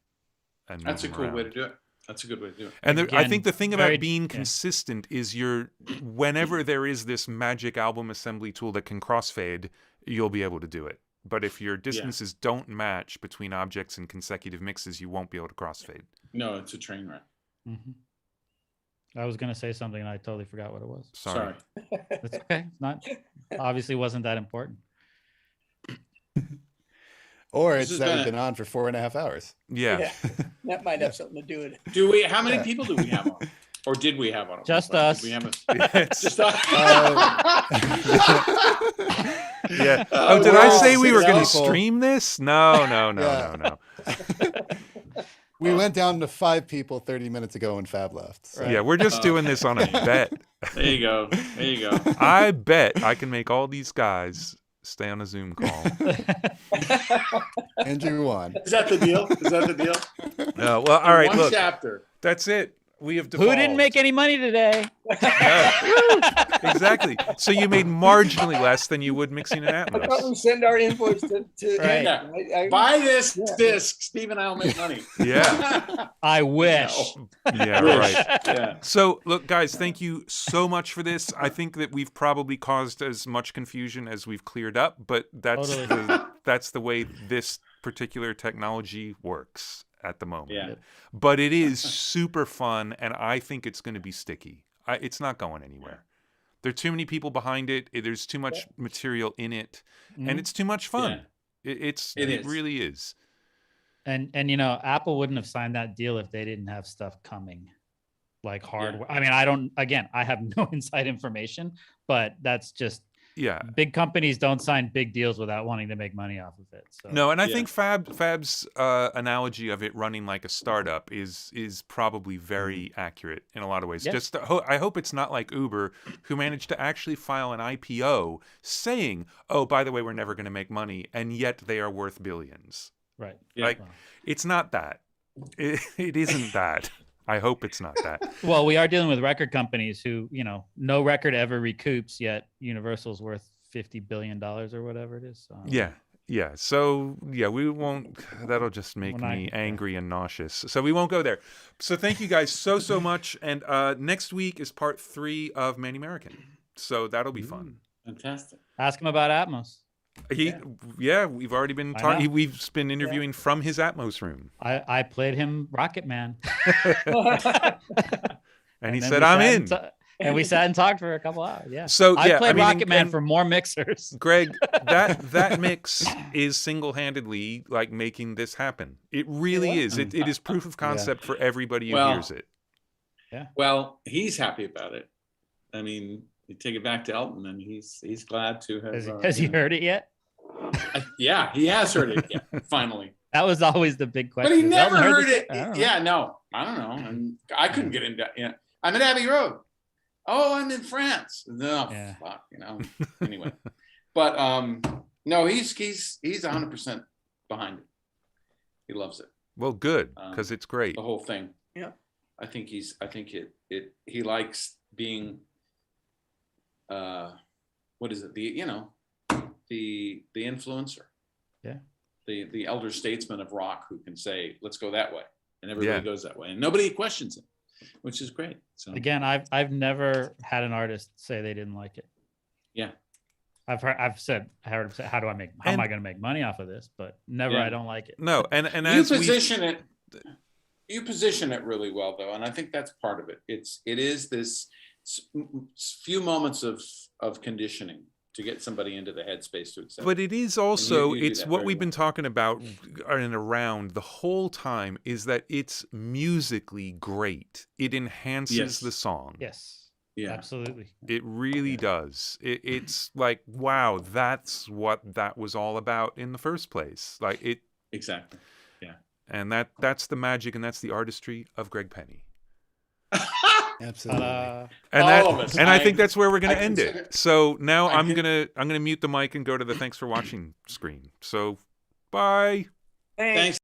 And
That's a
move
cool
them
way
around.
to do it. That's a good way to do it.
And I
Again,
think the thing
very-
about being
yeah.
consistent is whenever there is this magic album assembly tool that can crossfade, you'll be able to do it. But if your distances don't match between objects in consecutive mixes, you won't be able to crossfade.
No, it's a train wreck.
Mhm. I was going to say something and I totally forgot what it was.
Sorry.
It's okay. It's not obviously wasn't that important.
Or
This
it's
has
that
been
we've
a-
been on for 4.5 hours.
Yeah.
That might have something to do with it.
Do we? How many
Yeah.
people do we have on? Or did we have on?
Just
Did
us.
we have
It's-
just us.
Yeah. Oh, did I say we were going to
people.
stream this? No.
Yeah. We went down to 5 people 30 minutes ago when Fab left. So.
Yeah, we're just doing this on a bet.
There you go. There you go.
I bet I can make all these guys stay on a Zoom call.
Andrew won.
Is that the deal? Is that the deal?
Well, all right,
One
look,
chapter.
that's it. We have
Who didn't
devolved.
make any money today?
Exactly. So you made marginally less than you would mixing an
I thought we
Atmos.
send our invoice to
Right.
Yeah.
I-
Buy this
Yeah.
disc. Steve and I will make money.
Yeah.
I wish.
No.
Yeah,
Wish.
right.
Yeah.
So, look, guys, thank you so much for this. I think that we've probably caused as much confusion as we've cleared up, but that's
Totally.
that's the way this particular technology works at the moment.
Yeah.
But it is super fun, and I think it's going to be sticky. It's not going anywhere. There are too many people behind it. There's too much material in it, and it's too much fun. It
is.
really is.
And you know, Apple wouldn't have signed that deal if they didn't have stuff coming, like hardware. I mean, I have no inside information, but that's just
Yeah.
big companies don't sign big deals without wanting to make money off of it. So
No, and I
Yeah.
think Fab's analogy of it running like a startup is probably very accurate in a lot of ways.
Yeah.
Just I hope it's not like Uber, who managed to actually file an IPO saying, "Oh, by the way, we're never going to make money," and yet they are worth billions.
right.
Yeah.
Like, it's not that. It isn't that. I hope it's not that.
Well, we are dealing with record companies who, you know, no record ever recoups, yet Universal's worth $50 billion or whatever it is. So,
Yeah. So, yeah, we won't. That'll just make
When
me angry and nauseous. So we won't go there. So thank you guys so much. And next week is part 3 of Manny American. So that'll be fun.
Fantastic.
Ask him about Atmos.
We've already been
I
talking.
know.
We've been interviewing from his Atmos room.
I played him Rocket Man.
And he
then
said,
we
I'm
sat
in.
and And we sat and talked for a couple hours. Yeah.
So
I
yeah,
played
I mean,
Rocket Man
and
for more mixers.
Greg, that mix is single-handedly like making this happen. It really is. It is proof of concept for everybody who hears it.
Well, he's happy about it. I mean, you take it back to Elton, and he's glad to have.
Has he heard it yet?
Yeah, he has heard it. Yeah, finally.
That was always the big question.
But he
Has
never
Elton
heard
this?
it.
I don't know.
Yeah, no, I don't know. And I couldn't get into. Yeah, I'm at Abbey Road. Oh, I'm in France. No,
Yeah.
fuck, Anyway, but no, he's 100% behind it. He loves it.
Well, good, because it's great.
The whole thing.
Yeah.
I think he likes being what is it? The influencer.
Yeah.
The elder statesman of rock who can say, let's go that way. And everybody goes that way. And nobody questions it, which is great. So
Again, I've never had an artist say they didn't like it.
yeah.
I heard him say, how am I going to make money off of this? But never,
Yeah.
I don't like it.
No, and
You
as
position it really well though, and I think that's part of it. It is this few moments of conditioning to get somebody into the headspace to accept.
But it is also,
you do
it's
that
what
very
we've been
well.
talking about and around the whole time is that it's musically great. It enhances
Yes.
the song.
Yes,
Yeah.
absolutely.
It really does. It's like, wow, that's what that was all about in the first place. Like it,
Exactly.
and that's the magic and that's the artistry of Greg Penny.
Absolutely.
And
All of us.
I think that's where we're going
I
to end
consider-
it. So now
I
I'm
can-
gonna mute the mic and go to the thanks for watching screen. So bye.
Thanks.
Thanks.